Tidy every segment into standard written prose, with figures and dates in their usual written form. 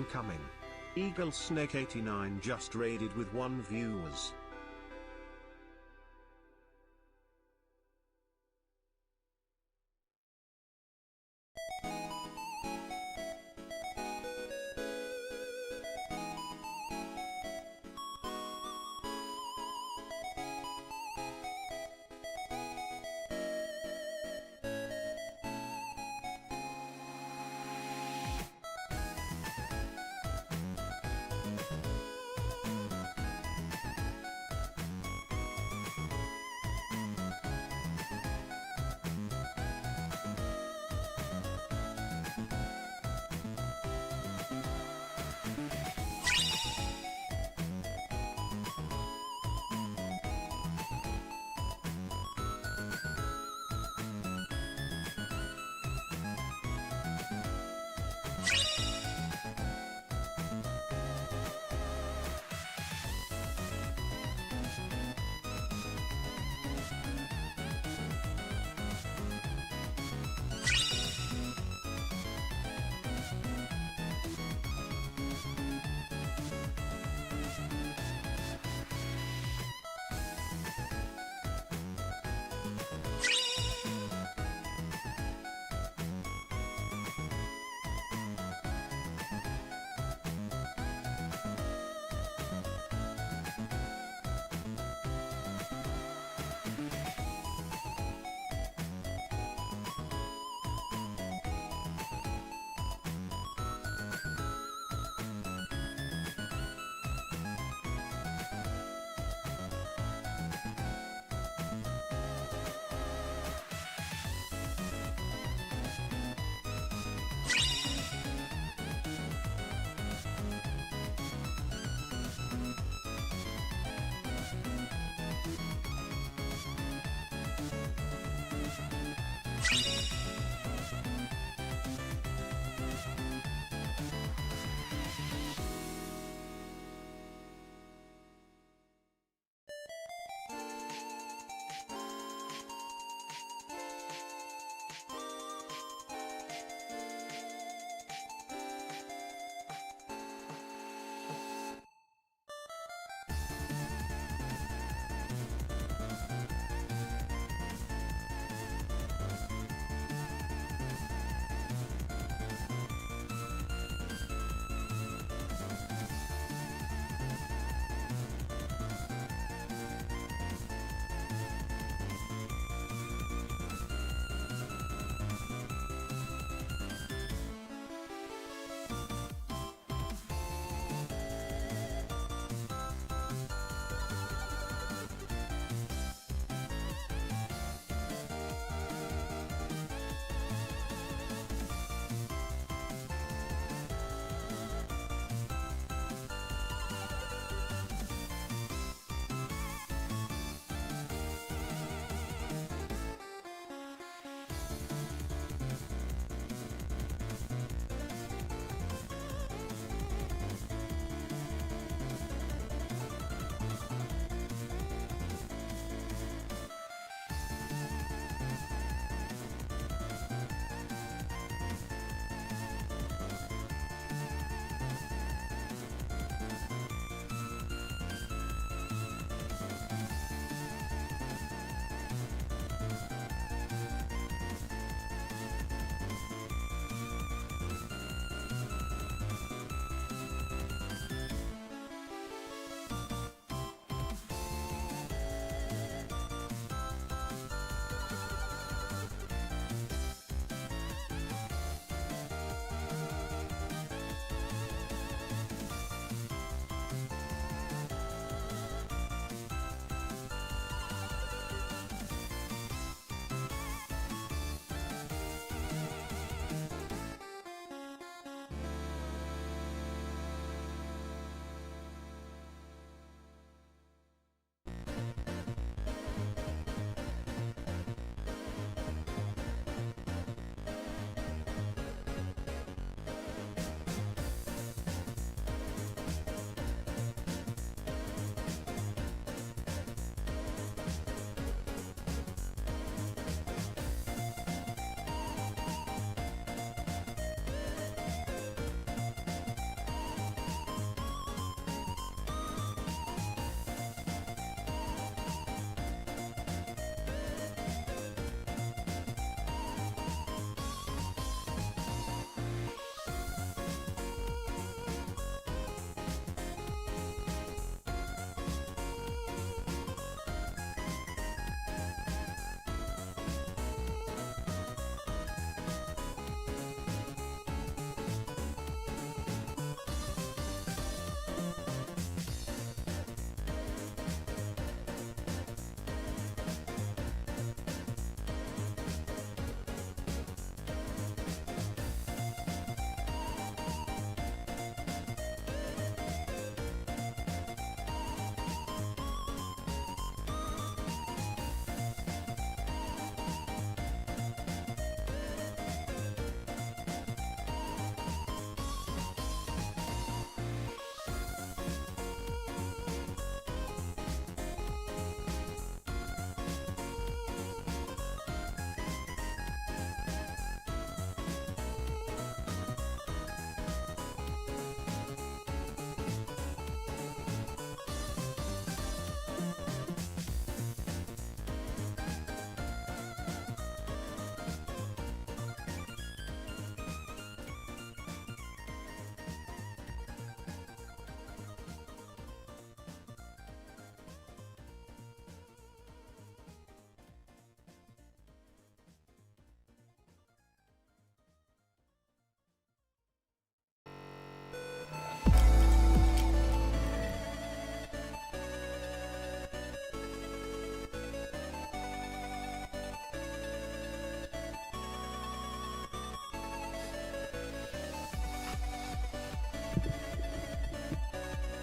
Incoming. Eagle Snake 89 just raided with 1 viewers.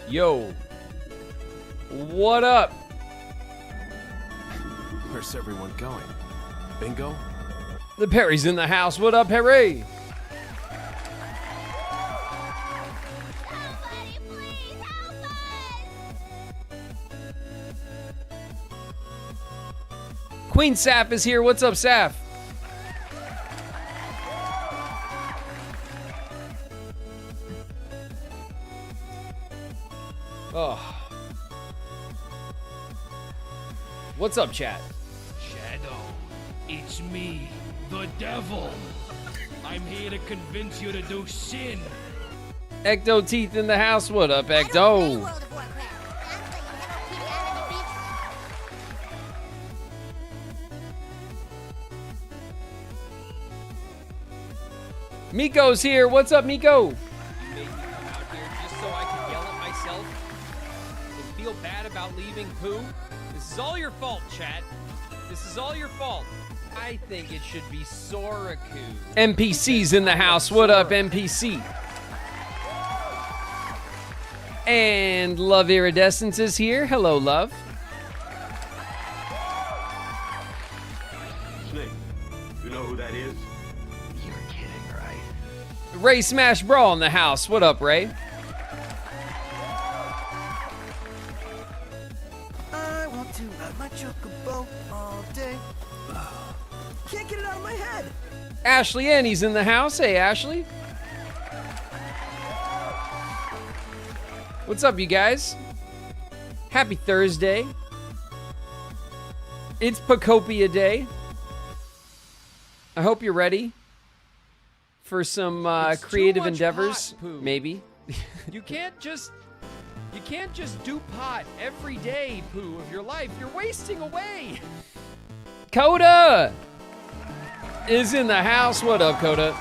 Yo. What up? Where's everyone going? Bingo? The Perry's in the house. What up, Perry? Somebody please help us! Queen Saf is here. What's up, Saf? Oh. What's up, chat? Shadow, it's me, the devil. I'm here to convince you to do sin. Ecto Teeth in the house. What up, I don't play Ecto? World of Warcraft. I'm playing Hello Kitty Anime Beach. Miko's here. What's up, Miko? You made me come out here just so I could yell at myself and feel bad about leaving poo. This is all your fault, chat. This is all your fault. I think it should be Soraku. NPC's in the house. What up, NPC? And Love Iridescence is here. Hello, Love. Snake, you know who that is? You're kidding, right? Ray Smash Brawl in the house. What up, Ray? I want to ride my chocobo all day. Can't get it out of my head. Ashley Annie's in the house. Hey, Ashley. What's up, you guys? Happy Thursday. It's Pokopia Day. I hope you're ready for some It's too creative much endeavors. pot, Pooh. Maybe. You can't just do pot every day, poo, of your life. You're wasting away. Coda is in the house. What up, Coda?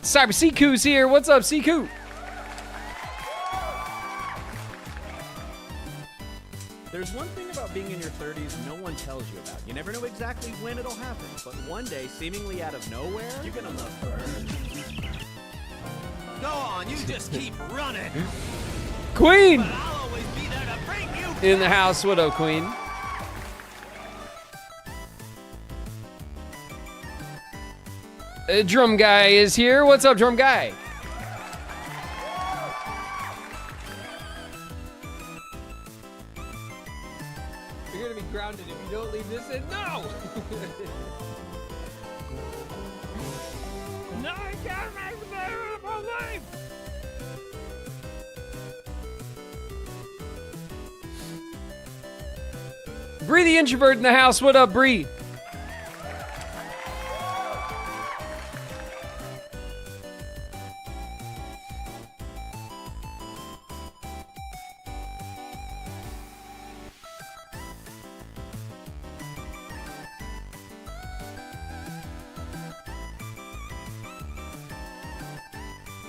Cyber Siku's here. What's up, Siku? There's one thing about being in your 30s no one tells you about. You never know exactly when it'll happen, but one day, seemingly out of nowhere, you're gonna love her. Go on, you just keep running. Queen But I'll always be there to bring you in the house. What up, Queen? Drum Guy is here. What's up, Drum Guy? You're gonna be grounded if you don't leave this in. No! No, I can't make the better of my life! Bree the Introvert in the house. What up, Bree?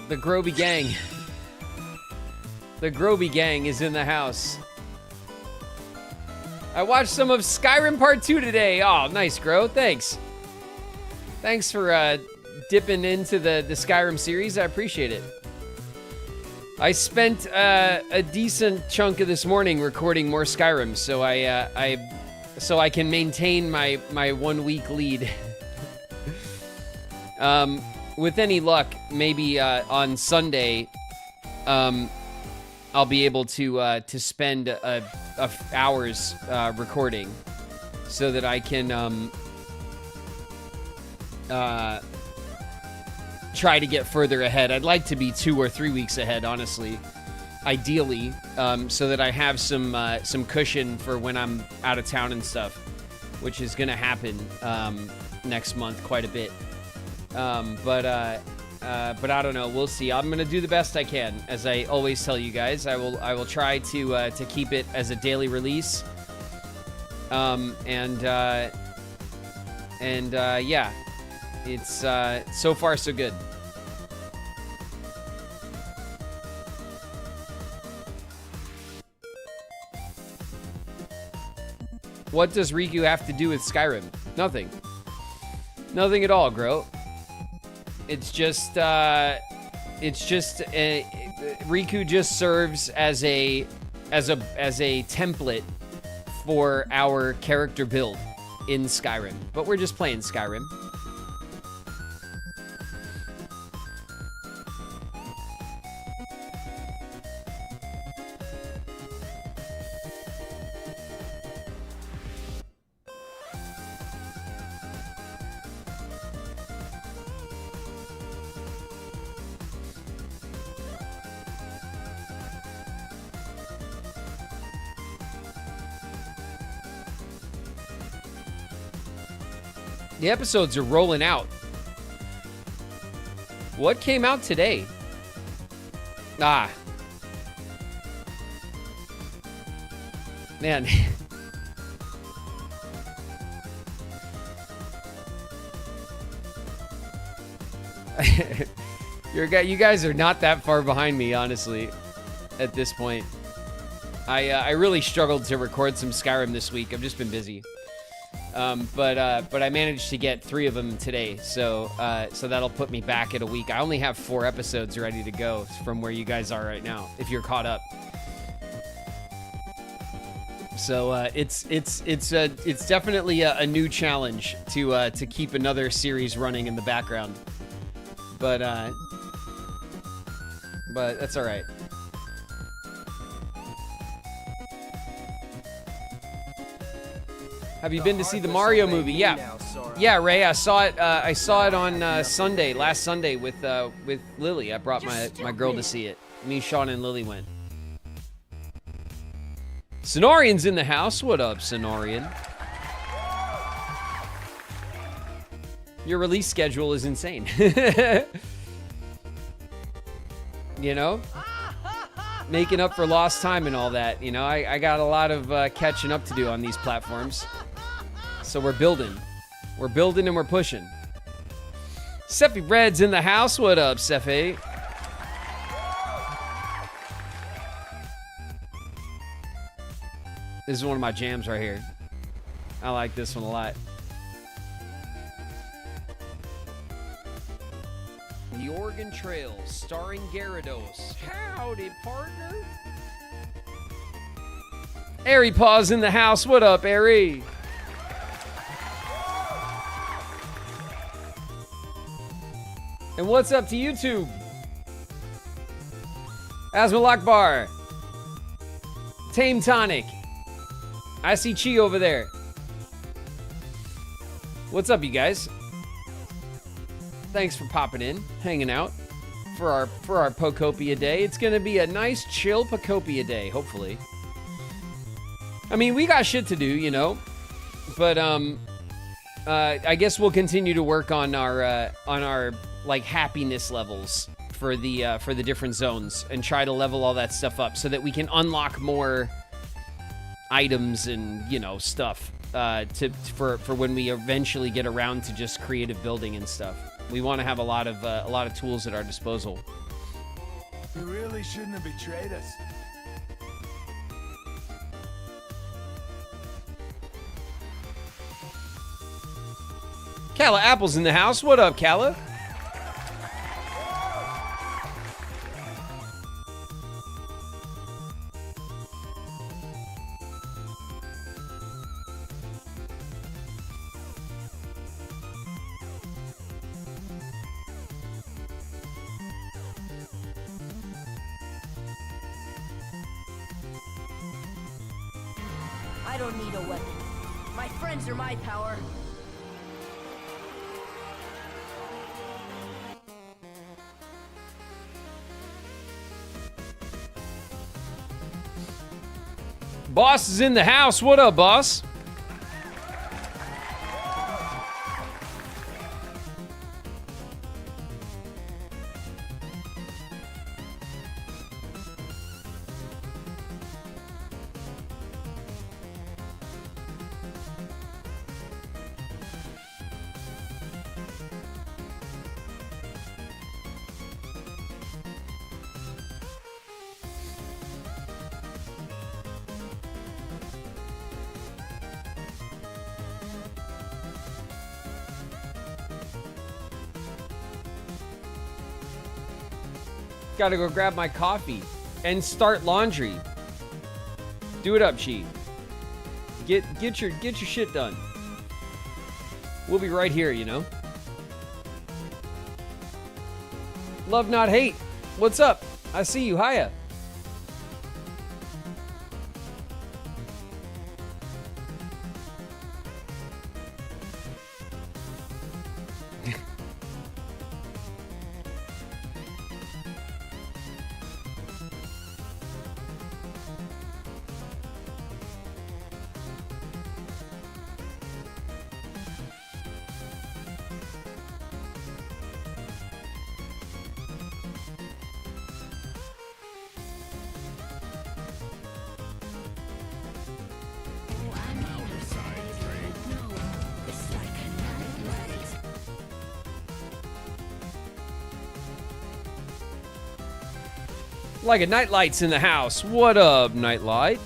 The Groby Gang. The Groby Gang is in the house. I watched some of Skyrim Part 2 today. Oh, nice, Gro. Thanks. Thanks for dipping into the Skyrim series. I appreciate it. I spent a decent chunk of this morning recording more Skyrim, so I can maintain my 1 week lead. With any luck, maybe on Sunday, I'll be able to spend hours recording, so that I can try to get further ahead. I'd like to be 2 or 3 weeks ahead, honestly, ideally, so that I have some cushion for when I'm out of town and stuff, which is gonna happen next month quite a bit. But I don't know. We'll see. I'm gonna do the best I can, as I always tell you guys. I will try to keep it as a daily release. Yeah, it's so far so good. What does Riku have to do with Skyrim? Nothing. Nothing at all, Gro. It's just Riku just serves as a template for our character build in Skyrim. But we're just playing Skyrim. The episodes are rolling out. What came out today? Ah. Man. You guys are not that far behind me, honestly, at this point. I really struggled to record some Skyrim this week. I've just been busy. But I managed to get 3 of them today, so that'll put me back at a week. I only have 4 episodes ready to go from where you guys are right now, if you're caught up. So it's definitely a new challenge to keep another series running in the background, but that's all right. Have you been to see the Mario movie? Yeah, yeah, Ray. I saw it. I saw it on last Sunday with Lily. I brought my girl to see it. Me, Sean, and Lily went. Sonorian's in the house. What up, Sonorian? Your release schedule is insane. You know, making up for lost time and all that. You know, I got a lot of catching up to do on these platforms. So we're building and we're pushing. Seppi Red's in the house. What up, Seppi? This is one of my jams right here. I like this one a lot. The Oregon Trail, starring Gyarados. Howdy, partner. Airy Paws in the house. What up, Airy? And what's up to YouTube? Asma Lakbar. Tame Tonic. I see Chi over there. What's up, you guys? Thanks for popping in, hanging out for our Pokopia day. It's gonna be a nice, chill Pokopia day, hopefully. I mean, we got shit to do, you know, but I guess we'll continue to work on our like happiness levels for the different zones and try to level all that stuff up so that we can unlock more items and, you know, stuff for when we eventually get around to just creative building and stuff. We want to have a lot of tools at our disposal. You really shouldn't have betrayed us. Calla Apple's in the house. What up, Calla? I don't need a weapon. My friends are my power. Boss is in the house. What up, boss? Gotta go grab my coffee and start laundry. Do it up, Chi. Get your shit done. We'll be right here, you know. Love not hate. What's up? I see you. Hiya. Like a Nightlight's in the house. What up, Nightlight?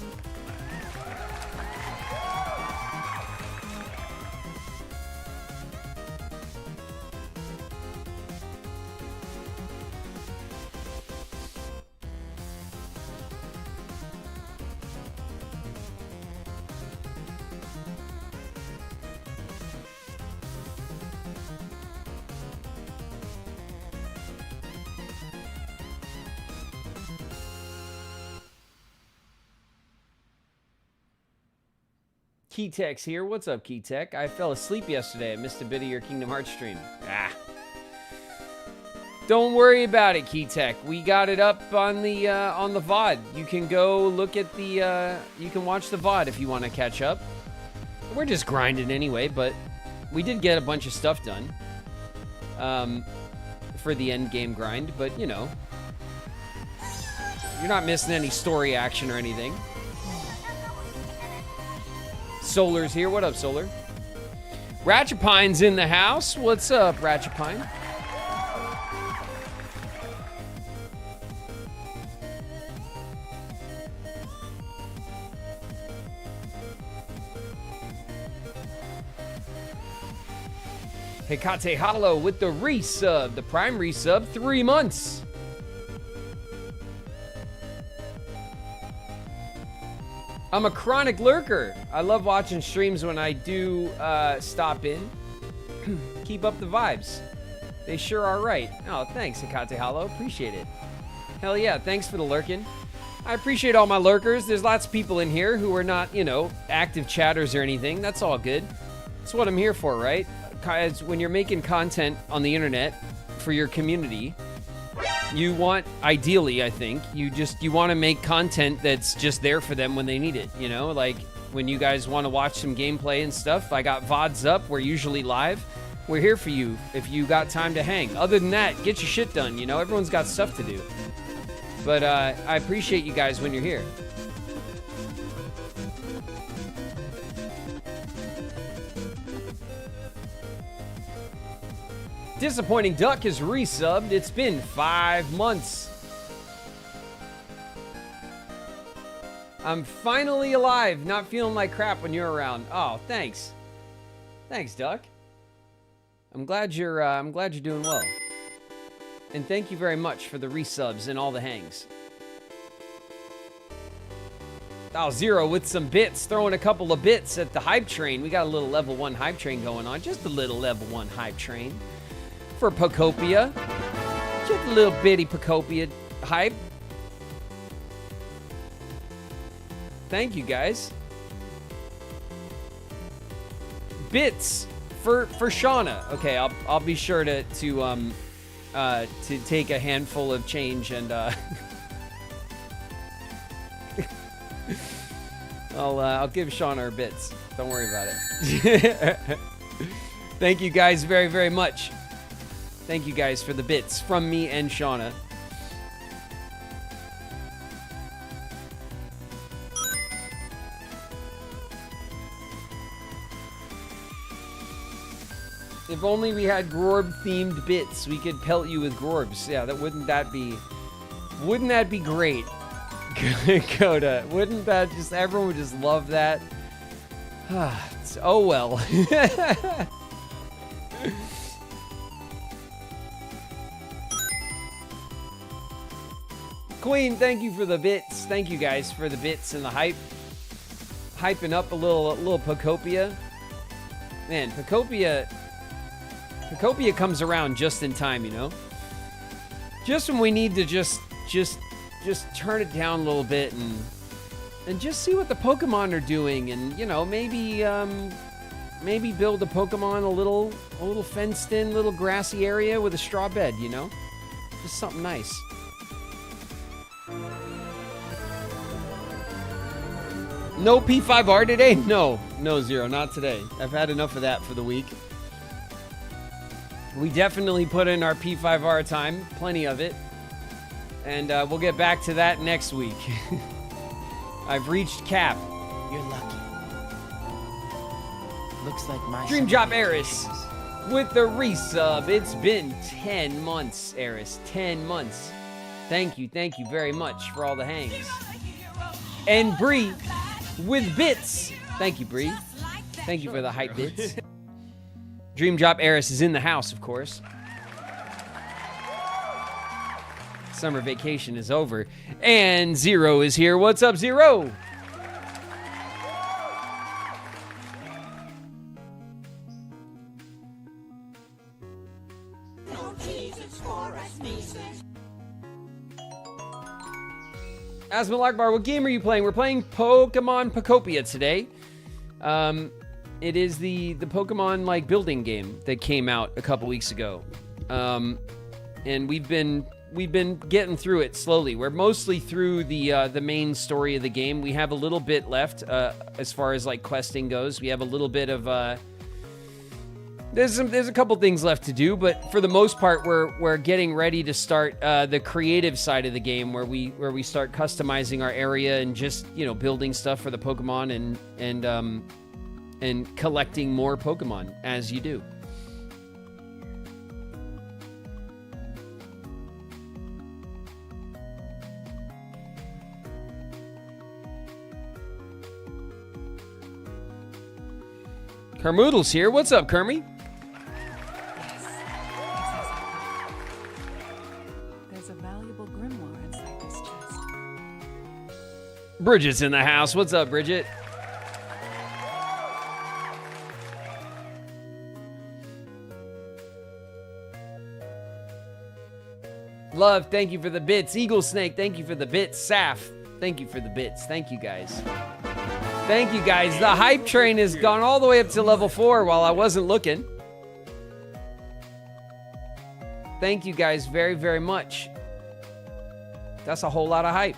Keytech's here. What's up, Keytech? I fell asleep yesterday. I missed a bit of your Kingdom Hearts stream. Don't worry about it, Keytech. We got it up on the VOD. You can go look at the. You can watch the VOD if you want to catch up. We're just grinding anyway, but we did get a bunch of stuff done. For the Endgame grind, but you know, you're not missing any story action or anything. Solar's here. What up, Solar? Ratchapine's in the house. What's up, Ratchapine? Hecate Hollow with the resub, the prime resub, 3 months. I'm a chronic lurker. I love watching streams when I do stop in. Keep up the vibes. They sure are right. Oh, thanks, Hecate Hollow. Appreciate it. Hell yeah, thanks for the lurking. I appreciate all my lurkers. There's lots of people in here who are not, you know, active chatters or anything. That's all good. That's what I'm here for, right? Guys, when you're making content on the internet for your community, you want, ideally, I think, you want to make content that's just there for them when they need it, you know? Like, when you guys want to watch some gameplay and stuff, I got VODs up. We're usually live. We're here for you if you got time to hang. Other than that, get your shit done, you know? Everyone's got stuff to do. But I appreciate you guys when you're here. Disappointing Duck is resubbed. It's been 5 months. I'm finally alive, not feeling like crap when you're around. Oh, thanks. Thanks, Duck. I'm glad you're doing well. And thank you very much for the resubs and all the hangs. Oh, Zero with some bits, throwing a couple of bits at the hype train. We got a little level 1 hype train going on. Just a little level 1 hype train. For Pokopia. Just a little bitty Pokopia hype. Thank you, guys. Bits for Shauna. Okay, I'll be sure to take a handful of change and I'll give Shauna her bits. Don't worry about it. Thank you guys very, very much. Thank you guys for the bits from me and Shauna. If only we had Gorb-themed bits, we could pelt you with Gorbs. Yeah, wouldn't that be great? Coda, wouldn't that just, everyone would just love that? Oh well. Queen, thank you for the bits. Thank you guys for the bits and the hype. Hyping up a little Pokopia. Man, Pokopia comes around just in time, you know? Just when we need to just turn it down a little bit and just see what the Pokemon are doing, and you know, maybe build a Pokemon a little fenced in little grassy area with a straw bed, you know? Just something nice. No P5R today? No, Zero, not today. I've had enough of that for the week. We definitely put in our P5R time, plenty of it. And we'll get back to that next week. I've reached cap. You're lucky. Looks like my Dream Drop Eris with the resub. It's been 10 months, Eris. 10 months. Thank you very much for all the hangs. And Bree with bits. Thank you, Bree. Thank you for the hype bits. Dream Drop Eris is in the house, of course. Summer vacation is over. And Zero is here. What's up, Zero? Asma Lockbar, what game are you playing? We're playing Pokemon Pokopia today. It is the Pokemon like building game that came out a couple weeks ago. And we've been getting through it slowly. We're mostly through the main story of the game. We have a little bit left as far as like questing goes. We have a little bit of there's a couple things left to do, but for the most part, we're getting ready to start the creative side of the game, where we start customizing our area and just, you know, building stuff for the Pokemon and collecting more Pokemon as you do. Kermoodle's here. What's up, Kermie? There's a valuable grimoire inside this chest. Bridget's in the house. What's up, Bridget? Love, thank you for the bits. Eagle Snake, thank you for the bits. Saf, thank you for the bits. Thank you, guys. Thank you, guys. The hype train has gone all the way up to level 4 while I wasn't looking. Thank you, guys, very, very much. That's a whole lot of hype.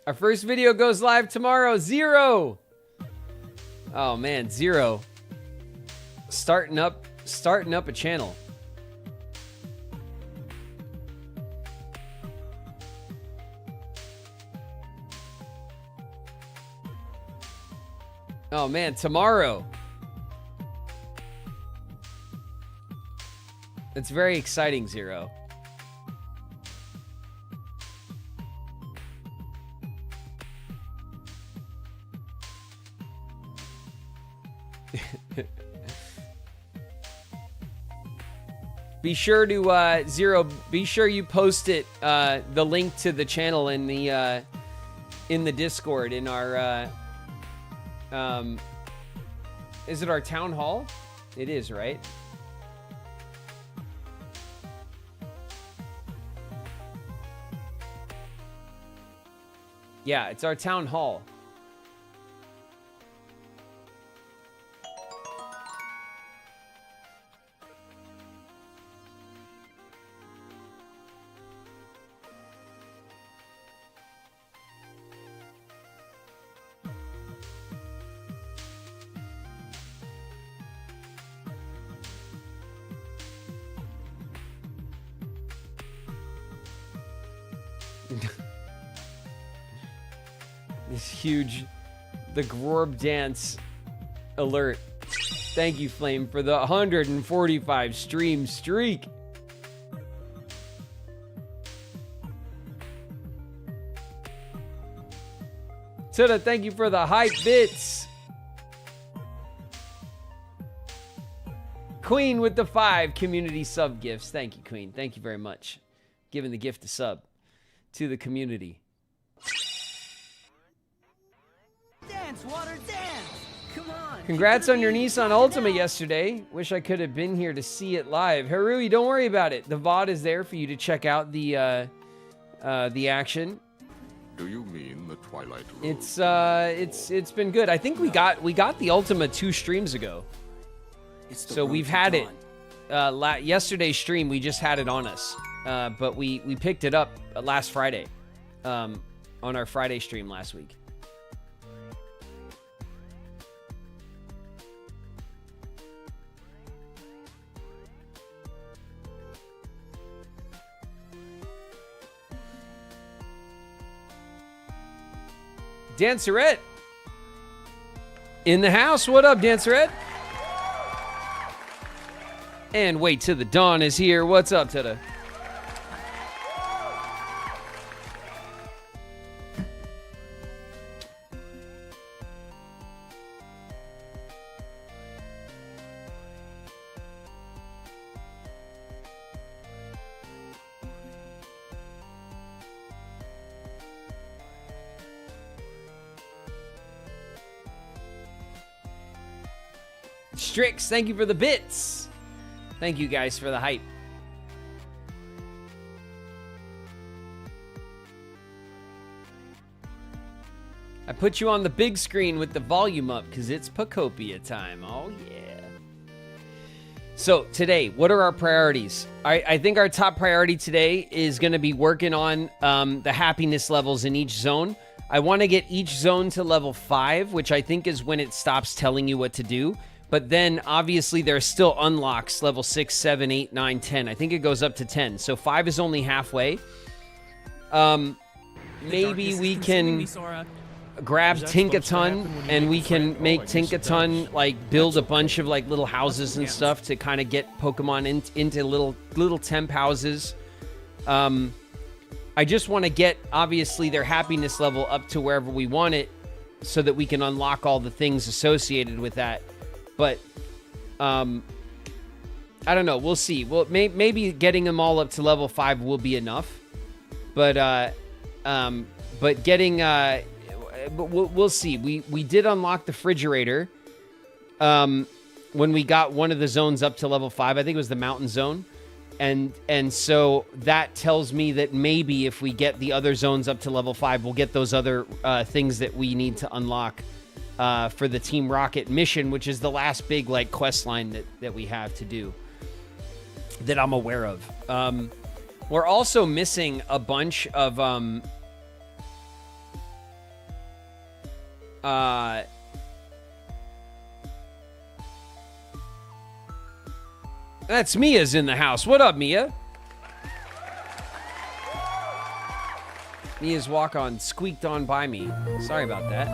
Our first video goes live tomorrow. Zero. Oh man, Zero. Starting up a channel. Oh man, tomorrow. It's very exciting, Zero. Be sure to Zero. Be sure you post it. The link to the channel in the Discord in our. Is it our town hall? It is, right? Yeah, it's our town hall. This huge, the Grorb dance alert. Thank you, Flame, for the 145 stream streak. Tuda, thank you for the hype bits. Queen with the 5 community sub gifts. Thank you, Queen. Thank you very much. Giving the gift of sub to the community. Dance, water, dance! Come on! Congrats on your Nissan Altima yesterday. Wish I could have been here to see it live. Harui, don't worry about it. The VOD is there for you to check out the action. Do you mean the Twilight Road? It's been good. I think we got the Ultima 2 streams ago. So we've had it. Yesterday's stream, we just had it on us. But we picked it up last Friday. On our Friday stream last week. Dancerette in the house. What up, Dancerette? And wait till the dawn is here. What's up, Tutta? Strix, thank you for the bits. Thank you guys for the hype. I put you on the big screen with the volume up because it's Pokopia time. Oh, yeah. So today, what are our priorities? I think our top priority today is going to be working on the happiness levels in each zone. I want to get each zone to level 5, which I think is when it stops telling you what to do. But then, obviously, there are still unlocks, level 6, 7, 8, 9, 10. I think it goes up to 10. So 5 is only halfway. Maybe we can grab Tinkaton, and we can make Tinkaton, like, build a bunch of, like, little houses and stuff to kind of get Pokemon into little temp houses. I just want to get, obviously, their happiness level up to wherever we want it so that we can unlock all the things associated with that. But, I don't know. We'll see. Well, maybe getting them all up to level 5 will be enough. But getting, we'll see. We did unlock the refrigerator, when we got one of the zones up to level 5. I think it was the mountain zone. And so that tells me that maybe if we get the other zones up to level 5, we'll get those other, things that we need to unlock. For the Team Rocket mission, which is the last big like quest line that we have to do that I'm aware of. We're also missing a bunch of that's Mia's in the house. What up, Mia? Mia's walk on squeaked on by me. Sorry about that.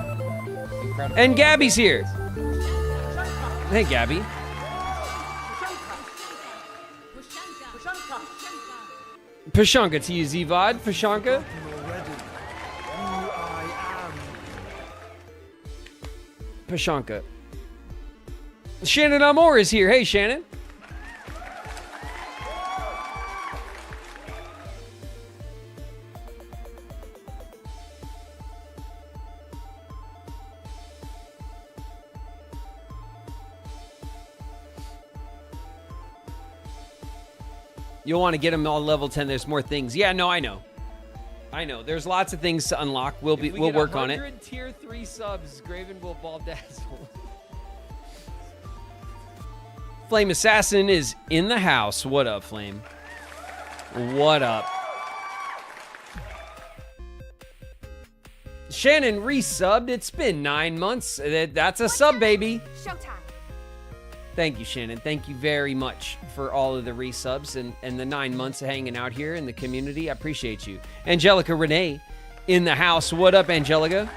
Incredible. And Gabby's here. Hey, Gabby. Pashanka to you, Zvod. Pashanka. Pashanka. Shannon Amor is here. Hey, Shannon. You'll want to get them all level 10. There's more things. Yeah, no, I know. There's lots of things to unlock. We'll work on it. 100 tier 3 subs, Graven will ball dazzle. Flame Assassin is in the house. What up, Flame? What up? Shannon resubbed. It's been 9 months. That's a sub, baby. Showtime. Thank you, Shannon. Thank you very much for all of the resubs and the 9 months of hanging out here in the community. I appreciate you. Angelica Renee in the house. What up, Angelica?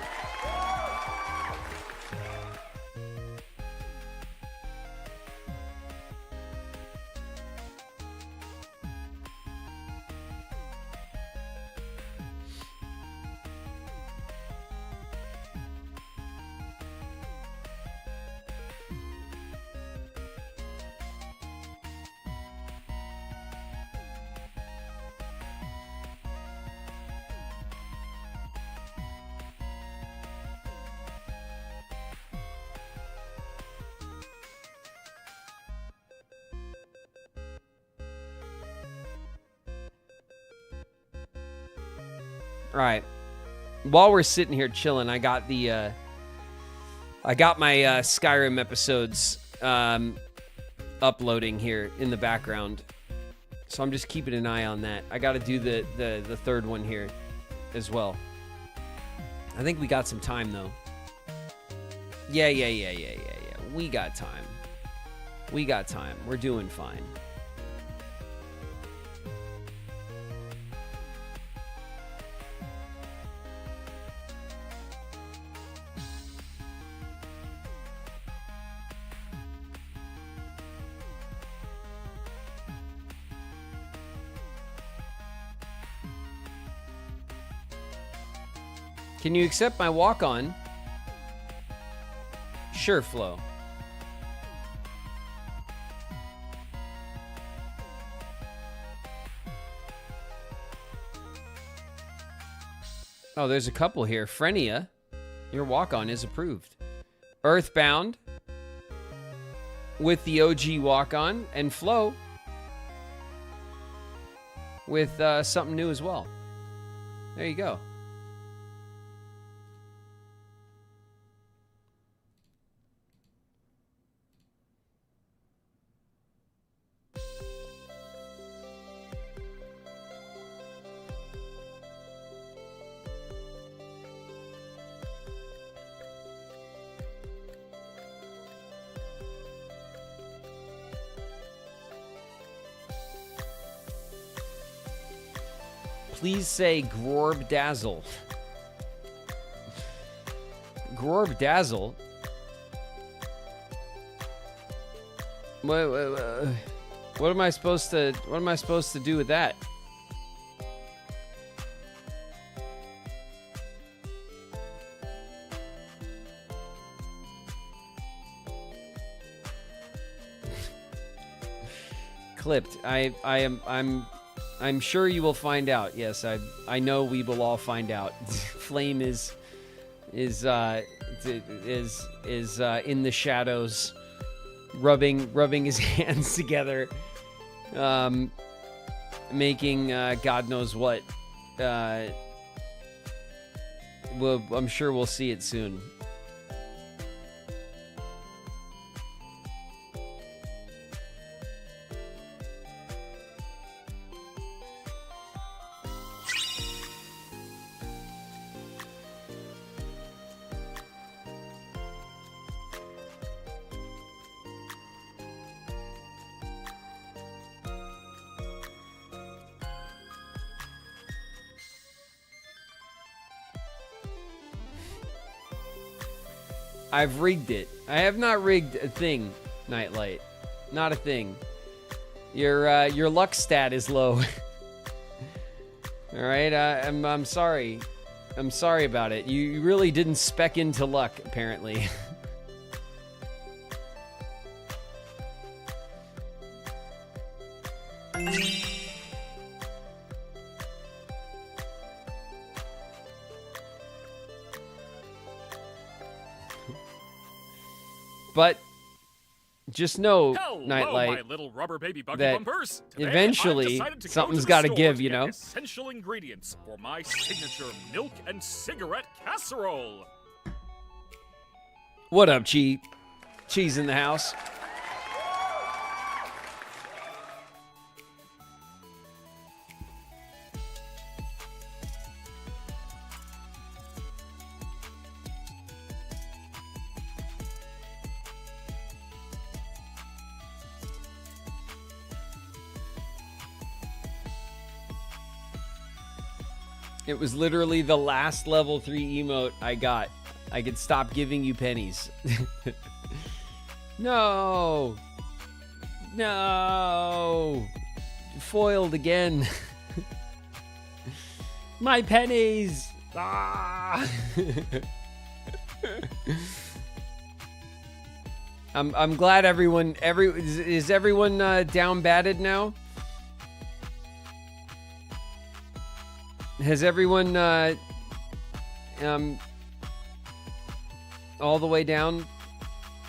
All right. While we're sitting here chilling, I got my Skyrim episodes uploading here in the background. So I'm just keeping an eye on that. I got to do the third one here as well. I think we got some time though. Yeah. We got time. We're doing fine. Can you accept my walk-on? Sure, Flo. Oh, there's a couple here. Frenia, your walk-on is approved. Earthbound with the OG walk-on, and Flo with something new as well. There you go. Please say Grorb Dazzle. Grorb Dazzle? What am I supposed to do with that? Clipped. I'm sure you will find out. Yes, I know we will all find out. Flame is in the shadows, rubbing his hands together, making God knows what. I'm sure we'll see it soon. I've rigged it. I have not rigged a thing, Nightlight. Not a thing. Your luck stat is low. All right, I'm sorry. I'm sorry about it. You really didn't spec into luck, apparently. But just know, Nightlight, my little rubber baby buggy that bumpers. Today, eventually something's got to give, you know? Essential ingredients for my signature milk and cigarette casserole. What up, Chi? Cheese in the house. It was literally the last level 3 emote I got. I could stop giving you pennies. No. No. Foiled again. My pennies. Ah. I'm glad is everyone down batted now? Has everyone all the way down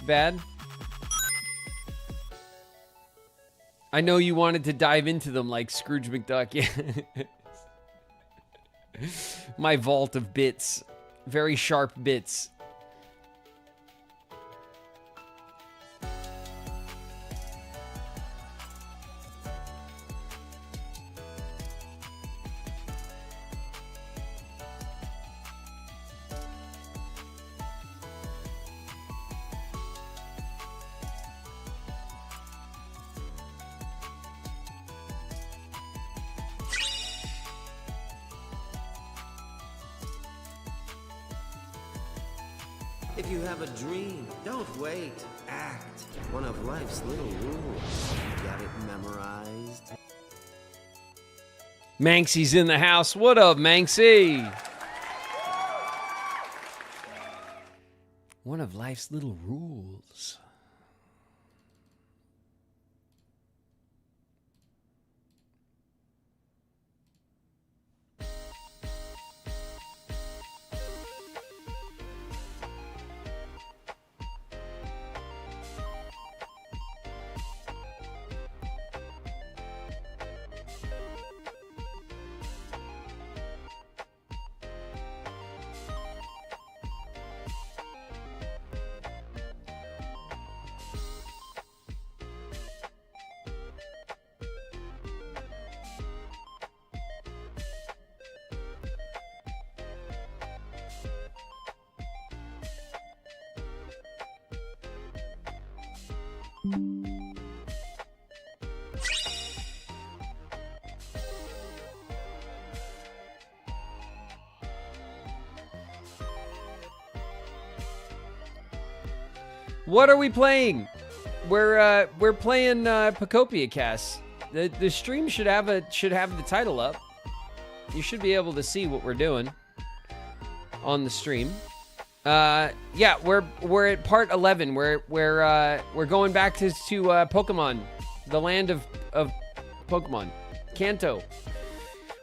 bad? I know you wanted to dive into them like Scrooge McDuck. Yeah. My vault of bits. Very sharp bits. If you have a dream, don't wait. Act. One of life's little rules. You got it memorized? Manksy's in the house. What up, Manksy? One of life's little rules. What are we playing? We're playing Pokopia cast. The stream should have the title up. You should be able to see what we're doing on the stream. Yeah, we're at part 11. We're going back to Pokemon, the land of Pokemon, Kanto.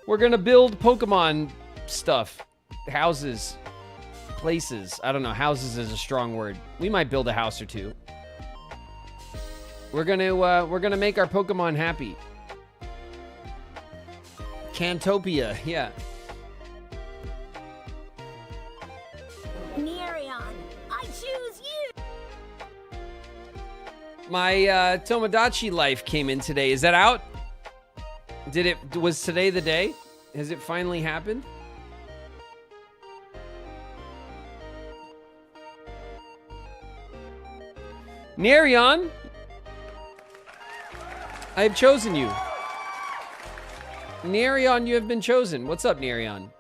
We're gonna build Pokemon stuff, houses, places. I don't know. Houses is a strong word. We might build a house or two. We're gonna make our Pokemon happy. Kantopia, yeah. Nearion, I choose you. My Tomodachi Life came in today. Is that out? Was today the day? Has it finally happened? Nearion, I have chosen you. Nearion, you have been chosen. What's up, Nearion?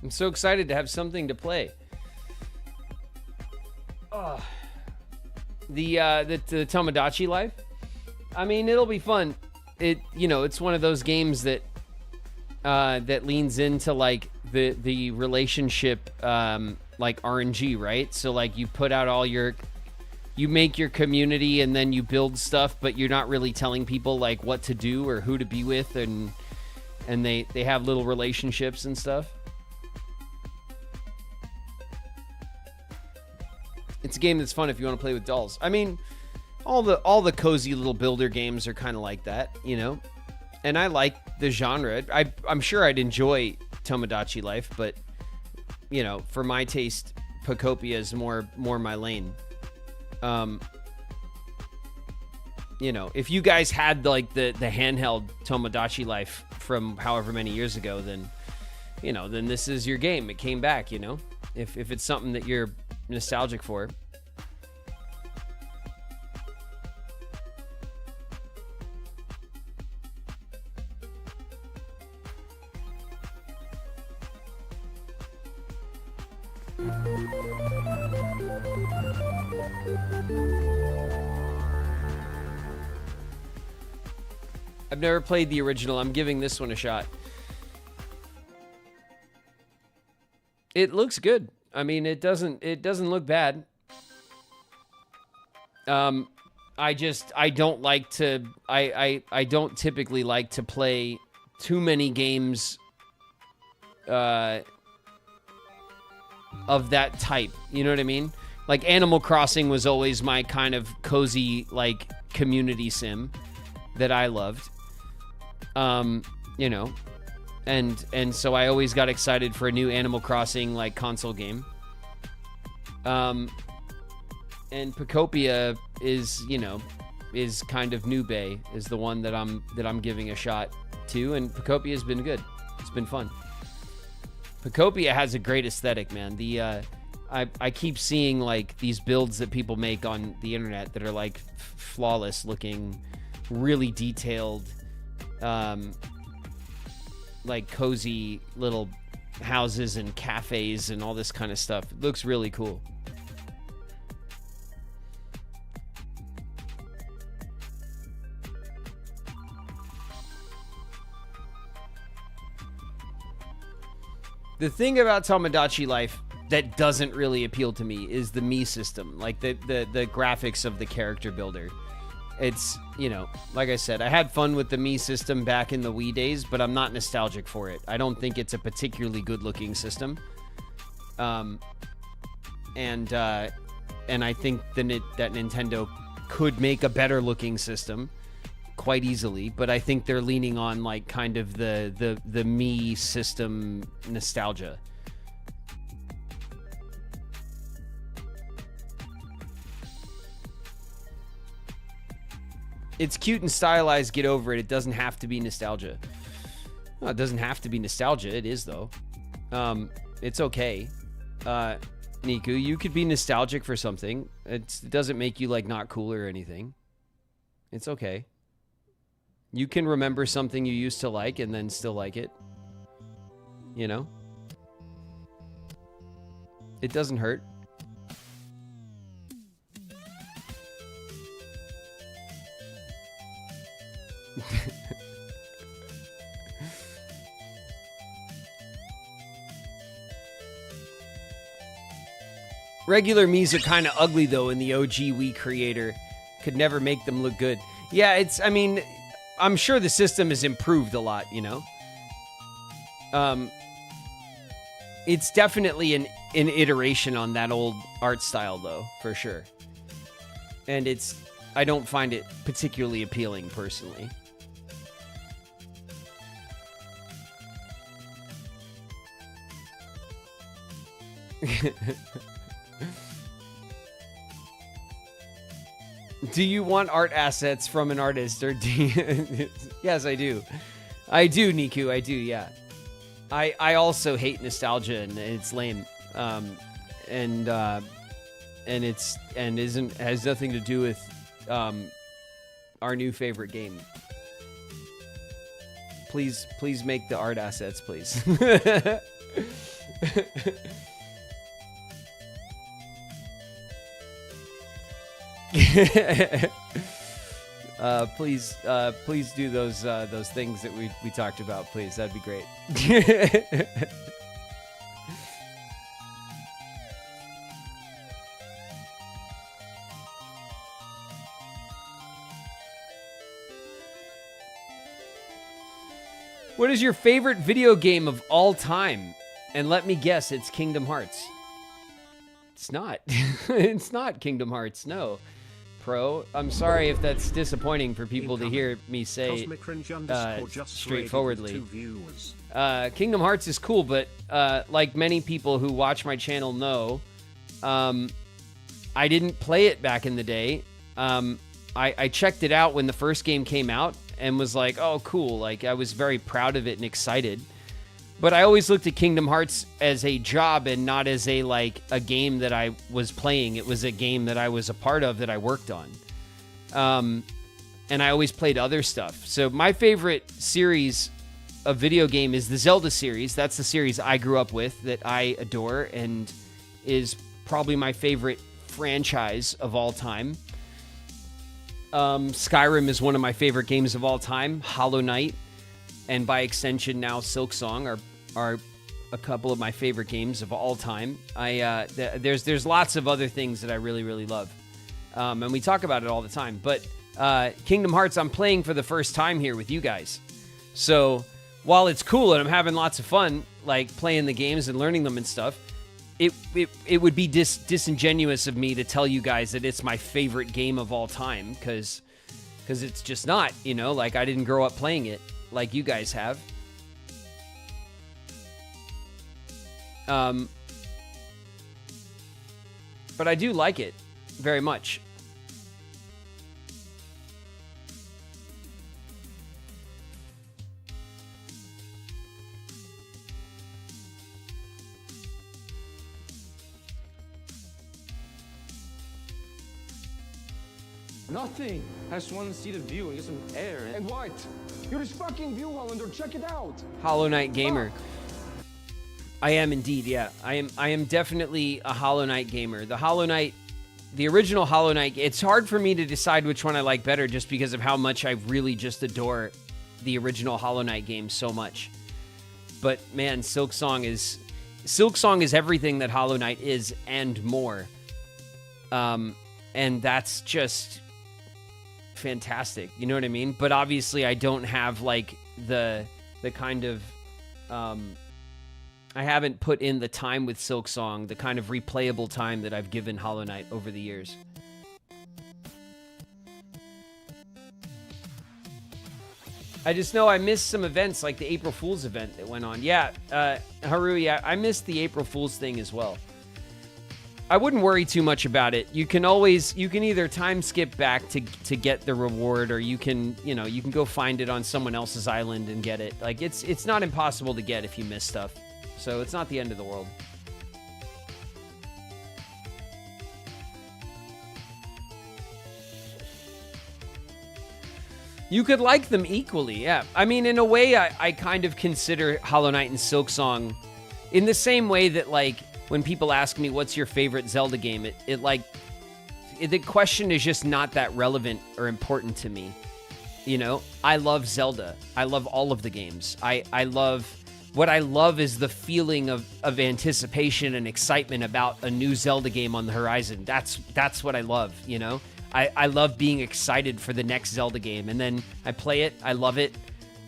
I'm so excited to have something to play. The Tomodachi Life. I mean, it'll be fun. It's one of those games that that leans into like the relationship like RNG, right? So like you put out you make your community and then you build stuff, but you're not really telling people like what to do or who to be with, and they have little relationships and stuff. It's a game that's fun if you want to play with dolls. I mean, all the cozy little builder games are kind of like that, you know? And I like the genre. I'm sure I'd enjoy Tomodachi Life, but, you know, for my taste, Pokopia is more my lane. You know, if you guys had, like, the handheld Tomodachi Life from however many years ago, then, you know, then this is your game. It came back, you know? If it's something that you're nostalgic for. I've never played the original. I'm giving this one a shot. It looks good. I mean, it doesn't look bad. I don't like to I don't typically like to play too many games of that type. You know what I mean? Like Animal Crossing was always my kind of cozy like community sim that I loved. You know, and so I always got excited for a new Animal Crossing like console game. And Pokopia is, you know, is kind of New Bay, is the one that I'm giving a shot to, and Pokopia has been good. It's been fun. Pokopia has a great aesthetic, man. The I keep seeing like these builds that people make on the internet that are like flawless looking, really detailed, like cozy little houses and cafes and all this kind of stuff. It looks really cool. The thing about Tomodachi Life that doesn't really appeal to me is the Mii system, like the graphics of the character builder. It's, you know, like I said, I had fun with the Mii system back in the Wii days, but I'm not nostalgic for it. I don't think it's a particularly good-looking system. And I think that Nintendo could make a better-looking system quite easily, but I think they're leaning on like kind of the Mii system nostalgia. It's cute and stylized, get over it. It doesn't have to be nostalgia. No, it doesn't have to be nostalgia. It is though. It's okay. Niku, you could be nostalgic for something. It doesn't make you like not cool or anything. It's okay. You can remember something you used to like and then still like it. You know? It doesn't hurt. Regular Mii's are kind of ugly though in the OG Wii creator. Could never make them look good. Yeah, I mean, I'm sure the system has improved a lot, you know? It's definitely an iteration on that old art style though, for sure. And I don't find it particularly appealing personally. Do you want art assets from an artist, or do you... Yes, I do. I do, Niku. I do, yeah. I also hate nostalgia, and it's lame. And has nothing to do with our new favorite game. Please make the art assets, please. Please do those things that we talked about, please. That'd be great. What is your favorite video game of all time? And let me guess, it's Kingdom Hearts. It's not. It's not Kingdom Hearts, no. Pro, I'm sorry if that's disappointing for people to hear me say straightforwardly. Kingdom Hearts is cool, but like many people who watch my channel know, I didn't play it back in the day. I checked it out when the first game came out and was like, oh, cool. Like, I was very proud of it and excited. But I always looked at Kingdom Hearts as a job and not as a game that I was playing. It was a game that I was a part of, that I worked on. And I always played other stuff. So my favorite series of video game is the Zelda series. That's the series I grew up with, that I adore. And is probably my favorite franchise of all time. Skyrim is one of my favorite games of all time. Hollow Knight, and by extension now Silksong are a couple of my favorite games of all time. There's lots of other things that I really, really love. And we talk about it all the time. But Kingdom Hearts, I'm playing for the first time here with you guys. So while it's cool and I'm having lots of fun, like playing the games and learning them and stuff, it would be disingenuous of me to tell you guys that it's my favorite game of all time, because it's just not, you know, like I didn't grow up playing it like you guys have. But I do like it very much. Nothing. I just want to see the view and get some air. And what? You're this fucking view, Hollander. Check it out. Hollow Knight gamer. I am indeed, yeah. I am definitely a Hollow Knight gamer. The original Hollow Knight, it's hard for me to decide which one I like better just because of how much I really just adore the original Hollow Knight game so much. But man, Silksong is everything that Hollow Knight is and more. And that's just fantastic. You know what I mean? But obviously I don't have like the kind of I haven't put in the time with Silksong, the kind of replayable time that I've given Hollow Knight over the years. I just know I missed some events, like the April Fool's event that went on. Yeah, Haru, yeah, I missed the April Fool's thing as well. I wouldn't worry too much about it. You can either time skip back to get the reward, or you can go find it on someone else's island and get it. Like it's not impossible to get if you miss stuff. So it's not the end of the world. You could like them equally, yeah. I mean, in a way, I kind of consider Hollow Knight and Silksong in the same way that, like, when people ask me, what's your favorite Zelda game? The question is just not that relevant or important to me. You know, I love Zelda. I love all of the games. What I love is the feeling of anticipation and excitement about a new Zelda game on the horizon. That's what I love, you know? I love being excited for the next Zelda game, and then I play it, I love it,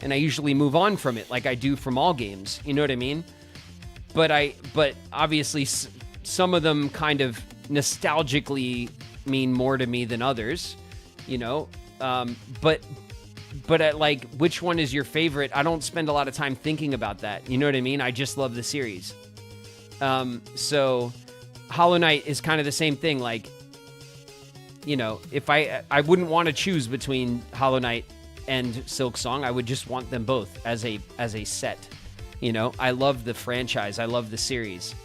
and I usually move on from it like I do from all games. You know what I mean? But obviously some of them kind of nostalgically mean more to me than others, you know? But at, like, which one is your favorite? I don't spend a lot of time thinking about that. You know what I mean? I just love the series. So Hollow Knight is kind of the same thing. Like, you know, if I wouldn't want to choose between Hollow Knight and Silksong, I would just want them both as a set. You know, I love the franchise. I love the series.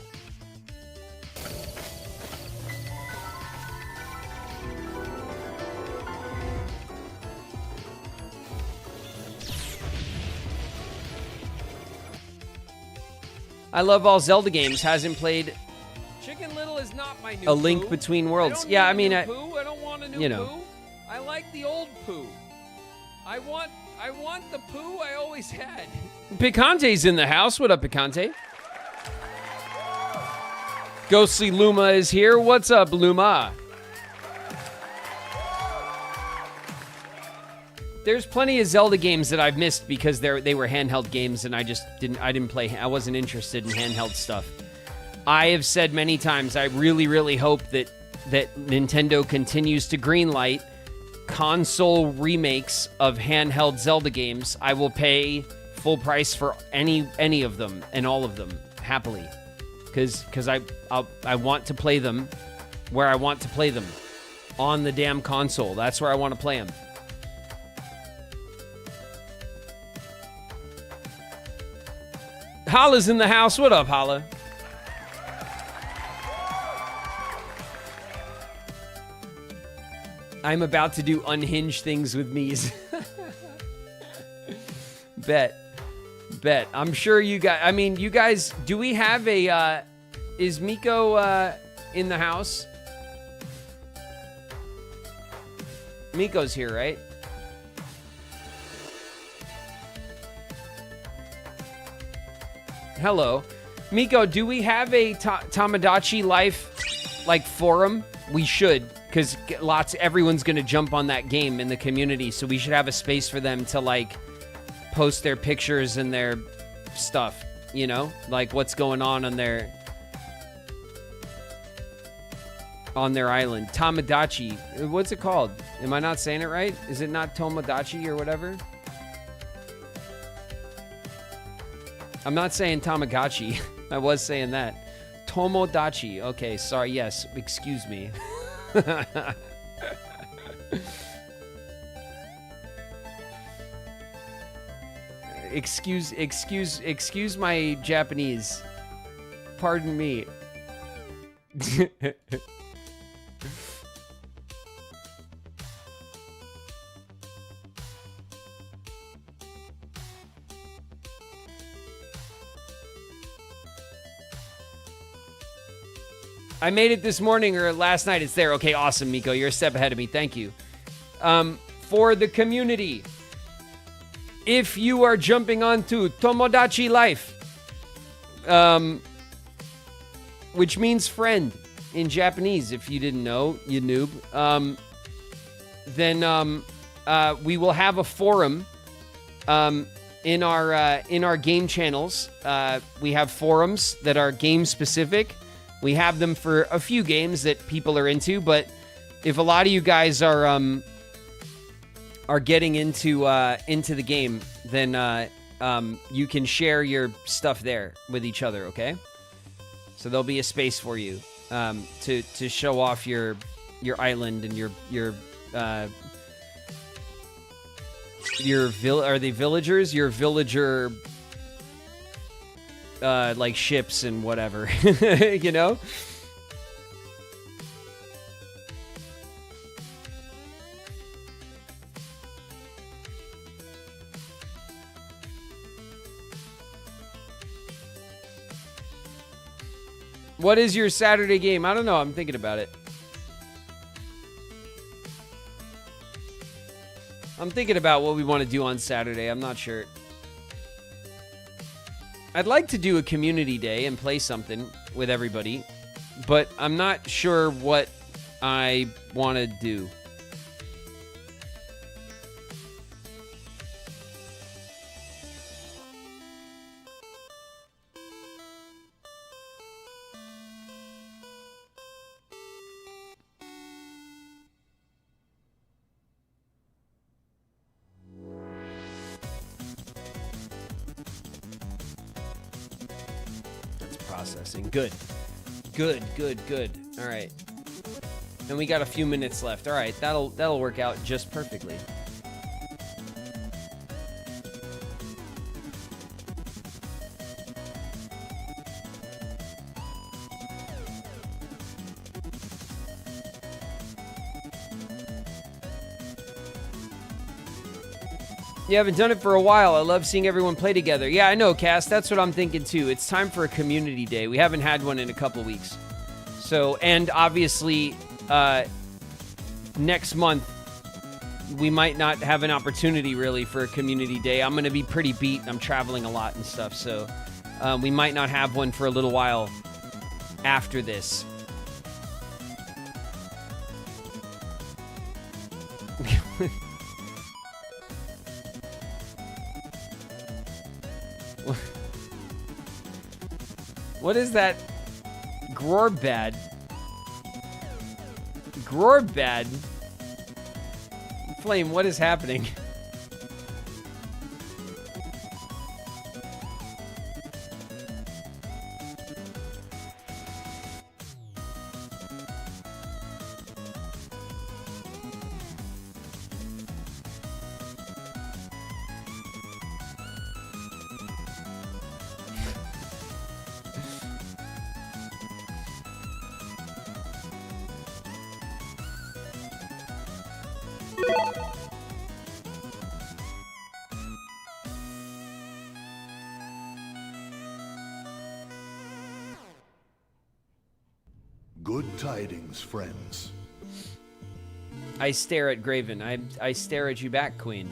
I love all Zelda games. Hasn't played Chicken Little is not my new A Link Pooh. Between Worlds. I don't want a new you know. Pooh. I like the old Pooh. I want the Pooh I always had. Picante's in the house. What up, Picante? Ghostly Luma is here. What's up, Luma? There's plenty of Zelda games that I've missed because they were handheld games, and I didn't play. I wasn't interested in handheld stuff. I have said many times, I really, really hope that Nintendo continues to greenlight console remakes of handheld Zelda games. I will pay full price for any of them and all of them happily, because I want to play them where I want to play them, on the damn console. That's where I want to play them. Holla's in the house. What up, Holla? I'm about to do unhinged things with Mies. Bet. I'm sure you guys... I mean, you guys... Do we have a... Is Miko in the house? Miko's here, right? Hello. Miko, do we have a Tamagotchi Life, like, forum? We should, because everyone's going to jump on that game in the community, so we should have a space for them to, like, post their pictures and their stuff, you know? Like, what's going on their island. Tamagotchi. What's it called? Am I not saying it right? Is it not Tomodachi or whatever? I'm not saying Tamagotchi. I was saying that. Tomodachi. Okay, sorry. Yes, excuse me. Excuse my Japanese. Pardon me. I made it this morning or last night. It's there. Okay, awesome, Miko. You're a step ahead of me. Thank you. For the community, if you are jumping onto Tomodachi Life, which means friend in Japanese, if you didn't know, you noob, then we will have a forum in our game channels. We have forums that are game specific. We have them for a few games that people are into, but if a lot of you guys are getting into the game, then you can share your stuff there with each other, okay? So there'll be a space for you to show off your island and are they villagers? Your villager like ships and whatever, you know? What is your Saturday game? I don't know. I'm thinking about it. I'm thinking about what we want to do on Saturday. I'm not sure. I'd like to do a community day and play something with everybody, but I'm not sure what I want to do. Good. All right. And we got a few minutes left. All right, that'll work out just perfectly. You haven't done it for a while. I love seeing everyone play together. Yeah, I know, Cass. That's what I'm thinking, too. It's time for a community day. We haven't had one in a couple weeks. So, and obviously, next month, we might not have an opportunity, really, for a community day. I'm going to be pretty beat. I'm traveling a lot and stuff. So, we might not have one for a little while after this. What is that? Grorbad. Grorbad? Flame, what is happening? Good tidings, friends. I stare at Graven. I stare at you back, Queen.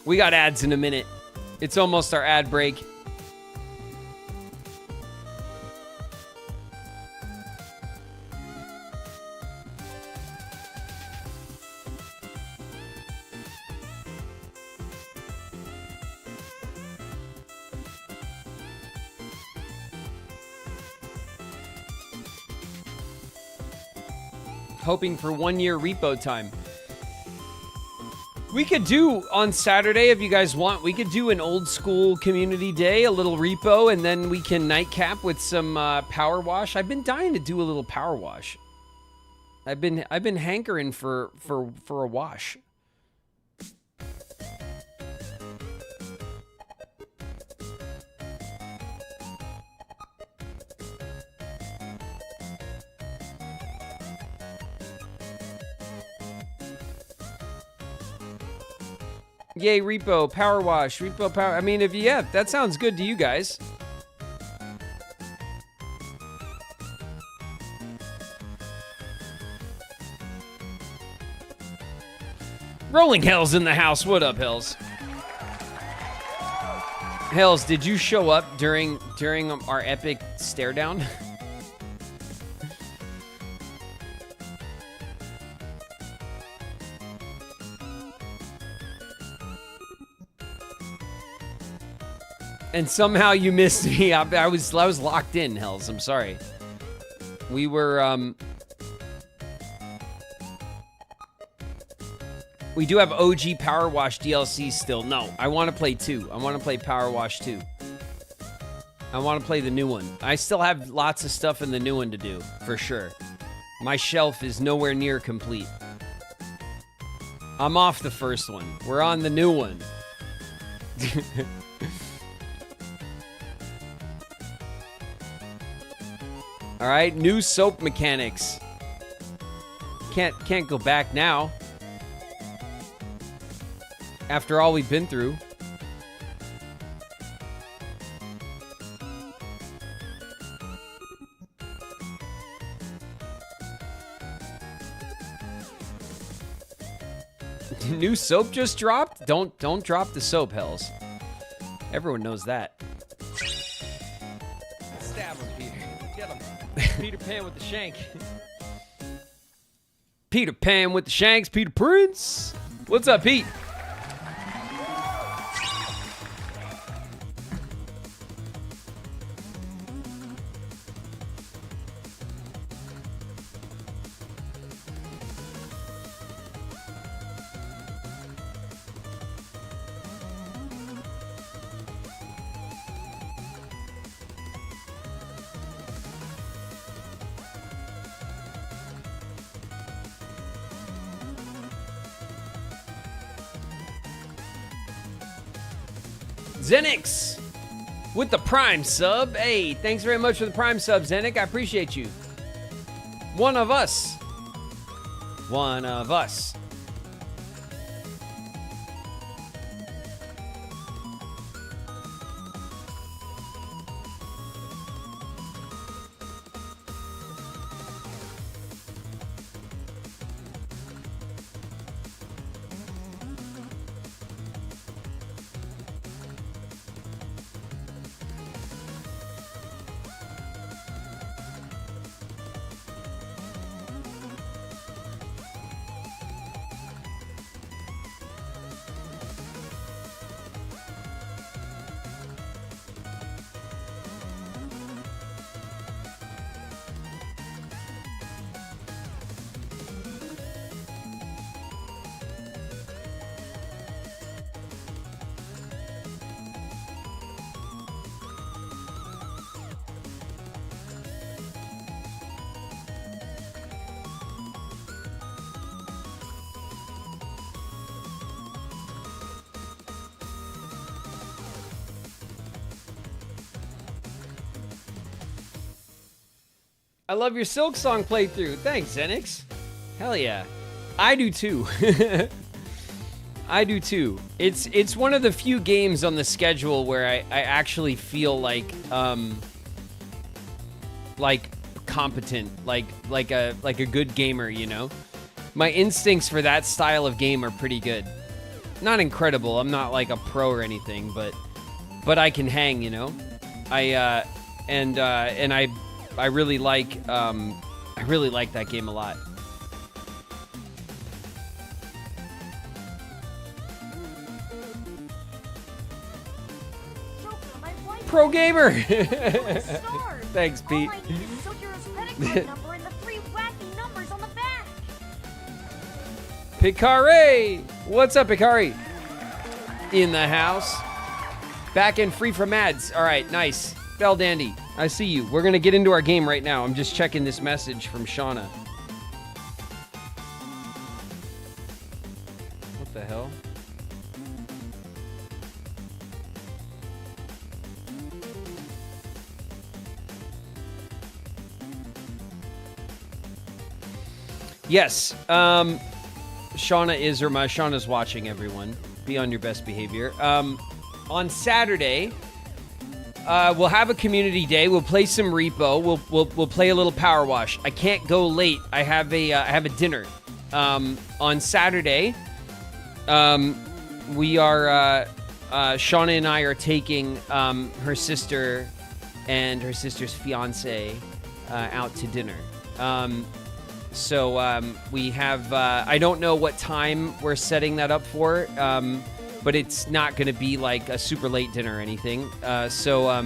We got ads in a minute. It's almost our ad break. Hoping for 1 year repo time. We could do on Saturday, if you guys want, we could do an old school community day, a little repo, and then we can nightcap with some power wash. I've been dying to do a little power wash. I've been hankering for a wash. Yay, repo, power wash, repo, power. I mean, yeah, that sounds good to you guys. Rolling Hell's in the house. What up, Hells? Hells, did you show up during our epic stare down? And somehow you missed me. I was locked in, Hells. I'm sorry. We were we do have OG Power Wash DLC still. No, I want to play 2. I want to play Power Wash 2. I want to play the new one. I still have lots of stuff in the new one to do, for sure. My shelf is nowhere near complete. I'm off the first one. We're on the new one. All right, new soap mechanics. Can't go back now. After all we've been through. New soap just dropped? Don't drop the soap, Hells. Everyone knows that. Stab him, Peter. Get him. Peter Pan with the shank. Peter Pan with the shanks, Peter Prince. What's up, Pete? Zenix with the Prime sub. Hey, thanks very much for the Prime sub, Zenik. I appreciate you. One of us. One of us. I love your Silk Song playthrough. Thanks, Zenix. Hell yeah. I do too. I do too. It's one of the few games on the schedule where I actually feel like competent, like a good gamer, you know? My instincts for that style of game are pretty good. Not incredible. I'm not like a pro or anything, but I can hang, you know? I really like that game a lot. Pro gamer. Thanks, Pete. All I need is Sojiro's credit card number and the 3 wacky numbers on the back. Picare! What's up, Picare? In the house. Back and free from ads. All right, nice. Bell Dandy, I see you. We're going to get into our game right now. I'm just checking this message from Shauna. What the hell? Yes, Shauna's watching, everyone. Be on your best behavior. On Saturday, we'll have a community day. We'll play some repo. We'll play a little power wash. I can't go late. I have a dinner. On Saturday, we are Shauna and I are taking her sister and her sister's fiance out to dinner. So we have, I don't know what time we're setting that up for, but it's not going to be like a super late dinner or anything. So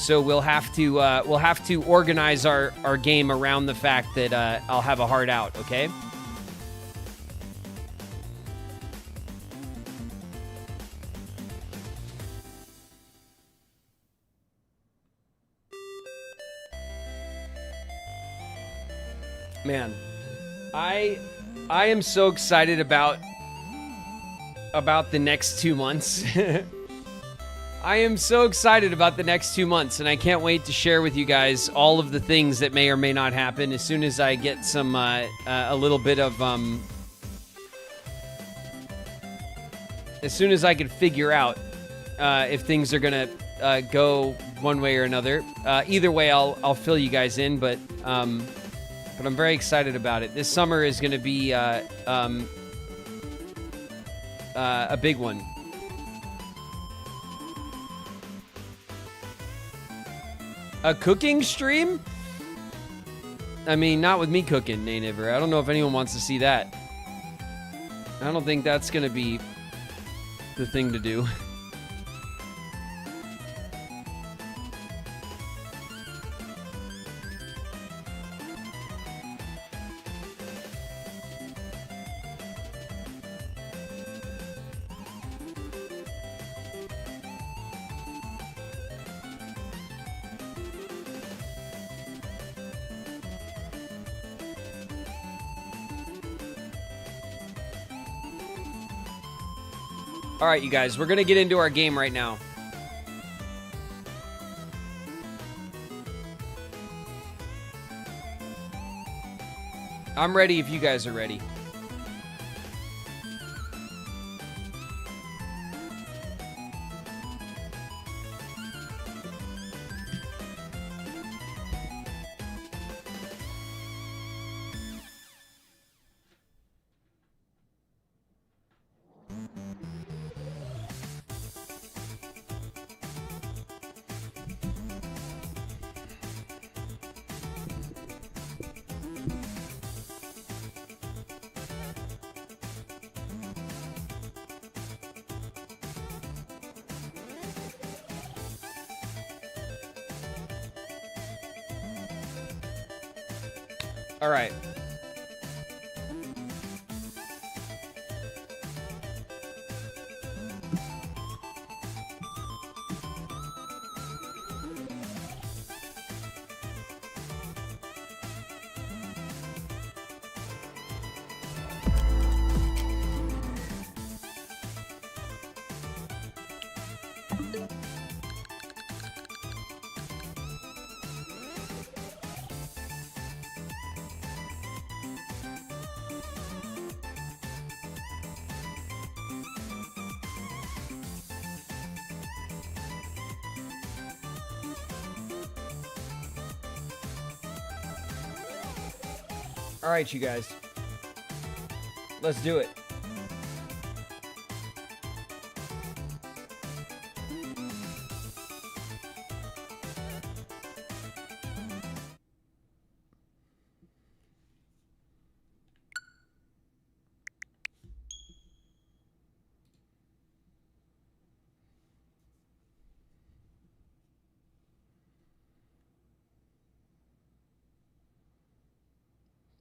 we'll have to organize our game around the fact that I'll have a hard out, okay? Man, I am so excited about the next 2 months. I am so excited about the next 2 months, and I can't wait to share with you guys all of the things that may or may not happen as soon as I get some a little bit of as soon as I can figure out if things are gonna go one way or another. Either way, I'll fill you guys in, but I'm very excited about it. This summer is going to be a big one. A cooking stream? I mean, not with me cooking, Nanever. I don't know if anyone wants to see that. I don't think that's going to be the thing to do. All right, you guys, we're going to get into our game right now. I'm ready if you guys are ready. All right. All right, you guys. Let's do it.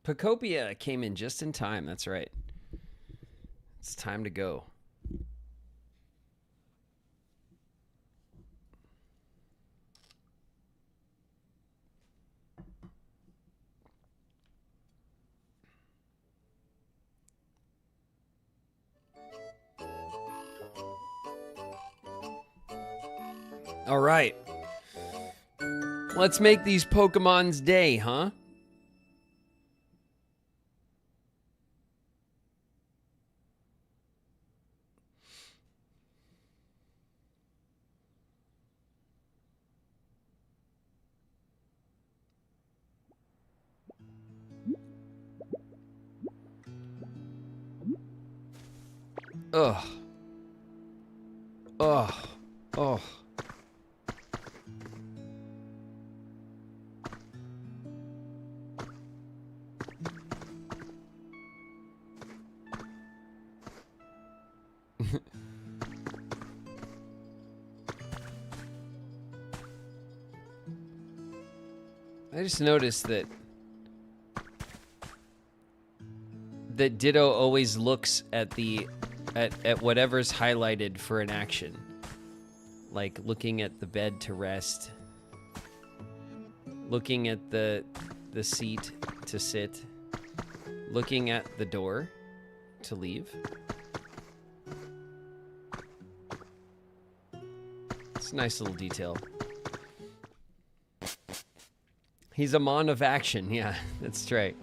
Pokopia came in just in time. That's right. It's time to go. All right. Let's make these Pokemon's day, huh? Ugh. Ugh. Ugh. I just noticed that Ditto always looks at at whatever's highlighted for an action. Like looking at the bed to rest, looking at the seat to sit, looking at the door to leave. It's a nice little detail. He's a mon of action. Yeah, that's right.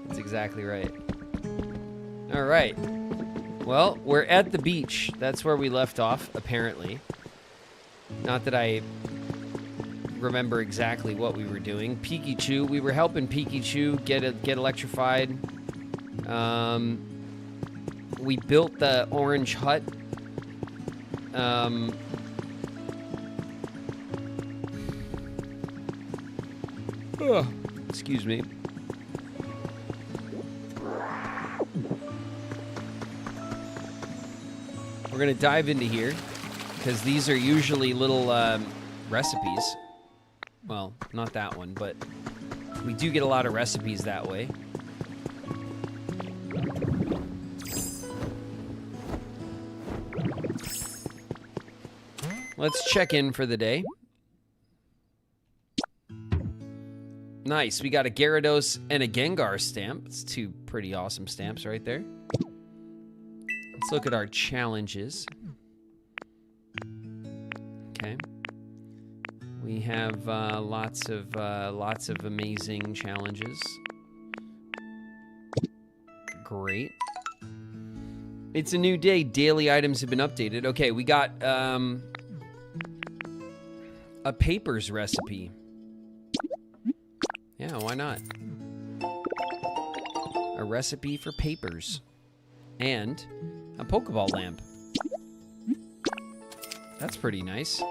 That's exactly right. All right. Well, we're at the beach. That's where we left off, apparently. Not that I remember exactly what we were doing. Pikachu. We were helping Pikachu get electrified. We built the orange hut. Excuse me. We're going to dive into here because these are usually little recipes. Well, not that one, but we do get a lot of recipes that way. Let's check in for the day. Nice. We got a Gyarados and a Gengar stamp. It's two pretty awesome stamps right there. Let's look at our challenges. Okay. We have lots of amazing challenges. Great. It's a new day. Daily items have been updated. Okay, we got a papers recipe. Yeah, why not? A recipe for papers. And a Pokeball lamp. That's pretty nice.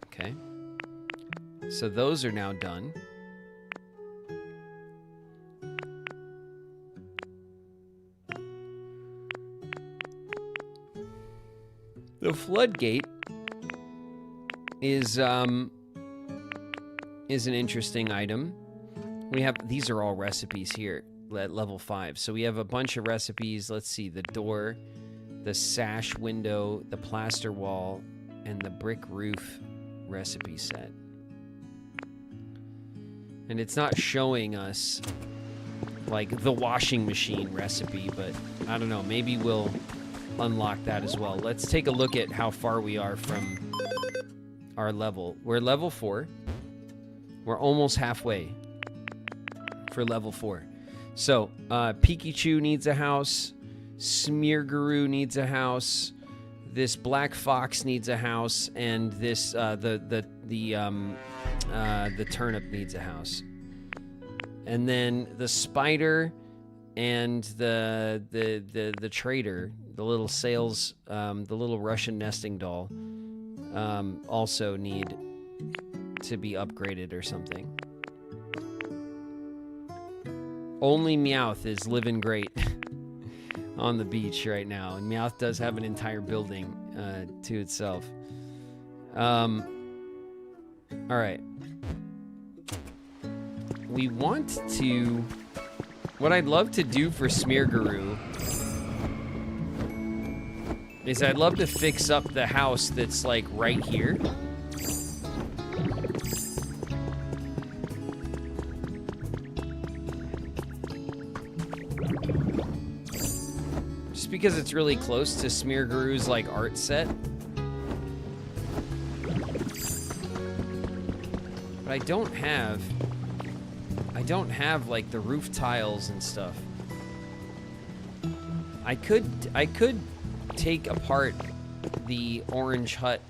Okay. So those are now done. The floodgate is an interesting item. We have, these are all recipes here at level 5. So we have a bunch of recipes. Let's see, the door, the sash window, the plaster wall, and the brick roof recipe set. And it's not showing us like the washing machine recipe, but I don't know, maybe we'll unlock that as well. Let's take a look at how far we are from our level. We're level 4. We're almost halfway for level 4. So, Pikachu needs a house. Smearguru needs a house. This Black Fox needs a house, and this the turnip needs a house. And then the spider and the trader, the little sails, the little Russian nesting doll, also need to be upgraded or something. Only Meowth is living great on the beach right now, and Meowth does have an entire building to itself. All right. We want to... What I'd love to do for Smeargaroo is I'd love to fix up the house that's like right here. Just because it's really close to Smeargaroo's like art set. But I don't have like the roof tiles and stuff. I could take apart the orange hut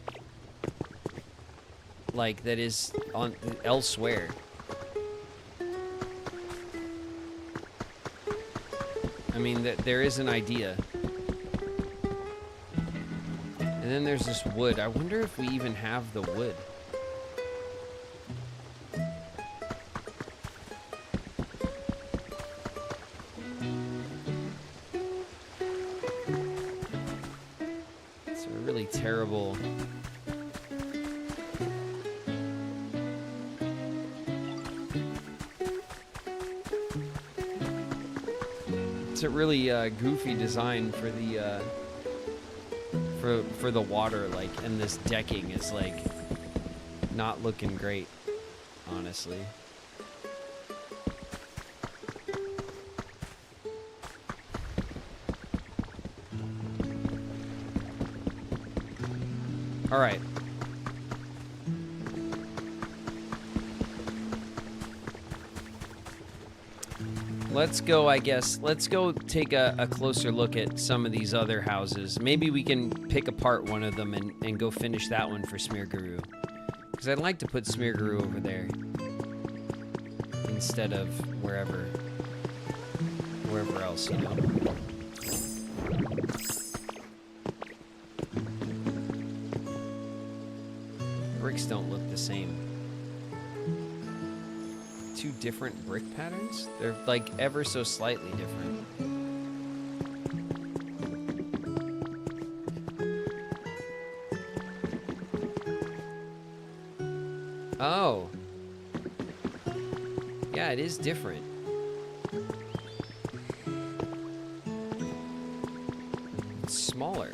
like that is on elsewhere. I mean, there is an idea. And then there's this wood. I wonder if we even have the wood. It's a really terrible... It's a really goofy design for the for the water, like, and this decking is like not looking great, honestly. All right. Let's go, I guess. Let's go take a closer look at some of these other houses. Maybe we can pick apart one of them and go finish that one for Smeargaroo. Because I'd like to put Smeargaroo over there instead of wherever else, you know? Bricks don't look the same. Two different brick patterns? They're like ever so slightly different. Oh. Yeah, it is different. It's smaller.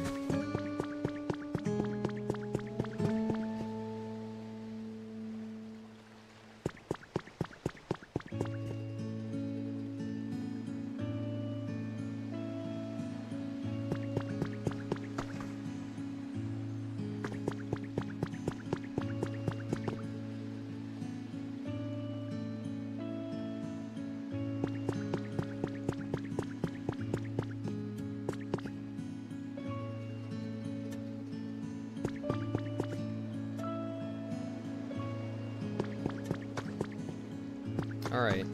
All right.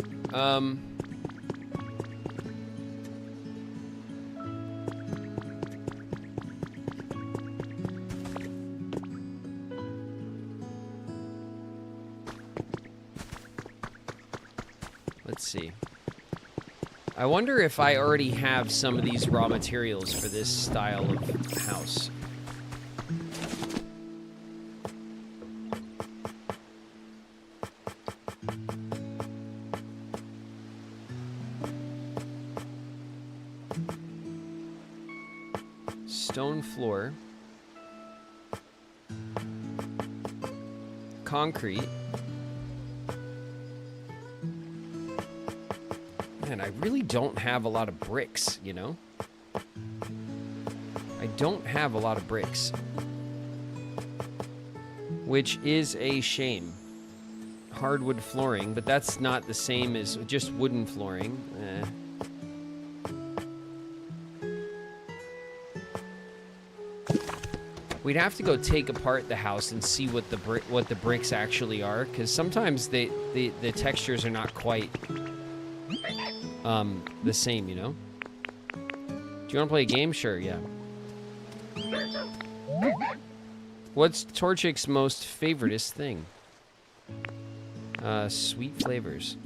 Let's see. I wonder if I already have some of these raw materials for this style of house. Stone floor, concrete. Man, I really don't have a lot of bricks, you know? I don't have a lot of bricks, which is a shame. Hardwood flooring, but that's not the same as just wooden flooring. We'd have to go take apart the house and see what the bricks actually are, because sometimes the textures are not quite the same, you know? Do you want to play a game? Sure, yeah. What's Torchic's most favoritist thing? Sweet flavors.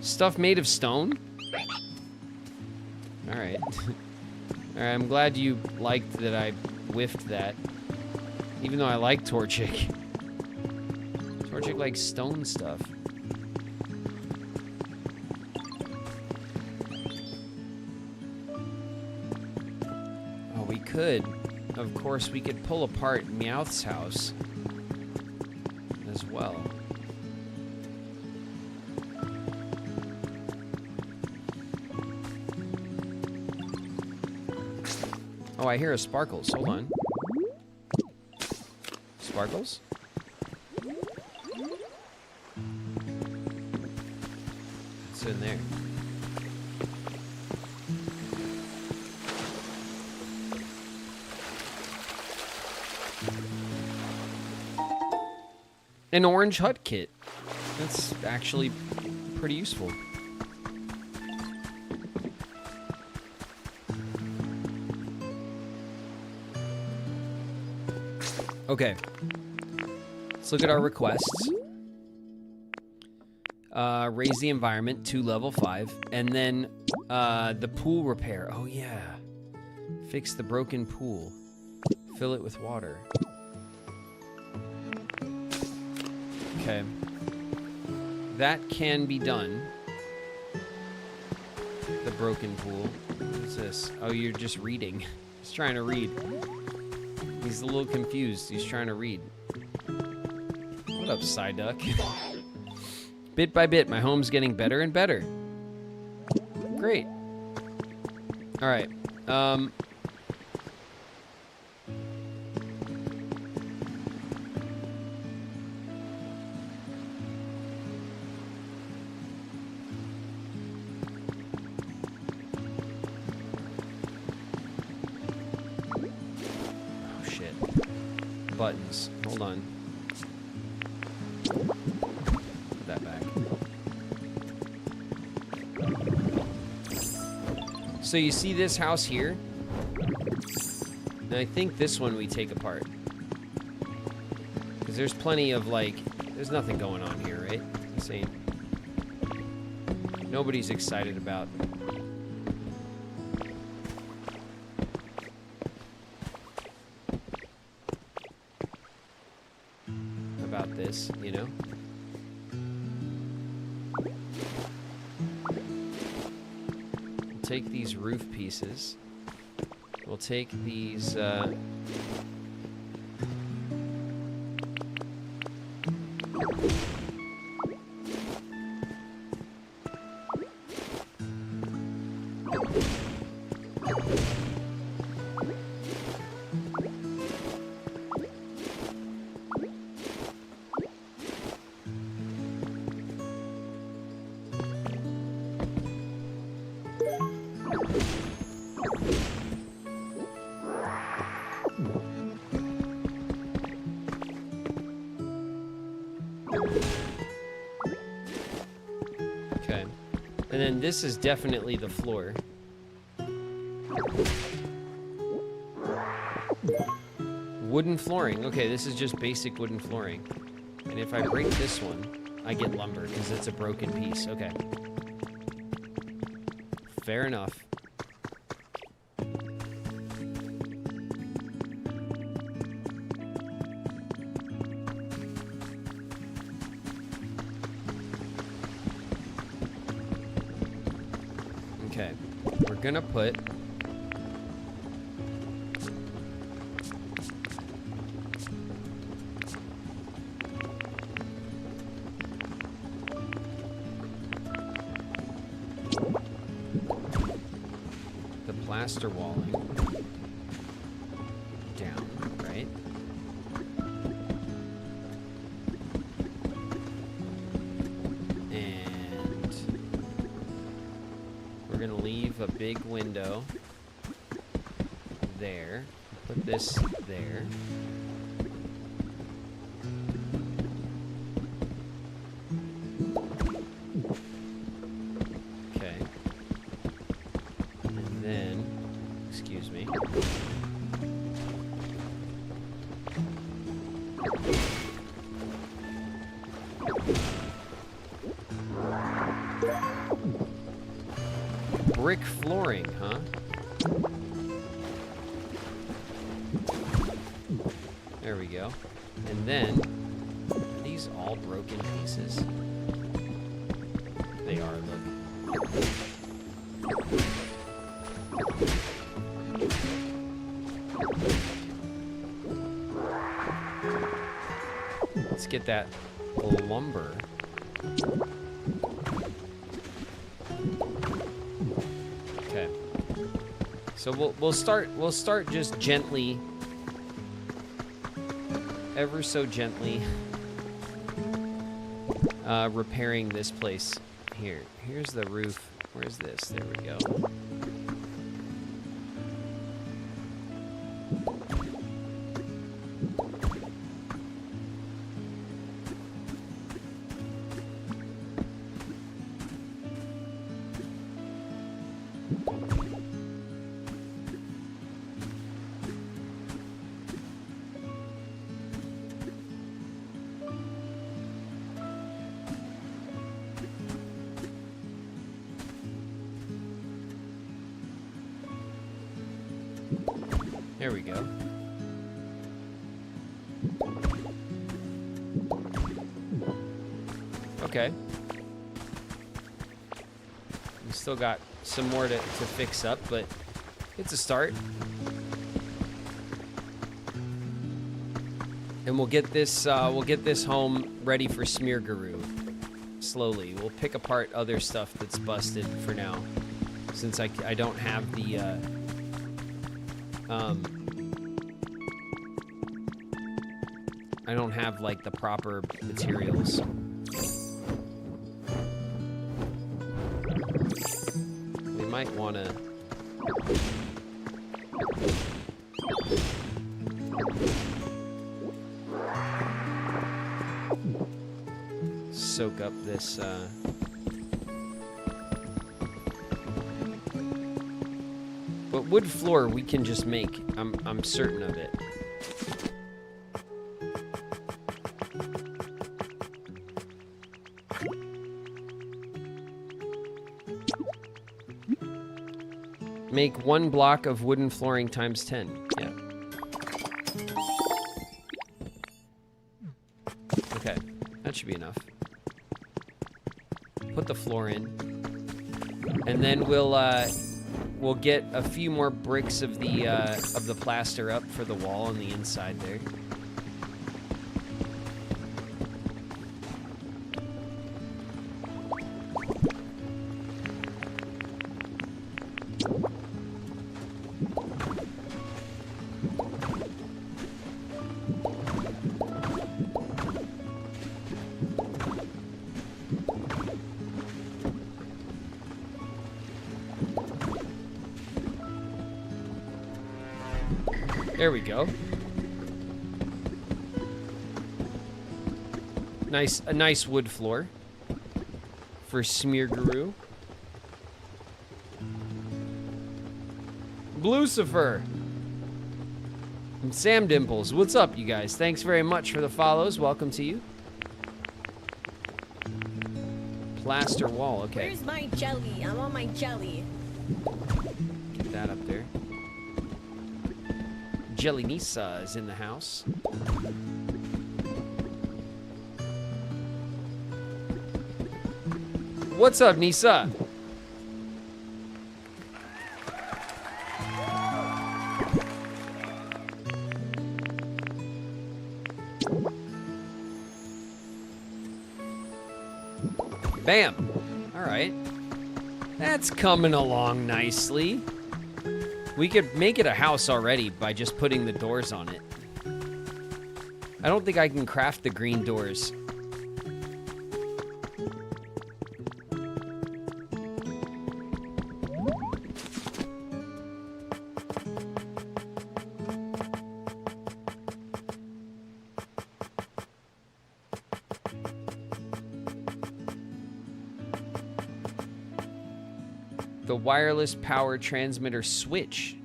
Stuff made of stone? Alright. Alright, I'm glad you liked that I whiffed that. Even though I like Torchic. Torchic likes stone stuff. Oh, we could. Of course, we could pull apart Meowth's house as well. Oh, I hear a Sparkles. Hold on. Sparkles? What's in there? An orange hut kit. That's actually pretty useful. Okay. Let's look at our requests. Raise the environment to level 5. And then the pool repair. Oh, yeah. Fix the broken pool. Fill it with water. Okay. That can be done. The broken pool. What's this? Oh, you're just reading. He's trying to read. He's a little confused. He's trying to read. What up, Psyduck? Bit by bit, my home's getting better and better. Great. Alright. Buttons. Hold on. Put that back. So you see this house here? And I think this one we take apart. Because there's plenty of, like, there's nothing going on here, right? This ain't... Nobody's excited about... this, you know? We'll take these roof pieces. We'll take these, and then this is definitely the floor. Wooden flooring. Okay, this is just basic wooden flooring. And if I break this one, I get lumber because it's a broken piece. Okay. Fair enough. Okay, we're gonna put the plaster walling down, right? Gonna leave a big window there. Put this there. Okay. And then, excuse me. Brick flooring, huh? There we go. And then, are these all broken pieces? They are, look. Let's get that lumber. Okay. So we'll start just gently, ever so gently, repairing this place. Here's the roof. Where's this? There we go. There we go. Okay. We still got some more to fix up, but it's a start. And we'll get this home ready for Smear Guru. Slowly. We'll pick apart other stuff that's busted for now. Since I don't have the I don't have like the proper materials. We might want to soak up this but wood floor we can just make. I'm certain of it. Make 1 block of wooden flooring times 10. Yeah. Okay, that should be enough. Put the floor in, and then we'll get a few more bricks of the plaster up for the wall on the inside there. There we go. A nice wood floor for Smear Guru. Lucifer and Sam Dimples, what's up, you guys? Thanks very much for the follows. Welcome to you. Plaster wall. Okay. Where's my jelly? I'm on my jelly. Get that up there. Jelly Nisa is in the house. What's up, Nisa? Bam. All right. That's coming along nicely. We could make it a house already by just putting the doors on it. I don't think I can craft the green doors. The wireless power transmitter switch.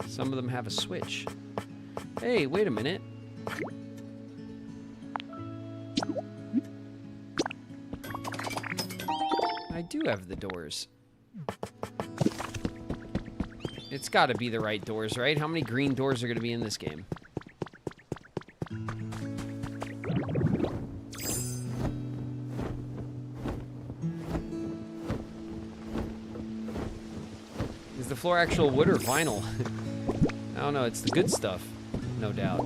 Some of them have a switch. Hey, wait a minute. I do have the doors. It's got to be the right doors, right? How many green doors are going to be in this game? Is the floor actual wood or vinyl? I don't know. It's the good stuff, no doubt.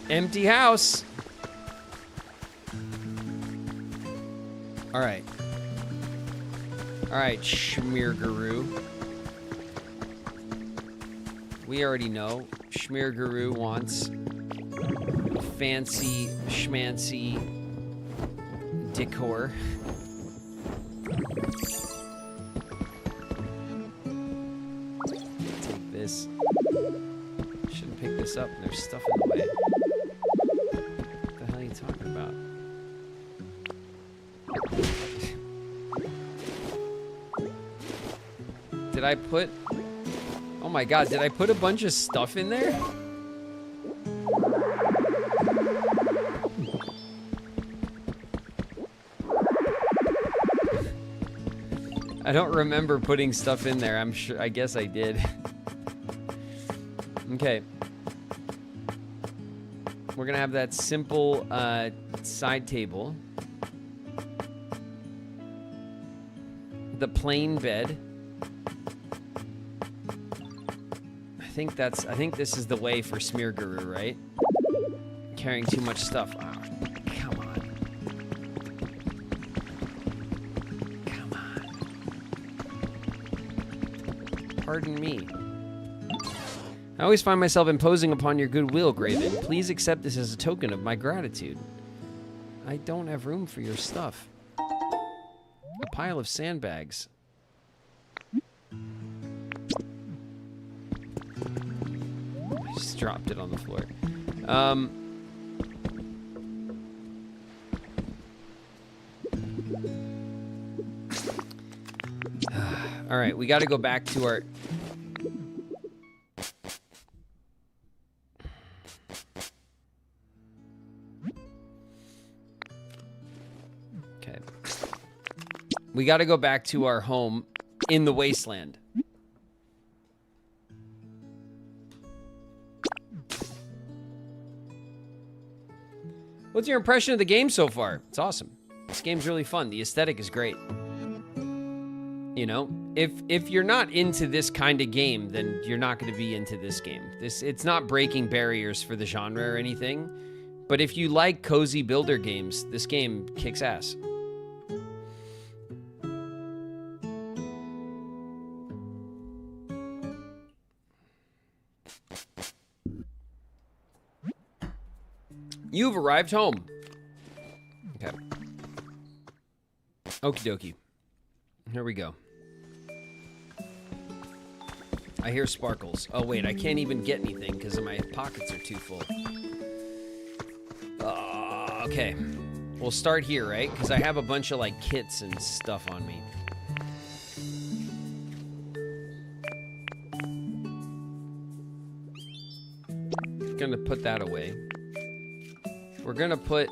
Empty house. All right. All right, Schmear Guru. We already know. Schmear Guru wants fancy schmancy decor. Take this. Shouldn't pick this up. There's stuff in the way. What the hell are you talking about? Did I put... Oh my god, did I put a bunch of stuff in there? I don't remember putting stuff in there. I'm sure... I guess I did. Okay. We're gonna have that simple side table. The plain bed. I think this is the way for Smear Guru, right? Carrying too much stuff. Oh, come on. Come on. Pardon me. I always find myself imposing upon your goodwill, Graven. Please accept this as a token of my gratitude. I don't have room for your stuff. A pile of sandbags. Just dropped it on the floor. All right, we got to go back to our... Okay. We got to go back to our home in the wasteland. What's your impression of the game so far? It's awesome. This game's really fun. The aesthetic is great. You know, if you're not into this kind of game, then you're not going to be into this game. It's not breaking barriers for the genre or anything, but if you like cozy builder games, this game kicks ass. You've arrived home. Okay. Okie dokie. Here we go. I hear sparkles. Oh, wait, I can't even get anything because my pockets are too full. Okay. We'll start here, right? Because I have a bunch of, like, kits and stuff on me. Gonna put that away. We're gonna put...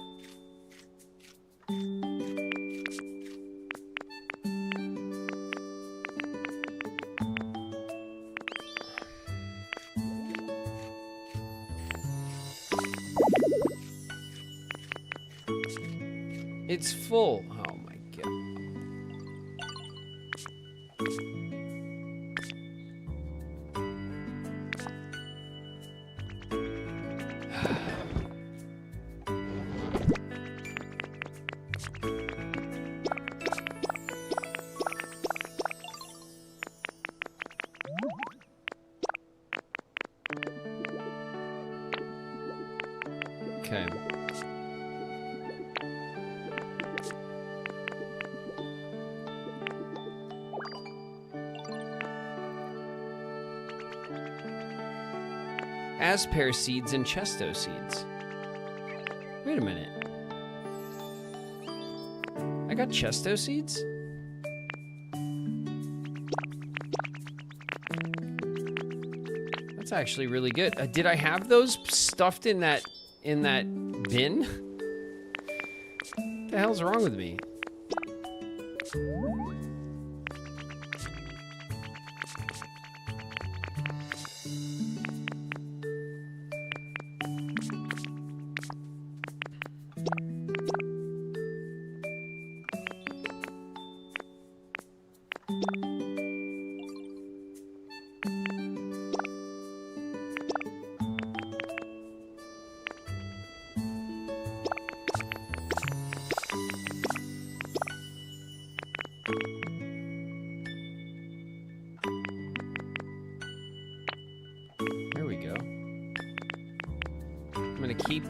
It's full. Oh my god. Okay. Aspear seeds and chesto seeds. Wait a minute. I got chesto seeds? That's actually really good. Did I have those stuffed in that bin? What the hell's wrong with me?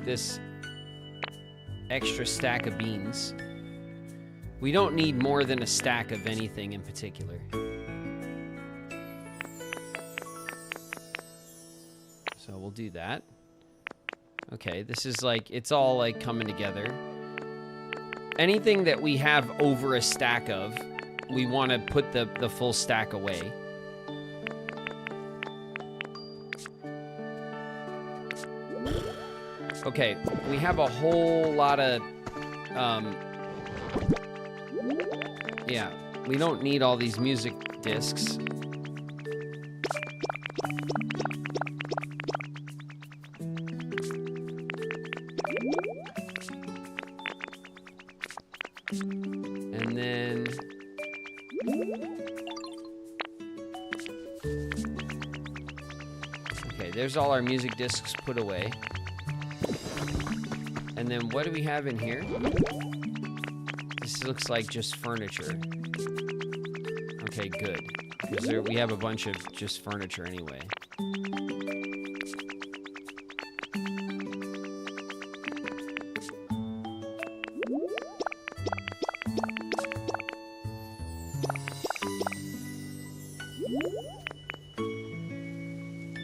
This extra stack of beans. We don't need more than a stack of anything in particular. So we'll do that. Okay, this is like, it's all like coming together. Anything that we have over a stack of, we want to put the full stack away. Okay, we have a whole lot of, yeah, we don't need all these music discs. And then, okay, there's all our music discs put away. And then what do we have in here? This looks like just furniture. Okay, good. Because we have a bunch of just furniture anyway.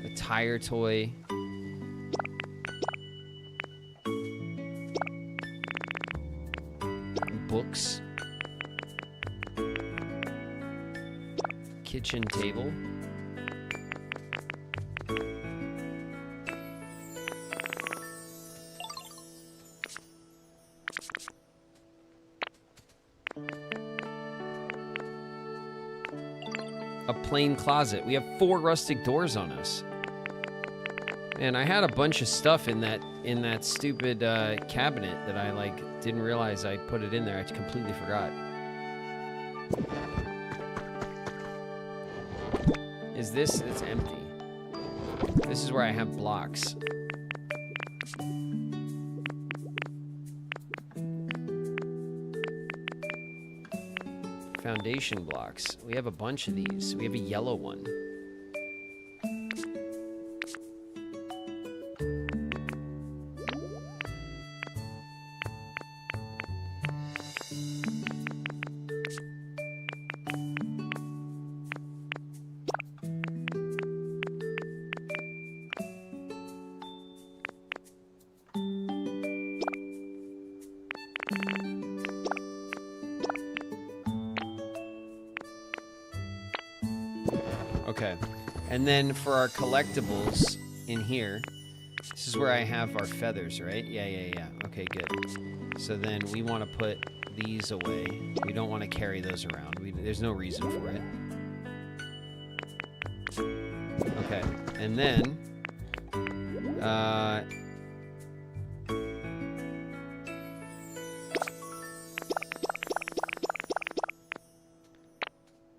A tire toy. Books. Kitchen table. A plain closet. We have 4 rustic doors on us. Man, I had a bunch of stuff in that stupid cabinet that I didn't realize I put it in there. I completely forgot. Is this? It's empty. This is where I have blocks. Foundation blocks. We have a bunch of these. We have a yellow one. Okay, and then for our collectibles in here, this is where I have our feathers, right? Yeah. Okay, good. So then we want to put these away. We don't want to carry those around. There's no reason for it. Okay, and then,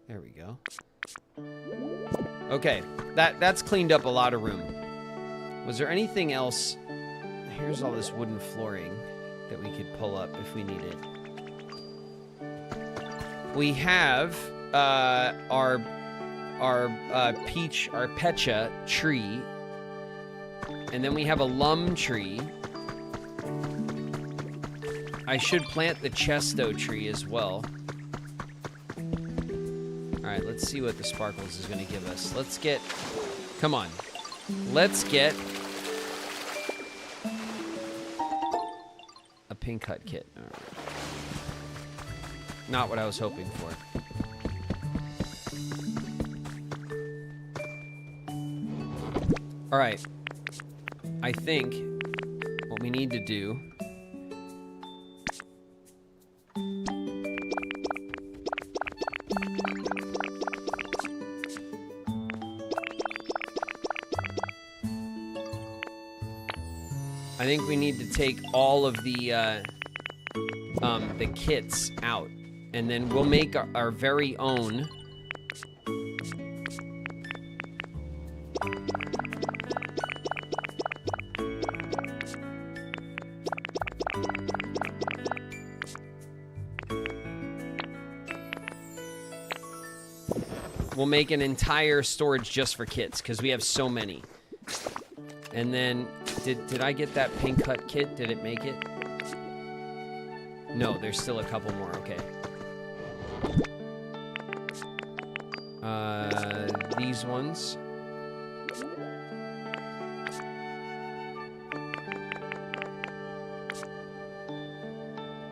there we go. Okay, that's cleaned up a lot of room. Was there anything else? Here's all this wooden flooring that we could pull up if we need it. We have our Pecha tree, and then we have a lum tree, I should plant the Chesto tree as well. Alright, let's see what the Sparkles is going to give us. Let's get... Come on. Let's get... a pink hut kit. Right. Not what I was hoping for. Alright. I think what we need to do... I think we need to take all of the kits out, and then we'll make our very own. We'll make an entire storage just for kits, because we have so many. And then, did I get that pink hut kit? Did it make it? No, there's still a couple more, okay. These ones.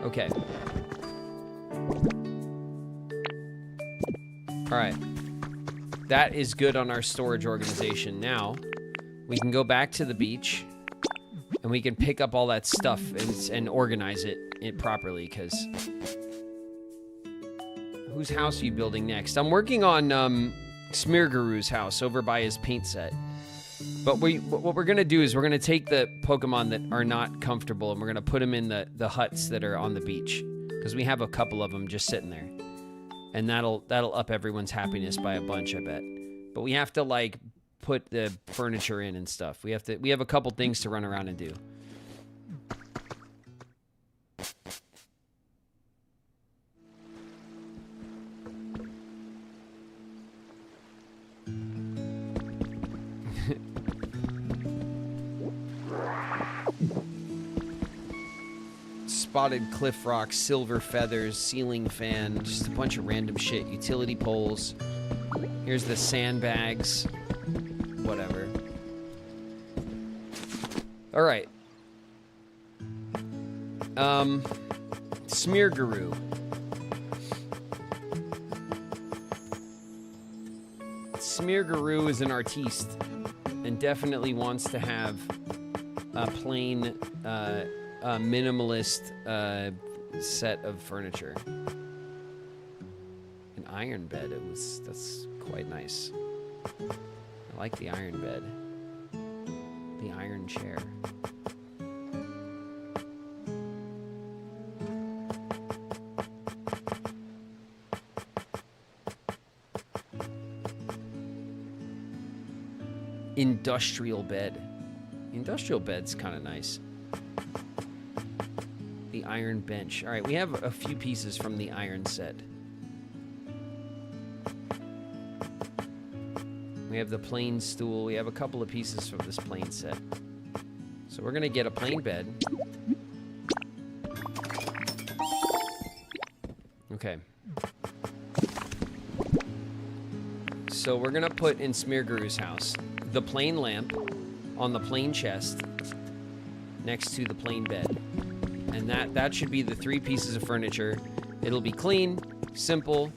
Okay. Alright. That is good on our storage organization. Now, we can go back to the beach, and we can pick up all that stuff and organize it properly, because... Whose house are you building next? I'm working on Smearguru's house over by his paint set. But what we're going to do is we're going to take the Pokemon that are not comfortable, and we're going to put them in the huts that are on the beach, because we have a couple of them just sitting there. And that'll up everyone's happiness by a bunch, I bet. But we have to, like... put the furniture in and stuff. We have a couple things to run around and do. Spotted cliff rock, silver feathers, ceiling fan, just a bunch of random shit. Utility poles. Here's the sandbags. Whatever. Alright. Smearguru. Smearguru is an artiste and definitely wants to have a plain, minimalist set of furniture. An iron bed. That's quite nice. I like the iron bed. The iron chair. Industrial bed. Industrial bed's kind of nice. The iron bench. All right, we have a few pieces from the iron set. We have the plain stool. We have a couple of pieces from this plain set. So we're going to get a plain bed. Okay. So we're going to put in Smearguru's house the plain lamp on the plain chest next to the plain bed. And that should be the 3 pieces of furniture. It'll be clean, simple,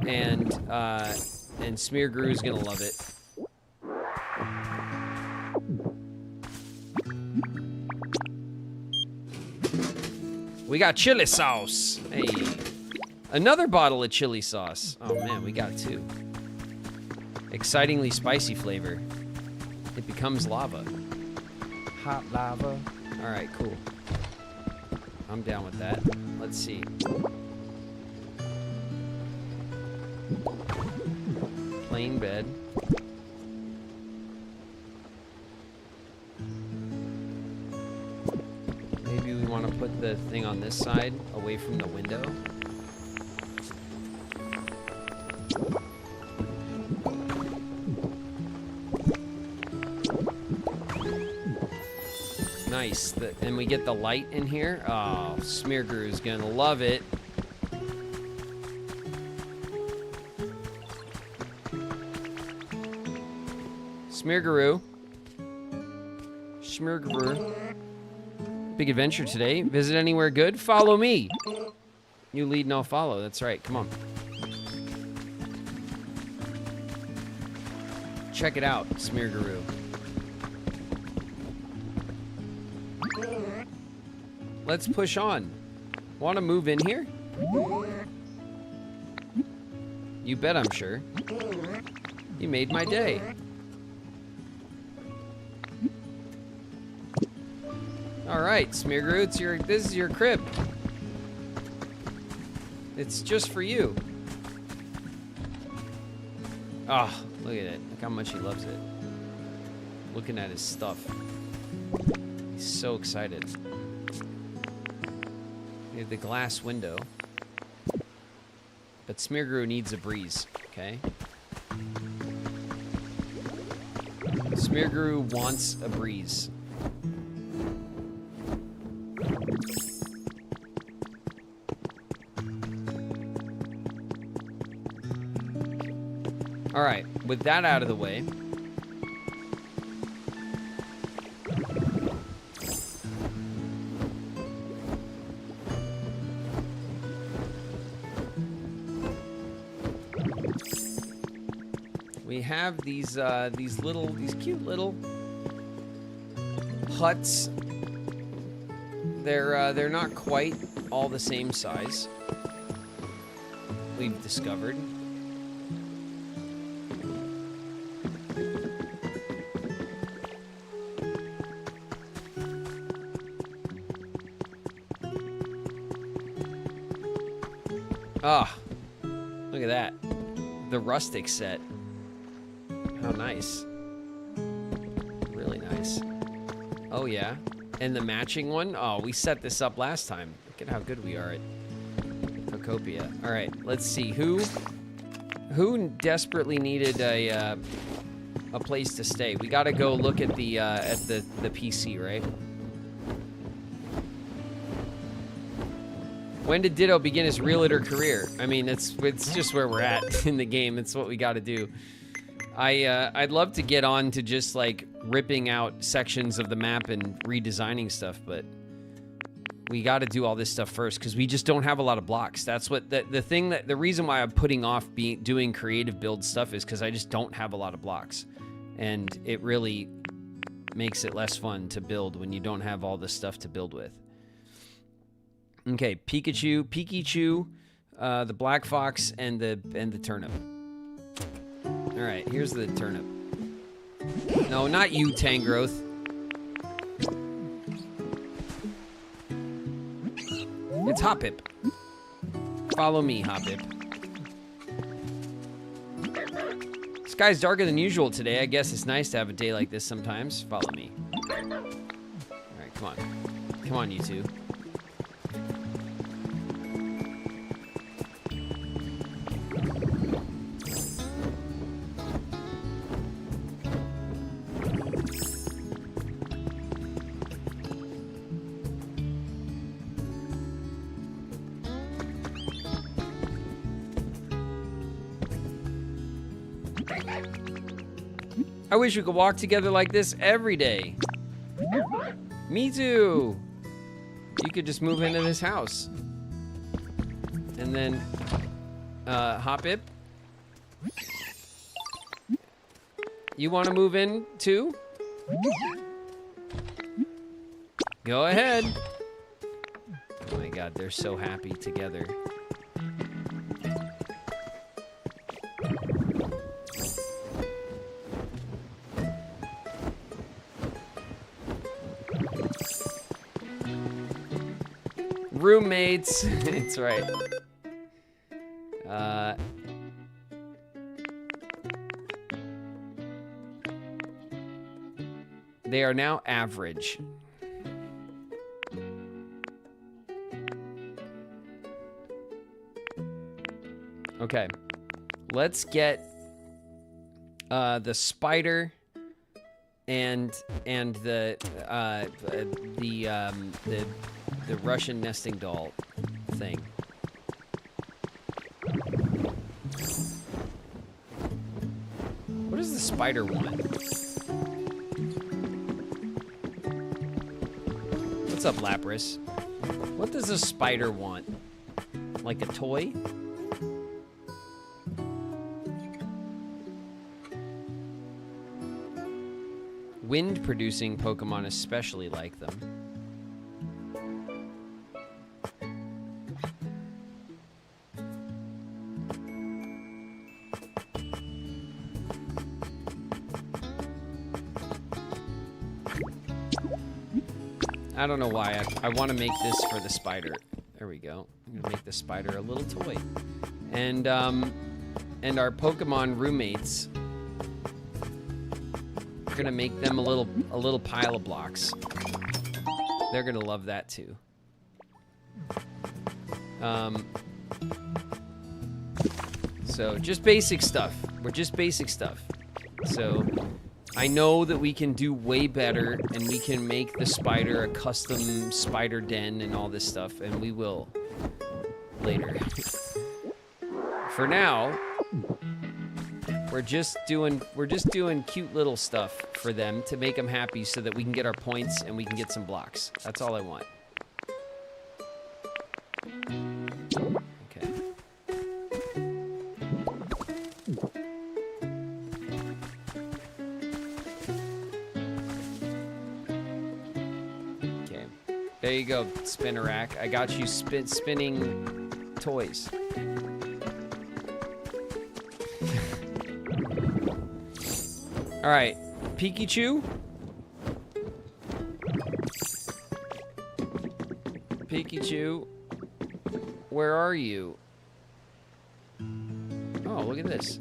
and Smearguru's going to love it. We got chili sauce. Hey. Another bottle of chili sauce. Oh man, we got 2. Excitingly spicy flavor. It becomes lava. Hot lava. Alright, cool. I'm down with that. Let's see. Plain bed. Maybe we want to put the thing on this side, away from the window. Nice. And we get the light in here. Oh, Smearguru's gonna love it. Smearguru. Big adventure today. Visit anywhere good? Follow me. You lead and I'll follow. That's right. Come on. Check it out, Smearguru. Let's push on. Want to move in here? You bet I'm sure. You made my day. All right, Smearguru, this is your crib. It's just for you. Ah, oh, look at it. Look how much he loves it. Looking at his stuff. He's so excited. We have the glass window. But Smearguru needs a breeze, okay? Smearguru wants a breeze. All right, with that out of the way, we have these cute little huts. They're not quite all the same size. We've discovered. Ah, look at that. The rustic set. How nice. Really nice. Oh, yeah. And the matching one? Oh, we set this up last time. Look at how good we are at Pokopia. All right, let's see. Who desperately needed a place to stay? We got to go look at the PC, right? When did Ditto begin his realtor career? I mean, it's just where we're at in the game. It's what we got to do. I'd love to get on to just like ripping out sections of the map and redesigning stuff, but we got to do all this stuff first because we just don't have a lot of blocks. That's what the reason why I'm putting off doing creative build stuff is because I just don't have a lot of blocks, and it really makes it less fun to build when you don't have all this stuff to build with. Okay, Pikachu, the Black Fox, and the turnip. All right, here's the turnip. No, not you, Tangrowth. It's Hoppip. Follow me, Hoppip. Sky's darker than usual today. I guess it's nice to have a day like this sometimes. Follow me. All right, come on. Come on, you two. I wish we could walk together like this every day. Me too. You could just move into this house. And then, Hoppip. You want to move in too? Go ahead. Oh my God, they're so happy together. Roommates. It's right. They are now average. Okay. Let's get the spider and the Russian nesting doll thing. What does the spider want? What's up, Lapras? What does a spider want? Like a toy? Wind-producing Pokemon especially like them. I don't know why. I want to make this for the spider. There we go. I'm gonna make the spider a little toy. And our Pokemon roommates, we're gonna make them a little pile of blocks. They're gonna love that too. So just basic stuff. We're just basic stuff. So I know that we can do way better, and we can make the spider a custom spider den and all this stuff, and we will later. For now, we're just doing cute little stuff for them to make them happy, so that we can get our points and we can get some blocks. That's all I want. Okay. Okay. There you go, Spinnerack. I got you spinning toys. All right, Pikachu. Pikachu, where are you? Oh, look at this.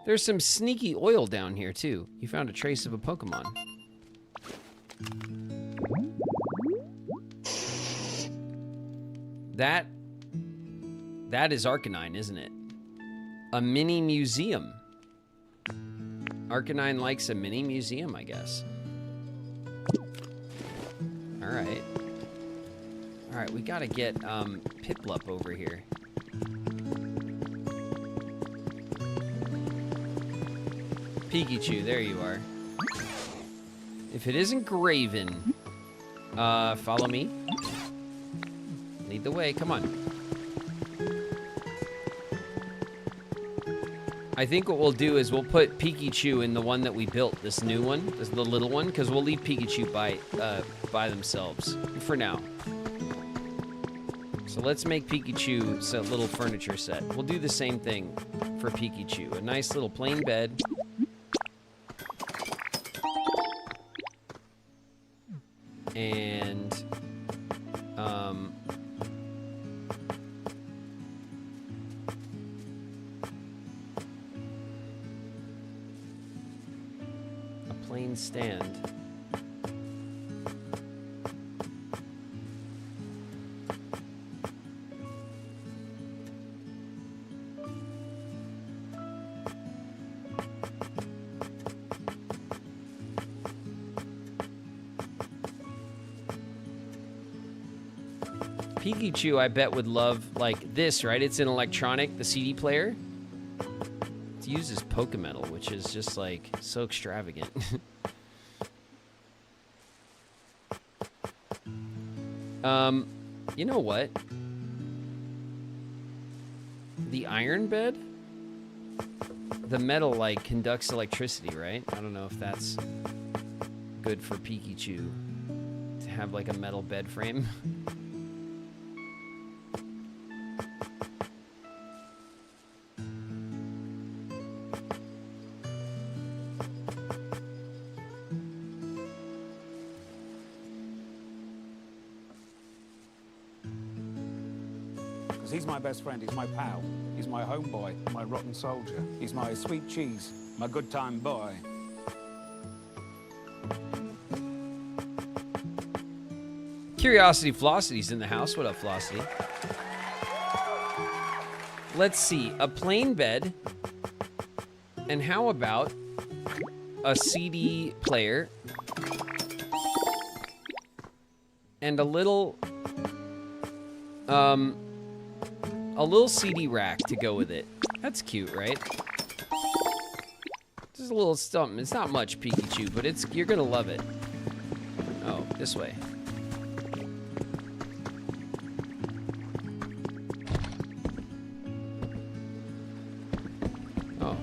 There's some sneaky oil down here too. You found a trace of a Pokemon. That is Arcanine, isn't it? A mini museum. Arcanine likes a mini museum, I guess. Alright. Alright, we gotta get Piplup over here. Pikachu, there you are. If it isn't Graven, follow me. Lead the way, come on. I think what we'll do is we'll put Pikachu in the one that we built, this new one, this the little one, because we'll leave Pikachu by themselves for now. So let's make Pikachu a little furniture set. We'll do the same thing for Pikachu. A nice little plain bed. And stand. Pikachu, I bet, would love, like, this, right? It's an electronic, the CD player. It uses Pokemetal, which is just, like, so extravagant. You know what? The iron bed? The metal, like, conducts electricity, right? I don't know if that's good for Pikachu to have, like, a metal bed frame. He's my best friend, he's my pal, he's my homeboy, my rotten soldier, he's my sweet cheese, my good time boy. Curiosity Flosity's in the house. What up, Flosity? Let's see, a plain bed. And how about a CD player and a little CD rack to go with it? That's cute, right? Just a little something. It's not much, Pikachu, but you're gonna love it. Oh, this way. Oh.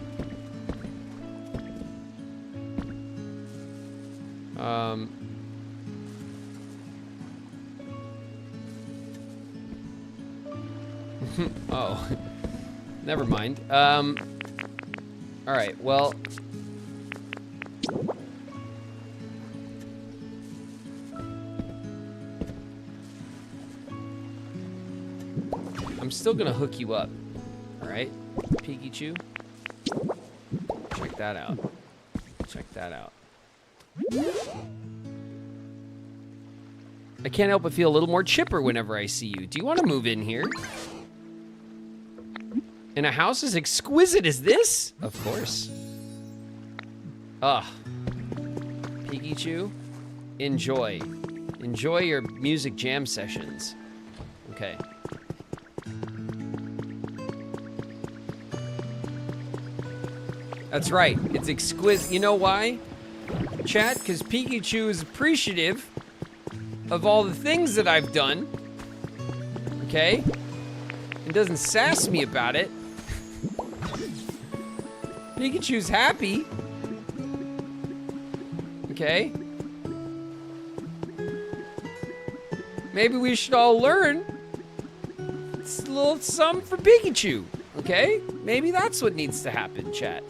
Oh. Never mind. All right, well. I'm still gonna hook you up. All right, Pikachu. Check that out. Check that out. I can't help but feel a little more chipper whenever I see you. Do you want to move in here? In a house as exquisite as this? Of course. Ugh. Pikachu, enjoy. Enjoy your music jam sessions. Okay. That's right. It's exquisite. You know why? Chat, because Pikachu is appreciative of all the things that I've done. Okay? And doesn't sass me about it. Pikachu's happy. Okay? Maybe we should all learn. It's a little something for Pikachu. Okay? Maybe that's what needs to happen, chat.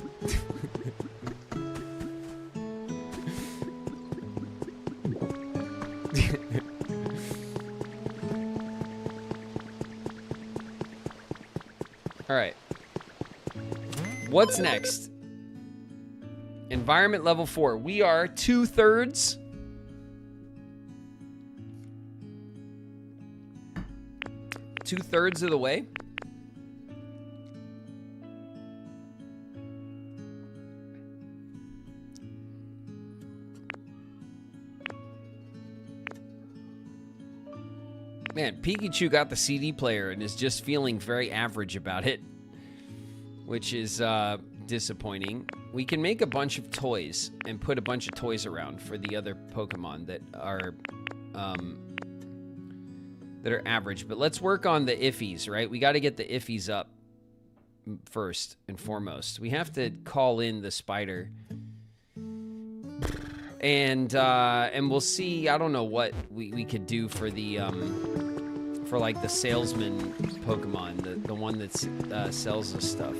All right. What's next? Environment level 4. We are 2/3. Two-thirds of the way. Man, Pikachu got the CD player and is just feeling very average about it, which is disappointing. We can make a bunch of toys and put a bunch of toys around for the other Pokemon that are average. But let's work on the iffies, right? We got to get the iffies up first and foremost. We have to call in the spider. And we'll see. I don't know what we could do for the for like the salesman Pokemon, the one that sells us stuff.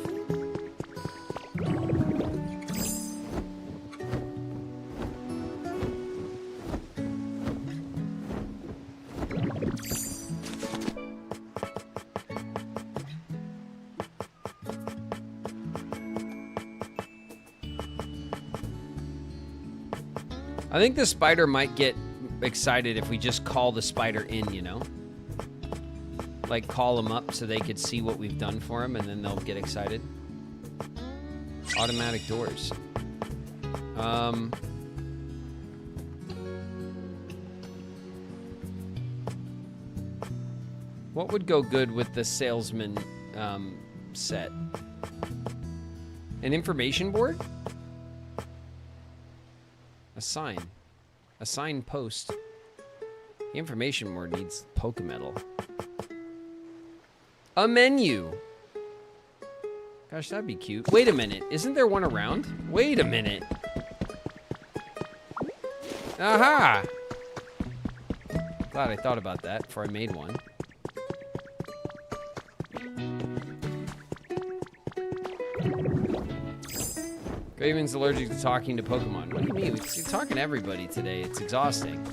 I think the spider might get excited if we just call the spider in, you know? Like, call them up so they could see what we've done for them, and then they'll get excited. Automatic doors. What would go good with the salesman set? An information board? A sign. A sign post. The information board needs Pokemetal. A menu. Gosh, that'd be cute. Wait a minute. Isn't there one around? Wait a minute. Aha! Glad I thought about that before I made one. Graven's allergic to talking to Pokemon. What do you mean? We're talking to everybody today. It's exhausting.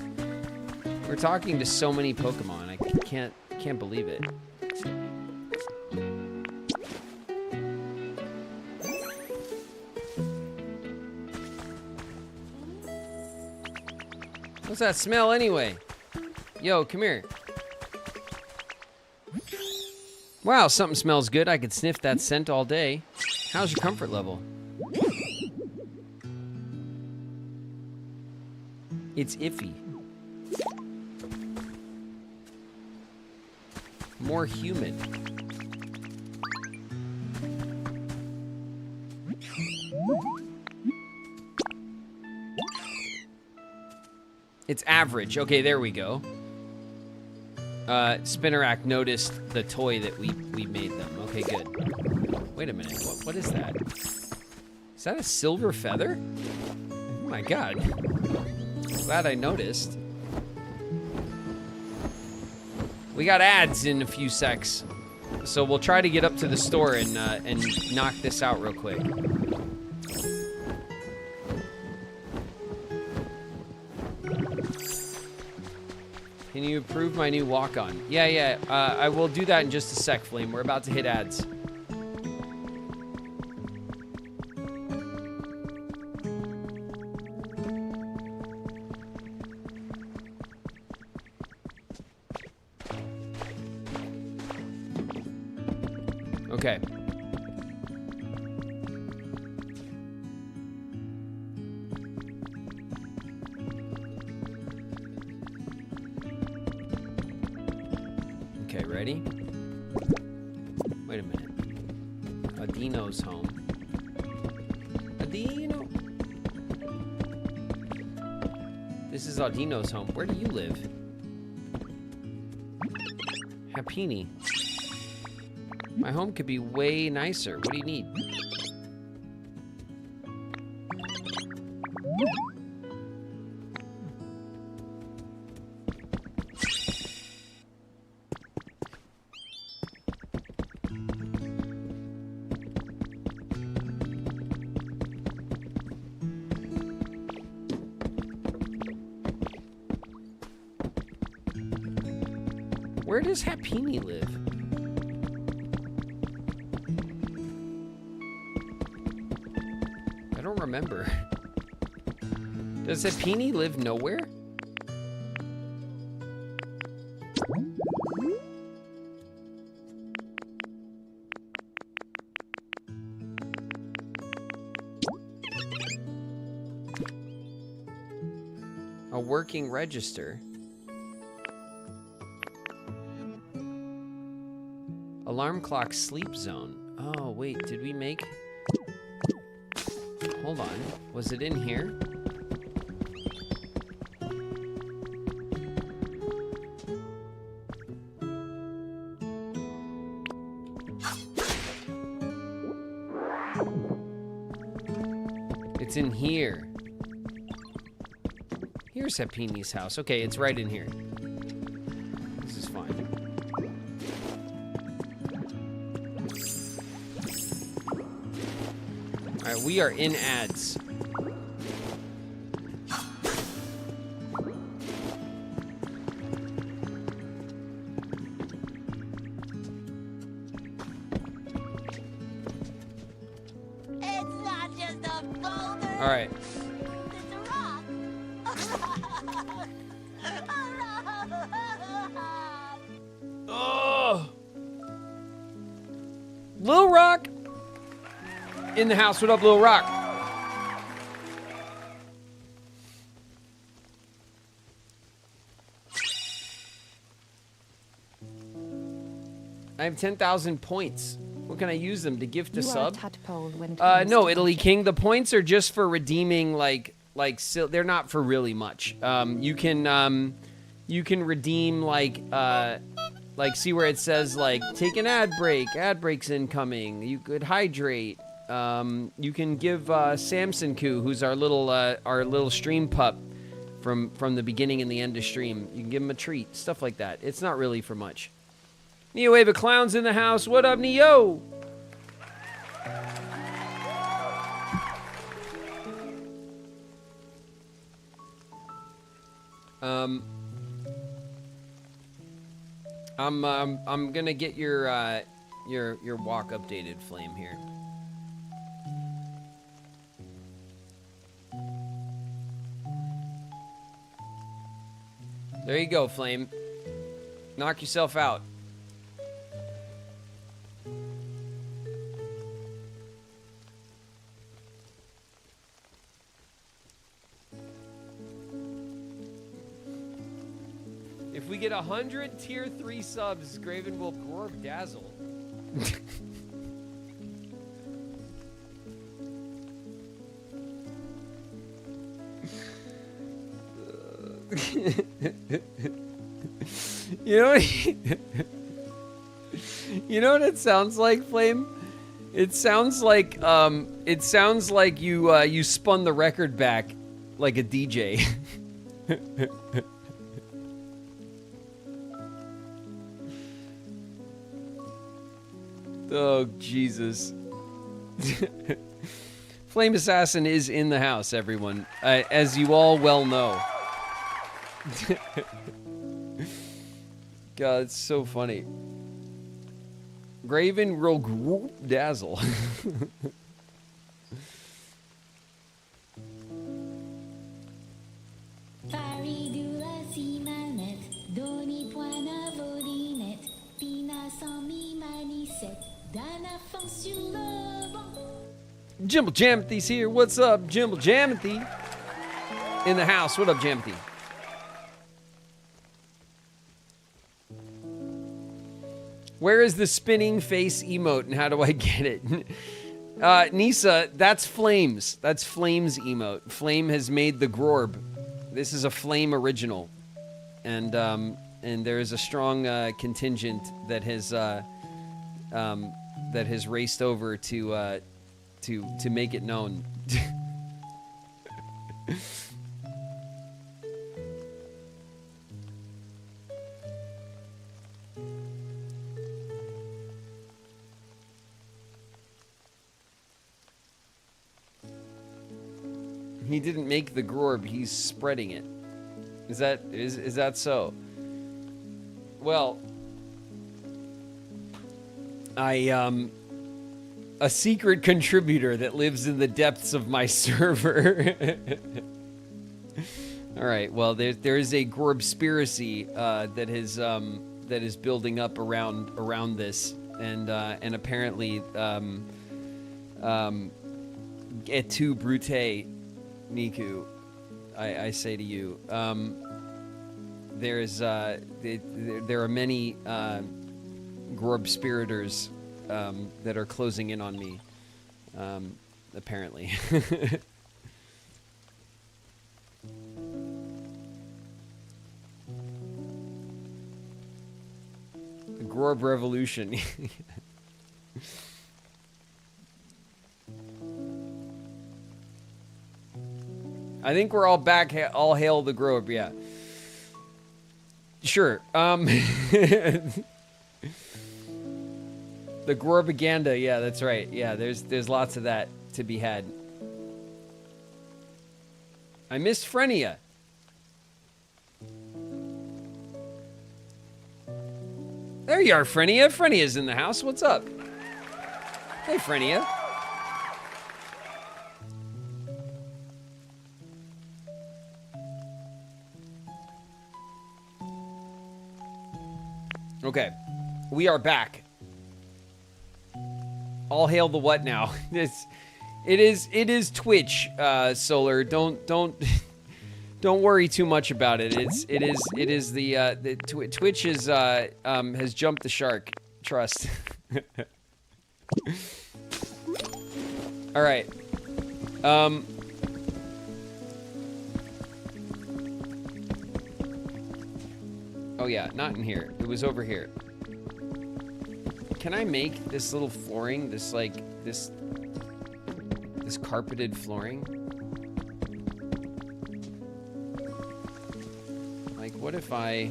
We're talking to so many Pokemon. I can't believe it. What's that smell anyway? Yo, come here. Wow, something smells good. I could sniff that scent all day. How's your comfort level? It's iffy. More human. It's average. Okay, there we go. Spinnerack noticed the toy that we made them. Okay, good. Wait a minute. What is that? Is that a silver feather? Oh my god. Glad I noticed. We got ads in a few secs. So we'll try to get up to the store and knock this out real quick. Can you approve my new walk-on? Yeah. I will do that in just a sec, Flame. We're about to hit ads. Okay. Okay, ready? Wait a minute. Adino's home. Adino? This is Adino's home. Where do you live? Hapini. My home could be way nicer. What do you need? Where does Hapini live? I don't remember. Does Hapini live nowhere? A working register. Alarm clock sleep zone. Oh, wait, did we make... Hold on. Was it in here? It's in here. Here's Hapini's house. Okay, it's right in here. This is fine. All right, we are in ads. It's not just a boulder. All right. It's a rock. Oh, Lil Rock in the house. What up, Lil Rock? I have 10,000 points. What can I use them to gift a sub? No, Italy King. The points are just for redeeming they're not for really much. You can redeem see where it says take an ad break's incoming. You could hydrate. You can give Samson Koo, who's our little stream pup from the beginning and the end of stream. You can give him a treat, stuff like that. It's not really for much. Neo Ava Clown's in the house. What up, Neo? I'm gonna get your walk updated, Flame, here. There you go, Flame. Knock yourself out. If we get 100 tier 3 subs, Graven will Gorb Dazzle. You know what? You know what it sounds like, Flame? It sounds like you spun the record back like a DJ. Oh, Jesus. Flame Assassin is in the house, everyone, as you all well know. God, it's so funny. Graven will dazzle. Jimble Jamothy's here. What's up, Jimble Jamothy? In the house. What up, Jamothy? Where is the spinning face emote and how do I get it? Nisa, that's Flames. That's Flames emote. Flame has made the Grorb. This is a Flame original. And there is a strong contingent that has raced over to make it known. He didn't make the Grorb, he's spreading it. Is that so? Well, a secret contributor that lives in the depths of my server. All right, well, there is a Grorbspiracy that is building up around this, and apparently et tu Brute, Niku, I say to you, there are many Grorbspiritors that are closing in on me, apparently. The Grorb Revolution. I think we're all back. All hail the Grorb, yeah. Sure. The Grorbaganda, yeah, that's right. Yeah, there's lots of that to be had. I miss Frenia. There you are, Frenia. Frenia's in the house. What's up? Hey, Frenia. Okay, we are back. All hail the what now? It is Twitch, Solar. Don't worry too much about it. It is the Twitch has jumped the shark. Trust. All right. Oh yeah, not in here. It was over here. Can I make this little flooring, this carpeted flooring? Like, what if I...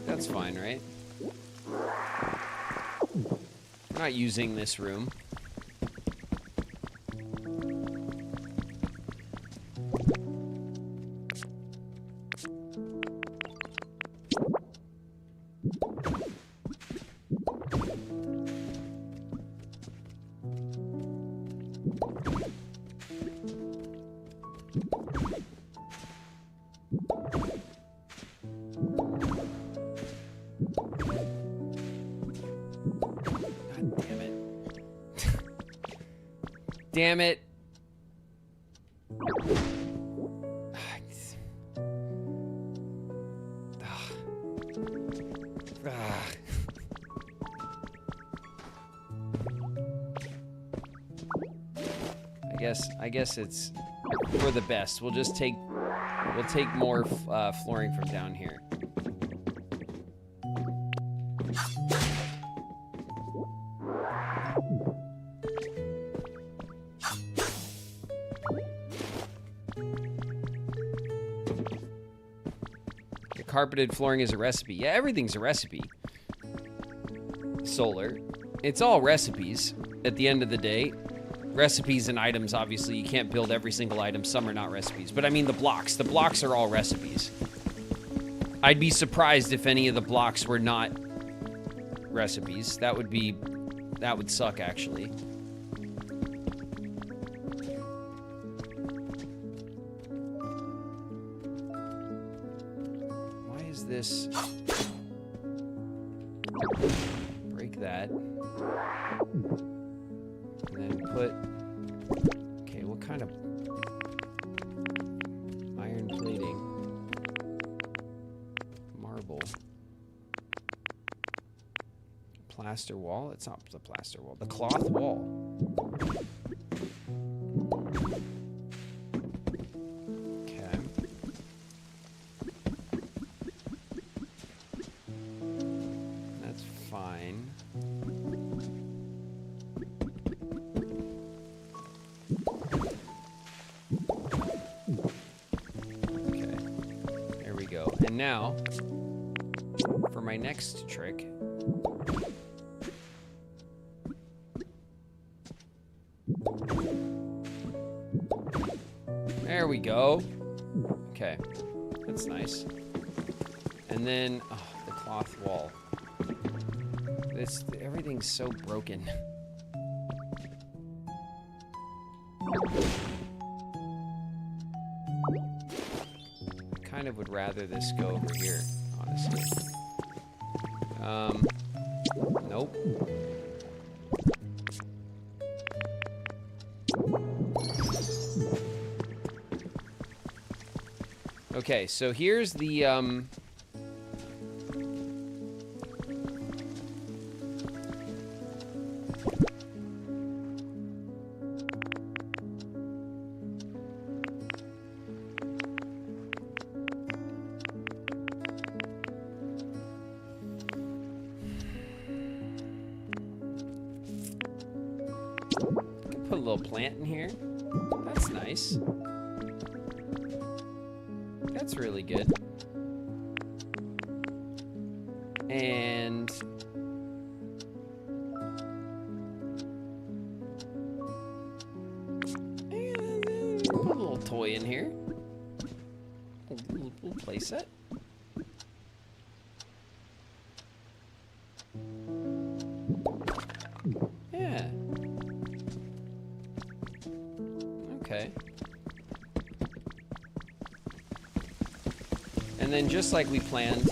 That's fine, right? I'm not using this room. Damn it. I guess it's for the best. We'll take more flooring from down here. The carpeted flooring is a recipe. Yeah, everything's a recipe. Solar. It's all recipes at the end of the day. Recipes and items, obviously, you can't build every single item. Some are not recipes. But I mean the blocks. The blocks are all recipes. I'd be surprised if any of the blocks were not recipes. That would suck, actually. Why is this? Break that. And then put, okay, what kind of iron plating? Marble. Plaster wall? It's not the plaster wall. The cloth wall. Okay. That's fine. And now, for my next trick, there we go. Okay, that's nice. And then, oh, the cloth wall. Everything's so broken. Kind of would rather this go over here, honestly. Nope. Okay, so here's the, put a little plant in here. That's nice. That's really good. And put a little toy in here. A little play set. Yeah. Okay. And then just like we planned,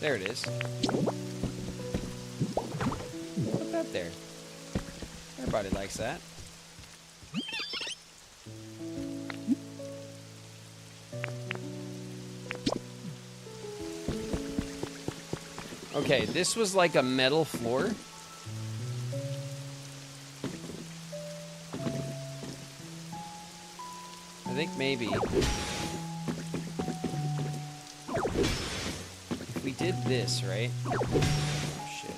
there it is. Put that there. Everybody likes that. Okay, this was like a metal floor. I think maybe if we did this, right? Oh, shit.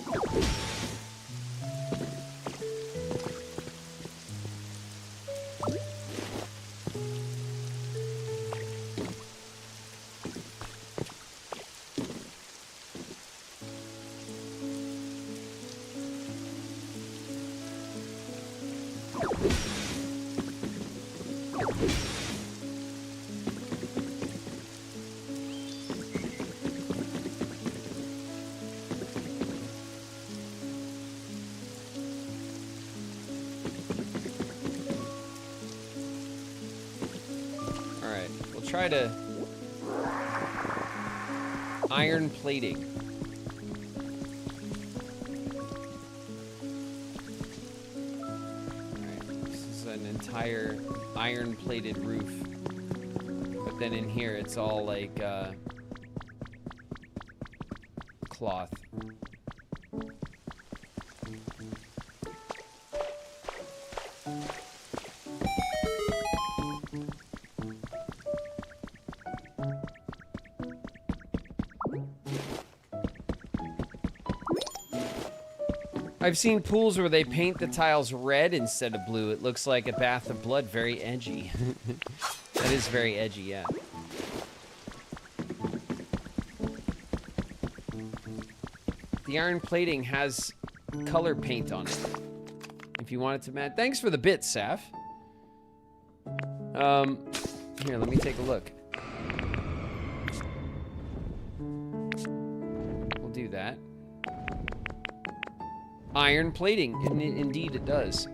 Try to Iron plating. Alright, this is an entire iron-plated roof. But then in here, it's all like, cloth. I've seen pools where they paint the tiles red instead of blue. It looks like a bath of blood. Very edgy. That is very edgy, yeah. The iron plating has color paint on it. If you want it to match. Thanks for the bits, Saf. Here, let me take a look. We'll do that. Iron plating, indeed it does.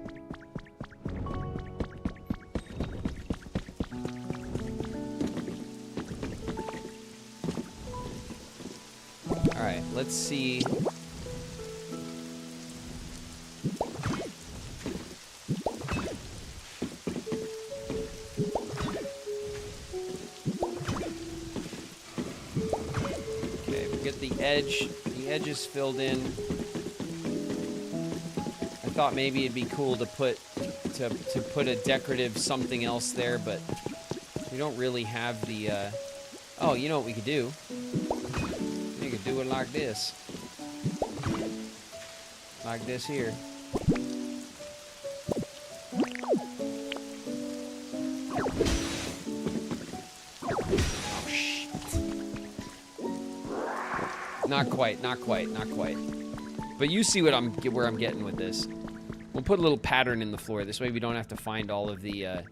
Alright, let's see. Okay, we get the edge. The edge is filled in. I thought maybe it'd be cool to put a decorative something else there, but we don't really have the oh, you know what we could do? You could do it like this. Like this here. Oh shit. Not quite, not quite, not quite. But you see what where I'm getting with this. We'll put a little pattern in the floor. This way we don't have to find all of the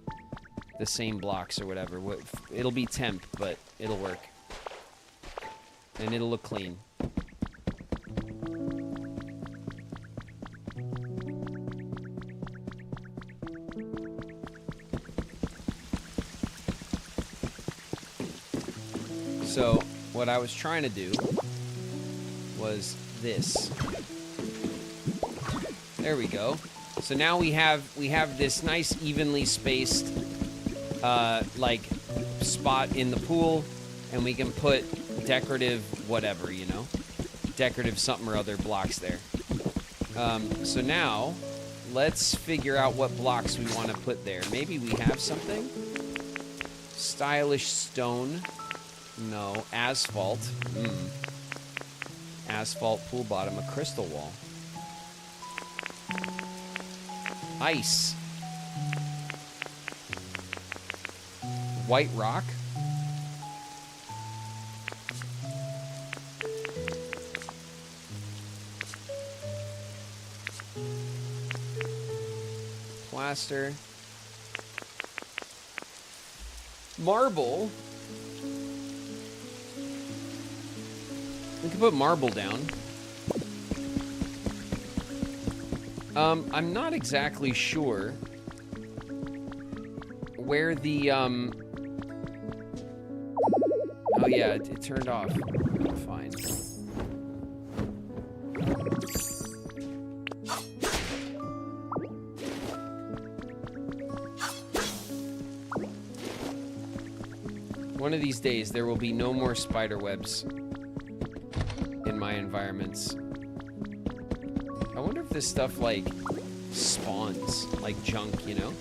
same blocks or whatever. It'll be temp, but it'll work. And it'll look clean. So, what I was trying to do was this. There we go. So now we have this nice evenly spaced like spot in the pool, and we can put decorative whatever, you know, decorative something or other blocks there. So now let's figure out what blocks we want to put there. Maybe we have something. Stylish stone. No. Asphalt. Asphalt pool bottom. A crystal wall. Ice. White rock. Plaster. Marble. We can put marble down. I'm not exactly sure where the, oh yeah, it turned off. Fine. One of these days, there will be no more spider webs in my environments. I wonder if this stuff, like, spawns, like junk, you know?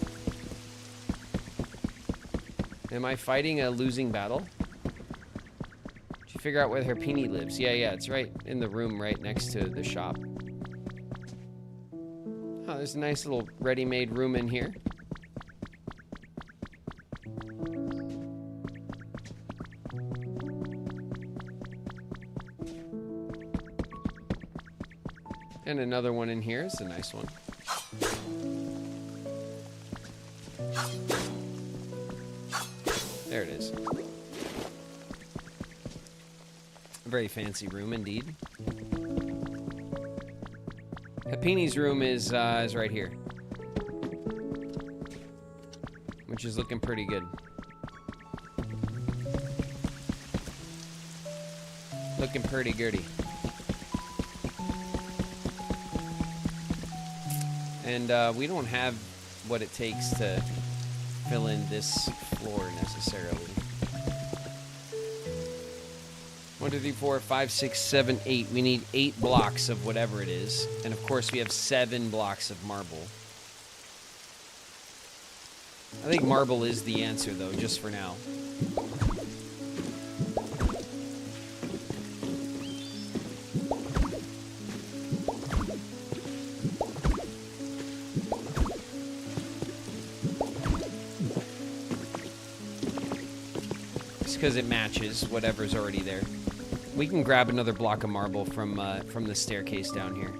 Am I fighting a losing battle? Did you figure out where Herpini lives? Yeah, it's right in the room right next to the shop. Oh, there's a nice little ready-made room in here. And another one in here. It's a nice one. There it is. A very fancy room indeed. Hapini's room is right here, which is looking pretty good. Looking pretty goody. And we don't have what it takes to fill in this floor necessarily. 1, 2, 3, 4, 5, 6, 7, 8. We need 8 blocks of whatever it is. And of course we have 7 blocks of marble. I think marble is the answer though, just for now. Because it matches whatever's already there. We can grab another block of marble from the staircase down here.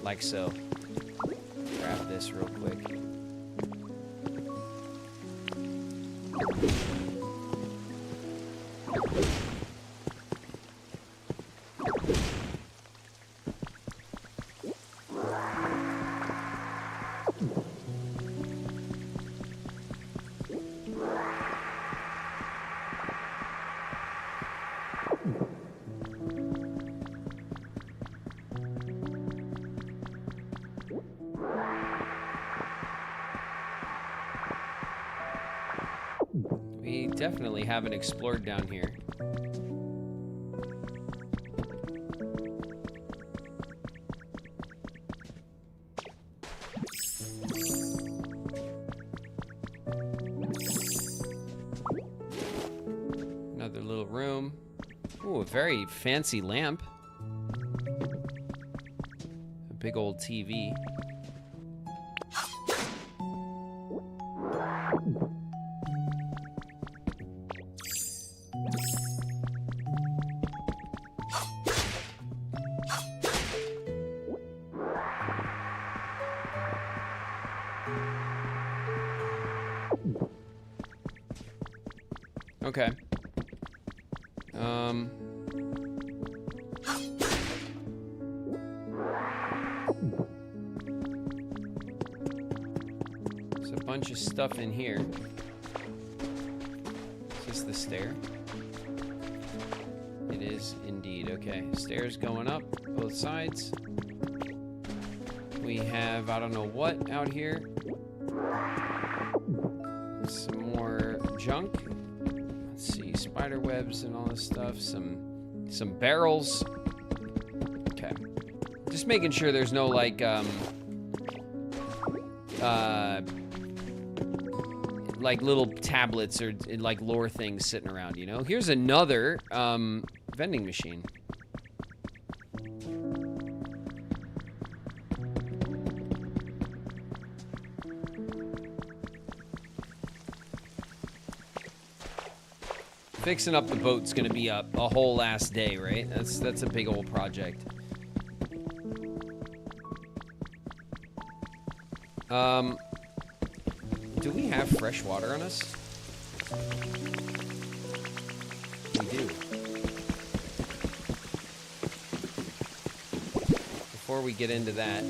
Like so. Grab this real quick. We definitely haven't explored down here. Another little room. Ooh, a very fancy lamp. A big old TV. Okay. There's a bunch of stuff in here. Is this the stair? It is indeed. Okay. Stairs going up both sides. We have, I don't know what out here. Some more junk. Let's see, spider webs and all this stuff. Some barrels. Okay. Just making sure there's no like little tablets or like lore things sitting around, you know? Here's another vending machine. Fixing up the boat's gonna be a whole last day, right? That's a big old project. Do we have fresh water on us? We do. Before we get into that,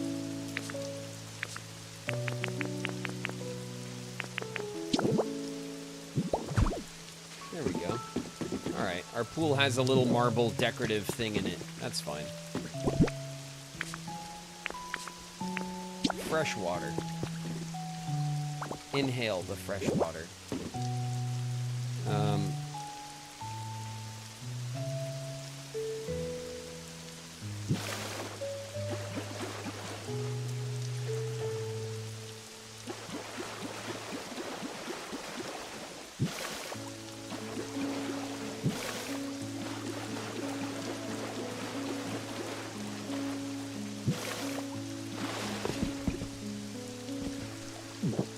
there we go. All right, our pool has a little marble decorative thing in it. That's fine. Fresh water. Inhale the fresh water.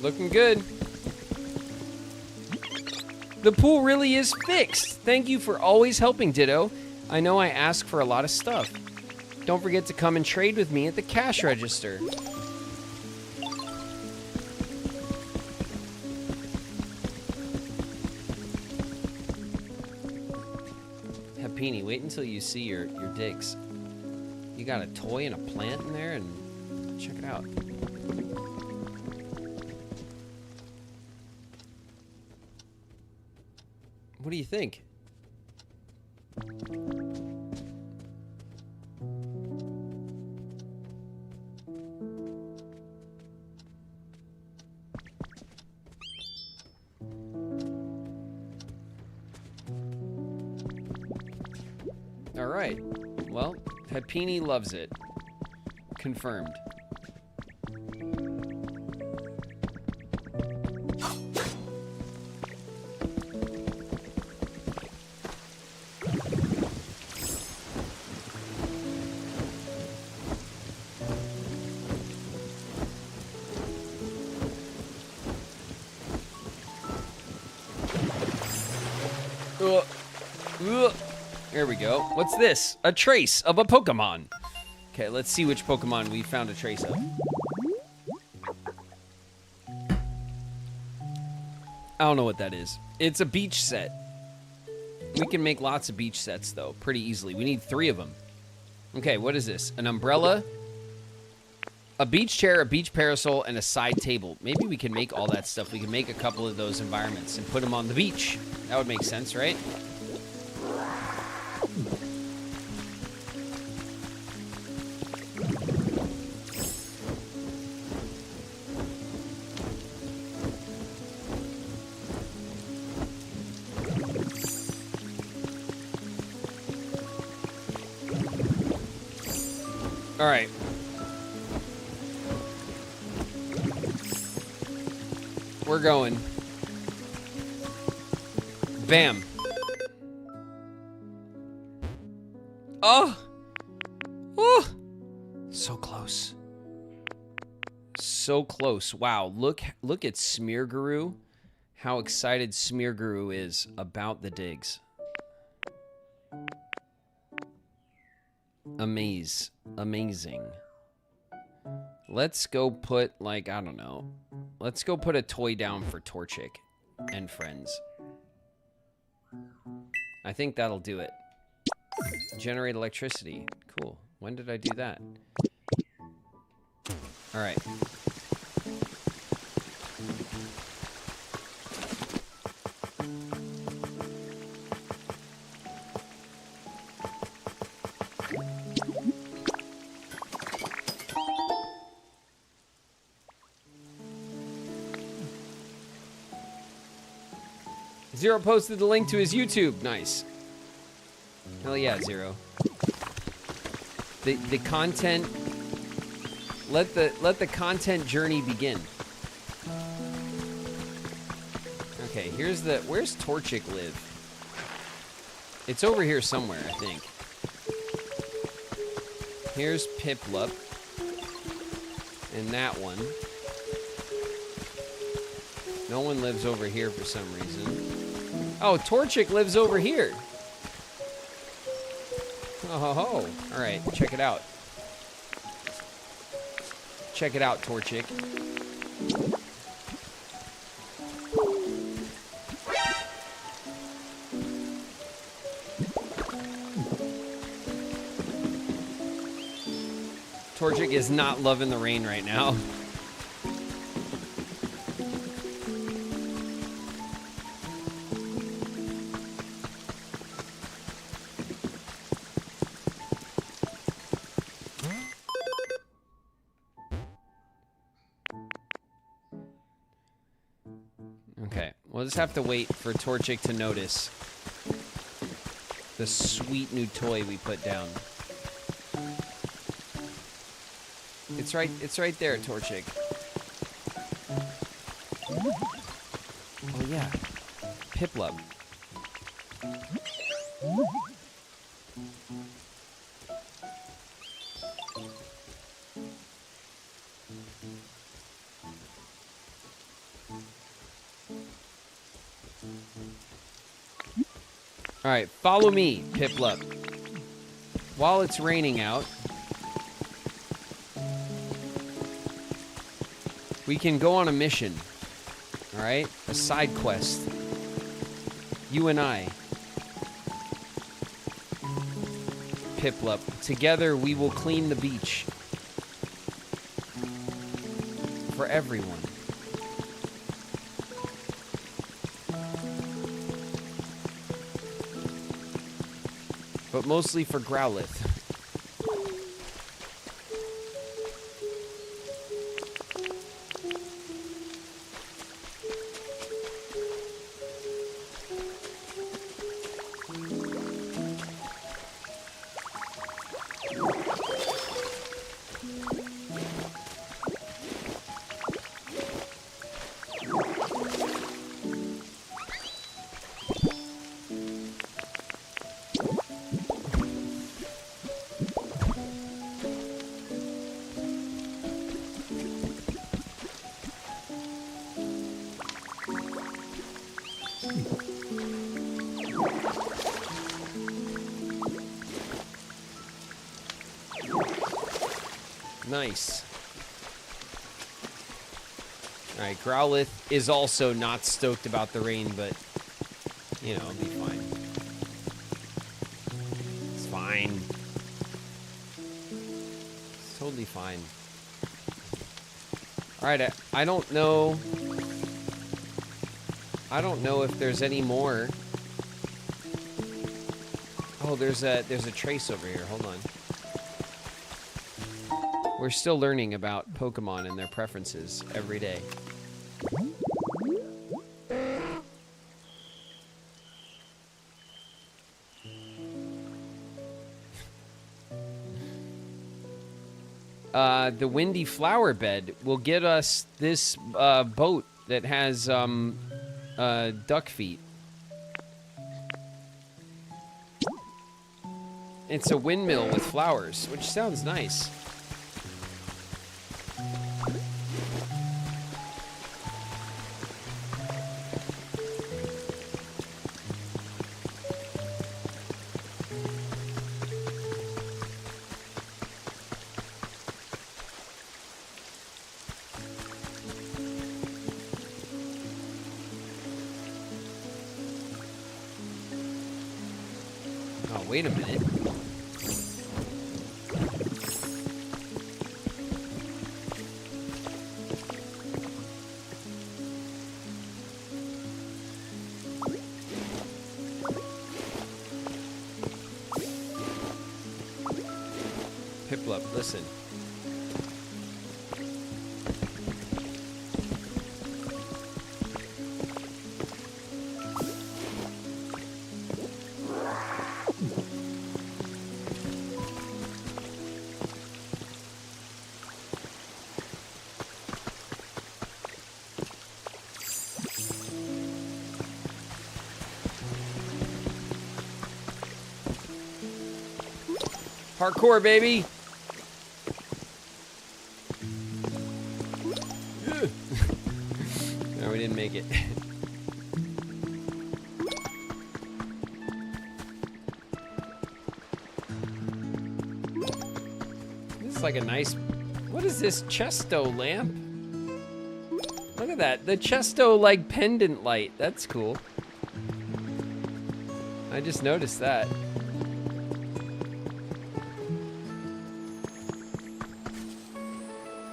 Looking good. The pool really is fixed. Thank you for always helping, Ditto. I know I ask for a lot of stuff. Don't forget to come and trade with me at the cash register. Hapini, wait until you see your digs. You got a toy and a plant in there, and check it out. What do you think? All right. Well, Pepini loves it. Confirmed. There we go. What's this? A trace of a Pokemon. Okay, let's see which Pokemon we found a trace of. I don't know what that is. It's a beach set. We can make lots of beach sets, though, pretty easily. We need 3 of them. Okay, what is this? An umbrella, a beach chair, a beach parasol, and a side table. Maybe we can make all that stuff. We can make a couple of those environments and put them on the beach. That would make sense, right? All right. We're going. Bam. Oh. Oh. So close. So close. Wow. Look at Smear Guru. How excited Smear Guru is about the digs. Amazing. Let's go put, like, I don't know. Let's go put a toy down for Torchic and friends. I think that'll do it. Generate electricity. Cool. When did I do that? All right. Zero posted the link to his YouTube. Nice. Hell yeah, Zero. The content. Let the content journey begin. Okay, where's Torchic live? It's over here somewhere, I think. Here's Piplup. And that one. No one lives over here for some reason. Oh, Torchic lives over here. Oh, all right, check it out. Check it out, Torchic. Torchic is not loving the rain right now. We'll just have to wait for Torchic to notice the sweet new toy we put down. It's right there, Torchic. Oh yeah, Piplup. All right, follow me, Piplup. While it's raining out, we can go on a mission. All right, a side quest. You and I, Piplup, together we will clean the beach for everyone. but mostly for Growlithe. Nice. Alright, Growlithe is also not stoked about the rain, but, you know, it'll be fine. It's fine. It's totally fine. Alright, I don't know. I don't know if there's any more. Oh, there's a trace over here. Hold on. We're still learning about Pokemon and their preferences every day. The windy flower bed will get us this boat that has duck feet. It's a windmill with flowers, which sounds nice. Oh, wait a minute. Piplup, listen. Parkour, baby! No, we didn't make it. This is like a nice... What is this Chesto lamp? Look at that. The Chesto, like, pendant light. That's cool. I just noticed that.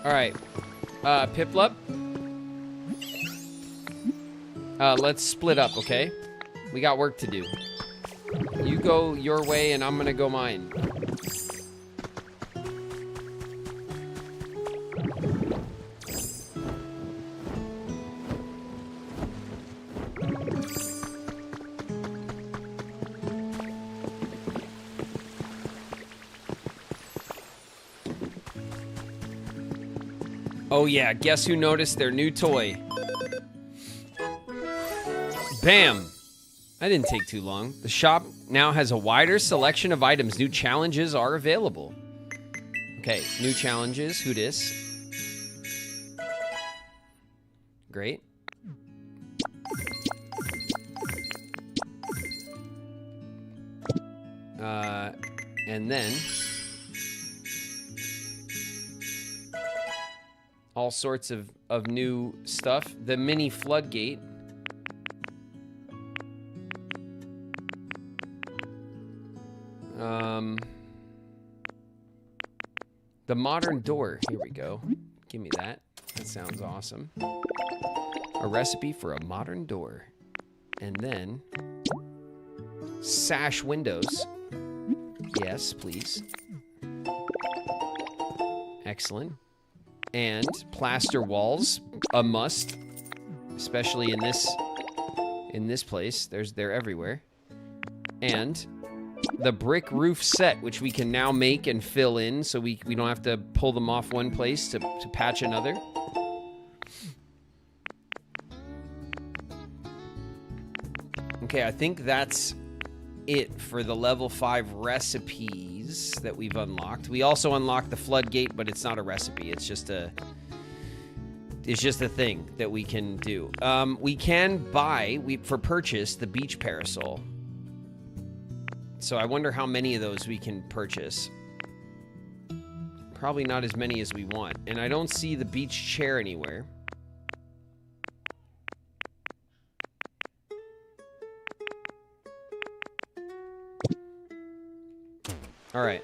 Alright, Piplup, let's split up, okay? We got work to do. You go your way and I'm gonna go mine. Oh yeah, guess who noticed their new toy? Bam! I didn't take too long. The shop now has a wider selection of items. New challenges are available. Okay, new challenges. Who dis? Great. And then... all sorts of new stuff. The mini floodgate. The modern door. Here we go. Give me that. That sounds awesome. A recipe for a modern door. And then sash windows. Yes, please. Excellent. And plaster walls, a must, especially in this place. They're everywhere. And the brick roof set, which we can now make and fill in, so we don't have to pull them off one place to patch another. Okay, I think that's it for the level 5 recipes that we've unlocked. We also unlocked the floodgate, but it's not a recipe. It's just a thing that we can do. We can buy for purchase the beach parasol. So I wonder how many of those we can purchase. Probably not as many as we want. And I don't see the beach chair anywhere. Alright.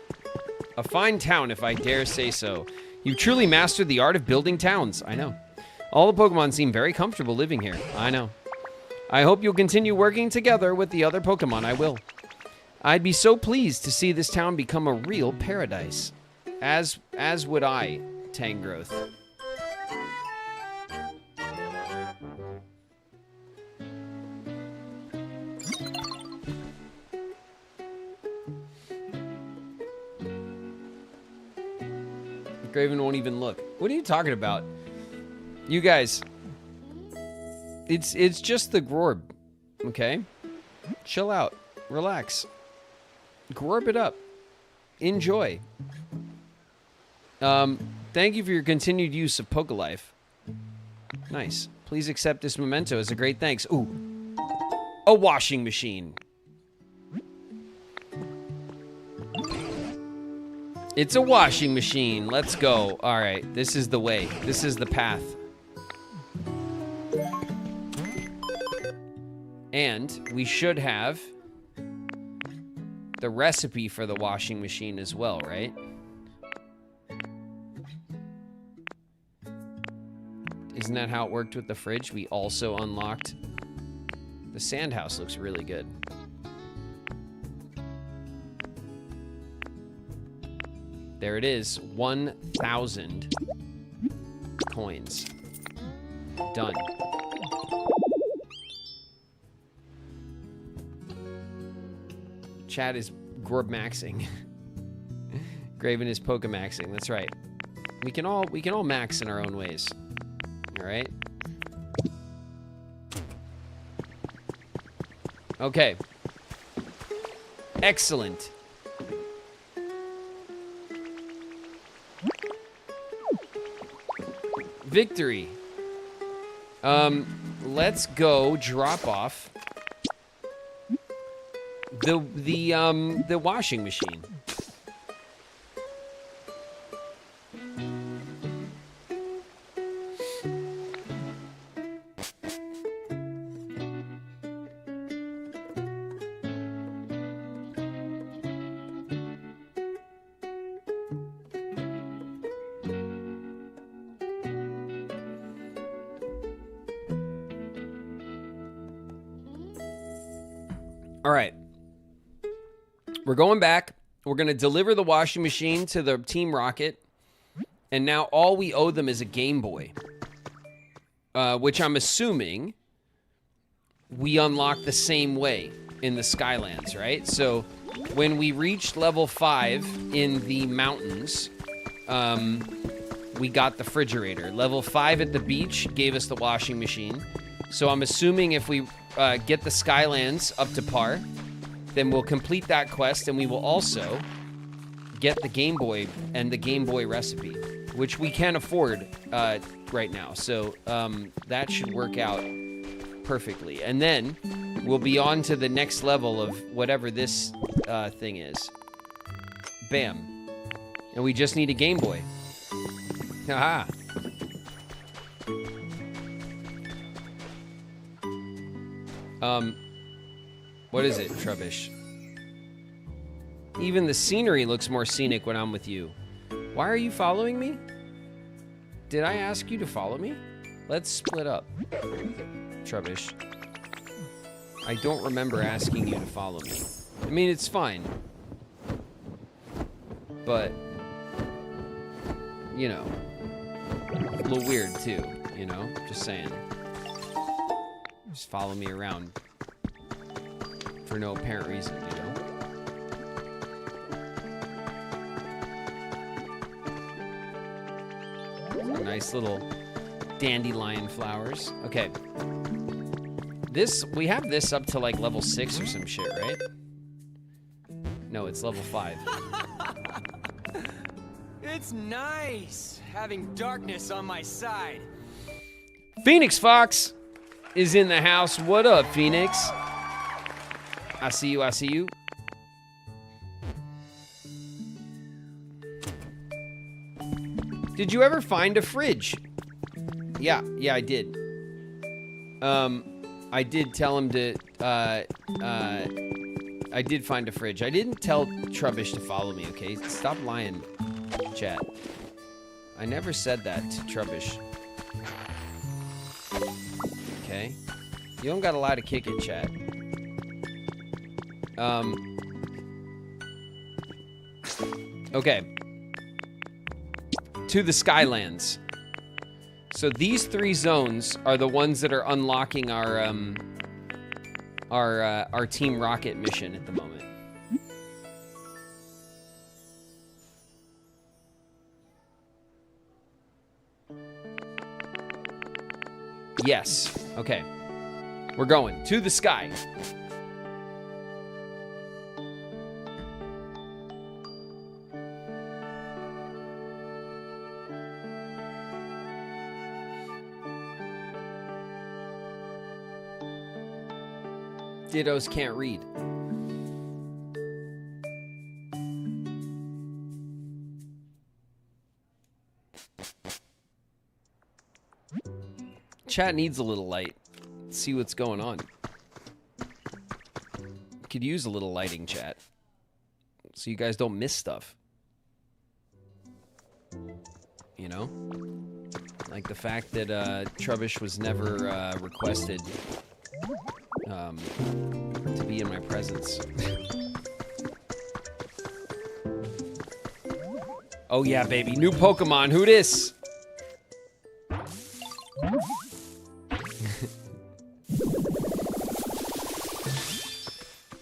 A fine town, if I dare say so. You've truly mastered the art of building towns. I know. All the Pokemon seem very comfortable living here. I know. I hope you'll continue working together with the other Pokemon. I will. I'd be so pleased to see this town become a real paradise. As would I, Tangrowth. Graven won't even look. What are you talking about? You guys, it's just the Gorb, okay? Chill out. Relax. Gorb it up. Enjoy. Thank you for your continued use of Pokelife. Nice. Please accept this memento as a great thanks. Ooh. A washing machine. It's a washing machine. Let's go. All right. This is the way. This is the path. And we should have the recipe for the washing machine as well, right? Isn't that how it worked with the fridge? We also unlocked... The sand house looks really good. There it is. 1,000 coins. Done. Chad is Gorb maxing. Graven is Pokemaxing. That's right. We can all max in our own ways. All right. Okay. Excellent. Victory. Let's go drop off the washing machine. All right. We're going back. We're going to deliver the washing machine to the Team Rocket. And now all we owe them is a Game Boy. Which I'm assuming we unlock the same way in the Skylands, right? So when we reached level 5 in the mountains, we got the refrigerator. Level 5 at the beach gave us the washing machine. So I'm assuming if we get the Skylands up to par, then we'll complete that quest, and we will also get the Game Boy and the Game Boy recipe, which we can afford right now. So that should work out perfectly. And then we'll be on to the next level of whatever this thing is. Bam. And we just need a Game Boy. Haha. What is it, Trubbish? Even the scenery looks more scenic when I'm with you. Why are you following me? Did I ask you to follow me? Let's split up, Trubbish. I don't remember asking you to follow me. I mean, it's fine. But, you know, a little weird too, you know? Just saying. Just follow me around for no apparent reason, you know? Nice little dandelion flowers. Okay. We have this up to like level 6 or some shit, right? No, it's level 5. It's nice having darkness on my side. Phoenix Fox is in the house. What up, Phoenix? I see you, I see you. Did you ever find a fridge? Yeah, I did. I did tell him to, I did find a fridge. I didn't tell Trubbish to follow me, okay? Stop lying, chat. I never said that to Trubbish. Okay? You don't gotta lie to kick it, chat. Okay. To the Skylands. So these 3 zones are the ones that are unlocking our Team Rocket mission at the moment. Yes. Okay. We're going to the sky. Dittos can't read. Chat needs a little light. Let's see what's going on. Could use a little lighting, chat, so you guys don't miss stuff. You know? Like the fact that Trubbish was never requested to be in my presence. Oh yeah, baby. New Pokemon. Who dis?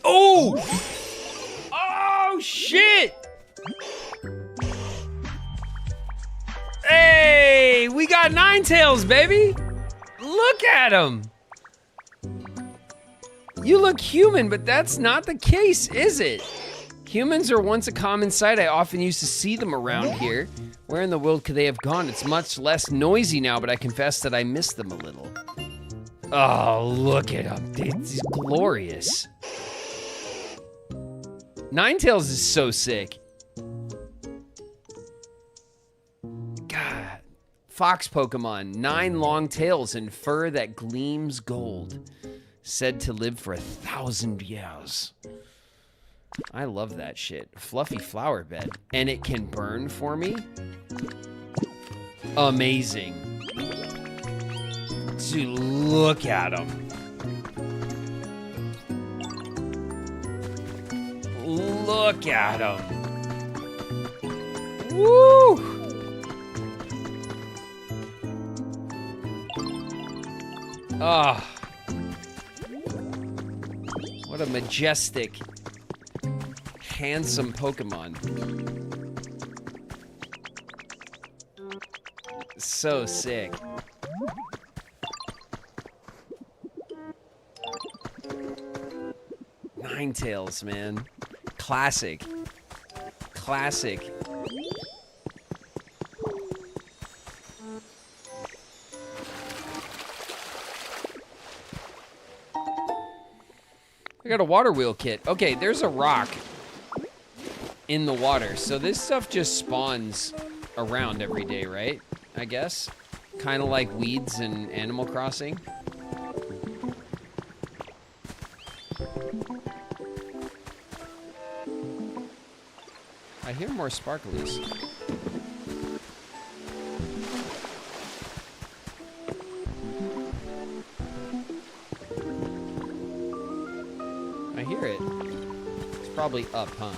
Oh! Oh, shit! Hey! We got Ninetales, baby! Look at him! You look human, but that's not the case, is it? Humans are once a common sight. I often used to see them around here. Where in the world could they have gone? It's much less noisy now, but I confess that I miss them a little. Oh, look at him. It's glorious. Ninetales is so sick. God. Fox Pokemon. 9 long tails and fur that gleams gold. Said to live for 1,000 years. I love that shit. Fluffy flower bed. And it can burn for me? Amazing. Dude, look at him. Look at him. Woo! Ah. What a majestic, handsome Pokemon. So sick. Ninetales, man. Classic. Classic. I got a water wheel kit. Okay, there's a rock in the water. So this stuff just spawns around every day, right? I guess. Kind of like weeds in Animal Crossing. I hear more sparklies. I hear it. It's probably up, huh?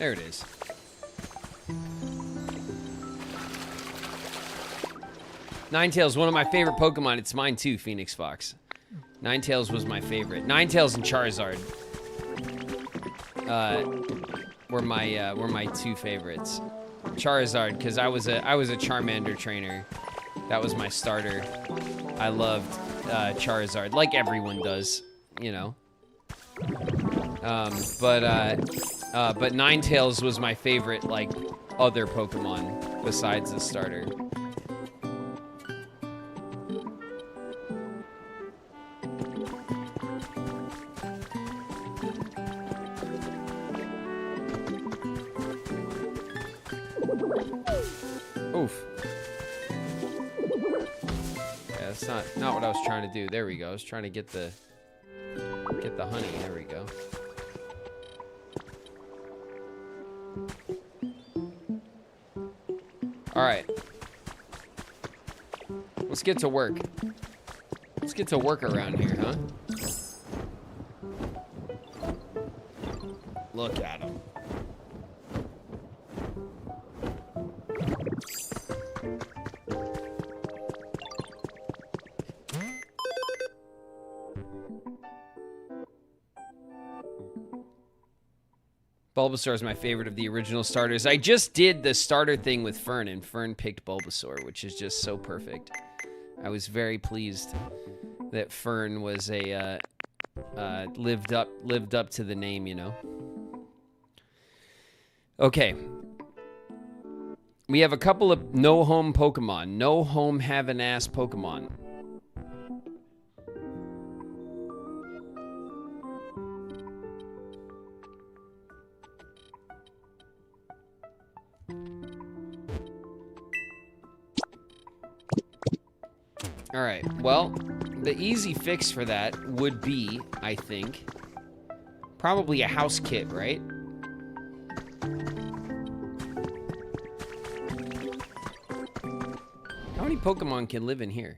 There it is. Ninetales, one of my favorite Pokemon. It's mine too, Phoenix Fox. Ninetales was my favorite. Ninetales and Charizard were my two favorites. Charizard, because I was a Charmander trainer. That was my starter. I loved Charizard, like everyone does, you know. But Ninetales was my favorite, like, other Pokemon besides the starter. Oof. Yeah, that's not what I was trying to do. There we go. I was trying to get the honey. There we go. All right. Let's get to work. Let's get to work around here, huh? Look at him. Bulbasaur is my favorite of the original starters. I just did the starter thing with Fern, and Fern picked Bulbasaur, which is just so perfect. I was very pleased that Fern was a lived up to the name, you know. Okay. We have a couple of no home Pokemon. No home having ass Pokemon. All right, well, the easy fix for that would be, I think, probably a house kit, right? How many Pokemon can live in here?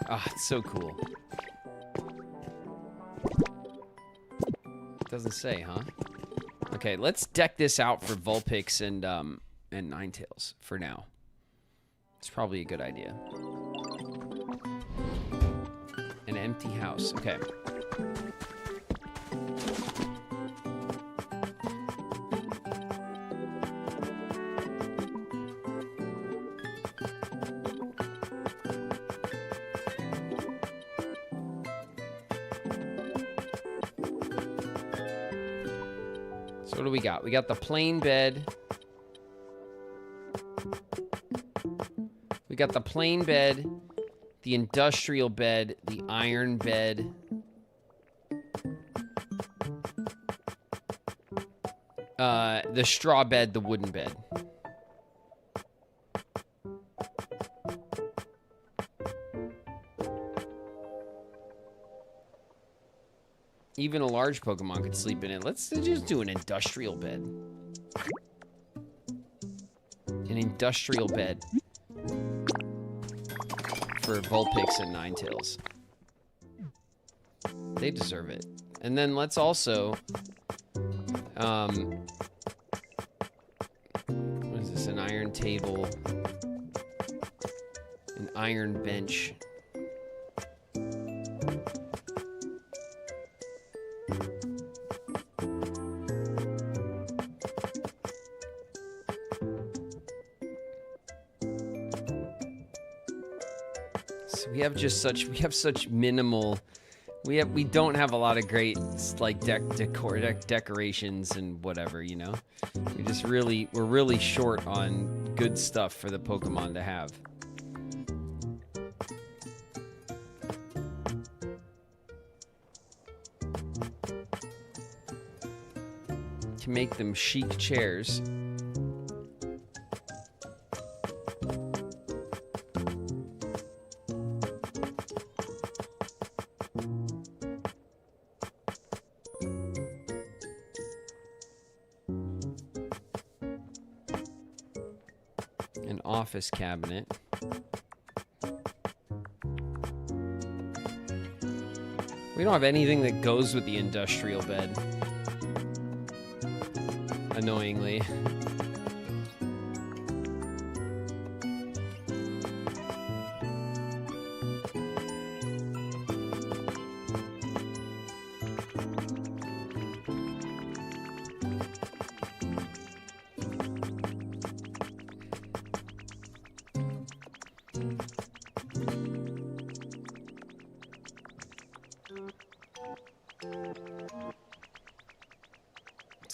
Ah, it's so cool. Doesn't say, huh? Okay, let's deck this out for Vulpix and Ninetales for now. It's probably a good idea. An empty house. Okay. So what do we got? We got the plain bed. We got the plain bed, the industrial bed, the iron bed. The straw bed, the wooden bed. Even a large Pokemon could sleep in it. Let's just do an industrial bed. An industrial bed. For Vulpix and Ninetales. They deserve it. And then let's also... what is this? An iron table. An iron bench. We have such minimal. We don't have a lot of great like decorations and whatever, you know. We're really short on good stuff for the Pokemon to have. To make them chic chairs. Office cabinet. We don't have anything that goes with the industrial bed. Annoyingly.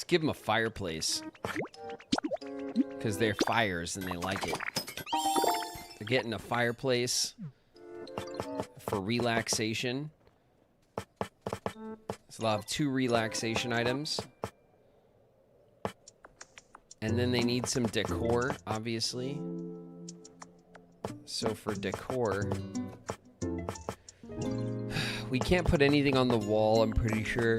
Give them a fireplace because they're fires and they like it. They're getting a fireplace for relaxation. So they'll have 2 relaxation items. And then they need some decor, obviously. So for decor, we can't put anything on the wall, I'm pretty sure.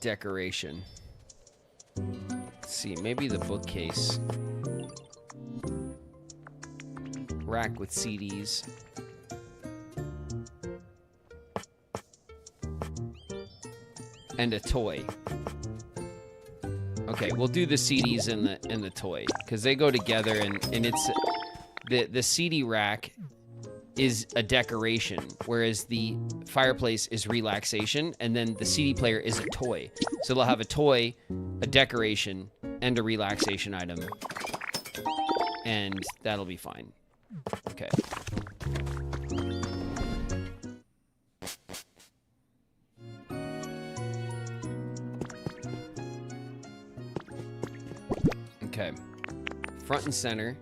Decoration. Let's see, maybe the bookcase. Rack with CDs. And a toy. Okay, we'll do the CDs and the toy because they go together, and it's the CD rack is a decoration, whereas the fireplace is relaxation, and then the CD player is a toy. So they'll have a toy, a decoration, and a relaxation item. And that'll be fine. Okay. Okay. Front and center.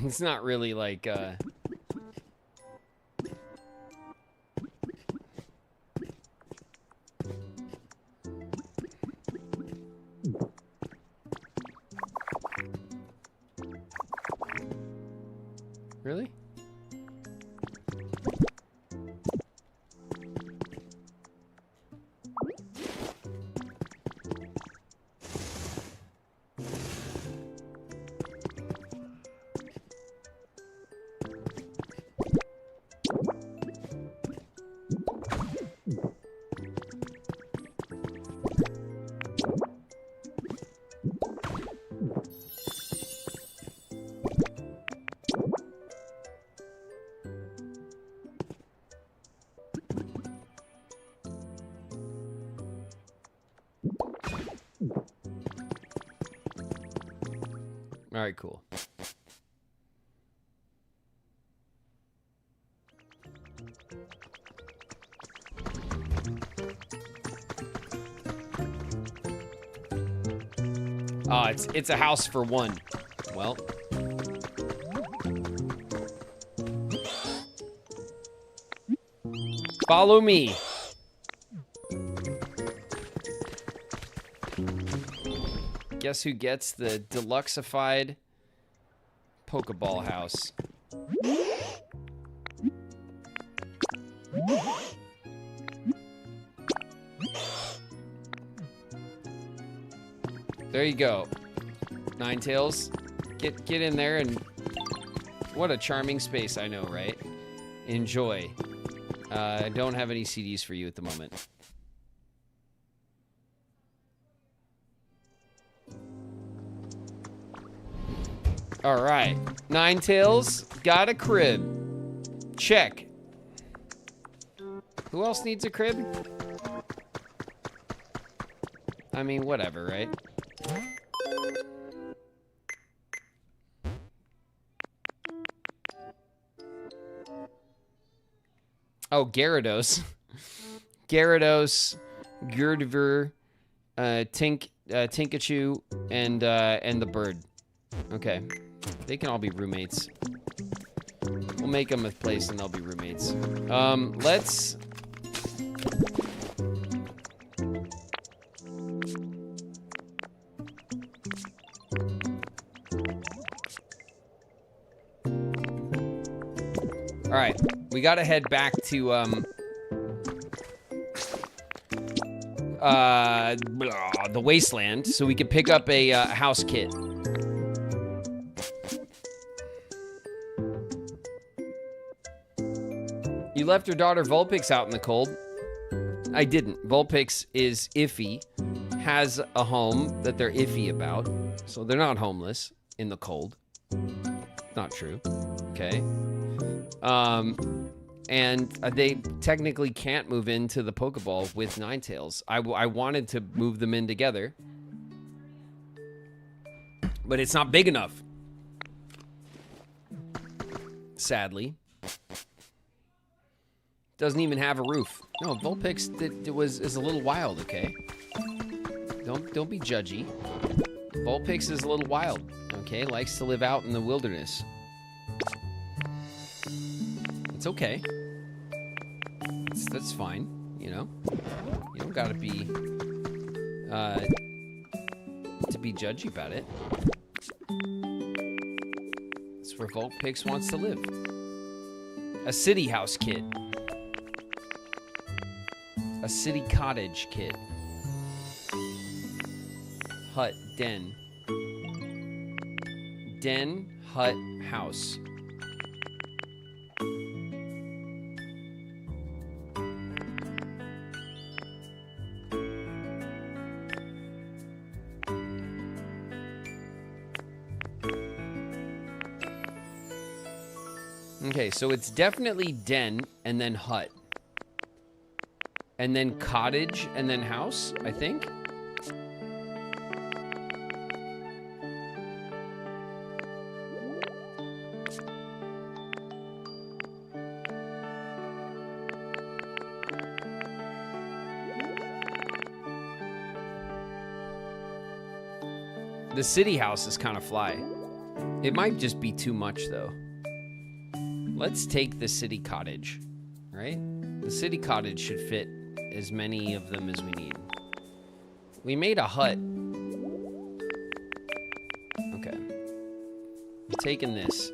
It's not really like, Really? All right, cool. Oh, it's a house for one. Well. Follow me. Guess who gets the deluxeified Pokeball house? There you go. Ninetales. Get in there and what a charming space, I know, right? Enjoy. I don't have any CDs for you at the moment. All right. Ninetales got a crib. Check. Who else needs a crib? I mean, whatever, right? Oh, Gyarados. Gyarados, Gurdver, Tinkachu, and the bird. Okay. They can all be roommates. We'll make them a place and they'll be roommates. Let's... All right, we gotta head back to the wasteland so we can pick up a house kit. You left your daughter Vulpix out in the cold. I didn't. Vulpix is iffy, has a home that they're iffy about, so they're not homeless in the cold. Not true. Okay. And they technically can't move into the Pokeball with Ninetales. I wanted to move them in together, but it's not big enough. Sadly. Doesn't even have a roof. No, Vulpix is a little wild, okay? Don't be judgy. Vulpix is a little wild, okay? Likes to live out in the wilderness. It's okay. That's fine, you know? You don't gotta be to be judgy about it. That's where Vulpix wants to live. A city house kid. A city cottage kid. Hut, den. Den, hut, house. Okay, so it's definitely den and then hut. And then cottage and then house, I think. The city house is kind of fly. It might just be too much though. Let's take the city cottage, right? The city cottage should fit as many of them as we need. We made a hut. Okay. I'm taking this.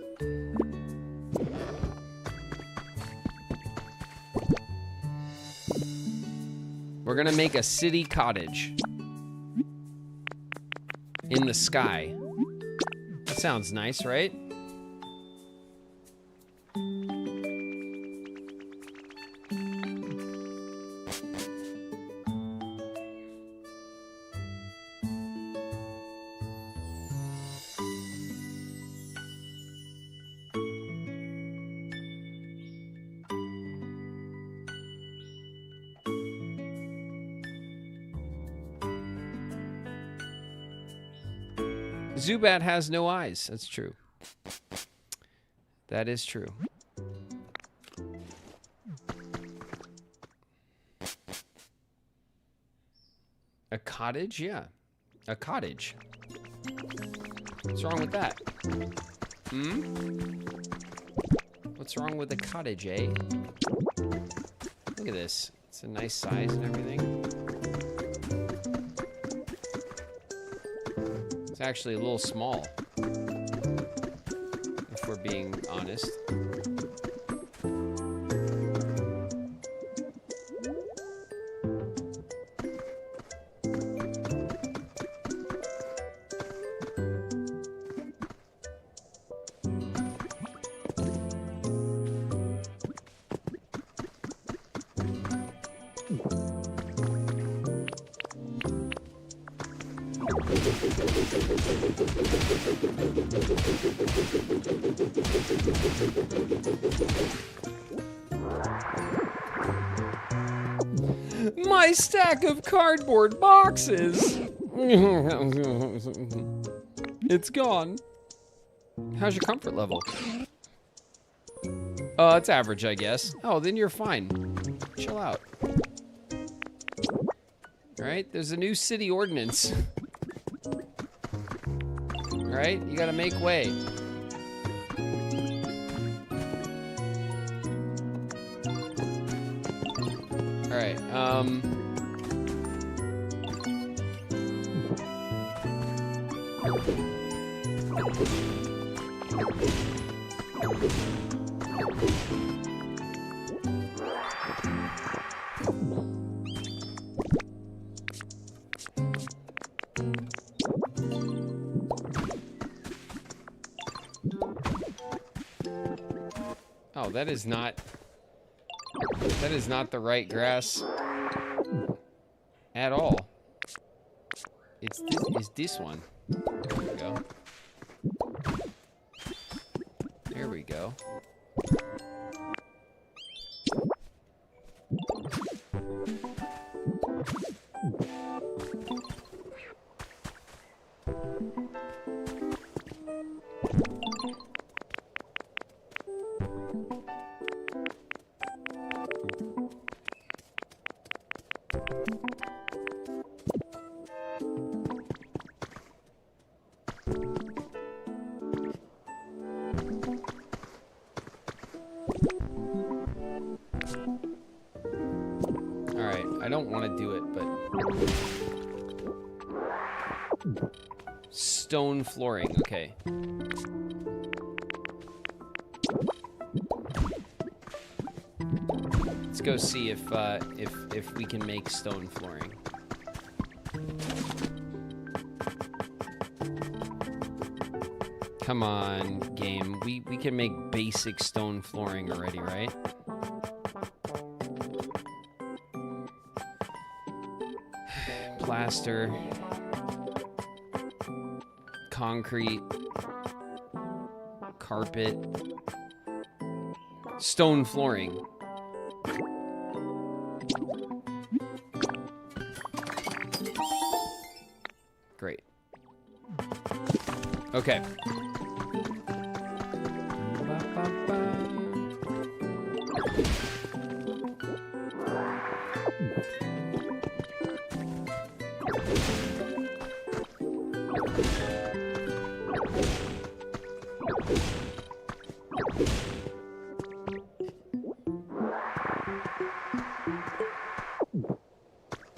We're gonna make a city cottage. In the sky. That sounds nice, right? Zubat has no eyes. That's true. That is true. A cottage? Yeah. A cottage. What's wrong with that? Hmm? What's wrong with a cottage, eh? Look at this. It's a nice size and everything. It's actually a little small, if we're being honest. My stack of cardboard boxes. It's gone. How's your comfort level? It's average, I guess. Oh, then you're fine. Chill out. Alright, there's a new city ordinance. Alright, you gotta make way. Alright, oh, that is not the right grass at all. It's this one. There we go. There we go. Alright, I don't want to do it, but... Stone flooring, okay. Let's go see if we can make stone flooring. Come on, game. We can make basic stone flooring already, right? Plaster. Concrete. Carpet. Stone flooring. Great. Okay.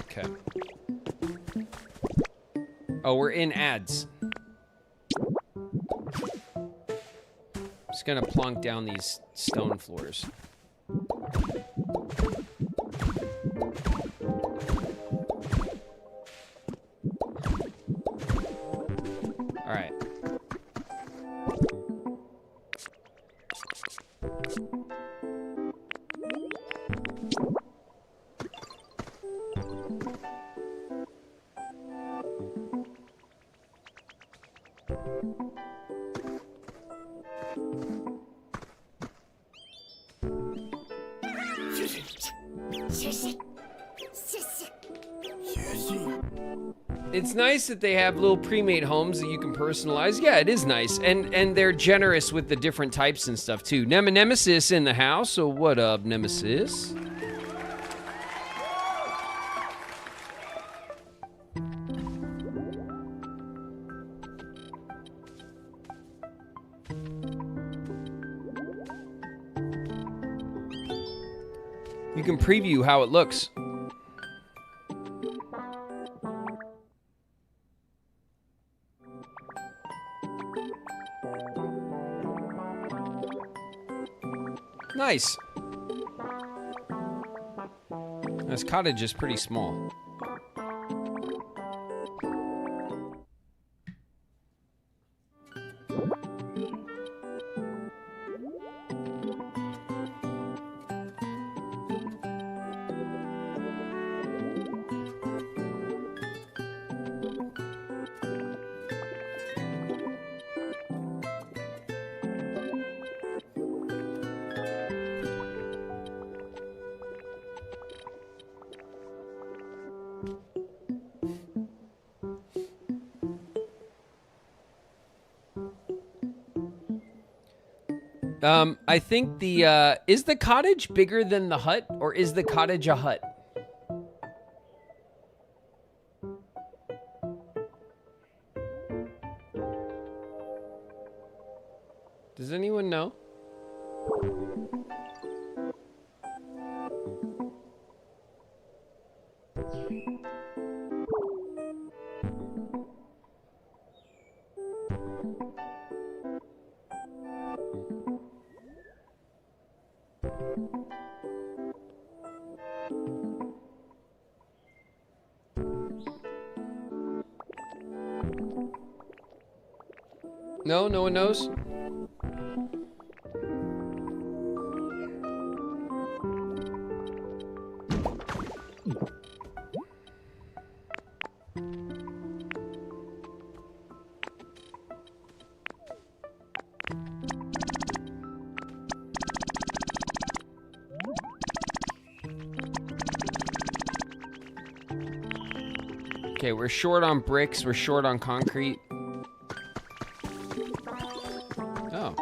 Okay. Oh, we're in ads. Just gonna plonk down these stone floors. All right. It's nice that they have little pre-made homes that you can personalize. Yeah, it is nice. And they're generous with the different types and stuff, too. Nemesis in the house. So what up, Nemesis? You can preview how it looks. Nice. This cottage is pretty small. I think the, is the cottage bigger than the hut, or is the cottage a hut? Does anyone know? No, no one knows? Okay, we're short on bricks, we're short on concrete. Oh.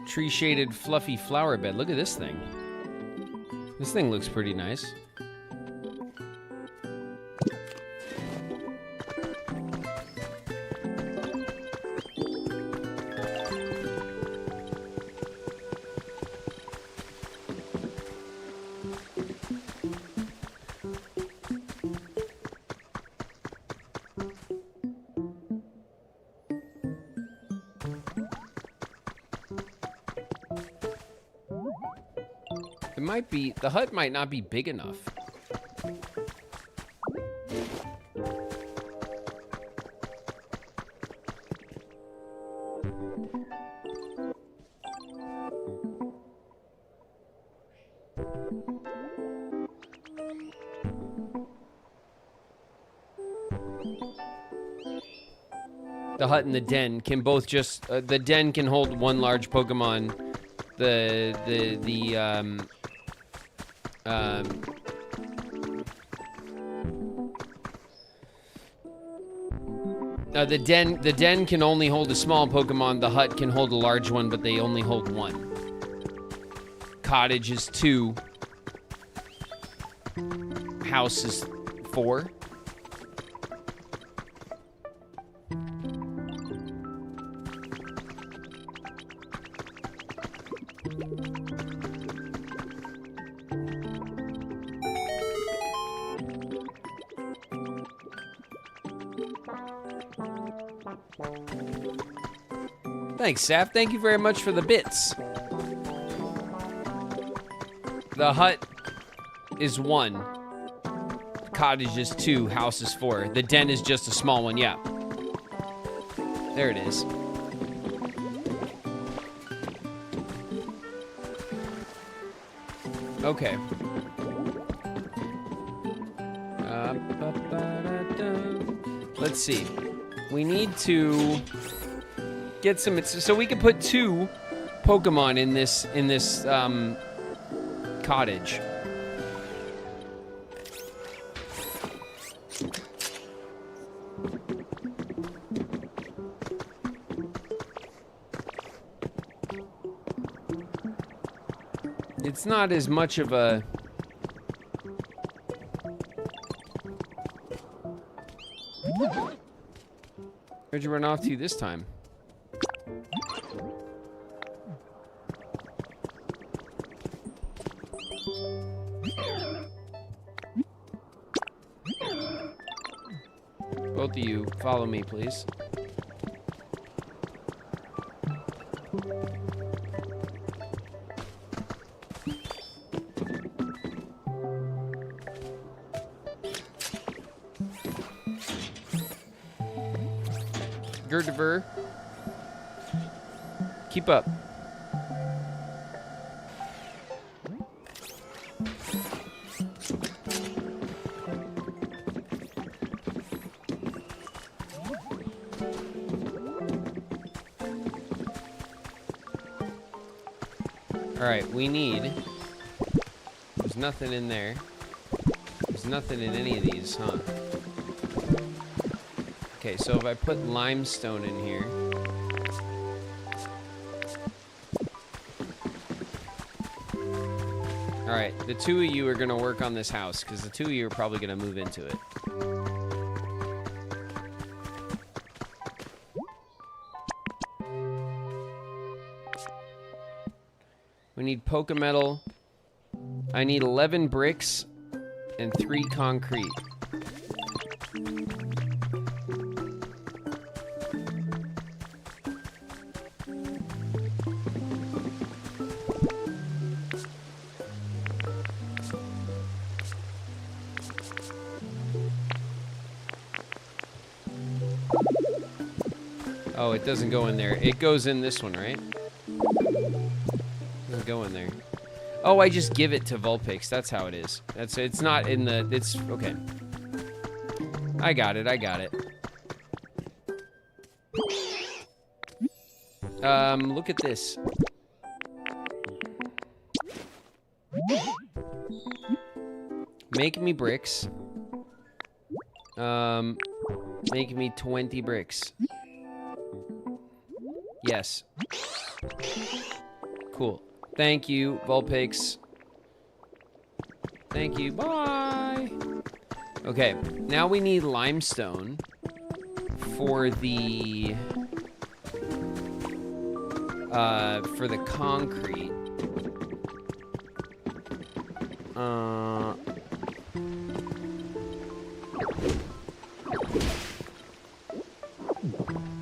Tree-shaded, fluffy flower bed. Look at this thing. This thing looks pretty nice. It might be, the hut might not be big enough. The hut and the den can both just, the den can hold one large Pokemon. The den can only hold a small Pokemon. The hut can hold a large one, but they only hold one. Cottage is 2. House is 4. Thanks, Saf. Thank you very much for the bits. The hut is 1. Cottage is 2. House is 4. The den is just a small one, yeah. There it is. Okay. Let's see. We need to get some, so we can put 2 Pokemon in this cottage. It's not as much of a... Where'd you run off to this time? Both of you, follow me, please. Gerdiver. Keep up. Alright, we need... There's nothing in there. There's nothing in any of these, huh? Okay, so if I put limestone in here... Alright, the two of you are going to work on this house, because the two of you are probably going to move into it. We need Pokemetal. I need 11 bricks and 3 concrete. Oh, it doesn't go in there. It goes in this one, right? Doesn't go in there. Oh, I just give it to Vulpix. That's how it is. It's not in the... It's... Okay. I got it. I got it. Look at this. Make me bricks. Make me 20 bricks. Yes. Cool. Thank you, Vulpix. Thank you. Bye. Okay, now we need limestone for the concrete.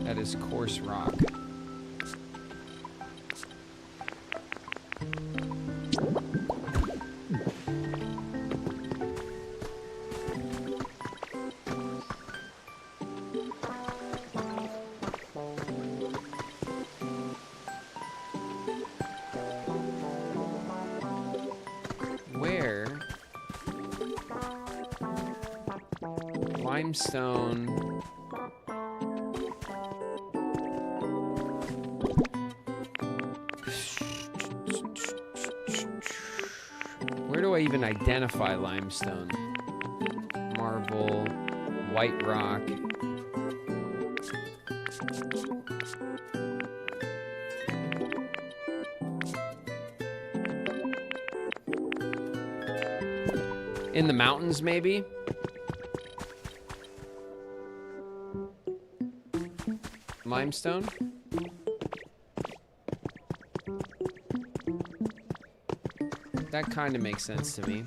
That is coarse rock. Limestone. Where do I even identify limestone? Marble, white rock. In the mountains, maybe? Limestone? That kind of makes sense to me.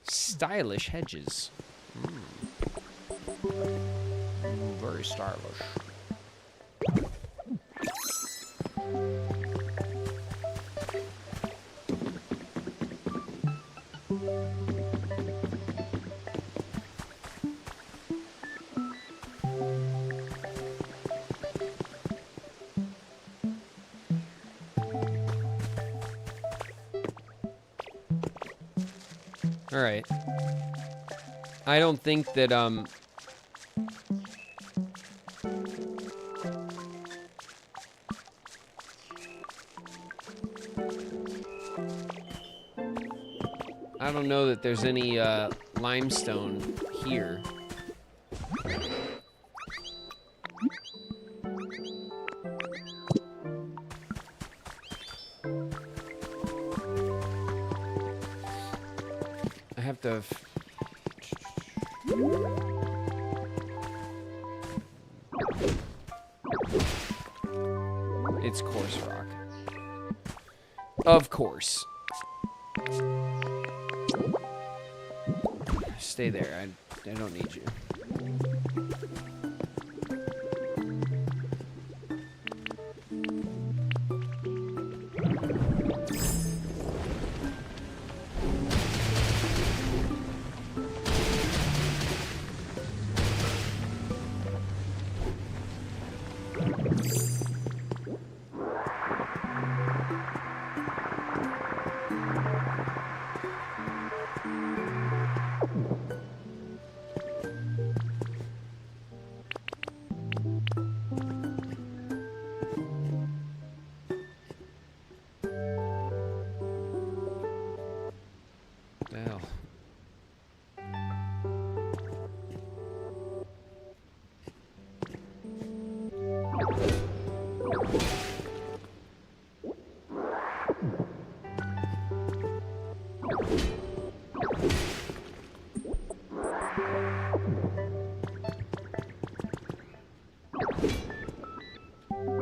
Stylish hedges. Very stylish. All right. I don't think that, I don't know that there's any, limestone here. I have to... It's coarse rock. Of course. Stay there. I don't need you.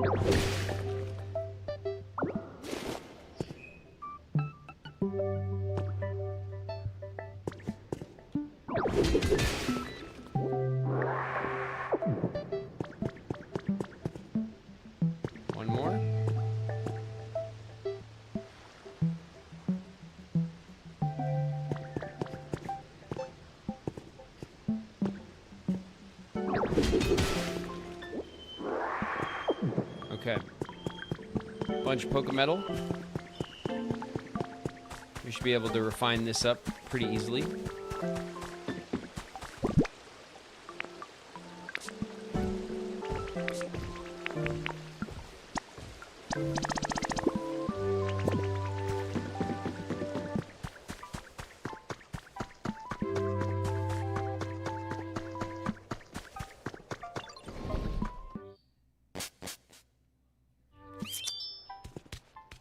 One more. Okay. Bunch of Pokemetal. We should be able to refine this up pretty easily.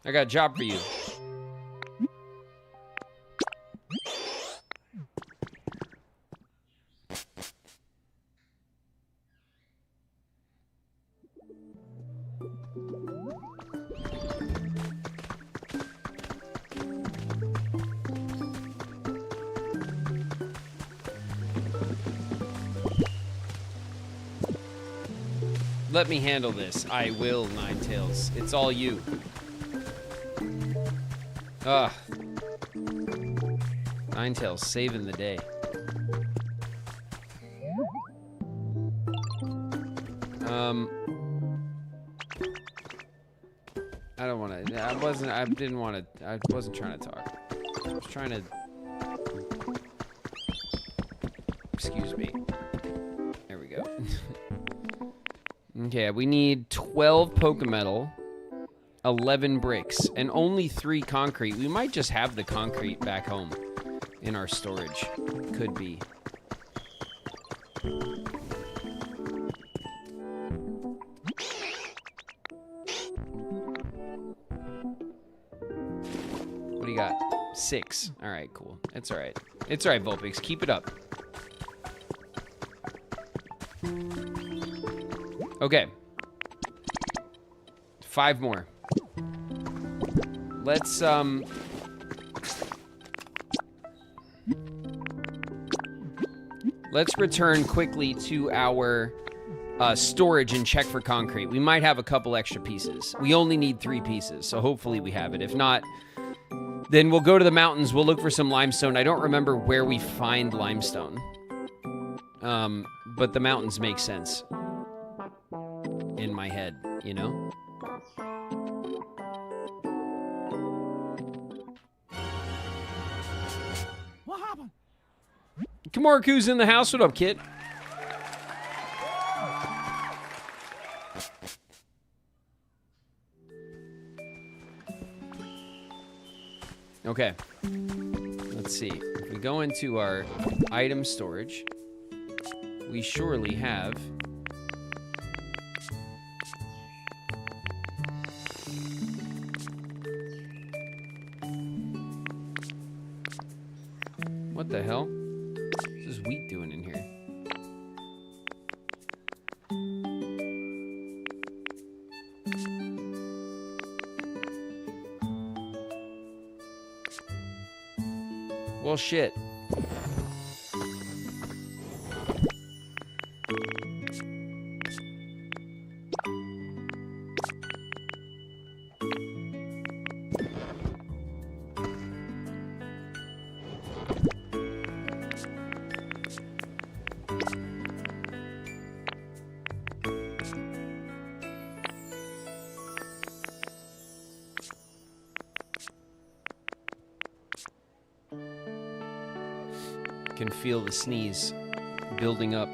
I got a job for you. Let me handle this. I will, Ninetales. It's all you. Ugh. Ninetales saving the day. I don't want to. I wasn't trying to talk. I was trying to. Excuse me. There we go. Okay, we need 12 Pokemetal, 11 bricks, and only 3 concrete. We might just have the concrete back home in our storage. Could be. What do you got? 6. All right, cool. It's all right. It's all right, Vulpix. Keep it up. Okay. 5 more. Let's return quickly to our storage and check for concrete. We might have a couple extra pieces. We only need 3 pieces, so hopefully we have it. If not, then we'll go to the mountains. We'll look for some limestone. I don't remember where we find limestone. But the mountains make sense in my head, you know? What happened? Kamaraku's in the house. What up, kid? Okay. Let's see. If we go into our item storage, we surely have what the hell? What's this wheat doing in here? Well, shit. Can feel the sneeze building up.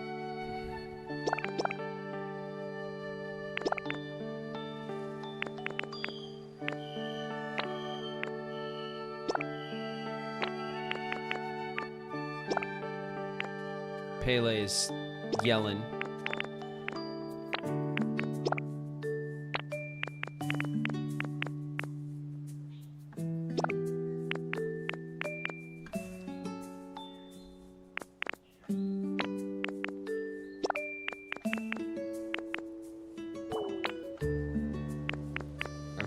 Pele's yelling.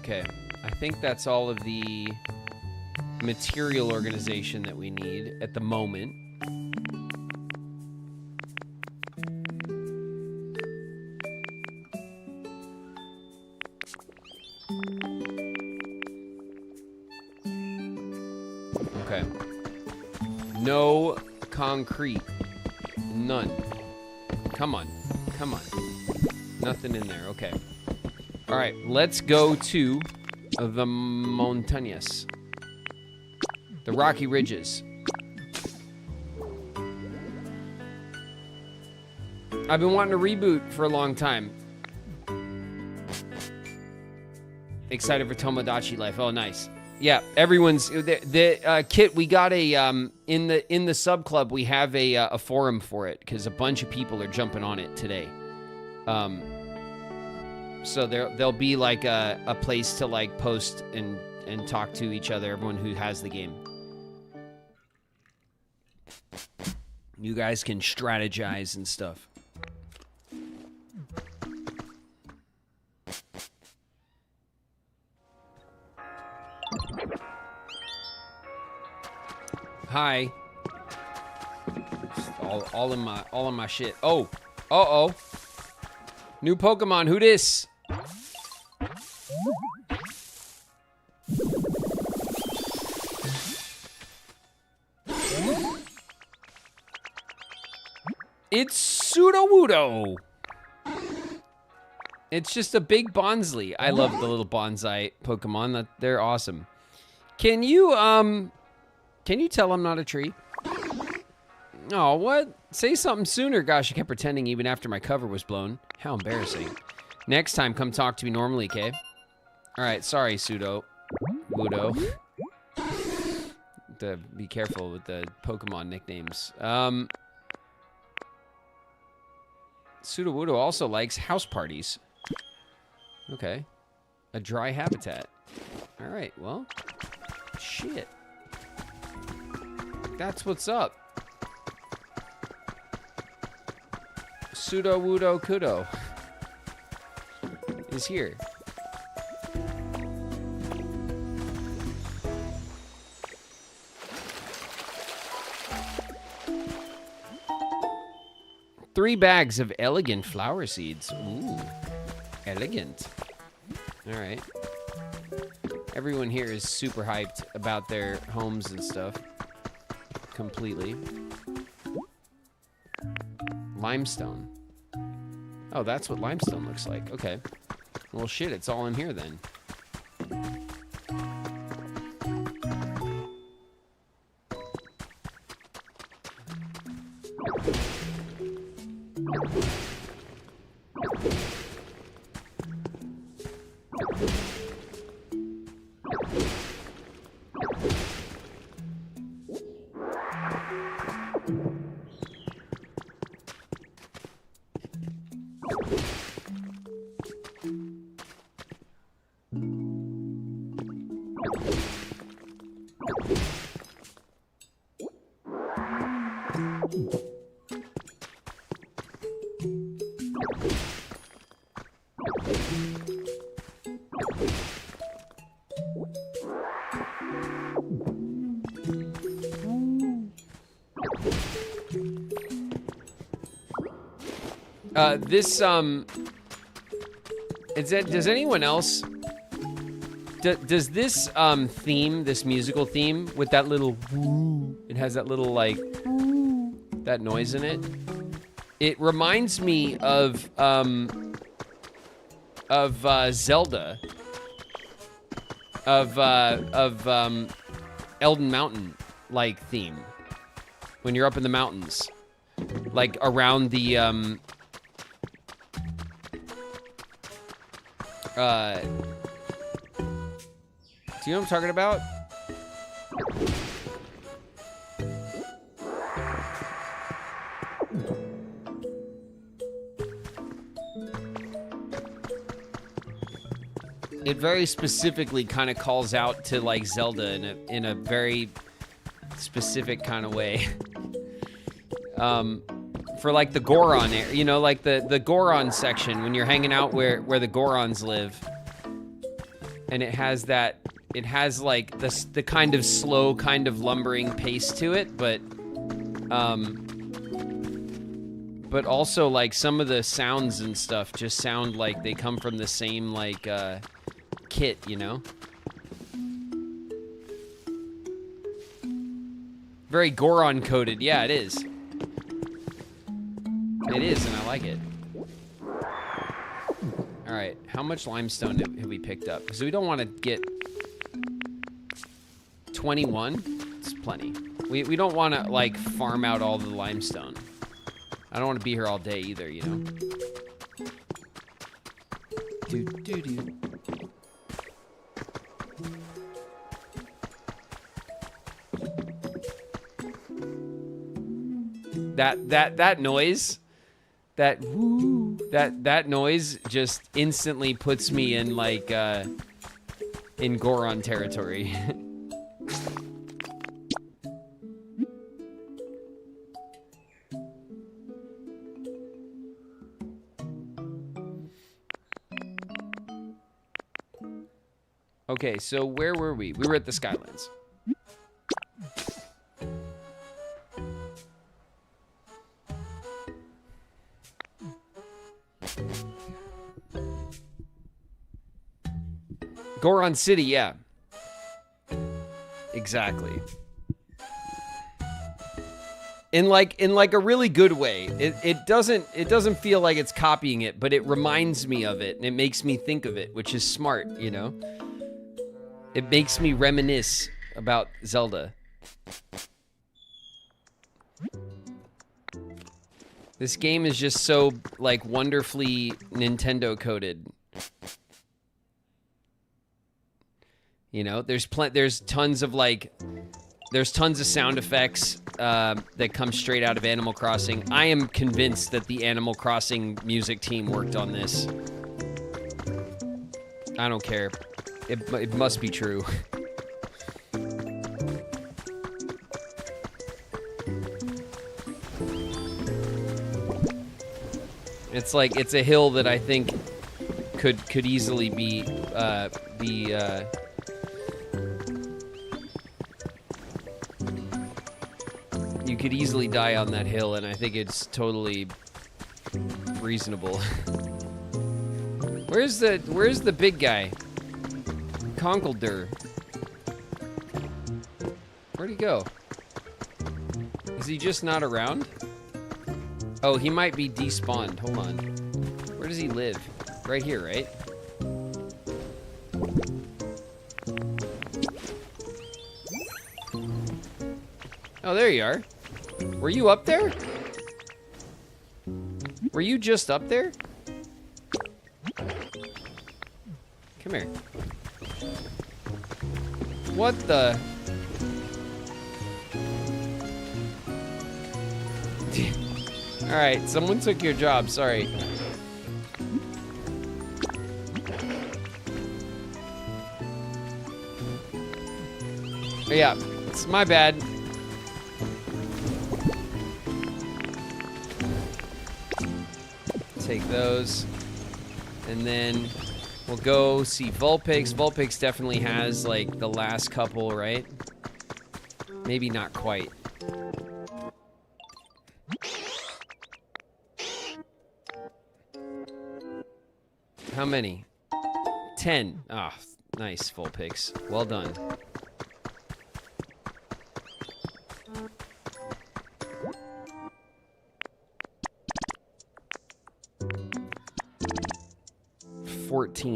Okay, I think that's all of the material organization that we need at the moment. Okay. No concrete. None. Come on. Come on. Nothing in there. Okay. All right. Let's go to the montañas. The rocky ridges. I've been wanting to reboot for a long time. Excited for Tomodachi Life. Oh, nice. Yeah, everyone's the Kit. We got a in the sub club. We have a forum for it because a bunch of people are jumping on it today. So there'll be like a place to like post and talk to each other. Everyone who has the game. You guys can strategize and stuff. Hi. Just all in my shit. Oh. Uh-oh. New Pokemon. Who dis? It's Sudowoodo. It's just a big Bonsley. I love the little bonsai Pokemon. They're awesome. Can you tell I'm not a tree? Oh, what? Say something sooner. Gosh, I kept pretending even after my cover was blown. How embarrassing. Next time, come talk to me normally, okay? All right, sorry, Sudowoodo. To be careful with the Pokemon nicknames. Sudowoodo also likes house parties. Okay. A dry habitat. All right, well, shit. That's what's up. Sudowoodo Kudo is here. Three bags of elegant flower seeds. Ooh, elegant. All right. Everyone here is super hyped about their homes and stuff. Completely. Limestone. Oh, that's what limestone looks like. Okay. Well, shit, it's all in here then. Does anyone else, does this theme, this musical theme with that little woo, it has that little like that noise in it. It reminds me of Zelda, of Elden Mountain like theme when you're up in the mountains, like around the do you know what I'm talking about? It very specifically kind of calls out to like Zelda in a very specific kind of way. For like the Goron area, you know, like the Goron section when you're hanging out where the Gorons live. And it has like the kind of slow, kind of lumbering pace to it, but also like some of the sounds and stuff just sound like they come from the same like kit, you know? Very Goron coded. Yeah, it is. It is, and I like it. All right, how much limestone have we picked up? Because we don't want to get 21. It's plenty. We don't want to like farm out all the limestone. I don't want to be here all day either, you know. That noise, that woo, that noise just instantly puts me in like in Goron territory. Okay, so where were we? We were at the Skylands. Goron City, yeah. Exactly. In like a really good way. It doesn't feel like it's copying it, but it reminds me of it and it makes me think of it, which is smart, you know? It makes me reminisce about Zelda. This game is just so like wonderfully Nintendo coded. You know, there's tons of sound effects that come straight out of Animal Crossing. I am convinced that the Animal Crossing music team worked on this. I don't care. It must be true. It's like it's a hill that I think could easily be you could easily die on that hill, and I think it's totally reasonable. Where's the big guy? Conkeldurr. Where'd he go? Is he just not around? Oh, he might be despawned. Hold on. Where does he live? Right here, right? Oh, there you are. Were you up there? Were you just up there? Come here. What the? Alright, someone took your job, sorry. Oh, yeah, it's my bad. Take those. And then we'll go see Vulpix. Vulpix definitely has, like, the last couple, right? Maybe not quite. How many? 10. Ah, oh, nice, Vulpix. Well done.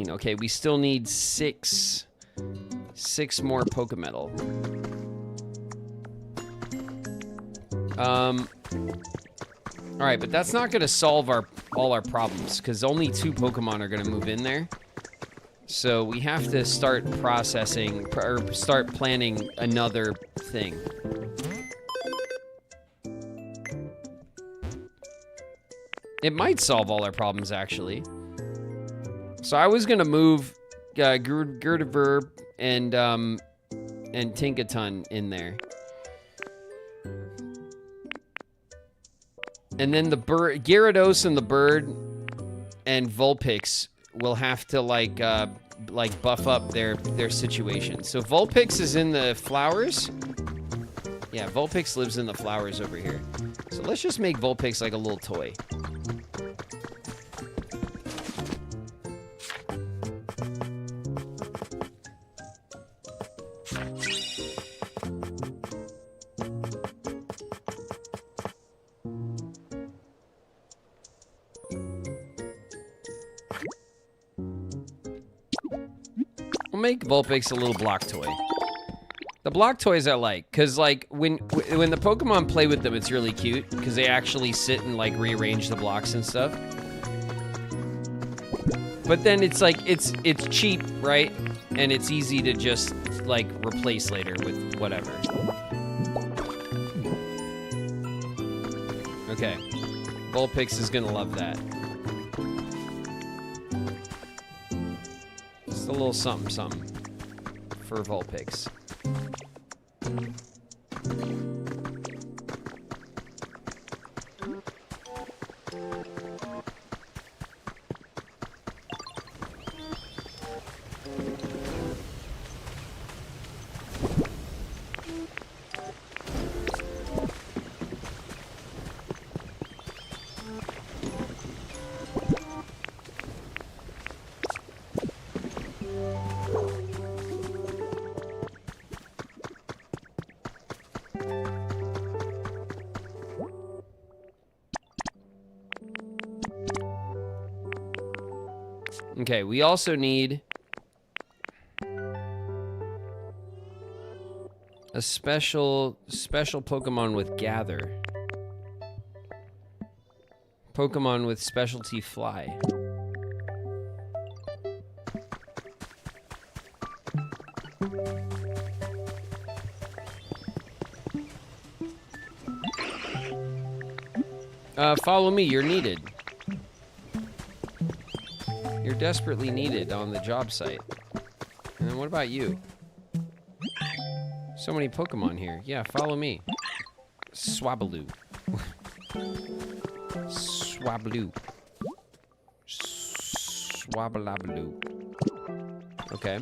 Okay, we still need six more Pokemetal. All right, but that's not gonna solve all our problems because only 2 Pokemon are gonna move in there. So we have to start processing or start planning another thing. It might solve all our problems actually. So I was gonna move Gardevoir and Tinkaton in there, and then the Gyarados and the bird and Vulpix will have to like like buff up their situation. So Vulpix is in the flowers. Yeah, Vulpix lives in the flowers over here. So let's just make Vulpix like a little toy. We'll make Vulpix a little block toy. The block toys I like, cause like when the Pokemon play with them, it's really cute because they actually sit and like rearrange the blocks and stuff. But then it's like it's cheap, right? And it's easy to just like replace later with whatever. Okay, Vulpix is gonna love that. Just a little something for Vulpix. Okay, we also need a special Pokemon with Gather. Pokemon with Specialty Fly. Follow me, you're needed. You're desperately needed on the job site. And then what about you? So many Pokemon here. Yeah, follow me. Swablu. Swablu. Swabalablu. Okay,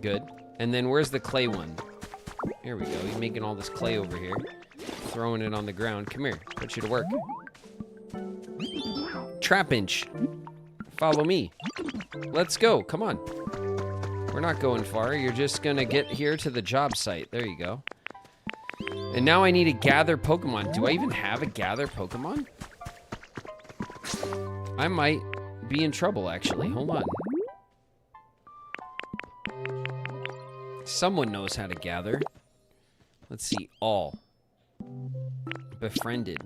good. And then where's the clay one? Here we go. He's making all this clay over here. Throwing it on the ground. Come here. Put you to work. Trapinch. Follow me. Let's go. Come on. We're not going far. You're just gonna get here to the job site. There you go. And now I need to gather Pokemon. Do I even have a gather Pokemon? I might be in trouble, actually. Hold on. Someone knows how to gather. Let's see. All. Befriended.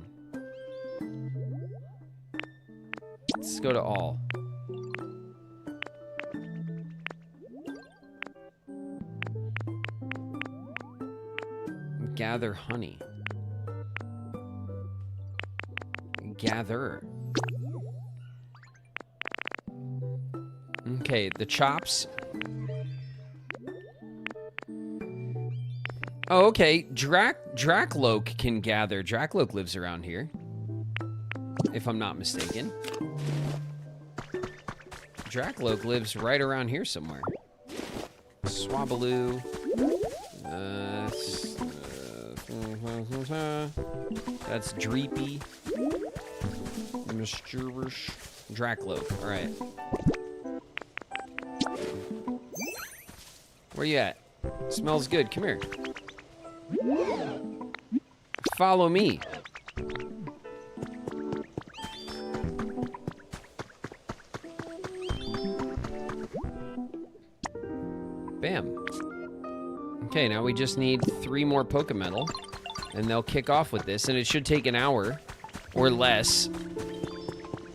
Let's go to all. Gather honey. Gather. Okay, the chops. Oh, okay. Dracloak can gather. Dracloak lives around here, if I'm not mistaken. Dracloak lives right around here somewhere. Swabaloo. That's Dreepy. Mysterious. Dracloak. Alright. Where you at? Smells good. Come here. Follow me. Bam. Okay, now we just need 3 more Pokemetal, and they'll kick off with this, and it should take an hour or less.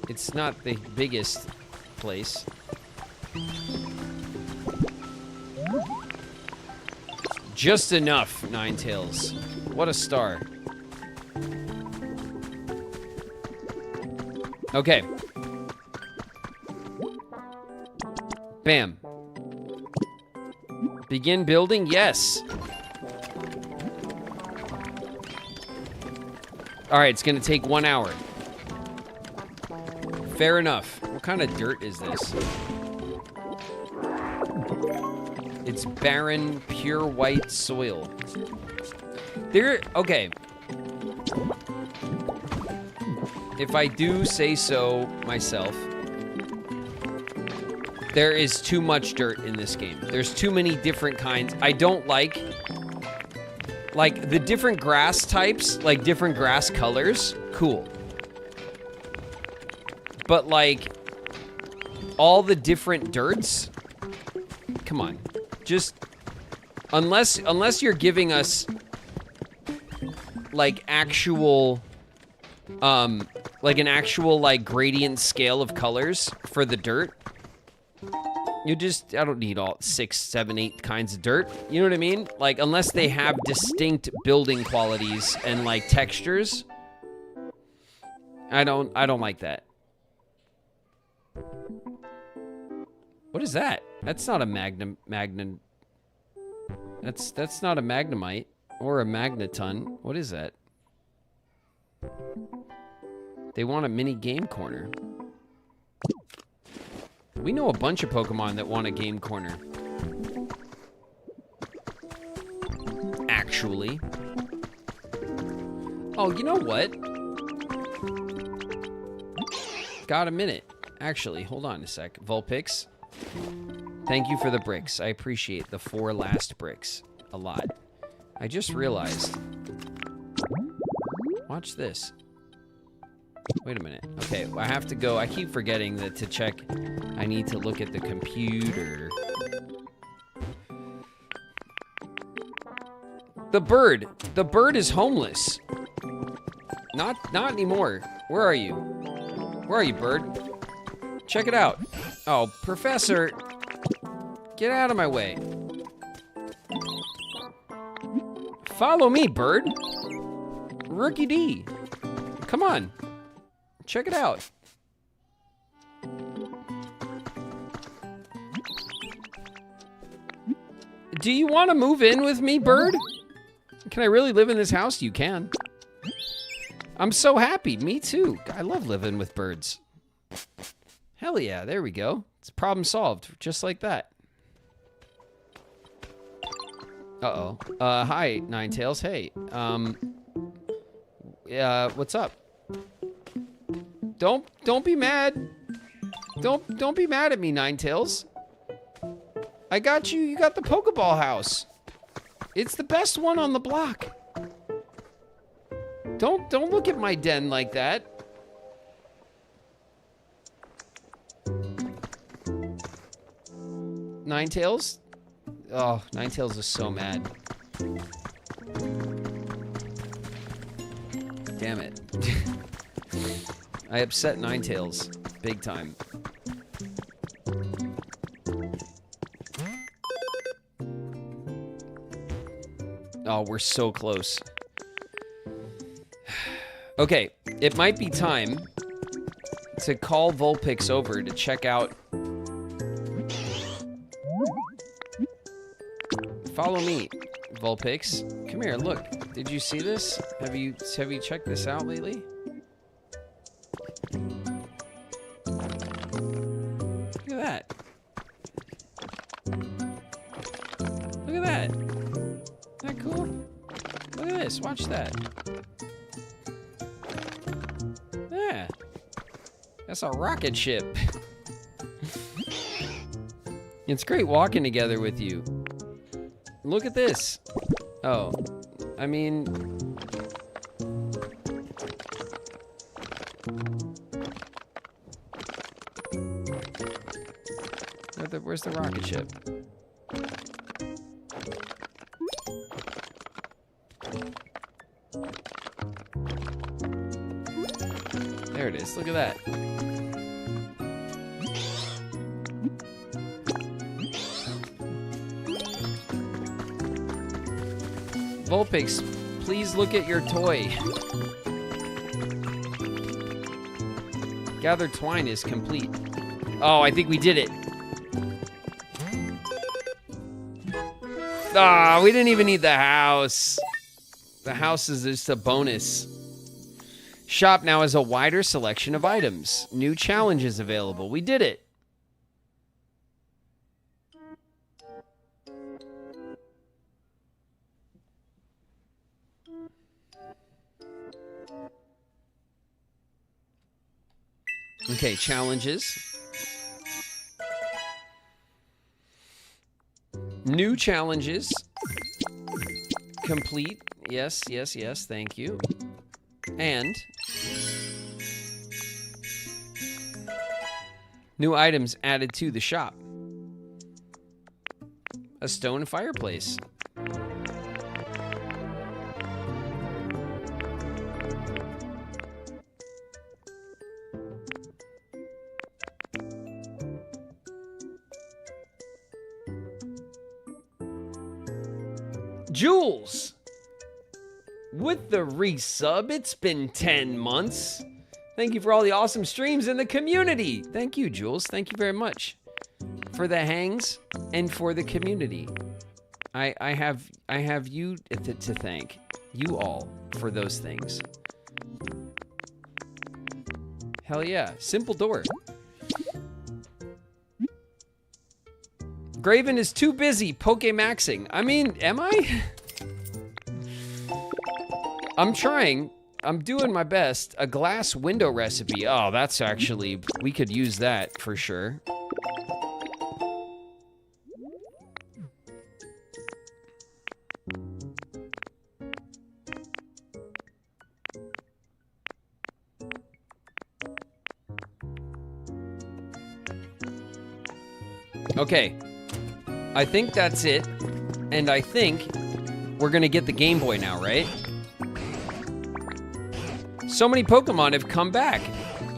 It's not the biggest place. Just enough, Ninetales. What a star. Okay. Bam. Begin building? Yes. Alright, it's gonna take 1 hour. Fair enough. What kind of dirt is this? It's barren, pure white soil. Okay. If I do say so myself, there is too much dirt in this game. There's too many different kinds. I don't like the different grass types, like different grass colors, cool. But like all the different dirts, come on. Just unless you're giving us like actual like an actual like gradient scale of colors for the dirt. I don't need all 6, 7, 8 kinds of dirt. You know what I mean? Like, unless they have distinct building qualities and, like, textures. I don't like that. What is that? That's not a that's not a magnemite or a magneton. What is that? They want a mini game corner. We know a bunch of Pokemon that want a game corner. Actually. Oh, you know what? Got a minute. Actually, hold on a sec. Vulpix, thank you for the bricks. I appreciate the 4 last bricks a lot. I just realized. Watch this. Wait a minute. Okay, I have to go. I keep forgetting that to check. I need to look at the computer. The bird. The bird is homeless. Not anymore. Where are you? Where are you, bird? Check it out. Oh, Professor. Get out of my way. Follow me, bird. Rookie D. Come on. Check it out. Do you want to move in with me, bird? Can I really live in this house? You can. I'm so happy. Me too. I love living with birds. Hell yeah, there we go. It's problem solved, just like that. Uh-oh. Hi, Ninetales. Hey. What's up? Don't be mad. Don't be mad at me, Ninetales. I got you. You got the Pokeball house. It's the best one on the block. Don't look at my den like that. Ninetales? Oh, Ninetales is so mad. Damn it. I upset Ninetales big time. Oh, we're so close. Okay, it might be time to call Vulpix over to check out. Follow me, Vulpix. Come here, look. Did you see this? Have you checked this out lately? Look at that. Look at that. Isn't that cool? Look at this. Watch that. Yeah. That's a rocket ship. It's great walking together with you. Look at this. Oh, I mean... Where's the rocket ship? There it is. Look at that. Vulpix, please look at your toy. Gather twine is complete. Oh, I think we did it. Ah, we didn't even need the house. The house is just a bonus. Shop now has a wider selection of items. New challenges available. We did it. Okay, challenges. New challenges. Complete. Yes, yes, yes, thank you. And new items added to the shop. A stone fireplace. Jules! With the resub, it's been 10 months. Thank you for all the awesome streams in the community. Thank you, Jules. Thank you very much for the hangs and for the community. I have you to thank. You all for those things. Hell yeah. Simple door. Graven is too busy Pokemaxing. I mean, am I? I'm trying. I'm doing my best. A glass window recipe. Oh, that's actually... We could use that for sure. Okay. I think that's it. And I think we're gonna get the Game Boy now, right? So many Pokemon have come back.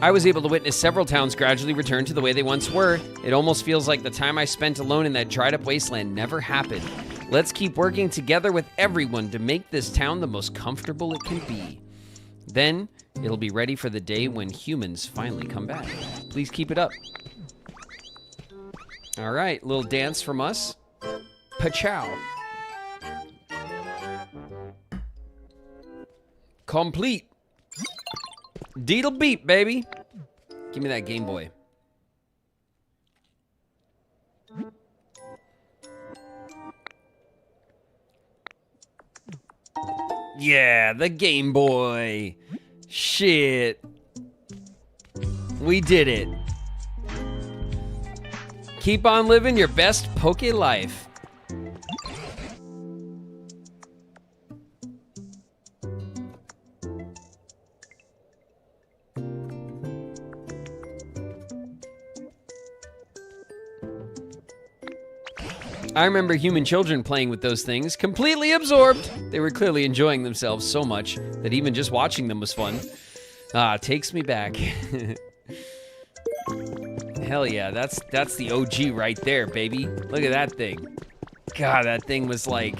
I was able to witness several towns gradually return to the way they once were. It almost feels like the time I spent alone in that dried up wasteland never happened. Let's keep working together with everyone to make this town the most comfortable it can be. Then, it'll be ready for the day when humans finally come back. Please keep it up. All right, little dance from us. Pachow. Complete. Deedle beep, baby. Give me that Game Boy. Yeah, the Game Boy. Shit. We did it. Keep on living your best Poke life. I remember human children playing with those things, completely absorbed. They were clearly enjoying themselves so much that even just watching them was fun. Takes me back. Hell yeah, that's the OG right there, baby. Look at that thing. God, that thing was like...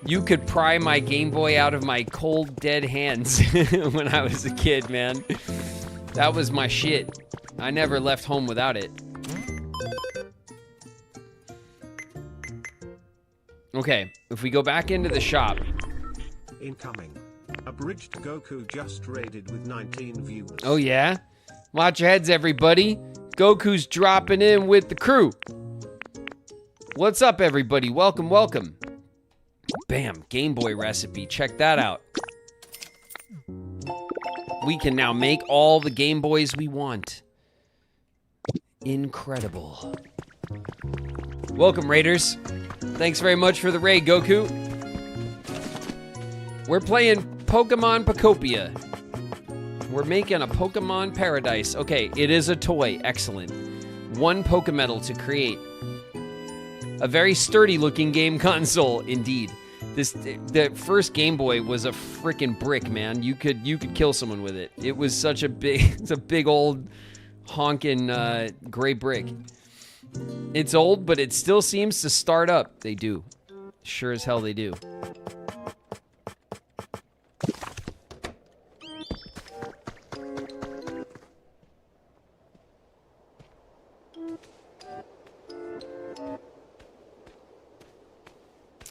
You could pry my Game Boy out of my cold, dead hands when I was a kid, man. That was my shit. I never left home without it. Okay, if we go back into the shop. Incoming. Abridged Goku just raided with 19 viewers. Oh yeah? Watch your heads, everybody. Goku's dropping in with the crew. What's up, everybody? Welcome, welcome. Bam, Game Boy recipe. Check that out. We can now make all the Game Boys we want. Incredible. Welcome, Raiders. Thanks very much for the raid, Goku. We're playing Pokemon Pokopia. We're making a Pokemon paradise. Okay, it is a toy. Excellent. 1 Pokemetal to create. A very sturdy looking game console, indeed. The first Game Boy was a freaking brick, man. You could kill someone with it. It was such a big, it's a big old honking gray brick. It's old, but it still seems to start up. They do. Sure as hell they do.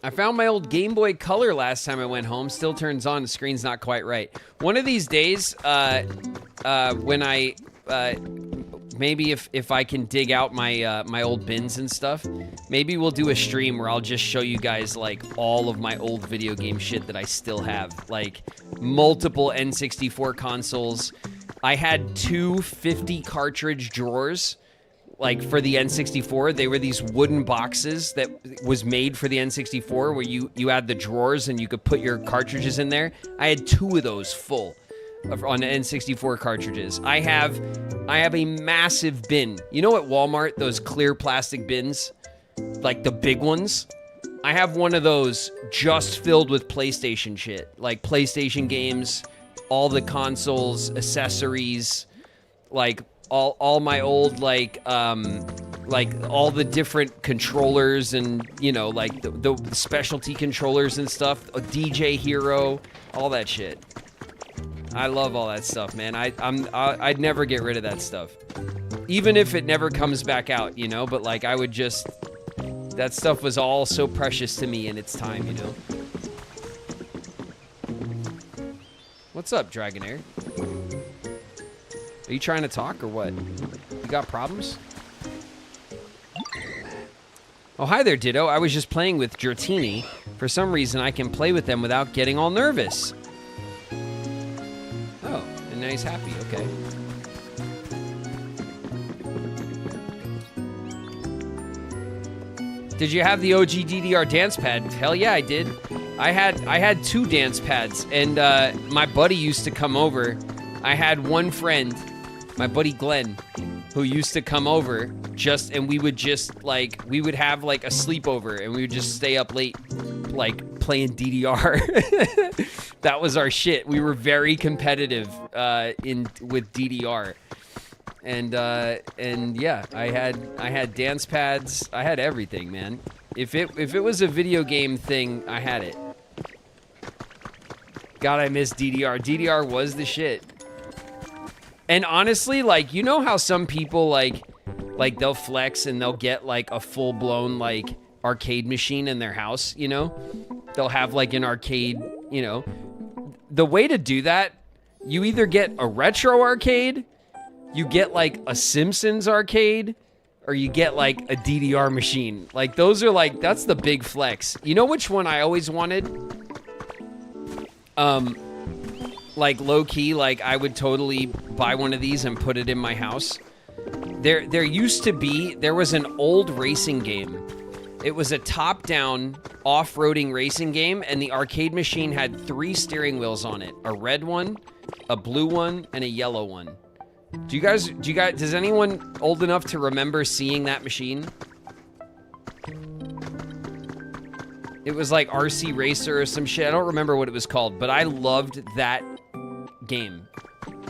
I found my old Game Boy Color last time I went home. Still turns on. The screen's not quite right. One of these days, when I... maybe if I can dig out my my old bins and stuff Maybe we'll do a stream where I'll just show you guys like all of my old video game shit that I still have. Like multiple N64 consoles. I had 2 50 cartridge drawers. Like for the N64, they were these wooden boxes that was made for the N64 where you had the drawers and you could put your cartridges in there. I had 2 of those full on the N64 cartridges. I have a massive bin. You know at Walmart, those clear plastic bins? Like the big ones? I have one of those just filled with PlayStation shit. Like PlayStation games, all the consoles, accessories, like all my old like all the different controllers and you know like the specialty controllers and stuff, a DJ Hero, all that shit. I love all that stuff, man. I'd never get rid of that stuff, even if it never comes back out, you know. But like I would just, that stuff was all so precious to me in its time, you know. What's up, Dragonair? Are you trying to talk or what? You got problems? Oh, hi there, Ditto. I was just playing with Gertini. For some reason, I can play with them without getting all nervous. Oh, and now he's happy. Okay. Did you have the OG DDR dance pad? Hell yeah, I did. I had 2 dance pads, and my buddy used to come over. I had one friend, my buddy Glenn, who used to come over and we would have like a sleepover and we would just stay up late, like playing DDR. That was our shit. We were very competitive with DDR. And yeah, I had dance pads. I had everything, man. If it was a video game thing, I had it. God, I miss DDR. DDR was the shit. And honestly, like, you know how some people like they'll flex and they'll get like a full-blown like arcade machine in their house, you know? They'll have like an arcade, you know? The way to do that, you either get a retro arcade, you get like a Simpsons arcade, or you get like a DDR machine. Like those are like, that's the big flex. You know which one I always wanted? Like low key, like I would totally buy one of these and put it in my house. There was an old racing game. It was a top-down off-roading racing game, and the arcade machine had 3 steering wheels on it: a red one, a blue one, and a yellow one. Does anyone old enough to remember seeing that machine? It was like RC Racer or some shit. I don't remember what it was called, but I loved that game.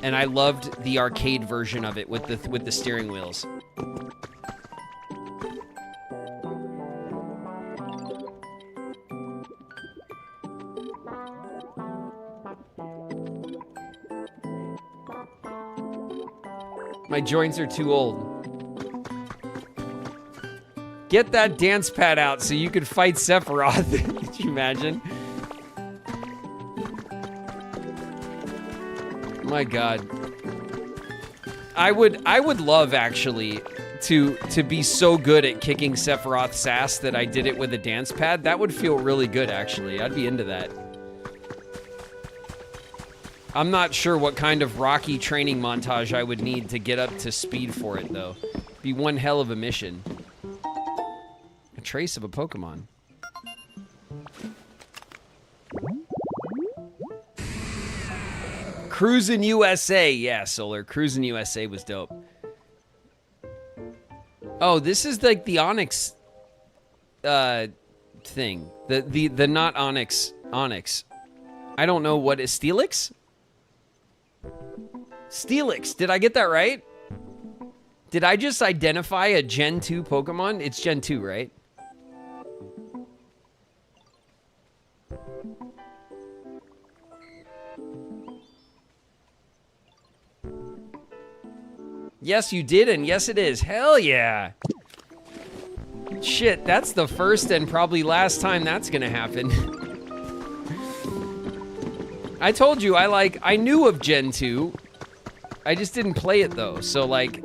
And I loved the arcade version of it with the steering wheels. My joints are too old. Get that dance pad out so you could fight Sephiroth. Could you imagine? My God. I would love actually to be so good at kicking Sephiroth's ass that I did it with a dance pad. That would feel really good actually. I'd be into that. I'm not sure what kind of Rocky training montage I would need to get up to speed for it though. Be one hell of a mission. A trace of a Pokemon. Cruisin' USA. Yeah, Solar. Cruisin' USA was dope. Oh, this is like the Onyx thing. The not Onyx. Onyx. I don't know what is Steelix? Steelix. Did I get that right? Did I just identify a Gen 2 Pokemon? It's Gen 2, right? Yes, you did, and yes, it is. Hell yeah. Shit, that's the first and probably last time that's gonna happen. I told you, I knew of Gen 2. I just didn't play it, though. So, like,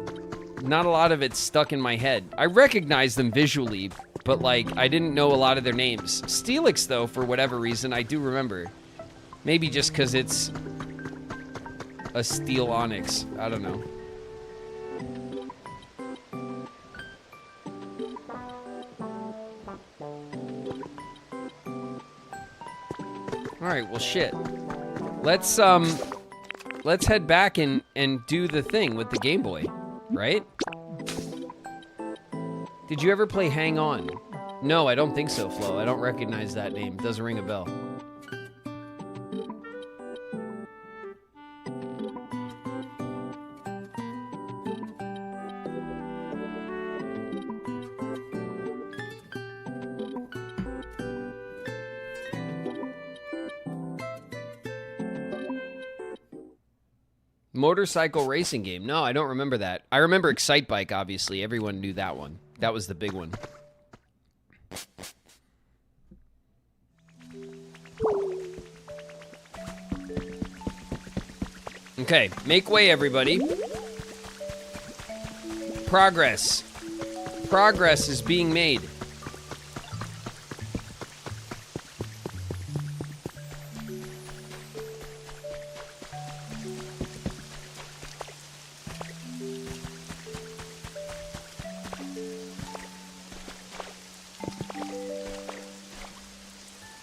not a lot of it's stuck in my head. I recognize them visually, but like I didn't know a lot of their names. Steelix, though, for whatever reason, I do remember. Maybe just because it's a steel onyx. I don't know. All right, well, shit. Let's head back and do the thing with the Game Boy, right? Did you ever play Hang On? No, I don't think so, Flo. I don't recognize that name. Doesn't ring a bell. Motorcycle racing game. No, I don't remember that. I remember Excite Bike, obviously. Everyone knew that one. That was the big one. Okay, make way, everybody. Progress. Progress is being made.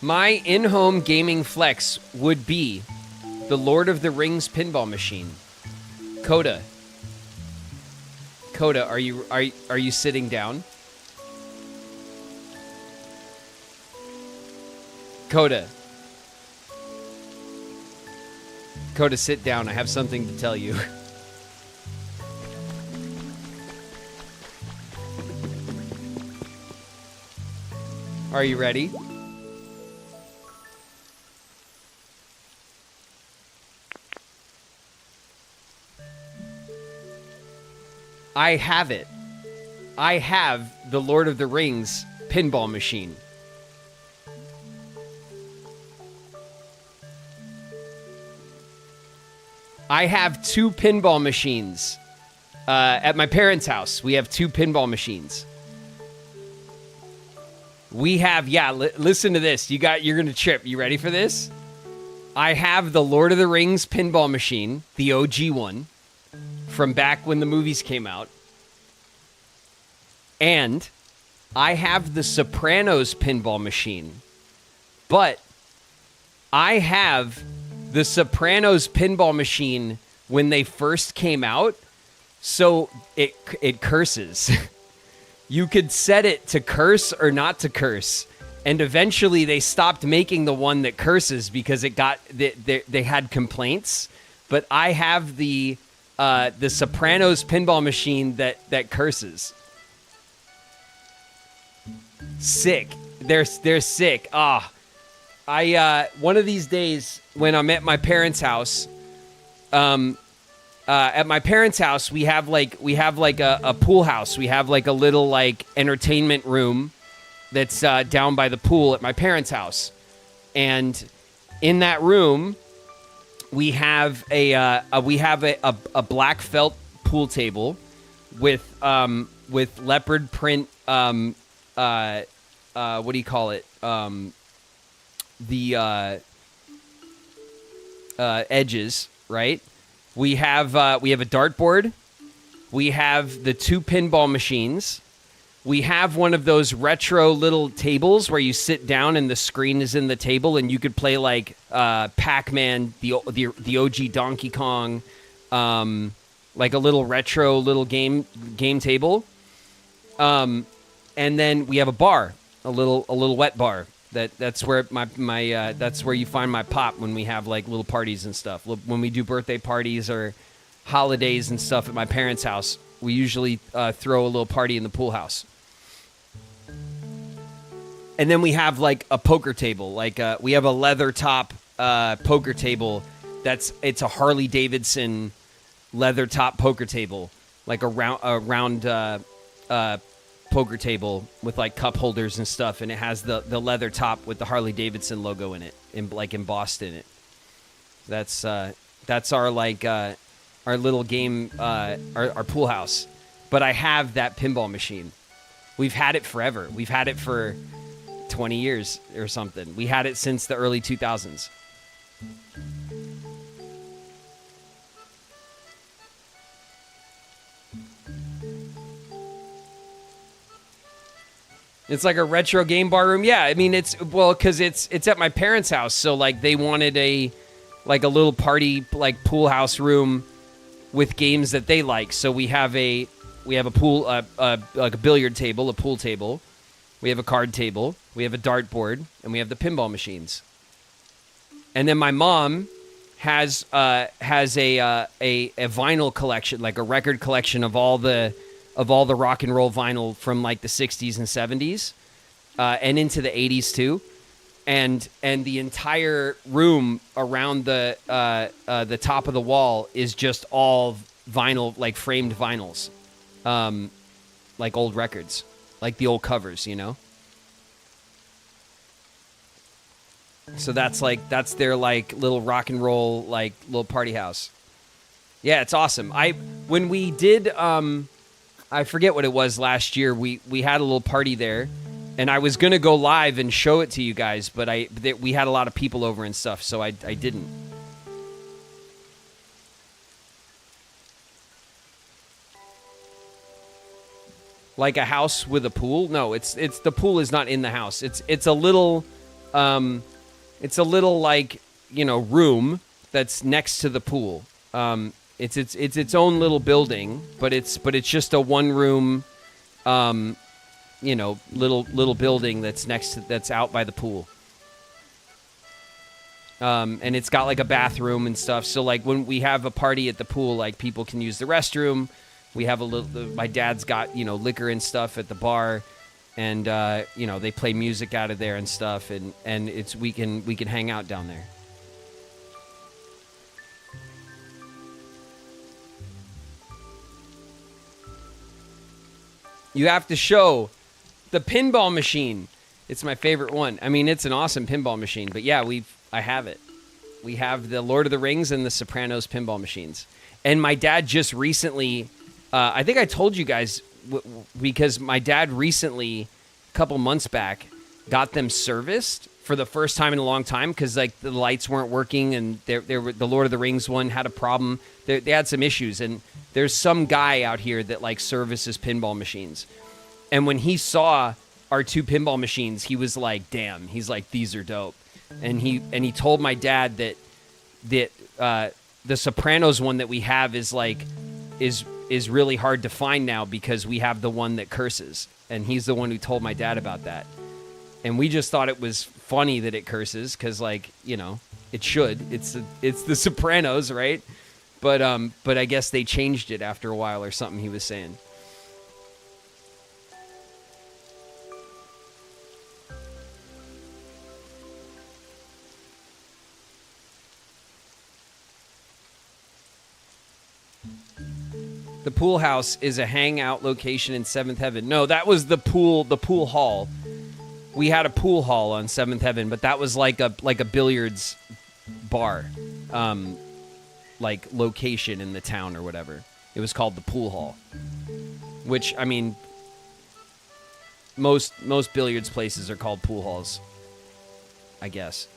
My in-home gaming flex would be the Lord of the Rings pinball machine. Coda. Coda, are you sitting down? Coda. Coda, sit down. I have something to tell you. Are you ready? I have it. I have the Lord of the Rings pinball machine. I have 2 pinball machines. At my parents' house, we have 2 pinball machines. We have, listen to this. You're gonna trip. You ready for this? I have the Lord of the Rings pinball machine, the OG one, from back when the movies came out. And I have the Sopranos pinball machine. But I have the Sopranos pinball machine when they first came out, so it curses. You could set it to curse or not to curse. And eventually they stopped making the one that curses because it got they had complaints. But I have the Sopranos pinball machine that curses. Sick. They're sick. I one of these days when I'm at my parents' house, at my parents' house we have like a pool house. We have like a little like entertainment room that's down by the pool at my parents' house, and in that room we have a black felt pool table with leopard print what do you call it? The edges, right? We have a dartboard. We have the 2 pinball machines. We have one of those retro little tables where you sit down and the screen is in the table, and you could play like Pac-Man, the OG Donkey Kong, like a little retro little game table. And then we have a bar, a little wet bar. That's where that's where you find my pop when we have like little parties and stuff. When we do birthday parties or holidays and stuff at my parents' house, we usually throw a little party in the pool house. And then we have like a poker table. Like we have a leather top poker table. It's a Harley Davidson leather top poker table, like a round poker table with like cup holders and stuff, and it has the leather top with the Harley Davidson logo in it, like embossed in it. That's our like our little game, our pool house. But I have that pinball machine. We've had it forever. We've had it for 20 years or something. We had it since the early 2000s. It's like a retro game bar room. Yeah, I mean, it's, well, because it's at my parents' house. So, like, they wanted a little party, like, pool house room with games that they like. So we have a pool, like a billiard table, a pool table. We have a card table. We have a dartboard, and we have the pinball machines. And then my mom has a vinyl collection, like a record collection of all the rock and roll vinyl from like the 60s and 70s, and into the 80s too. And the entire room around the top of the wall is just all vinyl, like framed vinyls, like old records, like the old covers, you know? So that's their like little rock and roll, like little party house. Yeah, it's awesome. When we did, I forget what it was last year, we had a little party there, and I was going to go live and show it to you guys, but we had a lot of people over and stuff, so I didn't. Like a house with a pool? No, it's the pool is not in the house. It's a little like, you know, room that's next to the pool. It's its own little building, but it's just a one room, you know, little building that's out by the pool. And it's got like a bathroom and stuff. So like when we have a party at the pool, like people can use the restroom. We have my dad's got, you know, liquor and stuff at the bar, and you know, they play music out of there and stuff, and we can hang out down there. You have to show the pinball machine. It's my favorite one. I mean, it's an awesome pinball machine. But yeah, I have it. We have the Lord of the Rings and the Sopranos pinball machines. And my dad just recently, I think I told you guys, because my dad recently, a couple months back, got them serviced for the first time in a long time, because like the lights weren't working, and the Lord of the Rings one had a problem. They had some issues, and there's some guy out here that like services pinball machines. And when he saw our two pinball machines, he was like, "Damn!" He's like, "These are dope." And he told my dad that the Sopranos one that we have is really hard to find now, because we have the one that curses. And he's the one who told my dad about that. And we just thought it was funny that it curses, because, like, you know, it should. It's the Sopranos, right? But I guess they changed it after a while or something, he was saying. The pool house is a hangout location in 7th Heaven. No, that was the pool hall. We had a pool hall on 7th Heaven, but that was like a billiards bar, like location in the town or whatever. It was called the pool hall, which, I mean, most billiards places are called pool halls, I guess.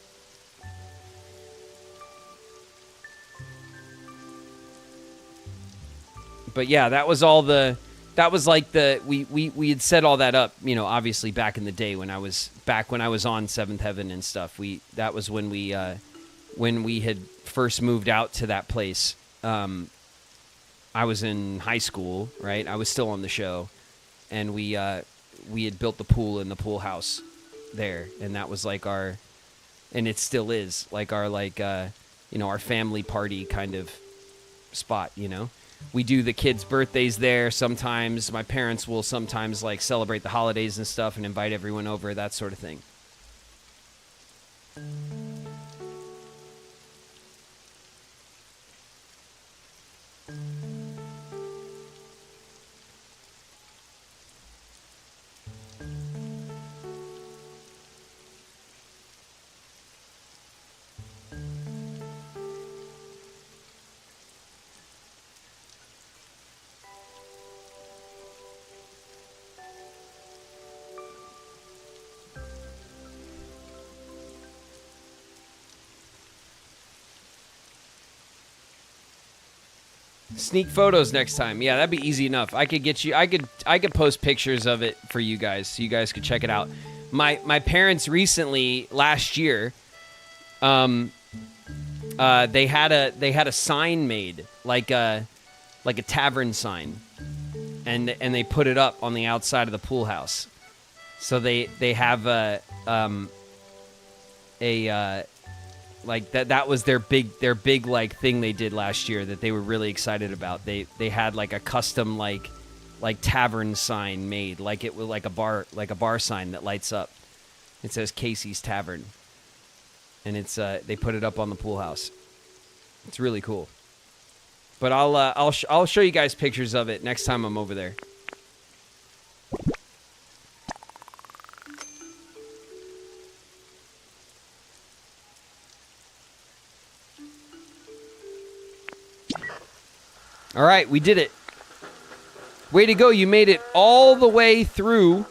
But yeah, that was like we had set all that up, you know, obviously back in the day when I was on 7th Heaven and stuff. That was when we had first moved out to that place. I was in high school, right? I was still on the show, and we had built the pool in the pool house there, and that was like and it still is like our you know, our family party kind of spot, you know. We do the kids' birthdays there sometimes. My parents will sometimes like celebrate the holidays and stuff and invite everyone over, that sort of thing. Sneak photos next time. Yeah, that'd be easy enough. I could get you. I could post pictures of it for you guys, so you guys could check it out. My parents recently last year, they had a sign made like a tavern sign, and they put it up on the outside of the pool house. So they have like that was their big like thing they did last year that they were really excited about. They had like a custom like tavern sign made, like it was like a bar sign that lights up. It says Casey's Tavern, and it's they put it up on the pool house. It's really cool. But I'll show you guys pictures of it next time I'm over there. All right, we did it. Way to go. You made it all the way through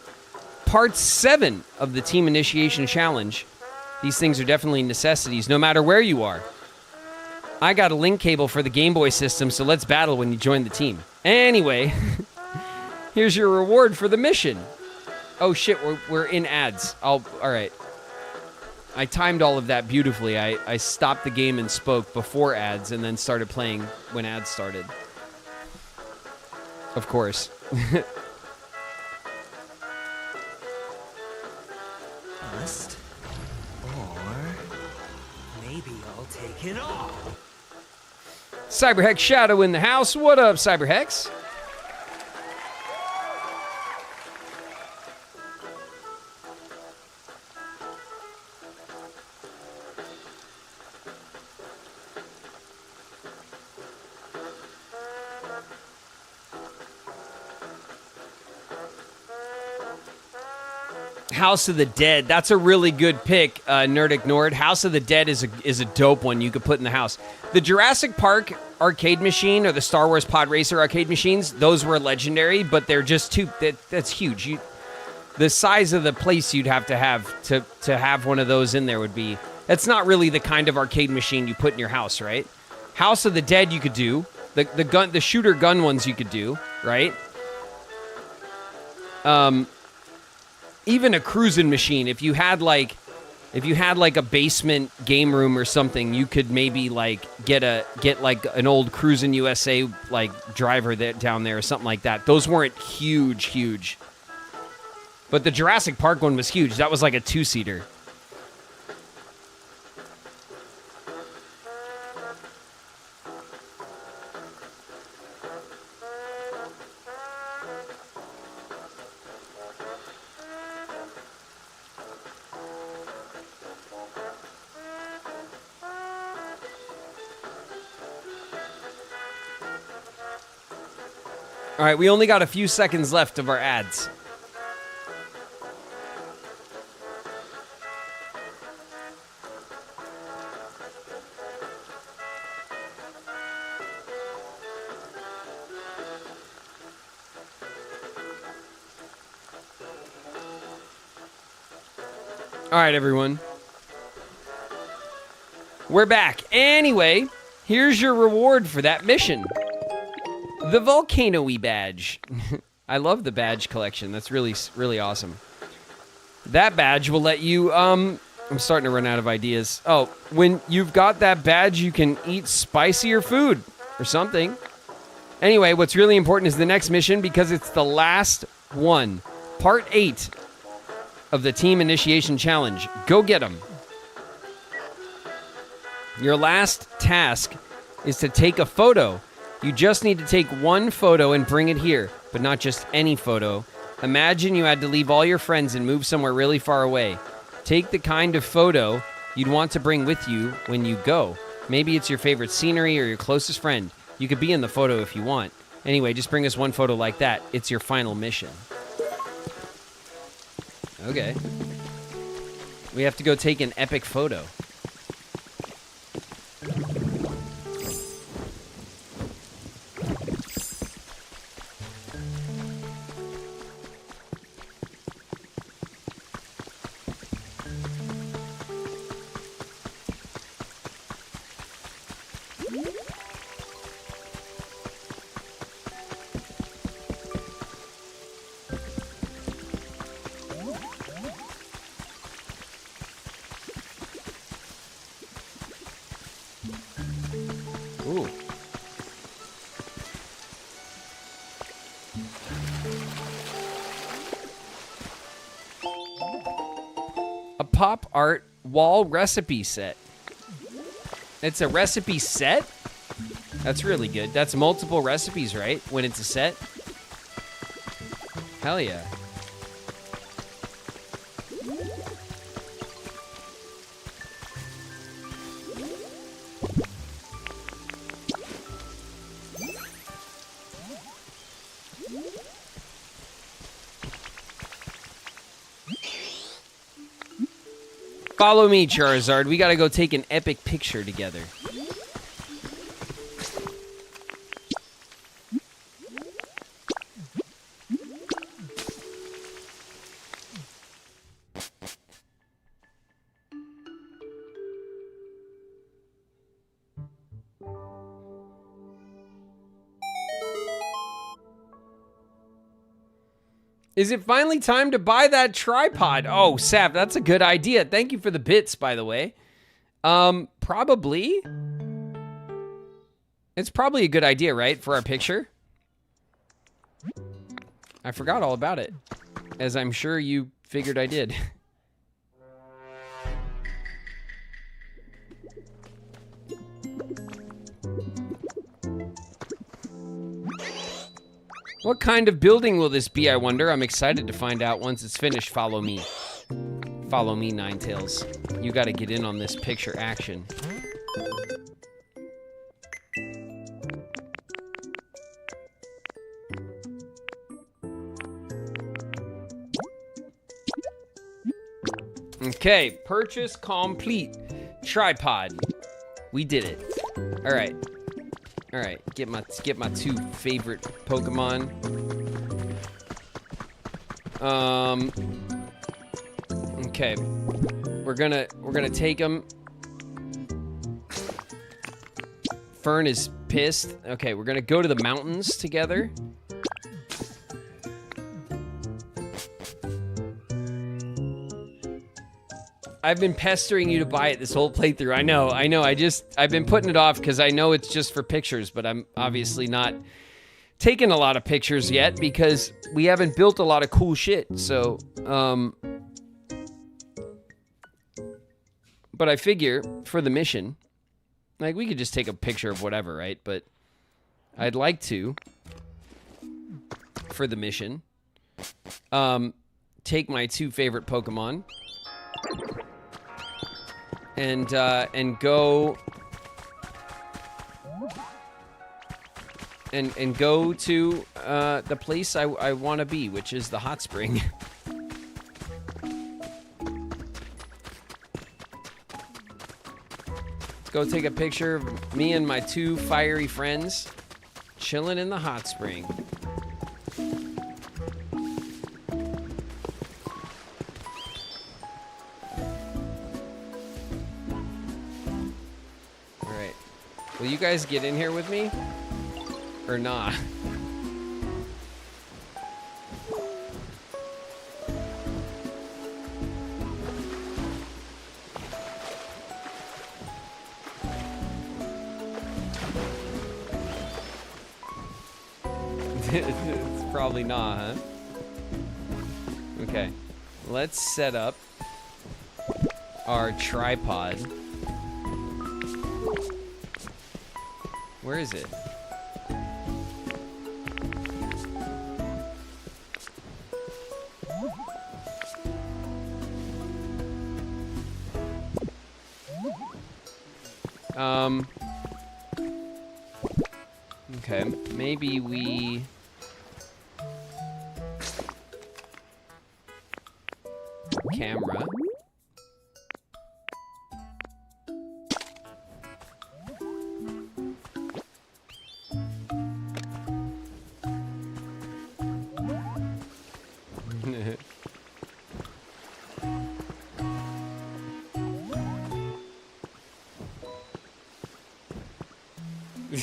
part 7 of the Team Initiation Challenge. These things are definitely necessities, no matter where you are. I got a link cable for the Game Boy system, so let's battle when you join the team. Anyway, here's your reward for the mission. Oh, shit, we're in ads. All right. I timed all of that beautifully. I stopped the game and spoke before ads and then started playing when ads started. Of course. Bust. Or maybe I'll take it all. Cyberhex Shadow in the house. What up, Cyberhex? House of the Dead. That's a really good pick, Nerd Ignored. House of the Dead is a dope one you could put in the house. The Jurassic Park arcade machine or the Star Wars Pod Racer arcade machines, those were legendary, but they're just too... That's huge. The size of the place you'd have to have one of those in there would be... That's not really the kind of arcade machine you put in your house, right? House of the Dead you could do. The shooter gun ones you could do, right? Even a cruising machine, if you had like a basement game room or something, you could maybe like get like an old Cruisin' USA like driver down there or something like that. Those weren't huge. But the Jurassic Park one was huge. That was like a 2-seater. All right, we only got a few seconds left of our ads. All right, everyone. We're back. Anyway, here's your reward for that mission. The Volcano-y badge. I love the badge collection. That's really, really awesome. That badge will let you, I'm starting to run out of ideas. Oh, when you've got that badge, you can eat spicier food or something. Anyway, what's really important is the next mission because it's the last one. Part 8 of the Team Initiation Challenge. Go get them. Your last task is to take a photo. You just need to take one photo and bring it here, but not just any photo. Imagine you had to leave all your friends and move somewhere really far away. Take the kind of photo you'd want to bring with you when you go. Maybe it's your favorite scenery or your closest friend. You could be in the photo if you want. Anyway, just bring us one photo like that. It's your final mission. Okay. We have to go take an epic photo. Ooh. A pop art wall recipe set. It's a recipe set? That's really good. That's multiple recipes, right? When it's a set? Hell yeah. Follow me, Charizard. We gotta go take an epic picture together. Is it finally time to buy that tripod? Oh, Sap, that's a good idea. Thank you for the bits, by the way. Probably. It's probably a good idea, right? For our picture. I forgot all about it. As I'm sure you figured I did. What kind of building will this be, I wonder? I'm excited to find out once it's finished. Follow me. Follow me, Ninetales. You gotta get in on this picture action. Okay, purchase complete. Tripod. We did it. All right. All right, get my two favorite Pokemon. Okay, we're gonna take them. Fern is pissed. Okay, we're gonna go to the mountains together. I've been pestering you to buy it this whole playthrough. I know. I've been putting it off because I know it's just for pictures, but I'm obviously not taking a lot of pictures yet because we haven't built a lot of cool shit. So, but I figure for the mission, like we could just take a picture of whatever, right? But I'd like to, for the mission, take my two favorite Pokemon. And go and go to the place I want to be, which is the hot spring. Let's go take a picture of me and my two fiery friends chilling in the hot spring. Will you guys get in here with me? Or not? It's probably not, huh? Okay. Let's set up our tripod. Where is it? Okay, maybe we... Camera.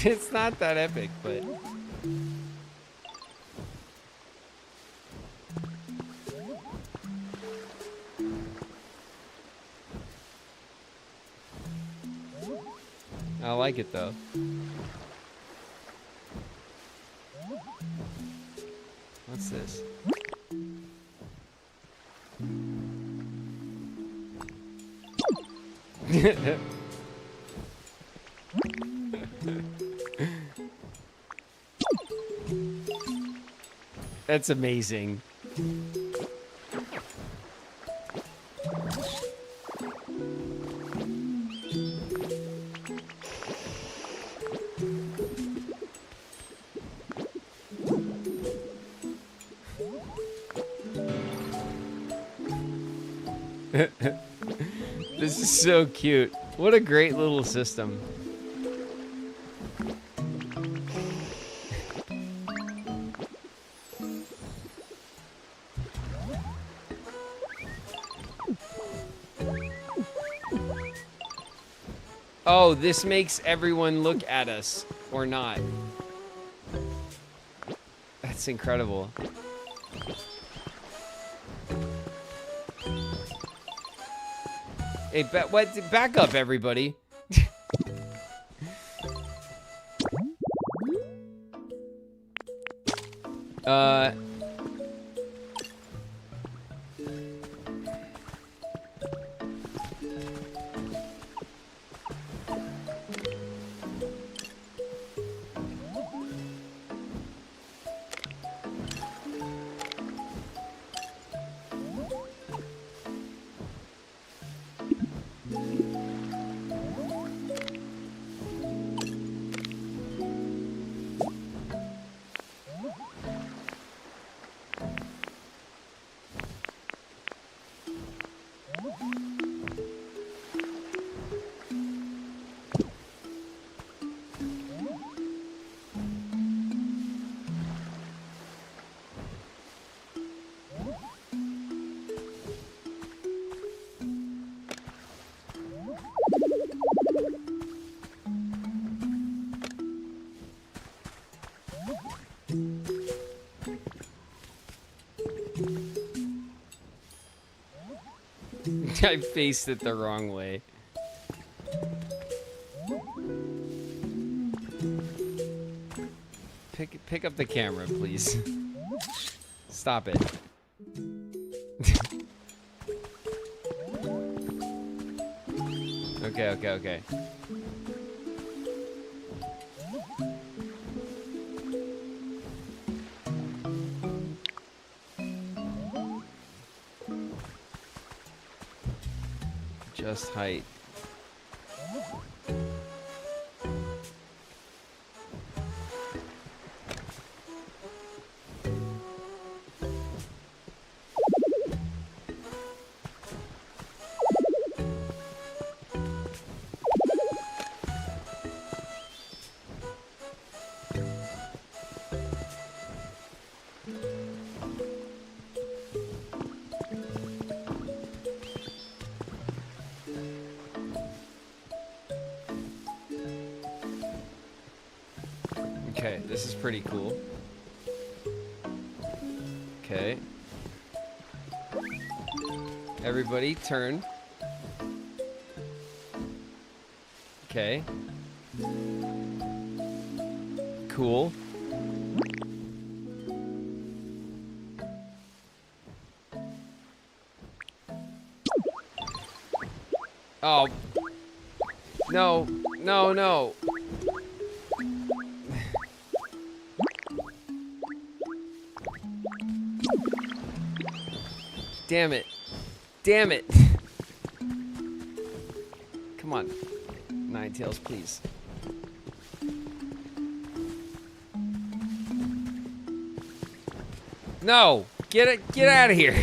It's not that epic, but... I like it though. What's this? That's amazing. This is so cute. What a great little system. Oh, this makes everyone look at us, or not. That's incredible. Hey, back up, everybody. I faced it the wrong way. Pick up the camera, please. Stop it. Okay. Just height. Okay, this is pretty cool. Okay. Everybody, turn. Okay. Cool. Oh. No. Damn it. Come on. Ninetales, please. No! Get out of here.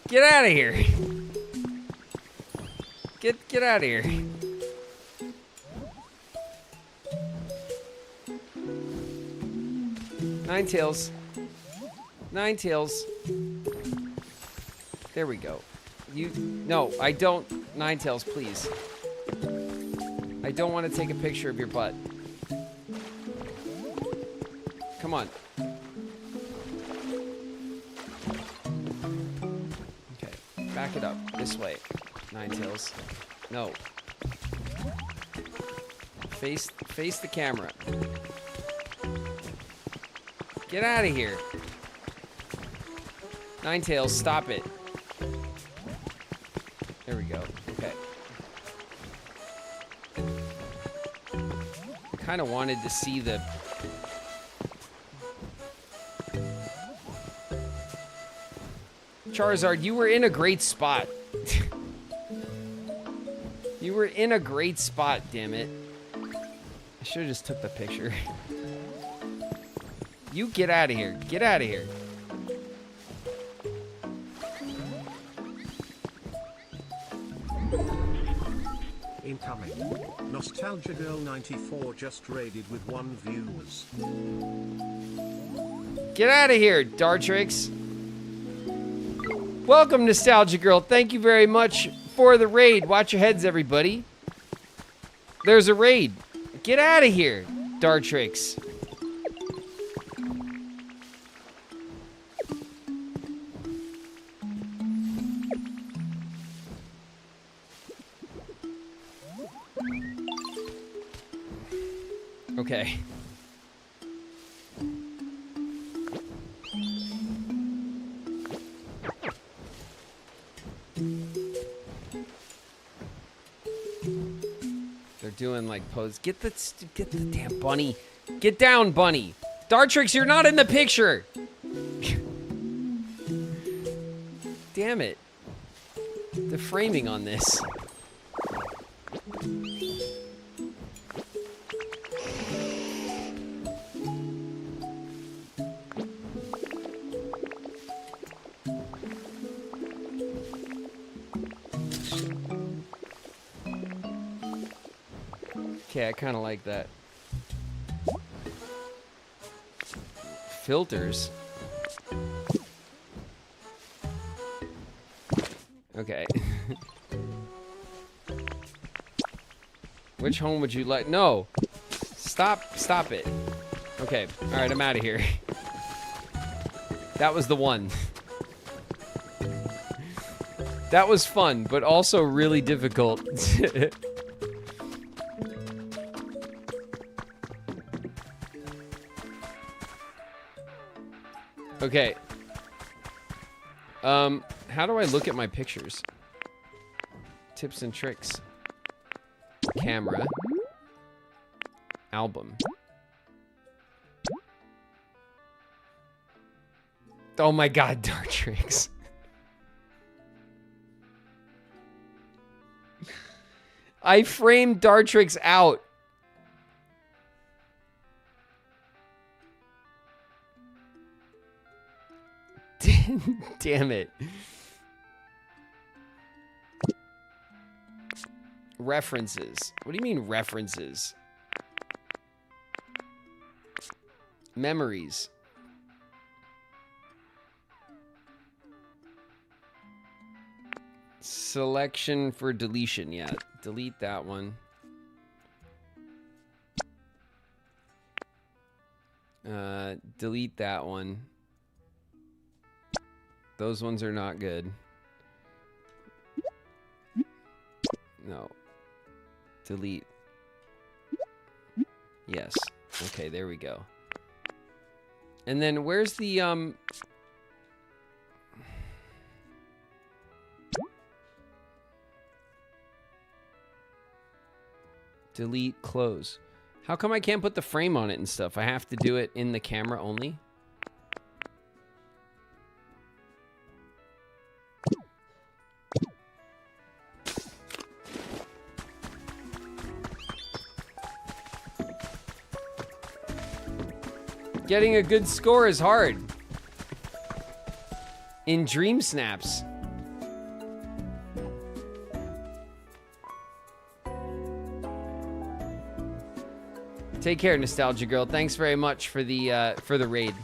Get out of here. Get out of here. Ninetales. There we go. No, I don't. Ninetales, please. I don't want to take a picture of your butt. Come on. Okay, back it up. This way. Ninetales. No. Face the camera. Get out of here. Ninetales, stop it. There we go. Okay. I kind of wanted to see the... Charizard, you were in a great spot. You were in a great spot, damn it. I should have just took the picture. You get out of here. Get out of here. Incoming. Nostalgia Girl 94 just raided with 1 views. Get out of here, Dartrix. Welcome, Nostalgia Girl. Thank you very much for the raid. Watch your heads, everybody. There's a raid. Get out of here, Dartrix. Okay. They're doing like pose. Get the damn bunny. Get down, bunny. Dartrix, you're not in the picture. Damn it. The framing on this. Okay, I kind of like that. Filters. Okay. Which home would you like? No. Stop it. Okay. All right, I'm out of here. That was the one. That was fun, but also really difficult. Okay. How do I look at my pictures? Tips and tricks. Camera. Album. Oh my god, Dartrix. I framed Dartrix out. Damn it. References. What do you mean references? Memories. Selection for deletion. Yeah, delete that one. Delete that one. Those ones are not good. No. Delete. Yes. Okay, there we go. And then where's the delete, close. How come I can't put the frame on it and stuff? I have to do it in the camera only? Getting a good score is hard. In Dream Snaps. Take care, Nostalgia Girl. Thanks very much for the raid.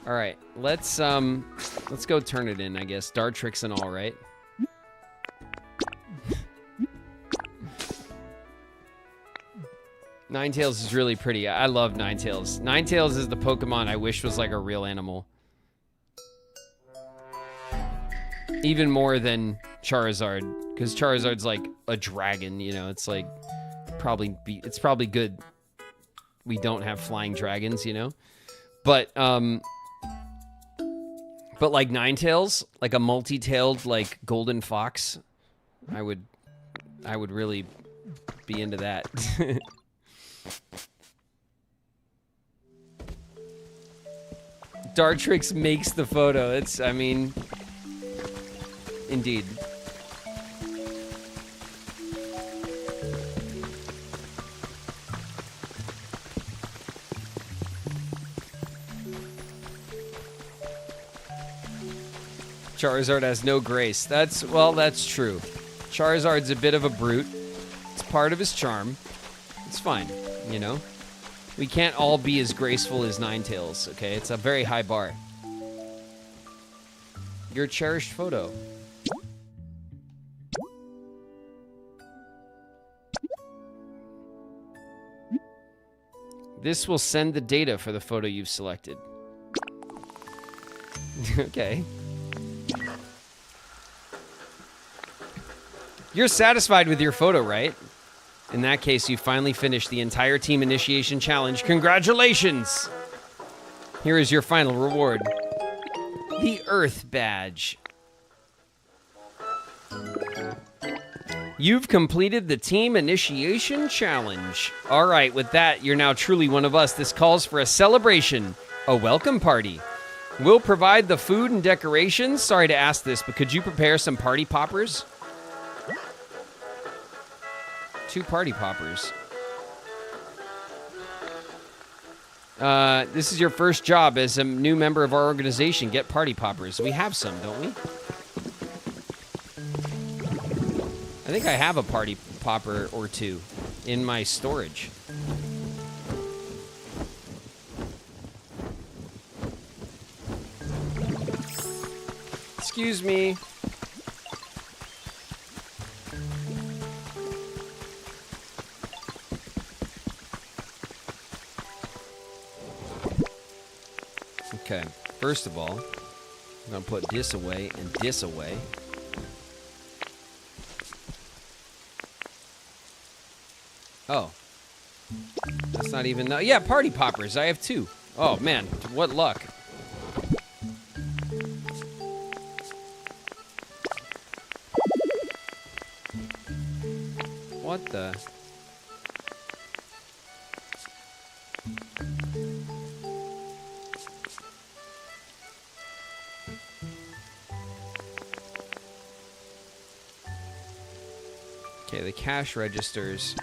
All right, let's go turn it in, I guess. Dartrix and all, right? Ninetales is really pretty. I love Ninetales. Ninetales is the Pokemon I wish was like a real animal. Even more than Charizard, because Charizard's like a dragon, you know, it's like it's probably good we don't have flying dragons, you know? But like Ninetales, like a multi-tailed like golden fox, I would really be into that. Dartrix makes the photo. It's, I mean, indeed. Charizard has no grace. That's true. Charizard's a bit of a brute. It's part of his charm. It's fine, you know? We can't all be as graceful as Ninetales, okay? It's a very high bar. Your cherished photo. This will send the data for the photo you've selected. Okay. You're satisfied with your photo, right? In that case, you finally finished the entire team initiation challenge. Congratulations! Here is your final reward. The Earth Badge. You've completed the team initiation challenge. All right, with that, you're now truly one of us. This calls for a celebration, a welcome party. We'll provide the food and decorations. Sorry to ask this, but could you prepare some party poppers? 2 party poppers. This is your first job as a new member of our organization. Get party poppers. We have some, don't we? I think I have a party popper or 2 in my storage. Excuse me. Okay, first of all, I'm gonna put this away and this away. Oh. That's not even... Yeah, party poppers. I have 2. Oh, man. What luck. What the... Okay, the cash registers,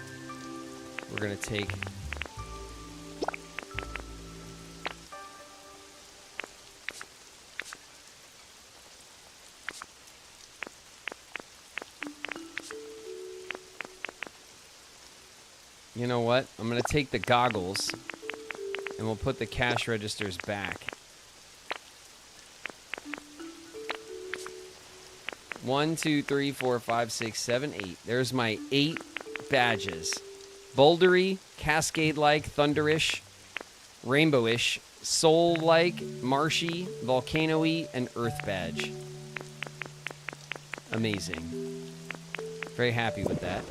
we're gonna take. You know what? I'm gonna take the goggles and we'll put the cash registers back. 1, 2, 3, 4, 5, 6, 7, 8. There's my 8 badges. Bouldery, Cascade-like, Thunderish, Rainbowish, Soul-like, Marshy, Volcano-y, and Earth badge. Amazing. Very happy with that.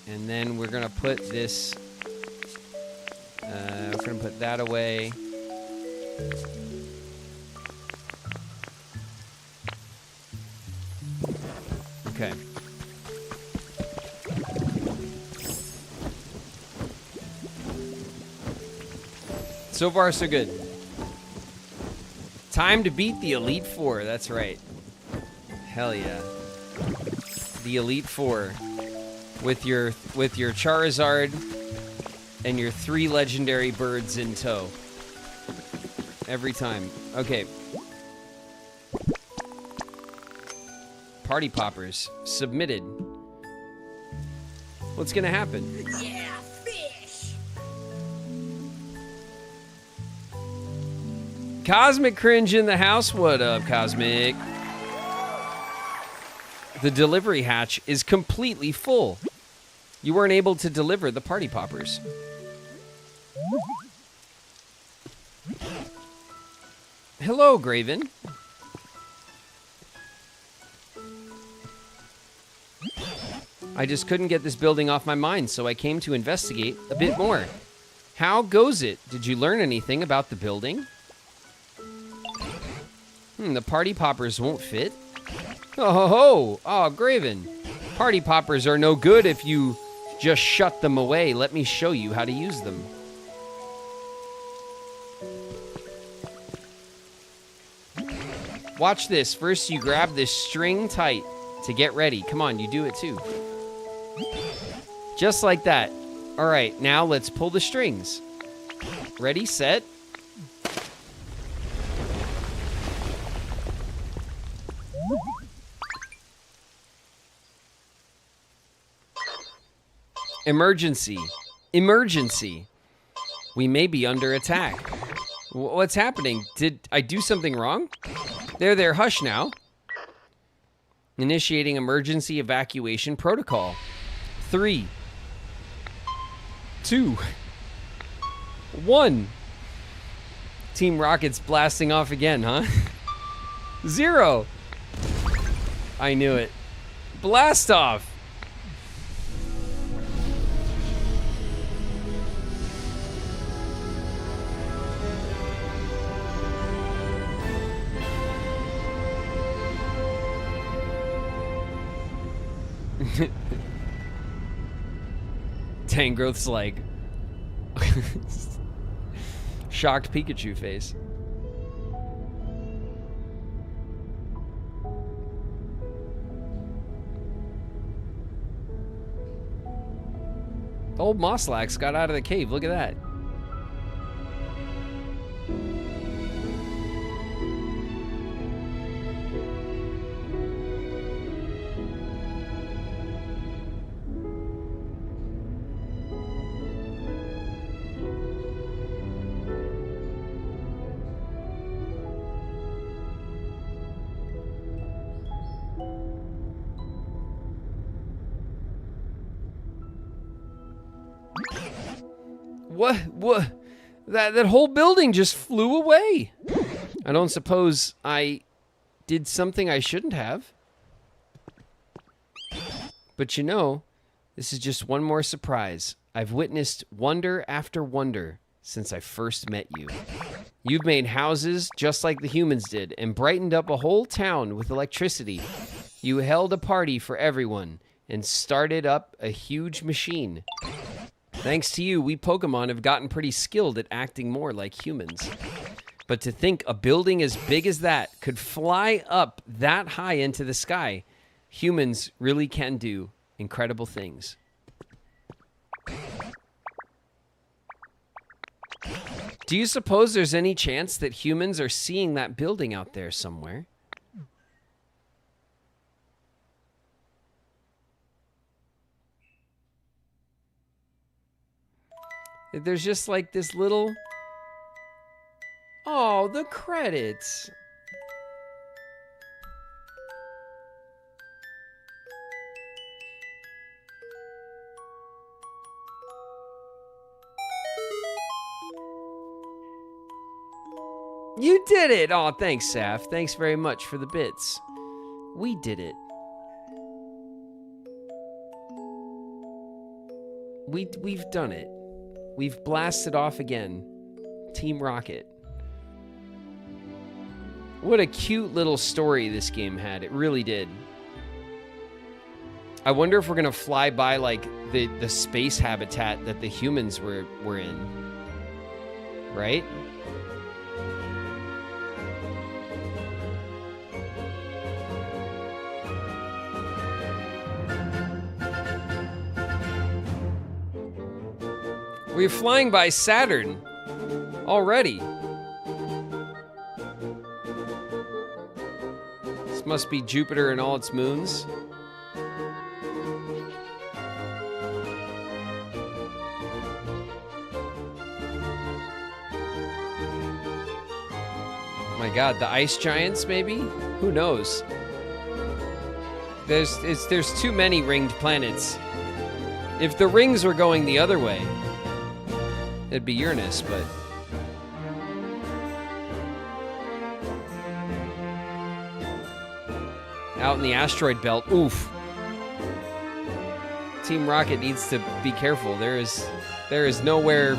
And then we're gonna put this... we're gonna put that away. Okay. So far, so good. Time to beat the Elite Four. That's right. Hell yeah. The Elite Four. With your Charizard and your 3 legendary birds in tow. Every time. Okay. Party poppers submitted. What's gonna happen? Yeah, fish! Cosmic Cringe in the house. What up, Cosmic? The delivery hatch is completely full. You weren't able to deliver the party poppers. Hello, Graven. I just couldn't get this building off my mind, so I came to investigate a bit more. How goes it? Did you learn anything about the building? The party poppers won't fit. Oh, ho, ho. Oh, Graven. Party poppers are no good if you just shut them away. Let me show you how to use them. Watch this. First, you grab this string tight to get ready. Come on, you do it too. Just like that. All right, now let's pull the strings. Ready, set. Emergency. Emergency. We may be under attack. What's happening? Did I do something wrong? There, hush now. Initiating emergency evacuation protocol. 3, 2, 1. Team Rocket's blasting off again, huh? 0. I knew it. Blast off. Tangrowth's like shocked Pikachu face. Old Mosslax got out of the cave. Look at that. What? That whole building just flew away. I don't suppose I did something I shouldn't have. But you know, this is just one more surprise. I've witnessed wonder after wonder since I first met you. You've made houses just like the humans did and brightened up a whole town with electricity. You held a party for everyone and started up a huge machine. Thanks to you, we Pokemon have gotten pretty skilled at acting more like humans. But to think a building as big as that could fly up that high into the sky, humans really can do incredible things. Do you suppose there's any chance that humans are seeing that building out there somewhere? There's just like this little... Oh, the credits. You did it! Oh, thanks, Saf. Thanks very much for the bits. We did it. We've done it. We've blasted off again. Team Rocket. What a cute little story this game had. It really did. I wonder if we're gonna fly by like the space habitat that the humans were in. Right? We're flying by Saturn already. This must be Jupiter and all its moons. My God, the ice giants, maybe? Who knows? There's too many ringed planets. If the rings were going the other way, it'd be Uranus, but... Out in the asteroid belt, oof. Team Rocket needs to be careful. There is nowhere.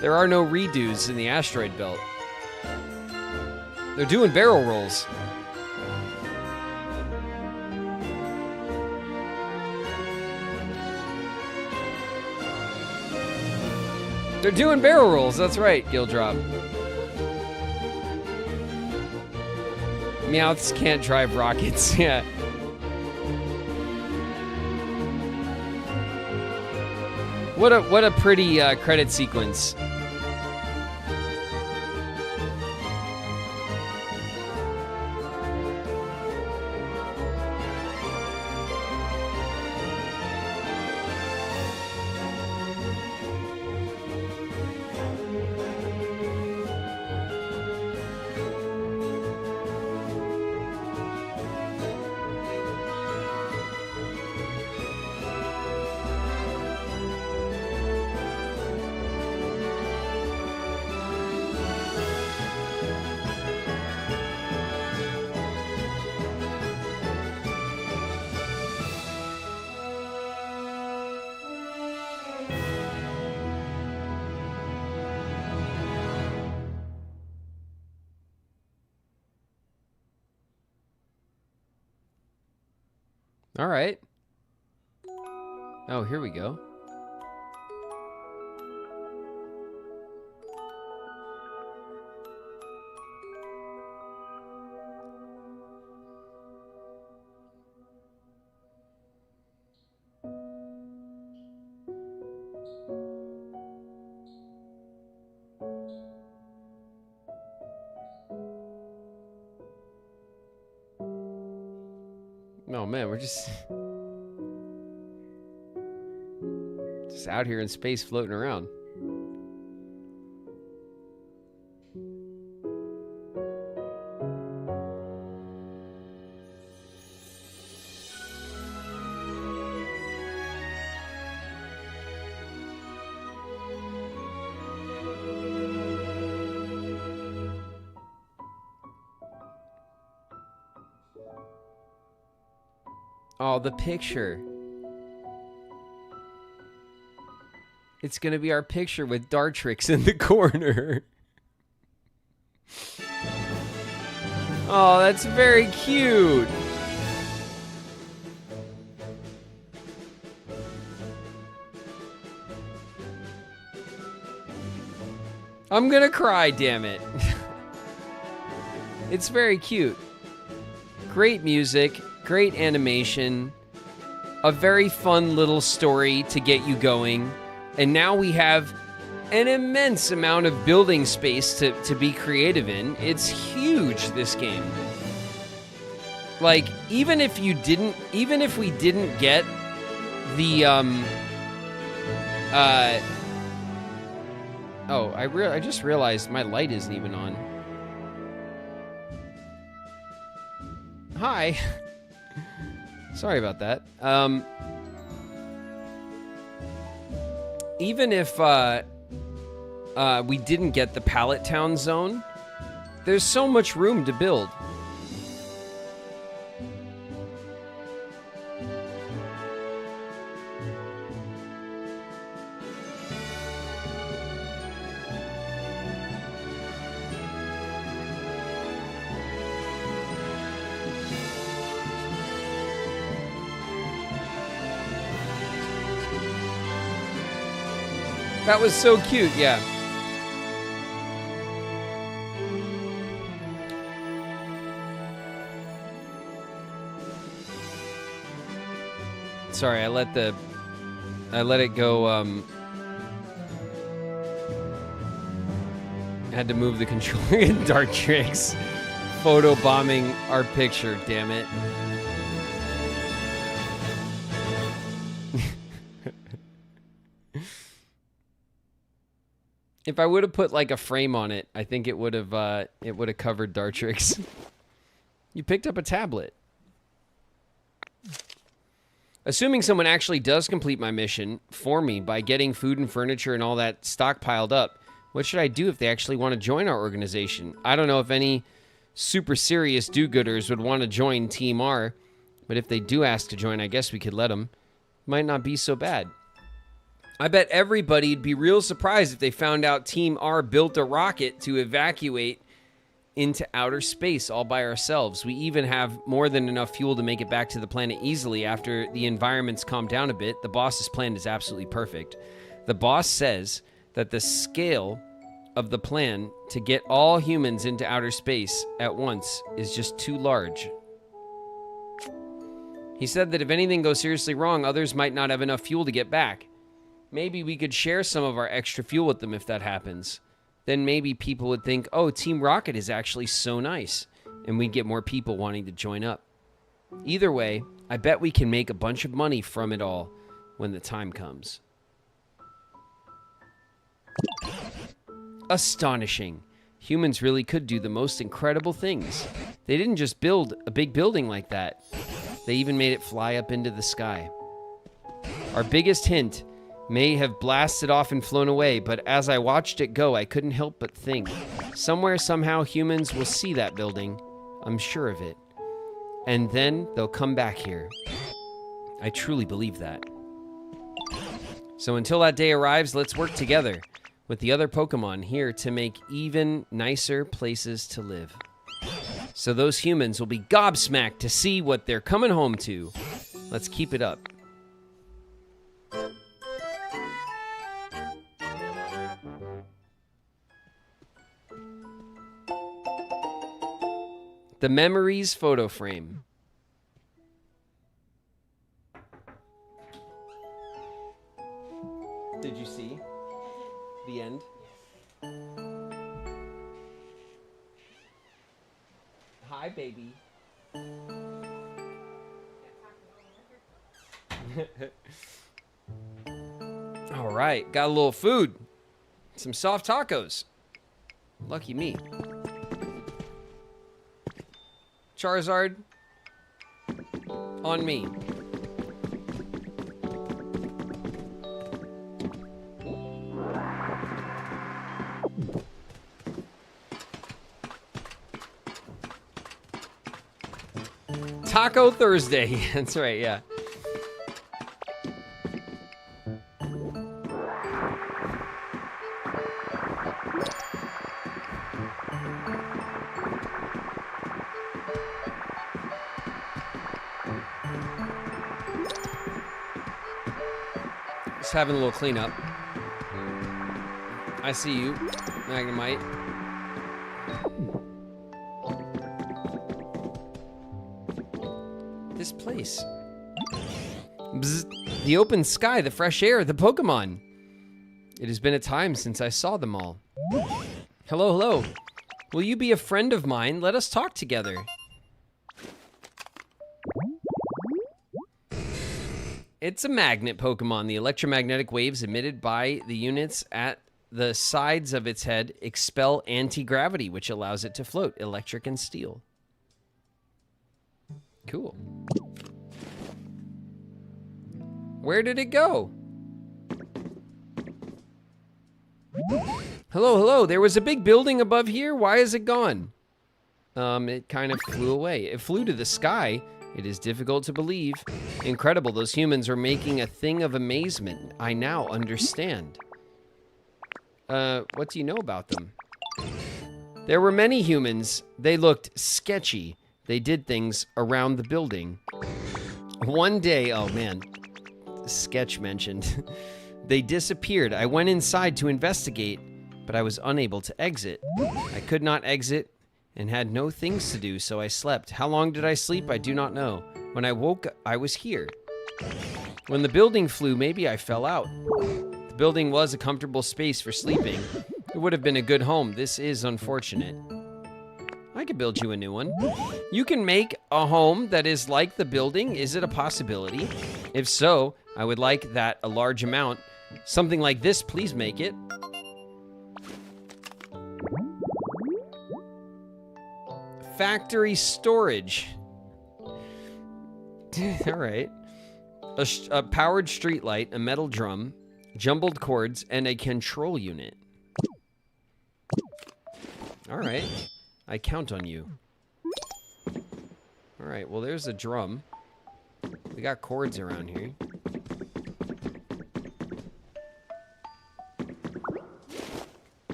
There are no redos in the asteroid belt. They're doing barrel rolls. They're doing barrel rolls. That's right, Gildrop. Meowths can't drive rockets. Yeah. What a pretty credit sequence. All right. Oh, here we go. Oh man, we're just out here in space floating around. Oh, the picture. It's gonna be our picture with Dartrix in the corner. Oh, that's very cute. I'm gonna cry, damn it. It's very cute. Great music. Great animation, a very fun little story to get you going, and now we have an immense amount of building space to be creative in. It's huge, this game. Like, even if we didn't get the, oh, I just realized my light isn't even on. Hi. Sorry about that. Even if we didn't get the Pallet Town zone, there's so much room to build. That was so cute, yeah. Sorry, I let it go, I had to move the controller in Dartrix. Photo bombing our picture, damn it. If I would have put like a frame on it, I think it would have covered Dartrix. You picked up a tablet. Assuming someone actually does complete my mission for me by getting food and furniture and all that stockpiled up, what should I do if they actually want to join our organization? I don't know if any super serious do-gooders would want to join Team R, but if they do ask to join, I guess we could let them. Might not be so bad. I bet everybody'd be real surprised if they found out Team R built a rocket to evacuate into outer space all by ourselves. We even have more than enough fuel to make it back to the planet easily after the environment's calmed down a bit. The boss's plan is absolutely perfect. The boss says that the scale of the plan to get all humans into outer space at once is just too large. He said that if anything goes seriously wrong, others might not have enough fuel to get back. Maybe we could share some of our extra fuel with them if that happens. Then maybe people would think, oh, Team Rocket is actually so nice, and we'd get more people wanting to join up. Either way, I bet we can make a bunch of money from it all when the time comes. Astonishing. Humans really could do the most incredible things. They didn't just build a big building like that. They even made it fly up into the sky. Our biggest hint may have blasted off and flown away, but as I watched it go, I couldn't help but think, somewhere, somehow, humans will see that building. I'm sure of it. And then they'll come back here. I truly believe that. So until that day arrives, let's work together with the other Pokemon here to make even nicer places to live. So those humans will be gobsmacked to see what they're coming home to. Let's keep it up. The Memories photo frame. Did you see the end? Hi, baby. All right, got a little food. Some soft tacos. Lucky me. Charizard, on me. Taco Thursday. That's right, yeah. Just having a little cleanup. I see you, Magnemite. This place. Bzz, the open sky, the fresh air, the Pokemon. It has been a time since I saw them all. Hello, hello. Will you be a friend of mine? Let us talk together. It's a magnet Pokemon. The electromagnetic waves emitted by the units at the sides of its head expel anti-gravity, which allows it to float, electric and steel. Cool. Where did it go? Hello, hello. There was a big building above here. Why is it gone? It kind of flew away. It flew to the sky. It is difficult to believe. Incredible, those humans are making a thing of amazement. I now understand. What do you know about them? There were many humans. They looked sketchy. They did things around the building. One day, oh man, sketch mentioned. They disappeared. I went inside to investigate, but I was unable to exit. I could not exit and had no things to do, so I slept. How long did I sleep? I do not know. When I woke, I was here. When the building flew, maybe I fell out. The building was a comfortable space for sleeping. It would have been a good home. This is unfortunate. I could build you a new one. You can make a home that is like the building. Is it a possibility? If so, I would like that a large amount. Something like this, please make it. Factory storage. All right. A powered streetlight, a metal drum, jumbled cords, and a control unit. All right. I count on you. All right, well, there's a drum. We got cords around here.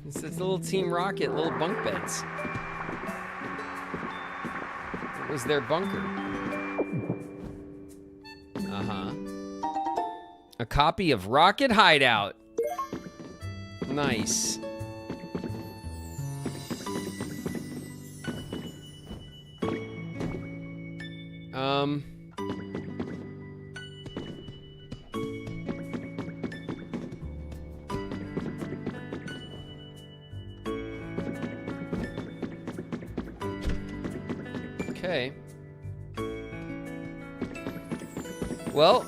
It's this little Team Rocket, little bunk beds. It was their bunker. Uh-huh. A copy of Rocket Hideout. Nice. Okay. Well.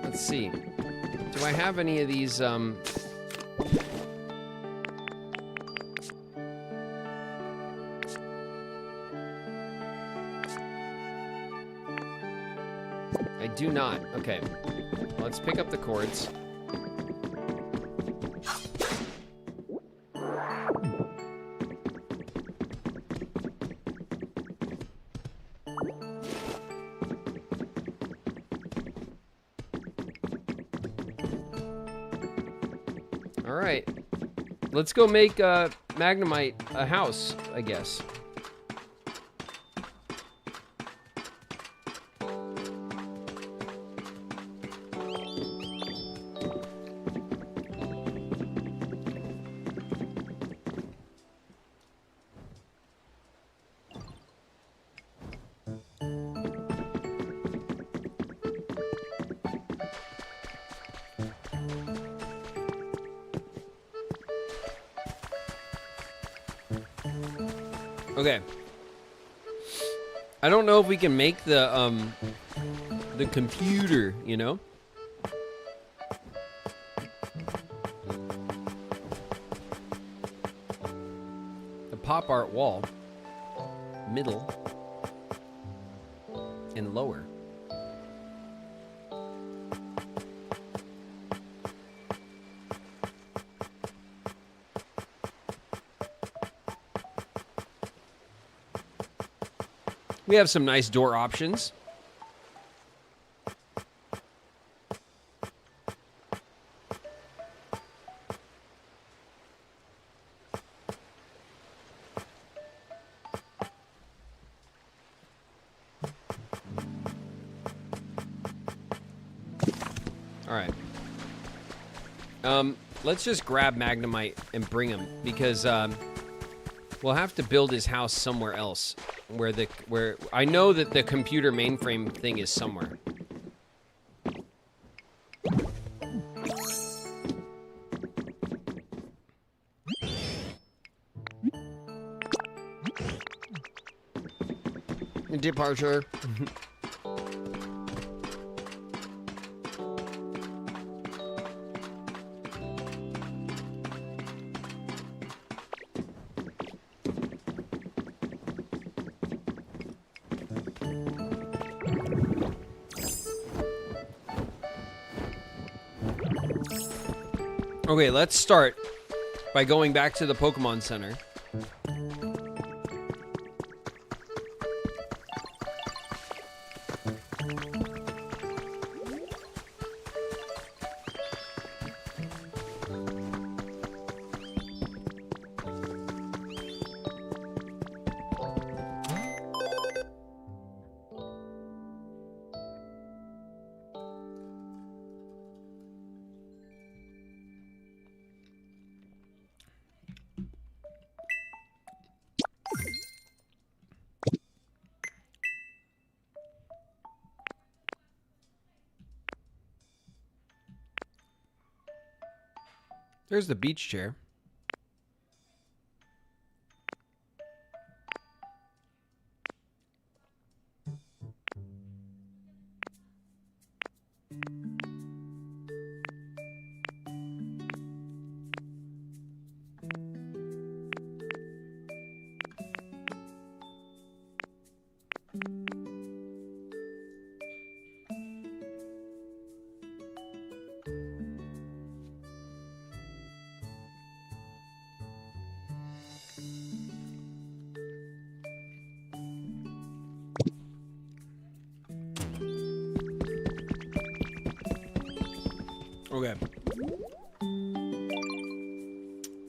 Let's see. Do I have any of these, I do not. Okay. Let's pick up the cords. All right. Let's go make Magnemite a house, I guess. Okay. I don't know if we can make the computer, you know? The pop art wall. Middle. And lower. We have some nice door options. All right. Let's just grab Magnemite and bring him because we'll have to build his house somewhere else. Where I know that the computer mainframe thing is somewhere. Departure. Okay, let's start by going back to the Pokemon Center. There's the beach chair. Okay.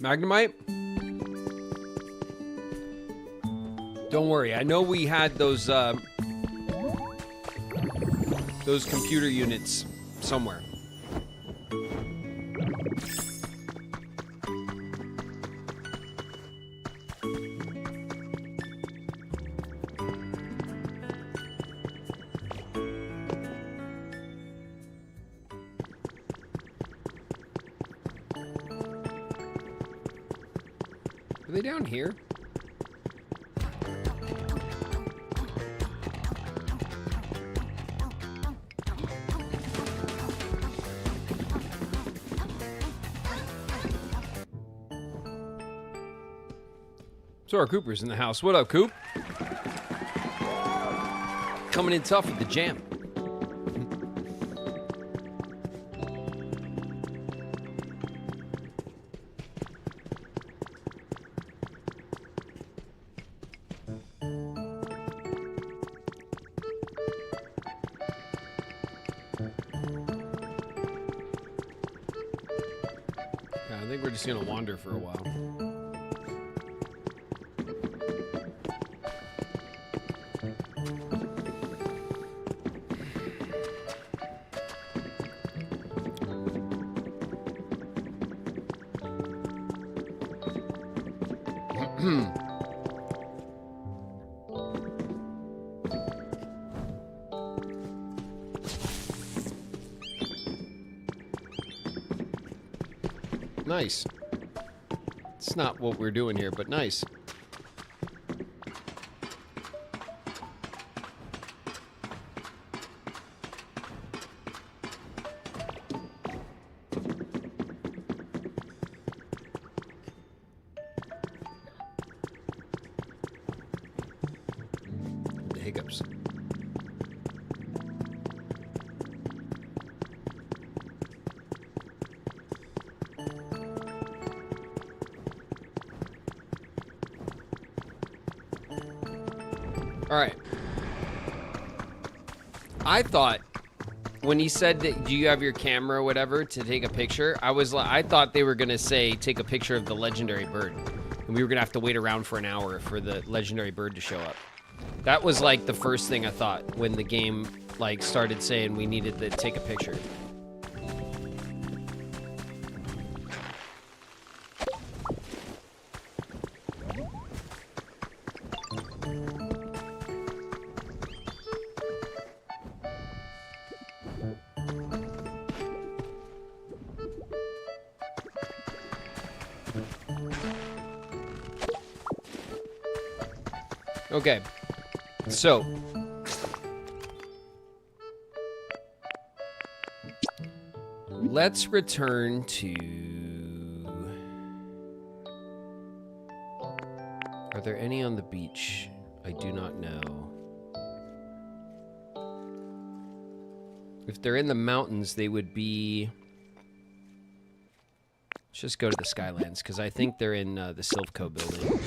Magnemite? Don't worry. I know we had those computer units somewhere. Are they down here? So our Cooper's in the house. What up, Coop? Coming in tough with the jam. Yeah, I think we're just gonna wander for a while. Nice. It's not what we're doing here, but nice. The hiccups. All right. I thought when he said that, do you have your camera or whatever to take a picture? I thought they were gonna say take a picture of the legendary bird, and we were gonna have to wait around for an hour for the legendary bird to show up. That was like the first thing I thought when the game like started saying we needed to take a picture. Okay, so let's return to. Are there any on the beach? I do not know. If they're in the mountains, they would be. Let's just go to the Skylands because I think they're in the Silvco building.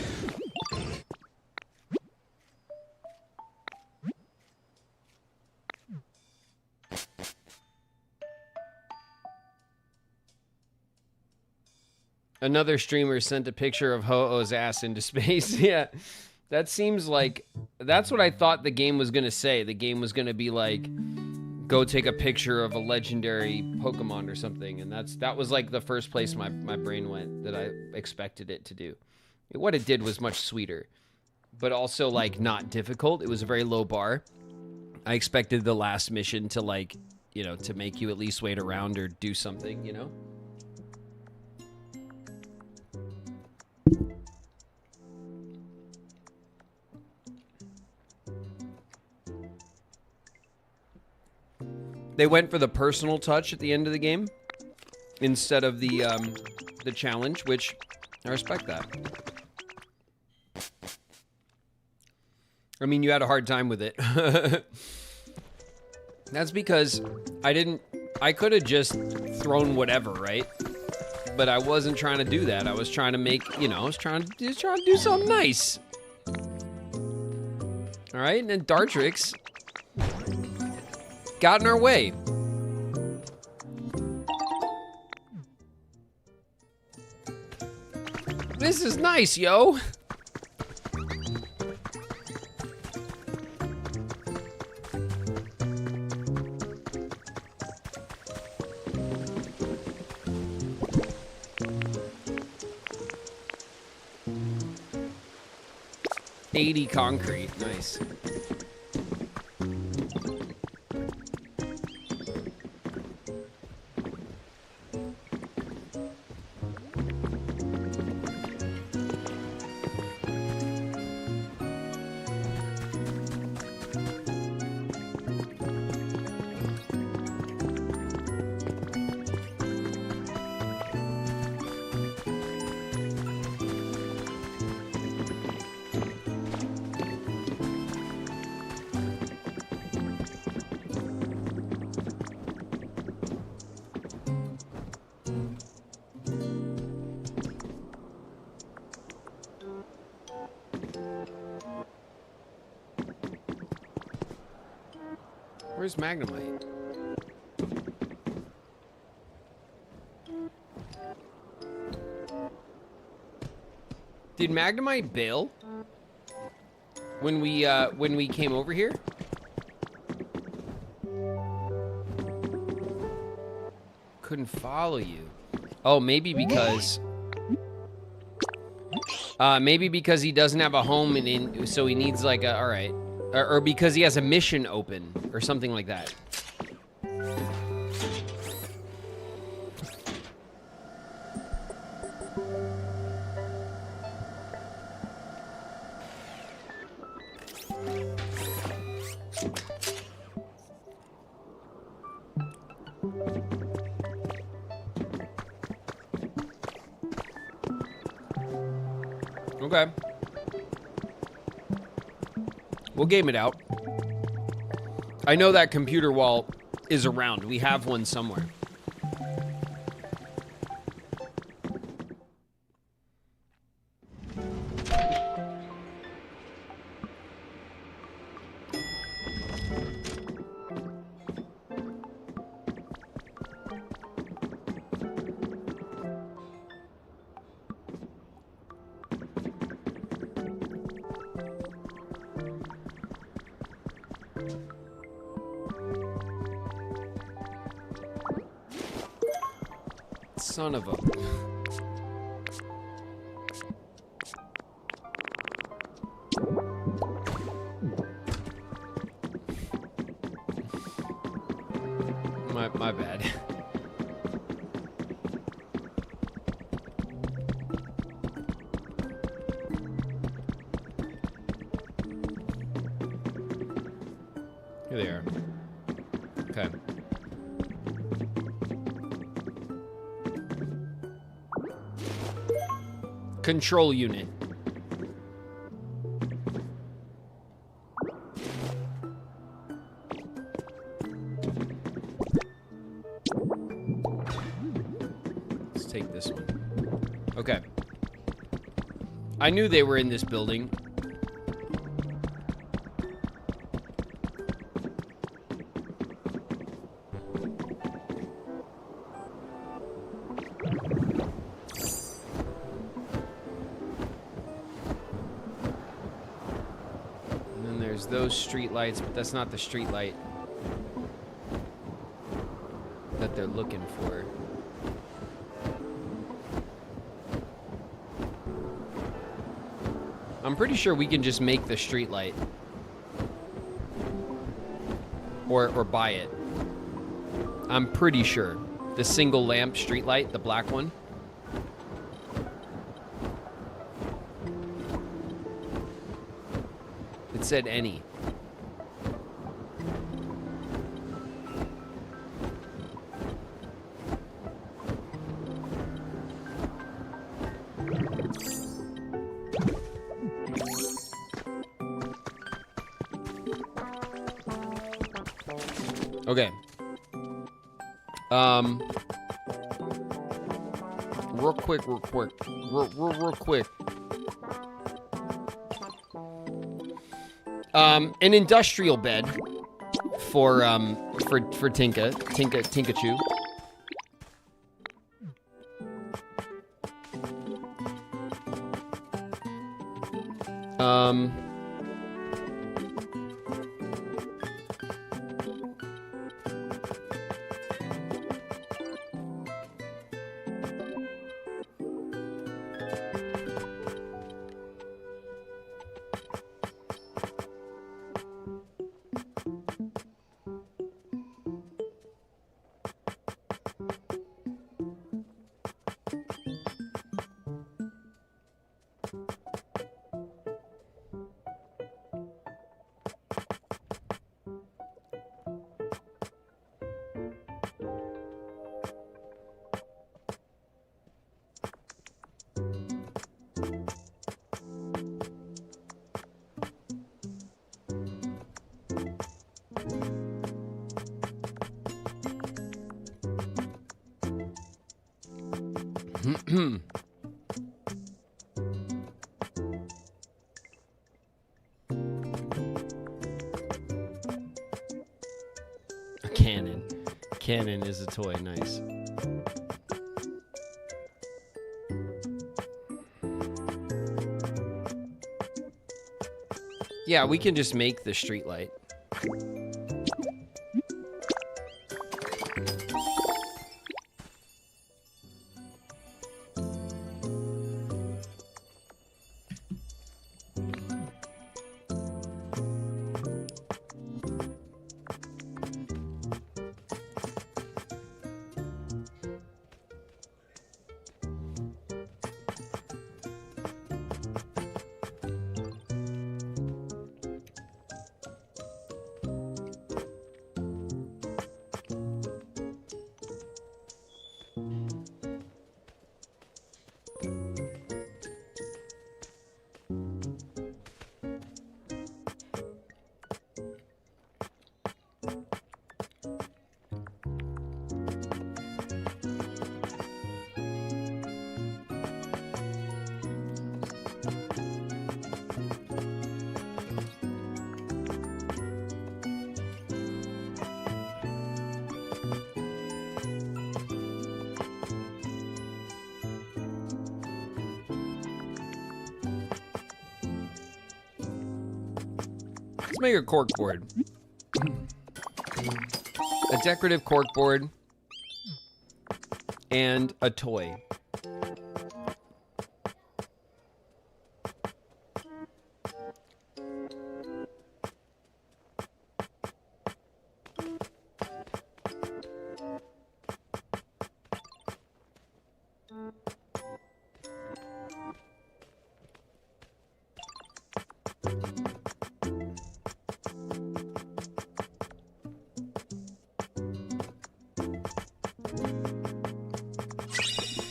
Another streamer sent a picture of Ho-Oh's ass into space. Yeah, that seems like... That's what I thought the game was going to say. The game was going to be like, go take a picture of a legendary Pokemon or something. And that was like the first place my brain went that I expected it to do. What it did was much sweeter. But also like not difficult. It was a very low bar. I expected the last mission to like, you know, to make you at least wait around or do something, you know? They went for the personal touch at the end of the game instead of the challenge, which I respect that. I mean, you had a hard time with it. That's because I could have just thrown whatever, right? But I wasn't trying to do that. I was trying to make, you know, I was trying to do something nice. All right, and then Dartrix got in our way. nice, yo. $80 concrete, nice. Where's Magnemite? Did Magnemite bail when we came over here? Couldn't follow you. Oh, maybe because he doesn't have a home and so he needs like a, all right. Or because he has a mission open, or something like that. Okay. We'll game it out. I know that computer wall is around. We have one somewhere. Son of a... My bad. Here they are. Okay. Control unit. Let's take this one. Okay. I knew they were in this building. Those street lights, but that's not the street light that they're looking for. I'm pretty sure we can just make the street light or buy it. I'm pretty sure the single lamp street light, the black one. It said any. Okay. Real quick. An industrial bed for Tinkachu. A cannon. Cannon is a toy. Nice. Yeah, we can just make the street light. Let's make a cork board. A decorative cork board and a toy.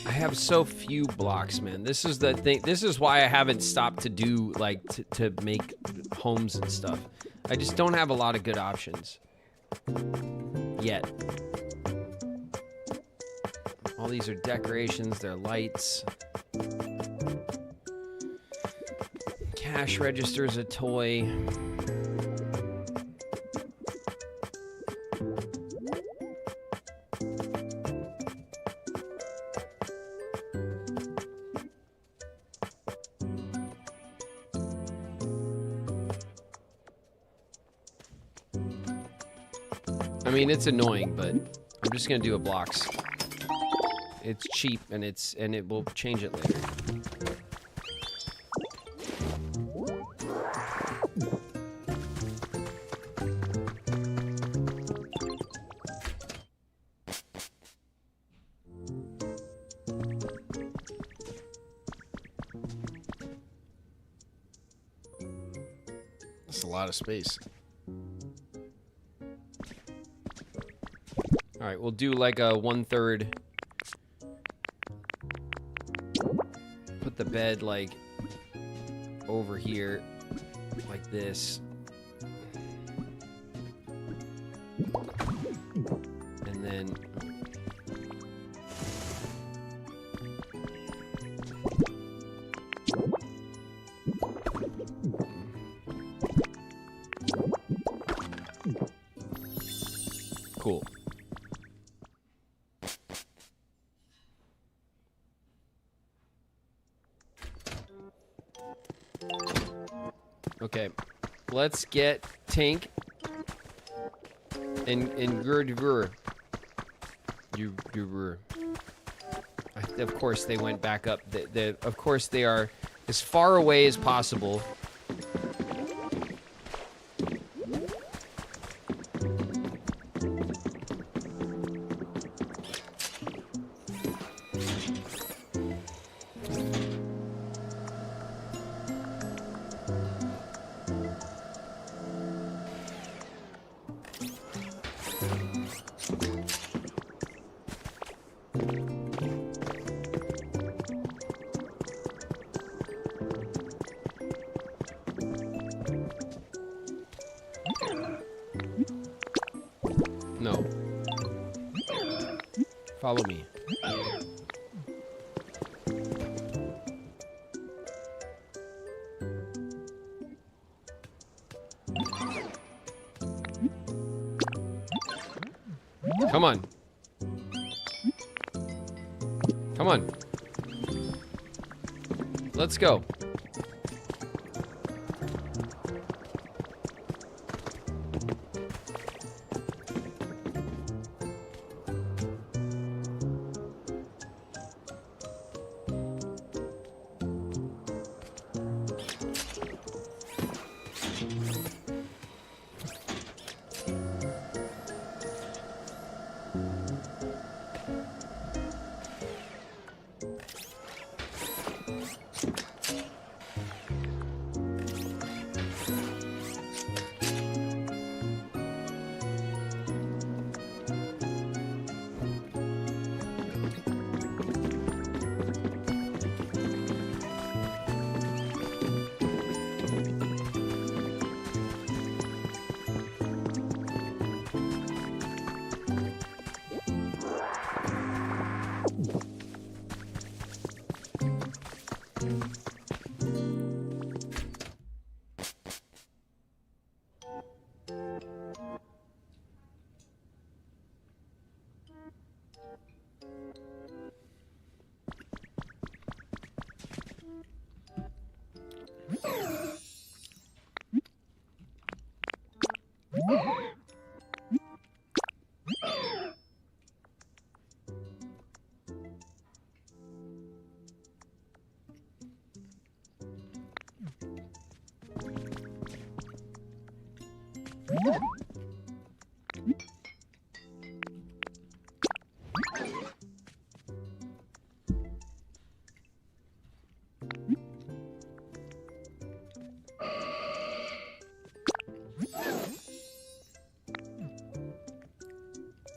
I have so few blocks, man. This is the thing. This is why I haven't stopped to do, like, to make homes and stuff. I just don't have a lot of good options. Yet. All these are decorations. They're lights. Cash register's a toy. I mean, it's annoying, but I'm just gonna do a blocks. It's cheap and it will change it later. That's a lot of space. All right, we'll do like a 1/3. Put the bed like over here, like this. And then cool. Okay. Let's get Tink and Gurdvur. Of course they went back up. Of course they are as far away as possible. No. Follow me. Come on. Come on. Let's go.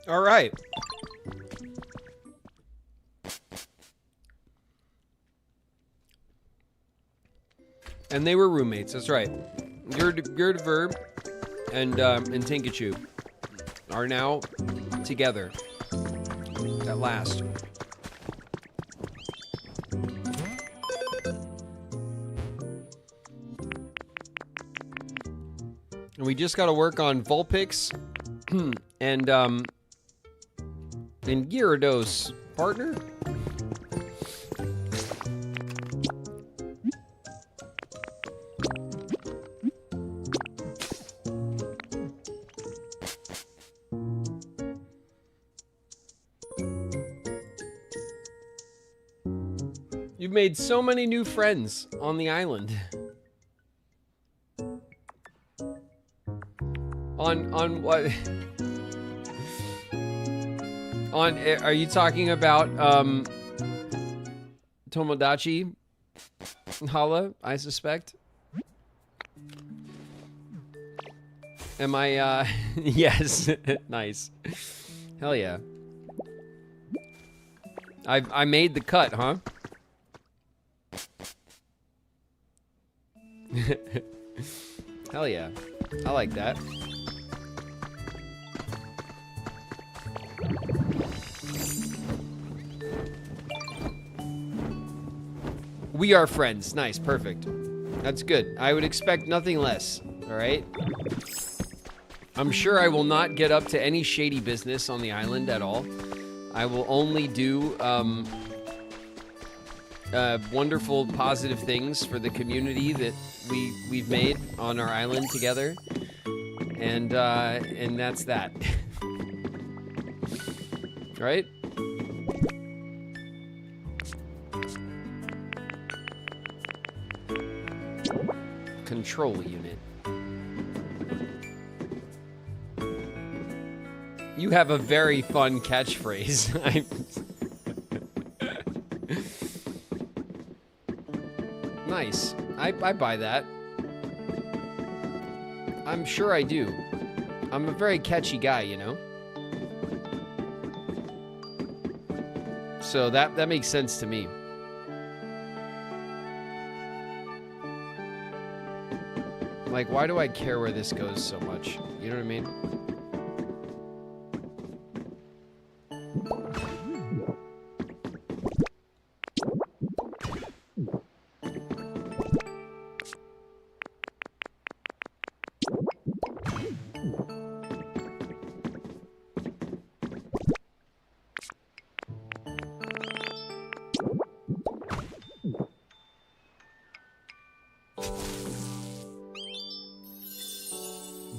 All right. And they were roommates. That's right. Gurdver and Tinkachu are now together at last. And we just got to work on Vulpix and Gyarados, partner. You've made so many new friends on the island. On what? Are you talking about Tomodachi Hala, I suspect? Am I yes. Nice. Hell yeah. I made the cut, huh? Hell yeah. I like that. We are friends. Nice, perfect. That's good. I would expect nothing less, all right? I'm sure I will not get up to any shady business on the island at all. I will only do wonderful, positive things for the community that we've made on our island together, and that's that. Right? Control unit. You have a very fun catchphrase. Nice. I buy that. I'm sure I do. I'm a very catchy guy, you know? So that makes sense to me. Like, why do I care where this goes so much? You know what I mean?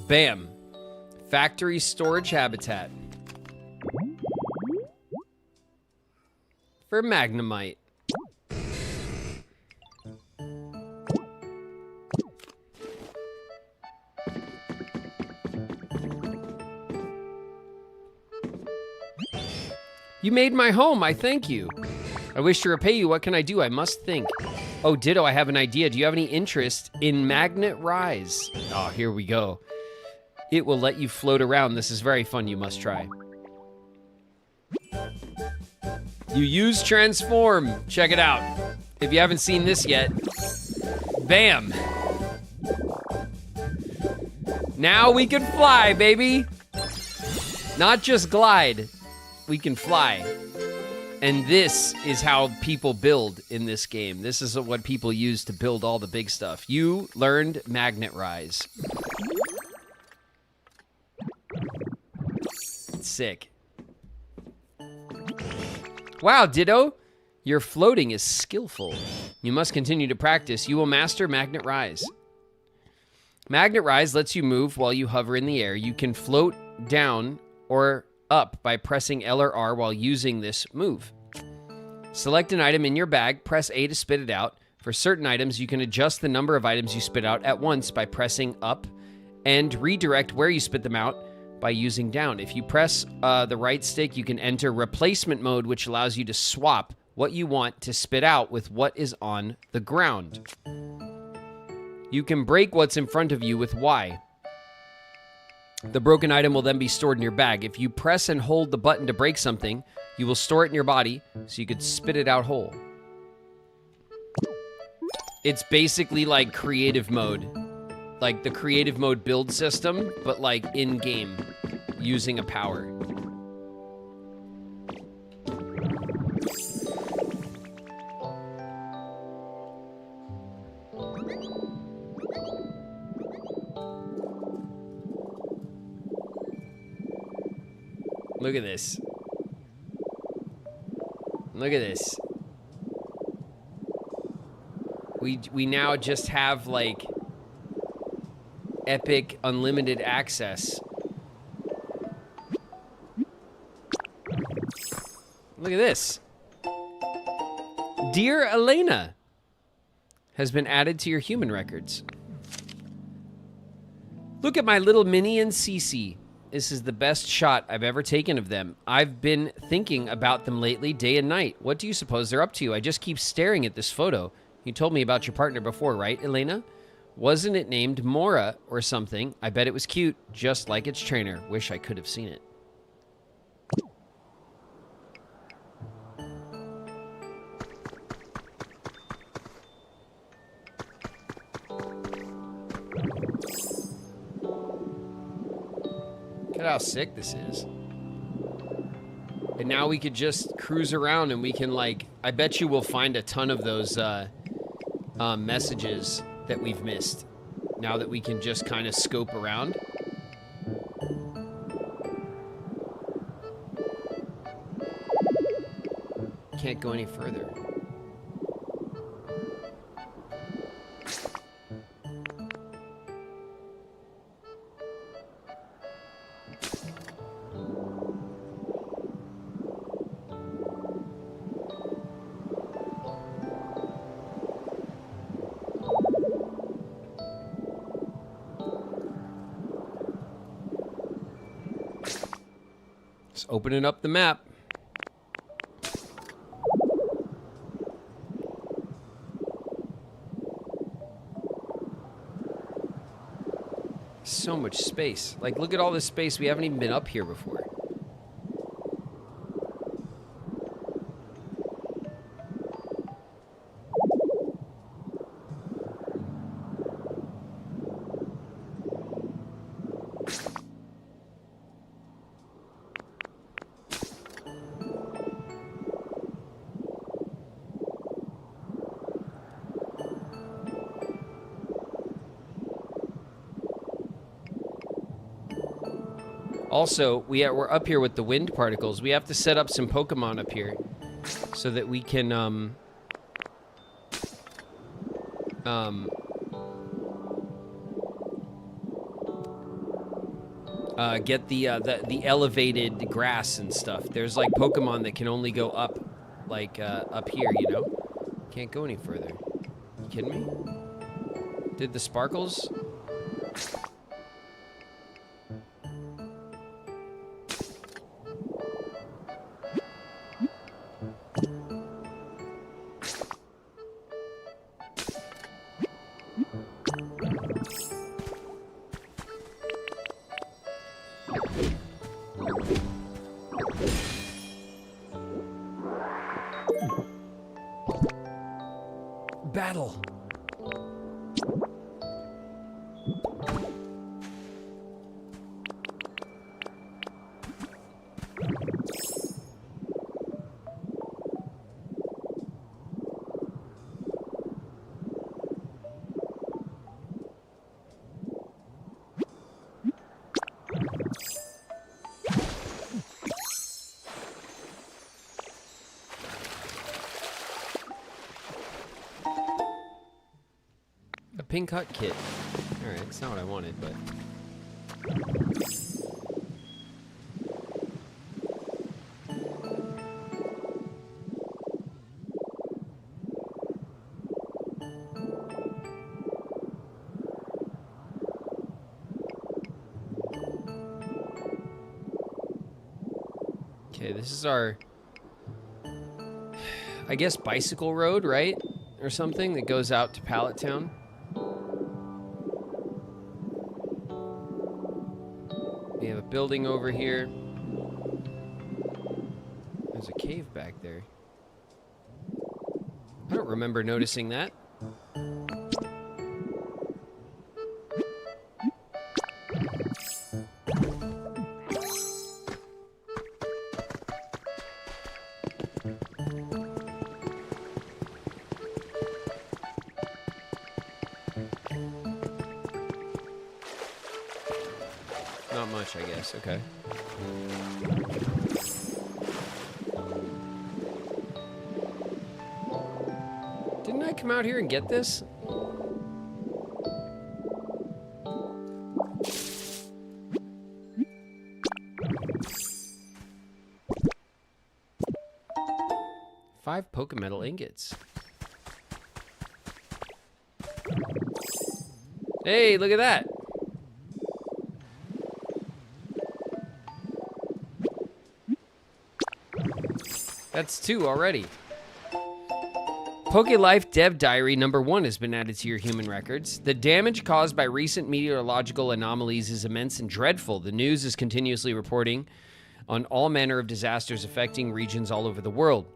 Bam. Factory storage habitat. For Magnemite. You made my home, I thank you. I wish to repay you, what can I do? I must think. Oh, Ditto, I have an idea. Do you have any interest in Magnet Rise? Oh, here we go. It will let you float around. This is very fun. You must try. You use transform. Check it out. If you haven't seen this yet. Bam. Now we can fly, baby. Not just glide. We can fly. And this is how people build in this game. This is what people use to build all the big stuff. You learned Magnet Rise. Sick. Wow, Ditto. Your floating is skillful. You must continue to practice. You will master Magnet Rise. Magnet Rise lets you move while you hover in the air. You can float down or up by pressing L or R while using this move. Select an item in your bag. Press A to spit it out. For certain items, you can adjust the number of items you spit out at once by pressing up and redirect where you spit them out by using down. If you press the right stick, you can enter replacement mode, which allows you to swap what you want to spit out with what is on the ground. You can break what's in front of you with Y. The broken item will then be stored in your bag. If you press and hold the button to break something, you will store it in your body so you could spit it out whole. It's basically like creative mode. Like the creative mode build system, but like in-game, using a power. Look at this. Look at this. We now just have like epic unlimited access. Look at this. Dear Elena has been added to your human records. Look at my little minion Cece. This is the best shot I've ever taken of them. I've been thinking about them lately, day and night. What do you suppose they're up to? I just keep staring at this photo. You told me about your partner before, right, Elena? Wasn't it named Mora or something? I bet it was cute, just like its trainer. Wish I could have seen it. Look at how sick this is. And now we could just cruise around and we can, like, I bet you we'll find a ton of those messages that we've missed now that we can just kind of scope around. Can't go any further. Just opening up the map. So much space. Like, look at all this space. We haven't even been up here before. Also, we're up here with the wind particles. We have to set up some Pokemon up here so that we can get the elevated grass and stuff. There's like Pokemon that can only go up, like up here, you know? Can't go any further. You kidding me? Did the sparkles? Battle. Pink hut kit. Alright, it's not what I wanted, but... Okay, this is our... I guess bicycle road, right? Or something that goes out to Pallet Town. We have a building over here. There's a cave back there. I don't remember noticing that. Not much, I guess. Okay. Didn't I come out here and get this? Five Pokemetal ingots. Hey, look at that. That's 2 already. PokeLife Dev Diary #1 has been added to your human records. The damage caused by recent meteorological anomalies is immense and dreadful. The news is continuously reporting on all manner of disasters affecting regions all over the world.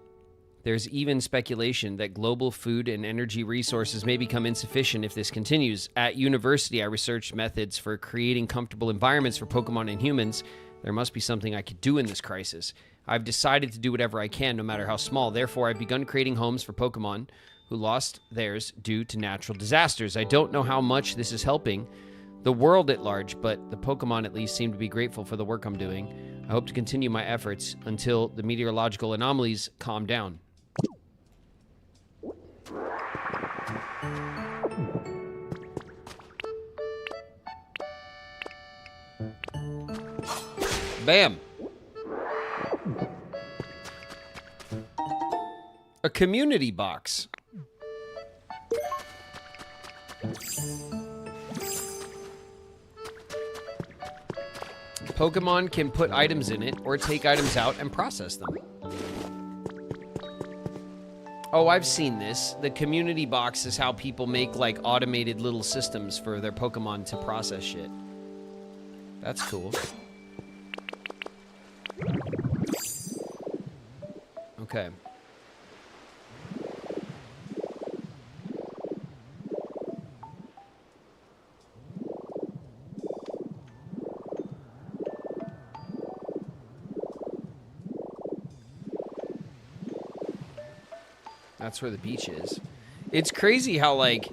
There's even speculation that global food and energy resources may become insufficient if this continues. At university, I researched methods for creating comfortable environments for Pokemon and humans. There must be something I could do in this crisis. I've decided to do whatever I can, no matter how small. Therefore, I've begun creating homes for Pokemon who lost theirs due to natural disasters. I don't know how much this is helping the world at large, but the Pokemon at least seem to be grateful for the work I'm doing. I hope to continue my efforts until the meteorological anomalies calm down. Bam! A community box. Pokemon can put items in it or take items out and process them. Oh, I've seen this. The community box is how people make like automated little systems for their Pokemon to process shit. That's cool. Okay. That's where the beach is. It's crazy how, like,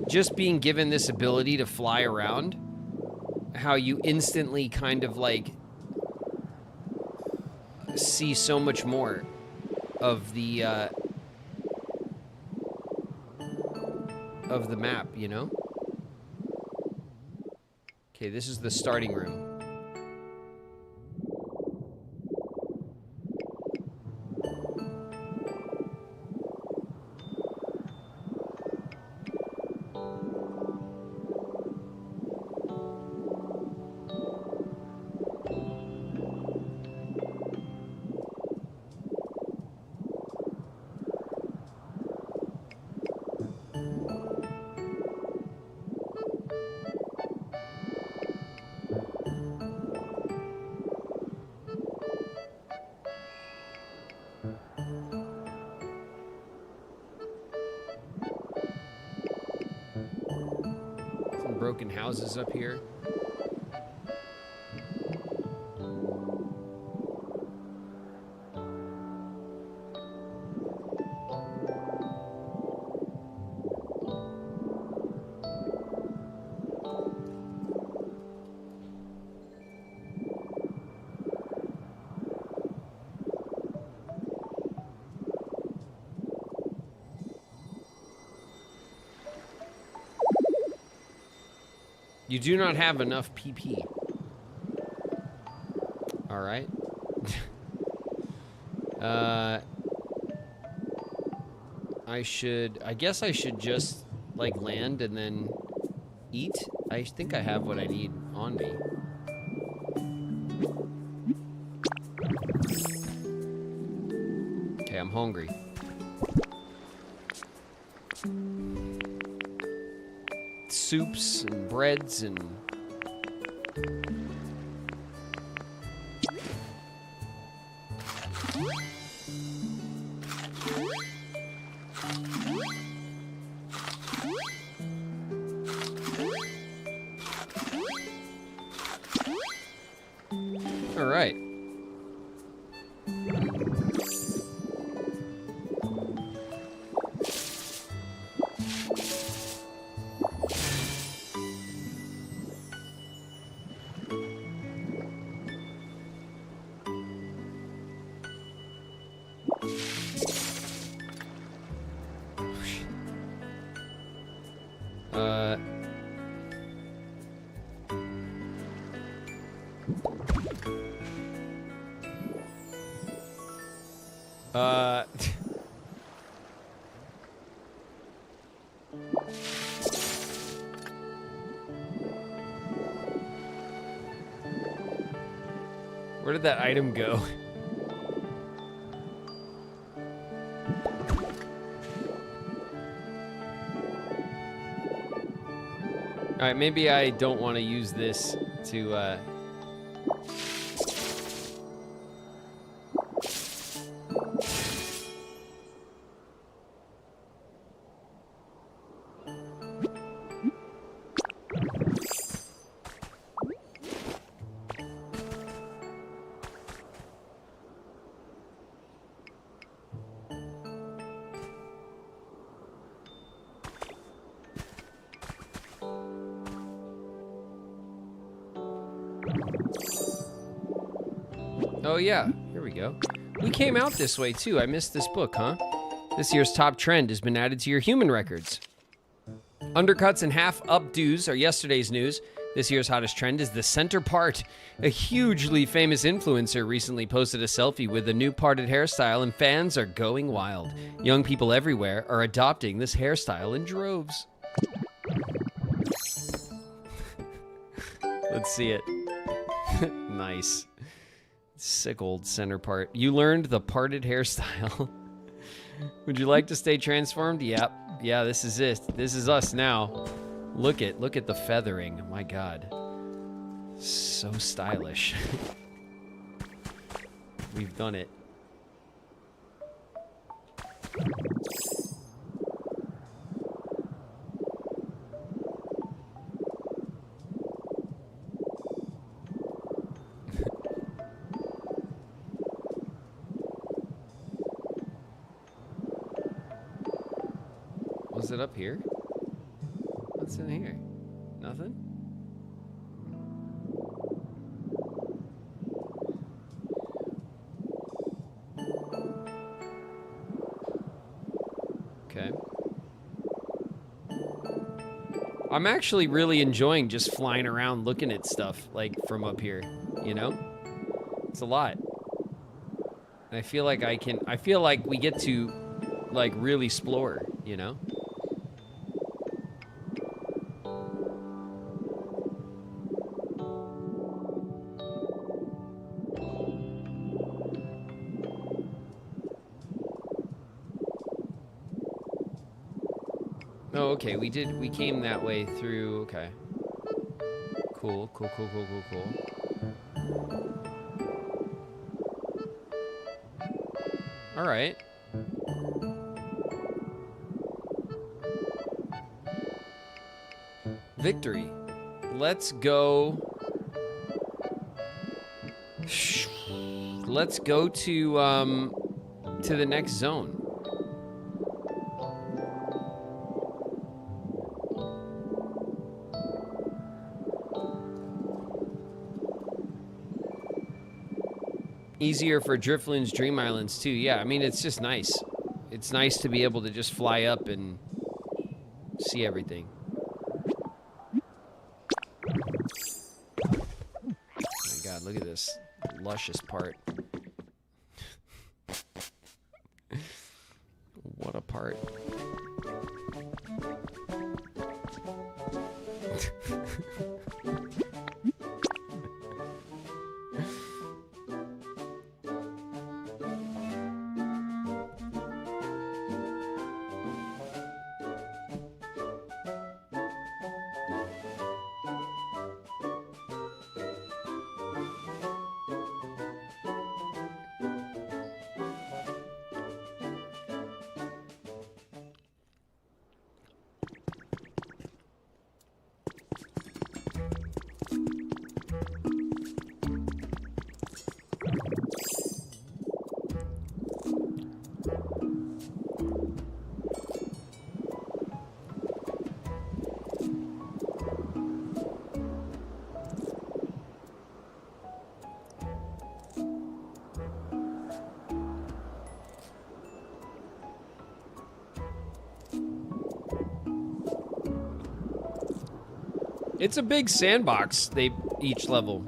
just being given this ability to fly around, how you instantly kind of, like, see so much more of the map, you know? Okay, this is the starting room. Broken houses up here. You do not have enough PP. All right. I guess I should just, like, land and then eat. I think I have what I need on me. Okay, I'm hungry. Soups and breads and all right. Where did that item go? All right, maybe I don't want to use this to, Oh yeah, here we go. We came out this way too. I missed this book, huh? This year's top trend has been added to your human records. Undercuts and half updos are yesterday's news. This year's hottest trend is the center part. A hugely famous influencer recently posted a selfie with a new parted hairstyle, and fans are going wild. Young people everywhere are adopting this hairstyle in droves. Let's see it. Nice. Sick old center part. You learned the parted hairstyle. Would you like to stay transformed? Yep. Yeah, this is it. This is us now. Look at the feathering. My God. So stylish. We've done it. Was it up here? What's in here? Nothing? Okay. I'm actually really enjoying just flying around looking at stuff, like, from up here, you know? It's a lot. And I feel like we get to, like, really explore, you know? Oh, okay, we came that way through, okay. Cool. All right. Victory. Let's go. Let's go to the next zone. Easier for Driflin's Dream Islands too. Yeah, I mean, it's just nice. It's nice to be able to just fly up and see everything. Oh my God, look at this luscious part. What a part. It's a big sandbox, each level.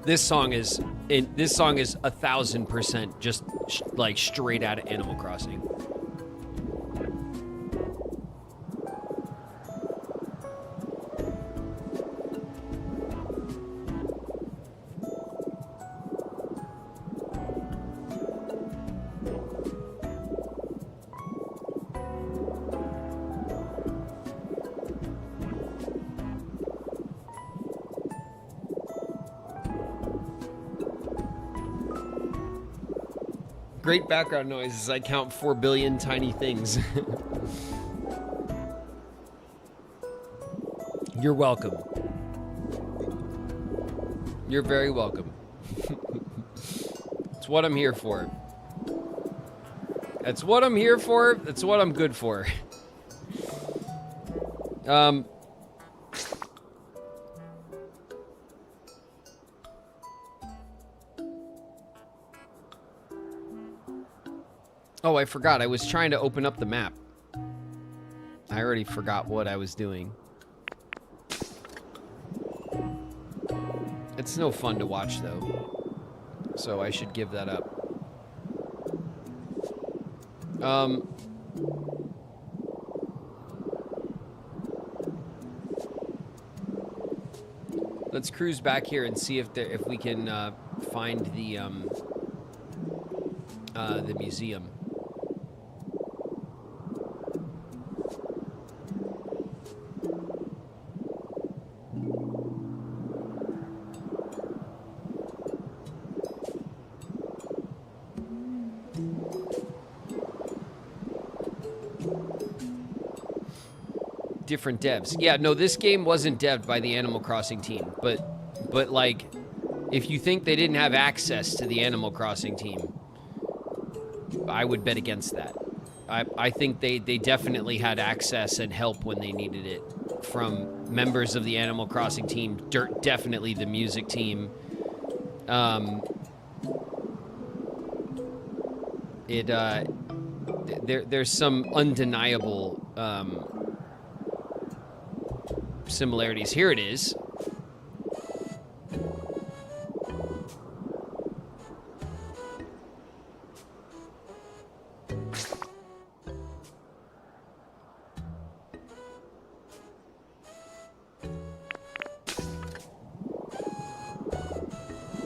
This song is 1000% just like straight out of Animal Crossing. Great background noise as I count 4 billion tiny things. You're welcome. You're very welcome. It's what I'm here for. That's what I'm here for. That's what I'm good for. Oh, I forgot. I was trying to open up the map. I already forgot what I was doing. It's no fun to watch, though. So I should give that up. Let's cruise back here and see if we can find the museum. Different devs. Yeah, no, this game wasn't devved by the Animal Crossing team, but like, if you think they didn't have access to the Animal Crossing team, I would bet against that. I think they definitely had access and help when they needed it from members of the Animal Crossing team, definitely the music team. There's some undeniable similarities. Here it is.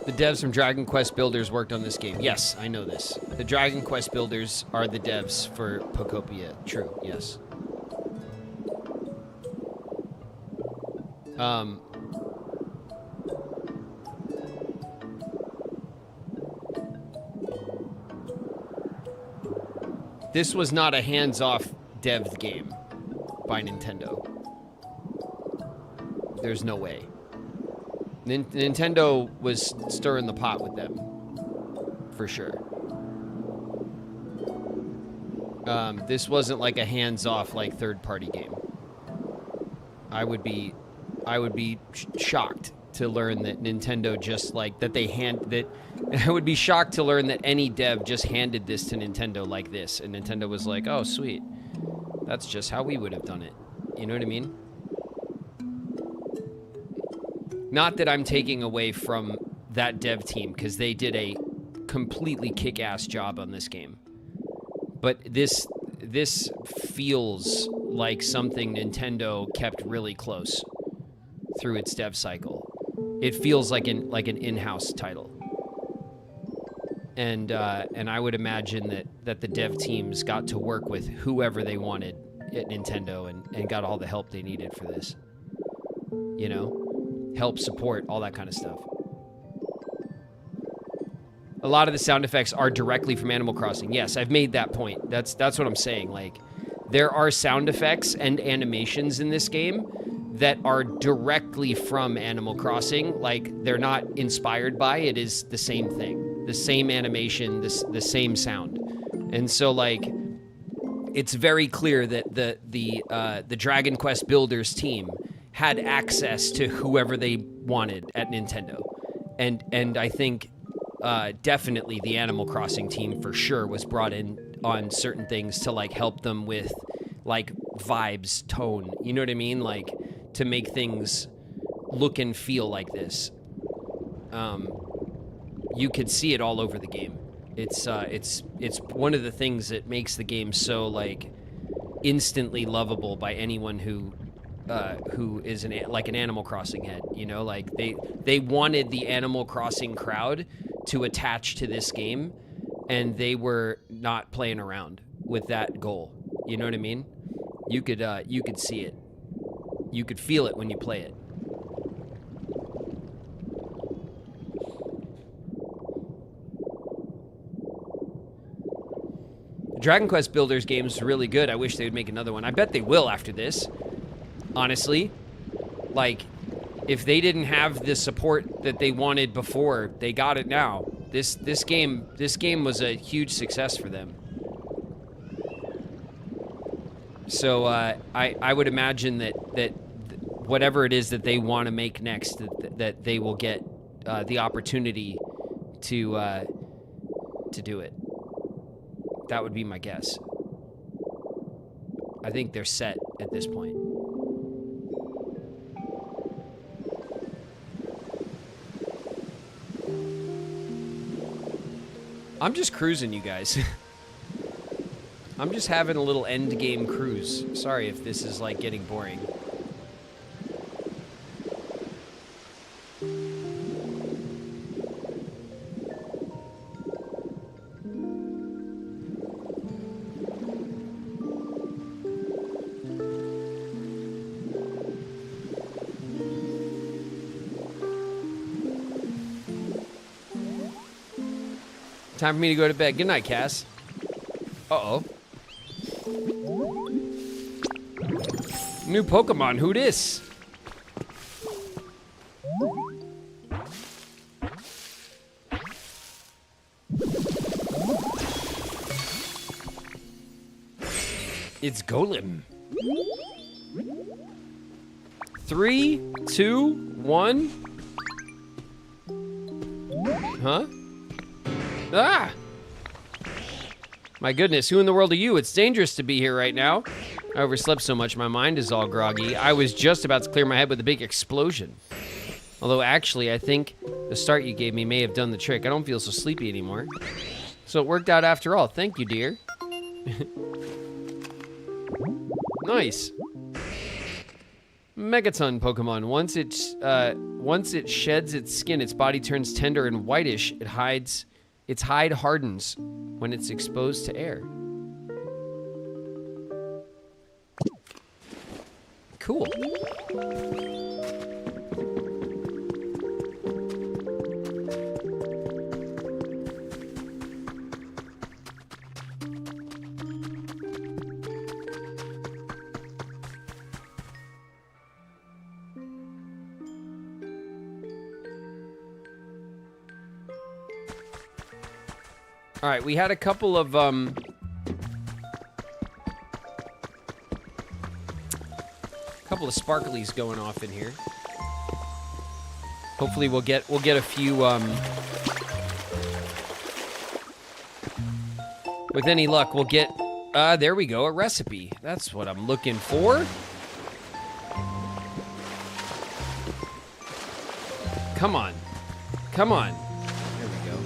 The devs from Dragon Quest Builders worked on this game. Yes, I know this. The Dragon Quest Builders are the devs for Pokopia. True, yes. This was not a hands-off dev game by Nintendo. There's no way. Nintendo was stirring the pot with them, for sure. This wasn't like a hands-off, like, third-party game. I would be shocked to learn that Nintendo just like that I would be shocked to learn that any dev just handed this to Nintendo like this, and Nintendo was like, "Oh, sweet, that's just how we would have done it." You know what I mean? Not that I'm taking away from that dev team, because they did a completely kick-ass job on this game, but this feels like something Nintendo kept really close through its dev cycle. It feels like an in-house title, and I would imagine that the dev teams got to work with whoever they wanted at Nintendo and got all the help they needed for this. You know, help, support, all that kind of stuff. A lot of the sound effects are directly from Animal Crossing. Yes, I've made that point. That's what I'm saying. Like, there are sound effects and animations in this game that are directly from Animal Crossing. Like, they're not inspired by it. Is the same thing, the same animation, the same sound. And so, like, it's very clear that the Dragon Quest Builders team had access to whoever they wanted at Nintendo, and I think definitely the Animal Crossing team for sure was brought in on certain things to like help them with like vibes, tone. You know what I mean? Like, to make things look and feel like this. You could see it all over the game. It's one of the things that makes the game so like instantly lovable by anyone who is like an Animal Crossing head. You know, like they wanted the Animal Crossing crowd to attach to this game, and they were not playing around with that goal. You know what I mean? You could see it. You could feel it when you play it. Dragon Quest Builders game is really good. I wish they would make another one. I bet they will after this. Honestly, like, if they didn't have the support that they wanted before, they got it now. This game was a huge success for them. So I would imagine that whatever it is that they want to make next, that they will get the opportunity to do it. That would be my guess. I think they're set at this point. I'm just cruising, you guys. I'm just having a little endgame cruise. Sorry if this is like getting boring. Time for me to go to bed. Good night, Cass. Uh-oh. New Pokemon, who dis? It's Golem. 3, 2, 1. Huh? Ah! My goodness, who in the world are you? It's dangerous to be here right now. I overslept so much, my mind is all groggy. I was just about to clear my head with a big explosion. Although, actually, I think the start you gave me may have done the trick. I don't feel so sleepy anymore. So it worked out after all. Thank you, dear. Nice. Megaton Pokemon. Once it sheds its skin, its body turns tender and whitish. Its hide hardens when it's exposed to air. Cool. All right, we had a couple of sparklies going off in here. Hopefully we'll get a few with any luck we'll get there we go, a recipe. That's what I'm looking for. Come on. Come on. There we go.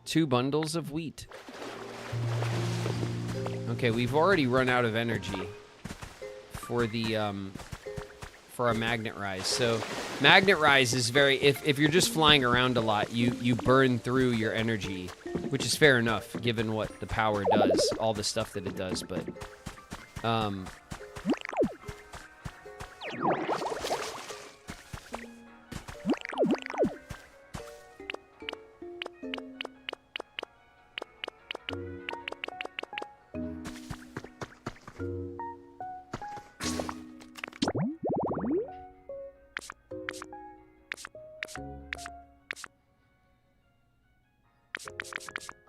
2 bundles of wheat. Okay, we've already run out of energy for the for our magnet rise. So magnet rise is very, if you're just flying around a lot, you burn through your energy, which is fair enough given what the power does, all the stuff that it does, but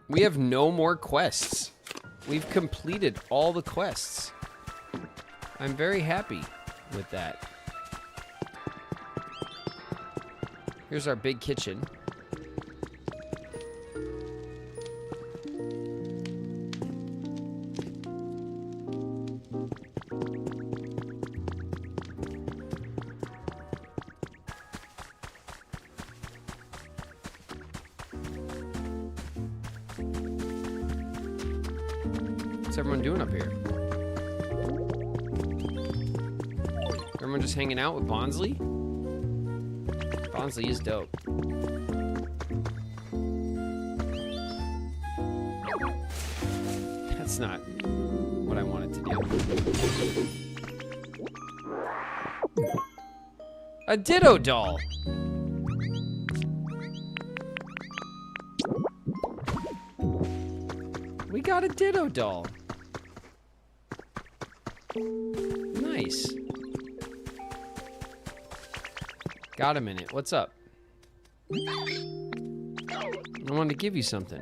we have no more quests. We've completed all the quests. I'm very happy with that. Here's our big kitchen. What's everyone doing up here? Everyone just hanging out with Bonsley? Bonsley is dope. That's not what I wanted to do. A Ditto doll! We got a Ditto doll. Nice. Got a minute. What's up? I wanted to give you something.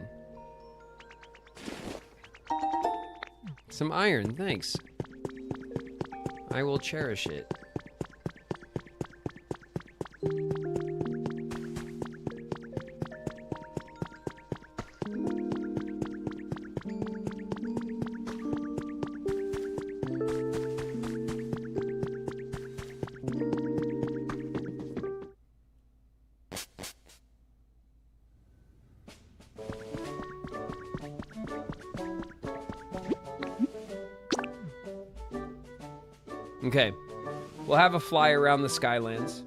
Some iron, thanks. I will cherish it. Okay, we'll have a fly around the Skylands.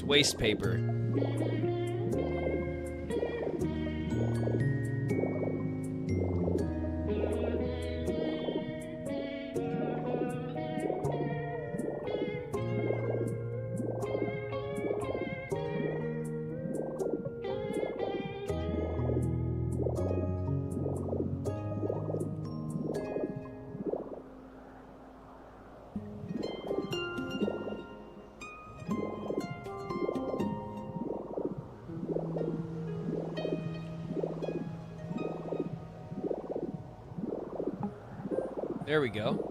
waste paper. There we go.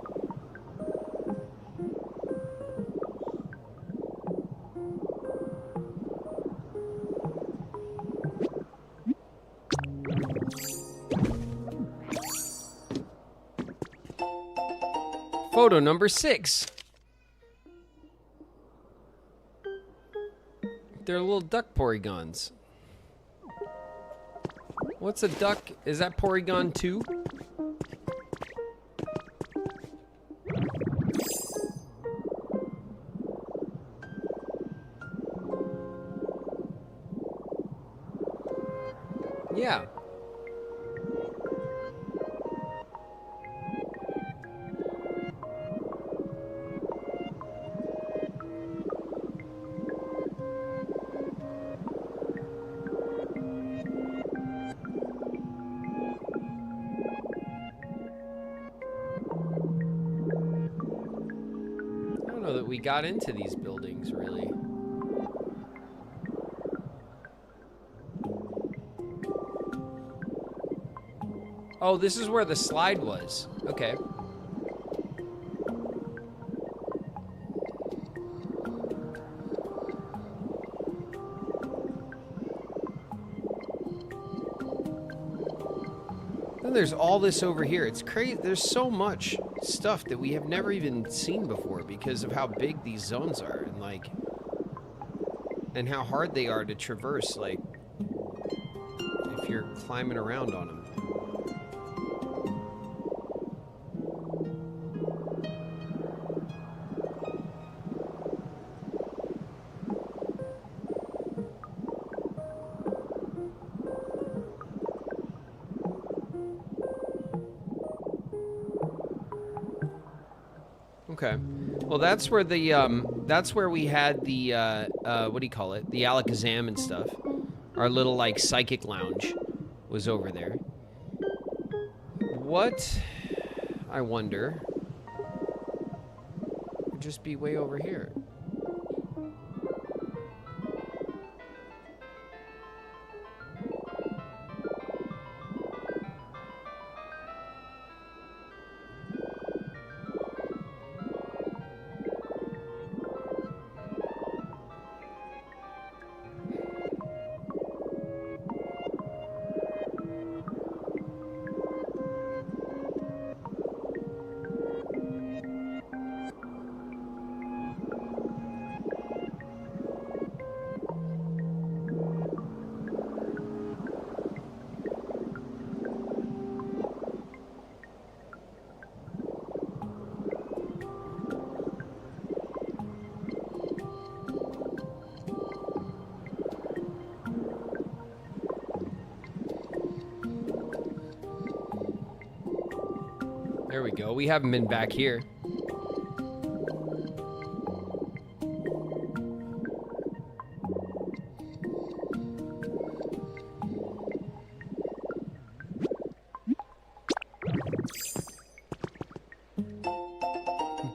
Photo number 6. They're little duck porygons. What's a duck? Is that Porygon 2? Yeah. I don't know that we got into these buildings, really. Oh, this is where the slide was. Okay. Then there's all this over here. It's crazy. There's so much stuff that we have never even seen before because of how big these zones are and like and how hard they are to traverse, like if you're climbing around on them. Okay. Well, that's where the that's where we had the what do you call it? The Alakazam and stuff. Our little like psychic lounge was over there. What I wonder would just be way over here. There we go. We haven't been back here.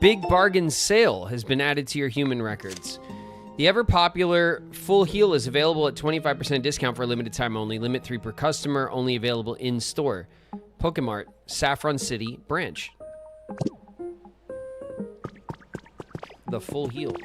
Big Bargain Sale has been added to your human records. The ever-popular Full Heal is available at 25% discount for a limited time only. Limit 3 per customer. Only available in-store. Pokemart, Saffron City branch. The Full Heal.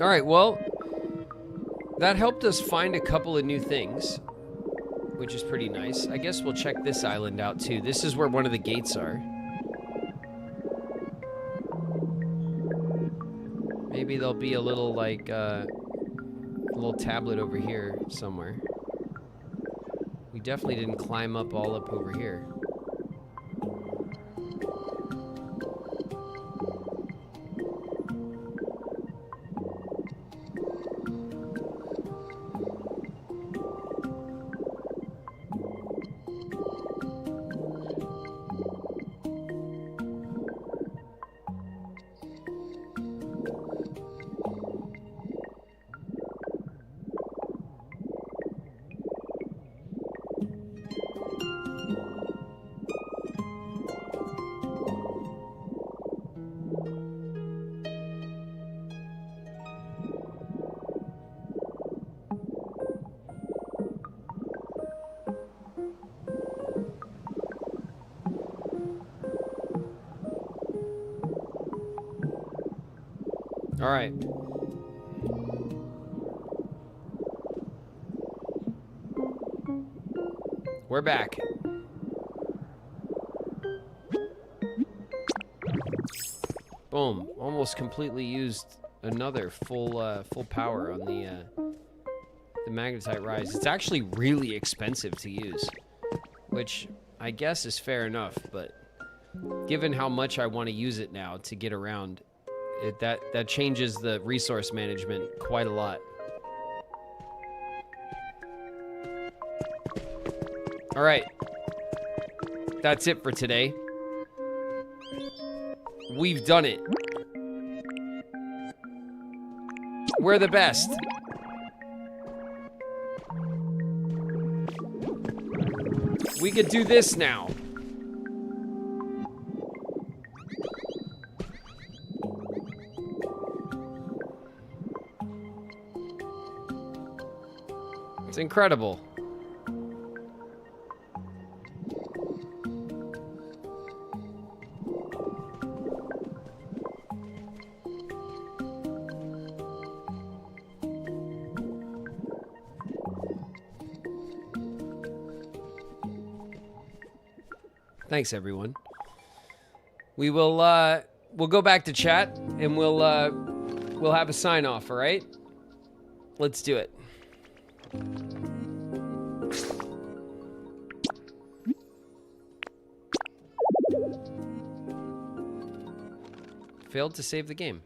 All right, well, that helped us find a couple of new things, which is pretty nice. I guess we'll check this island out, too. This is where one of the gates are. Maybe there'll be a little, like, a little tablet over here somewhere. We definitely didn't climb up all up over here. All right. We're back. Boom. Almost completely used another full power on the magnetite rise. It's actually really expensive to use, which I guess is fair enough, but given how much I want to use it now to get around, that changes the resource management quite a lot. All right. That's it for today. We've done it. We're the best. We could do this now. It's incredible. Thanks, everyone. We will we'll go back to chat and we'll have a sign off, all right? Let's do it. Failed to save the game.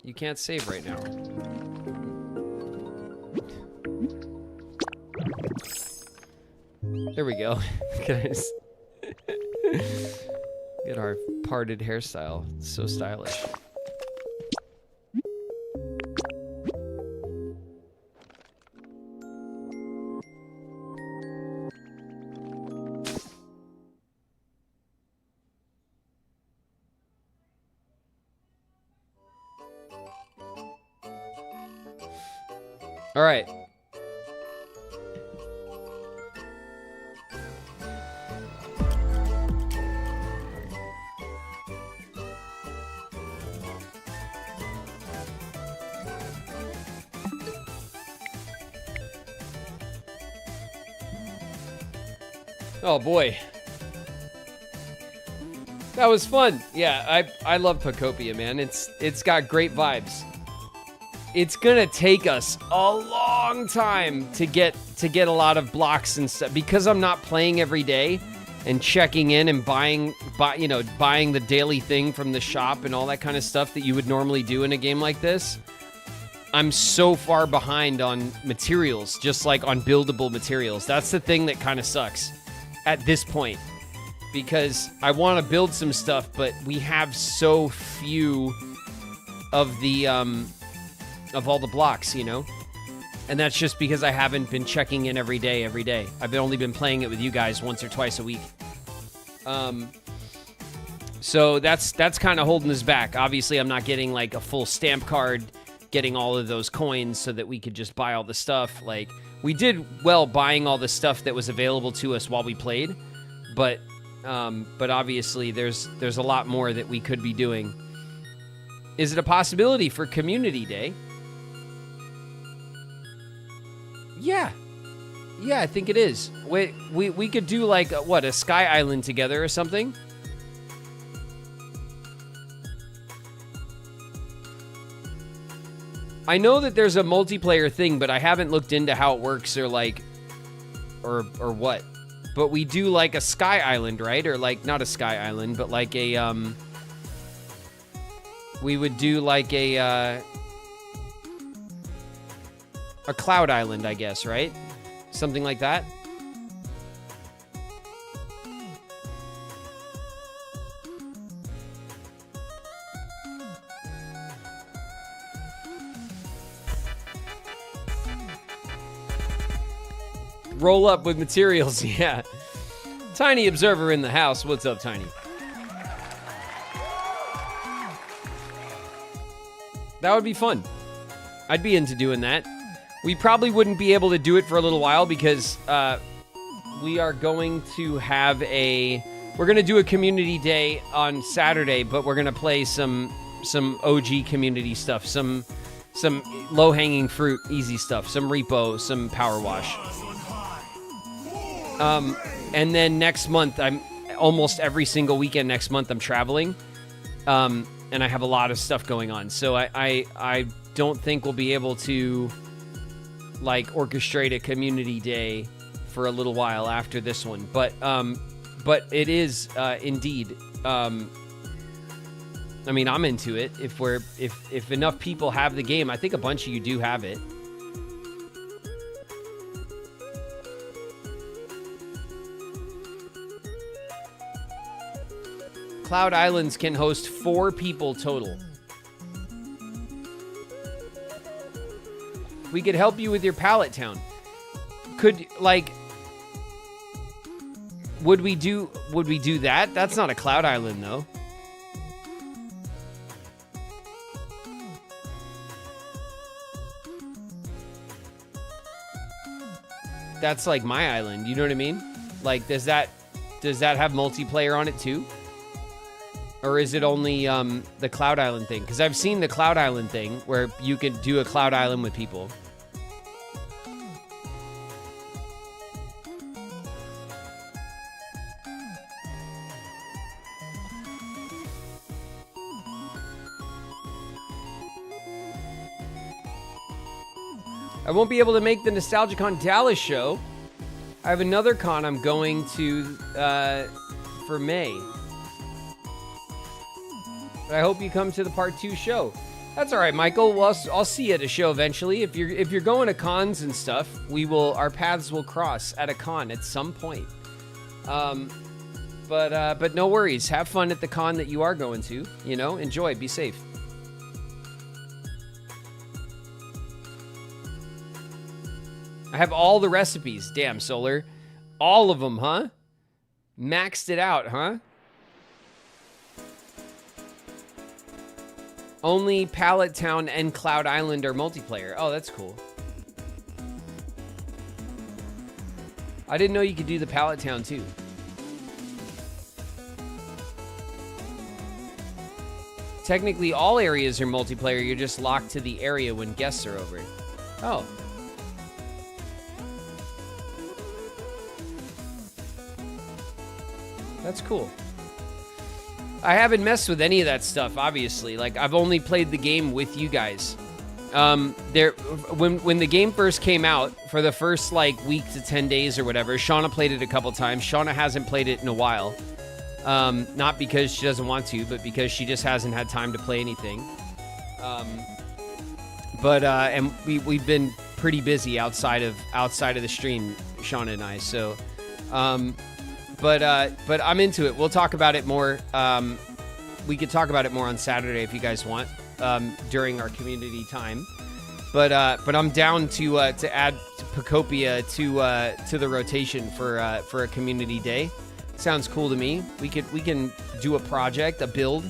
You can't save right now. There we go. Guys. Get our parted hairstyle. It's so stylish. All right. Oh boy. That was fun. Yeah, I love Pokopia, man. It's got great vibes. It's gonna take us a long time to get a lot of blocks and stuff because I'm not playing every day and checking in and buying the daily thing from the shop and all that kind of stuff that you would normally do in a game like this. I'm so far behind on materials, just like on buildable materials. That's the thing that kind of sucks at this point, because I want to build some stuff, but we have so few of the of all the blocks, you know? And that's just because I haven't been checking in every day. I've only been playing it with you guys once or twice a week. So that's kind of holding us back. Obviously, I'm not getting like a full stamp card, getting all of those coins so that we could just buy all the stuff. Like, we did well buying all the stuff that was available to us while we played, but obviously there's a lot more that we could be doing. Is it a possibility for Community Day? Yeah. Yeah, I think it is. We could do like, what, a Sky Island together or something? I know that there's a multiplayer thing, but I haven't looked into how it works or like, or what. But we do like a Sky Island, right? Or like, not a Sky Island, but like a, we would do like a Cloud Island, I guess, right? Something like that. Roll up with materials, yeah. Tiny Observer in the house. What's up, Tiny? That would be fun. I'd be into doing that. We probably wouldn't be able to do it for a little while because we are going to have we're going to do a community day on Saturday, but we're going to play some OG community stuff, some low-hanging fruit, easy stuff, some repo, some power wash. And then next month, I'm almost every single weekend next month I'm traveling, and I have a lot of stuff going on. So I don't think we'll be able to like orchestrate a community day for a little while after this one. But it is indeed. I mean, I'm into it. If enough people have the game, I think a bunch of you do have it. Cloud Islands can host 4 people total. We could help you with your pallet town. Could, like, would we do that? That's not a Cloud Island, though. That's like my island, you know what I mean? Like, does that have multiplayer on it too? Or is it only the Cloud Island thing? Because I've seen the Cloud Island thing where you could do a Cloud Island with people. I won't be able to make the NostalgiaCon Dallas show. I have another con I'm going to for May. But I hope you come to the part 2 show. That's all right, Michael. Well, I'll see you at a show eventually. If you're going to cons and stuff, our paths will cross at a con at some point. But no worries. Have fun at the con that you are going to. You know, enjoy. Be safe. I have all the recipes. Damn, Solar. All of them, huh? Maxed it out, huh? Only Pallet Town and Cloud Island are multiplayer. Oh, that's cool. I didn't know you could do the Pallet Town too. Technically, all areas are multiplayer. You're just locked to the area when guests are over. Oh. That's cool. I haven't messed with any of that stuff, obviously. Like, I've only played the game with you guys. When the game first came out, for the first, like, week to 10 days or whatever, Shauna played it a couple times. Shauna hasn't played it in a while. Not because she doesn't want to, but because she just hasn't had time to play anything. And we've been pretty busy outside of the stream, Shauna and I, so... But I'm into it. We'll talk about it more. We could talk about it more on Saturday if you guys want, during our community time. But I'm down to add Pokopia to the rotation for a community day. Sounds cool to me. We can do a project, a build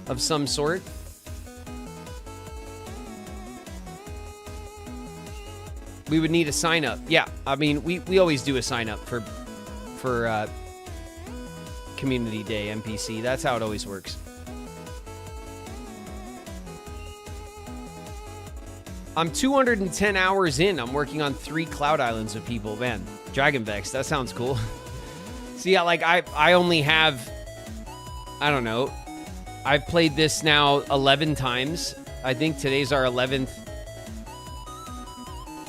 of some sort. We would need a sign up. Yeah, I mean we always do a sign up for Community Day NPC. That's how it always works. I'm 210 hours in. I'm working on 3 Cloud Islands with people. Man, Dragon Vex, that sounds cool. See, like, I only have, I don't know, I've played this now 11 times. I think today's our 11th.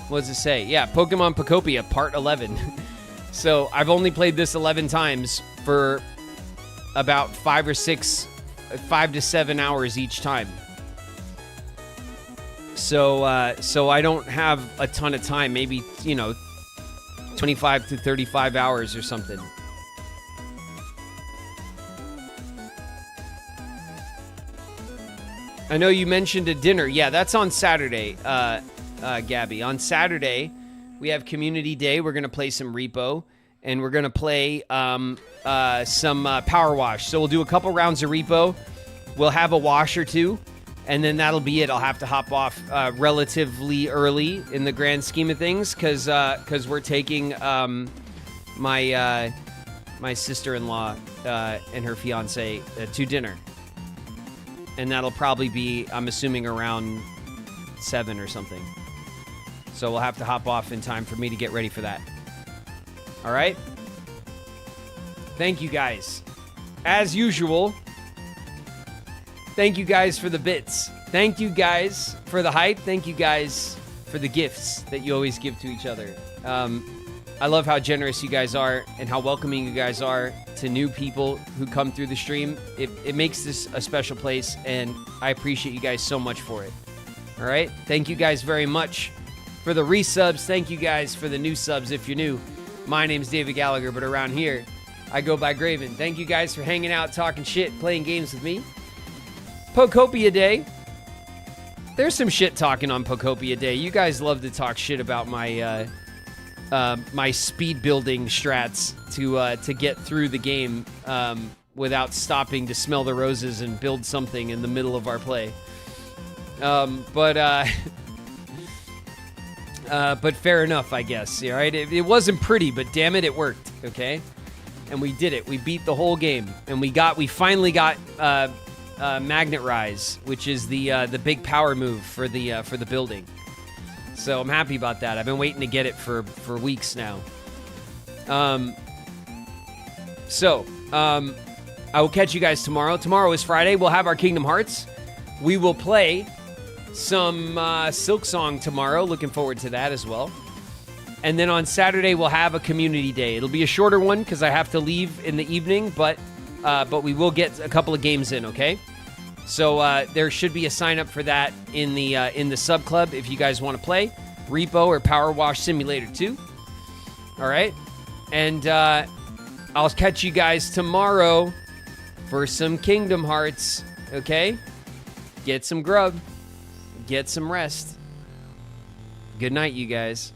What does it say? Yeah, Pokemon Pokopia, part 11. So I've only played this 11 times for about 5 to 7 hours each time. So I don't have a ton of time, maybe, 25 to 35 hours or something. I know you mentioned a dinner. Yeah, that's on Saturday, Gabby. On Saturday, we have Community Day. We're going to play some Repo, and we're going to play some Power Wash. So we'll do a couple rounds of Repo. We'll have a wash or two, and then that'll be it. I'll have to hop off relatively early in the grand scheme of things because we're taking my sister-in-law and her fiance to dinner. And that'll probably be, I'm assuming, around 7 or something. So we'll have to hop off in time for me to get ready for that. All right? Thank you, guys. As usual, thank you guys for the bits. Thank you guys for the hype. Thank you guys for the gifts that you always give to each other. I love how generous you guys are and how welcoming you guys are to new people who come through the stream. It makes this a special place, and I appreciate you guys so much for it. All right? Thank you guys very much for the resubs. Thank you guys for the new subs if you're new. My name's David Gallagher, but around here, I go by Graven. Thank you guys for hanging out, talking shit, playing games with me. Pokopia Day. There's some shit talking on Pokopia Day. You guys love to talk shit about my my speed building strats to get through the game without stopping to smell the roses and build something in the middle of our play. But fair enough, I guess. All right, it wasn't pretty, but damn it, it worked. Okay, and we did it. We beat the whole game, and we finally got Magnet Rise, which is the big power move for the building. So I'm happy about that. I've been waiting to get it for weeks now. I will catch you guys tomorrow. Tomorrow is Friday. We'll have our Kingdom Hearts. We will play some Silk Song tomorrow. Looking forward to that as well. And then on Saturday, we'll have a Community Day. It'll be a shorter one because I have to leave in the evening, but we will get a couple of games in, okay? So there should be a sign up for that in the sub club if you guys want to play Repo or Power Wash Simulator 2. All right, and I'll catch you guys tomorrow for some Kingdom Hearts. Okay, get some grub, get some rest. Good night, you guys.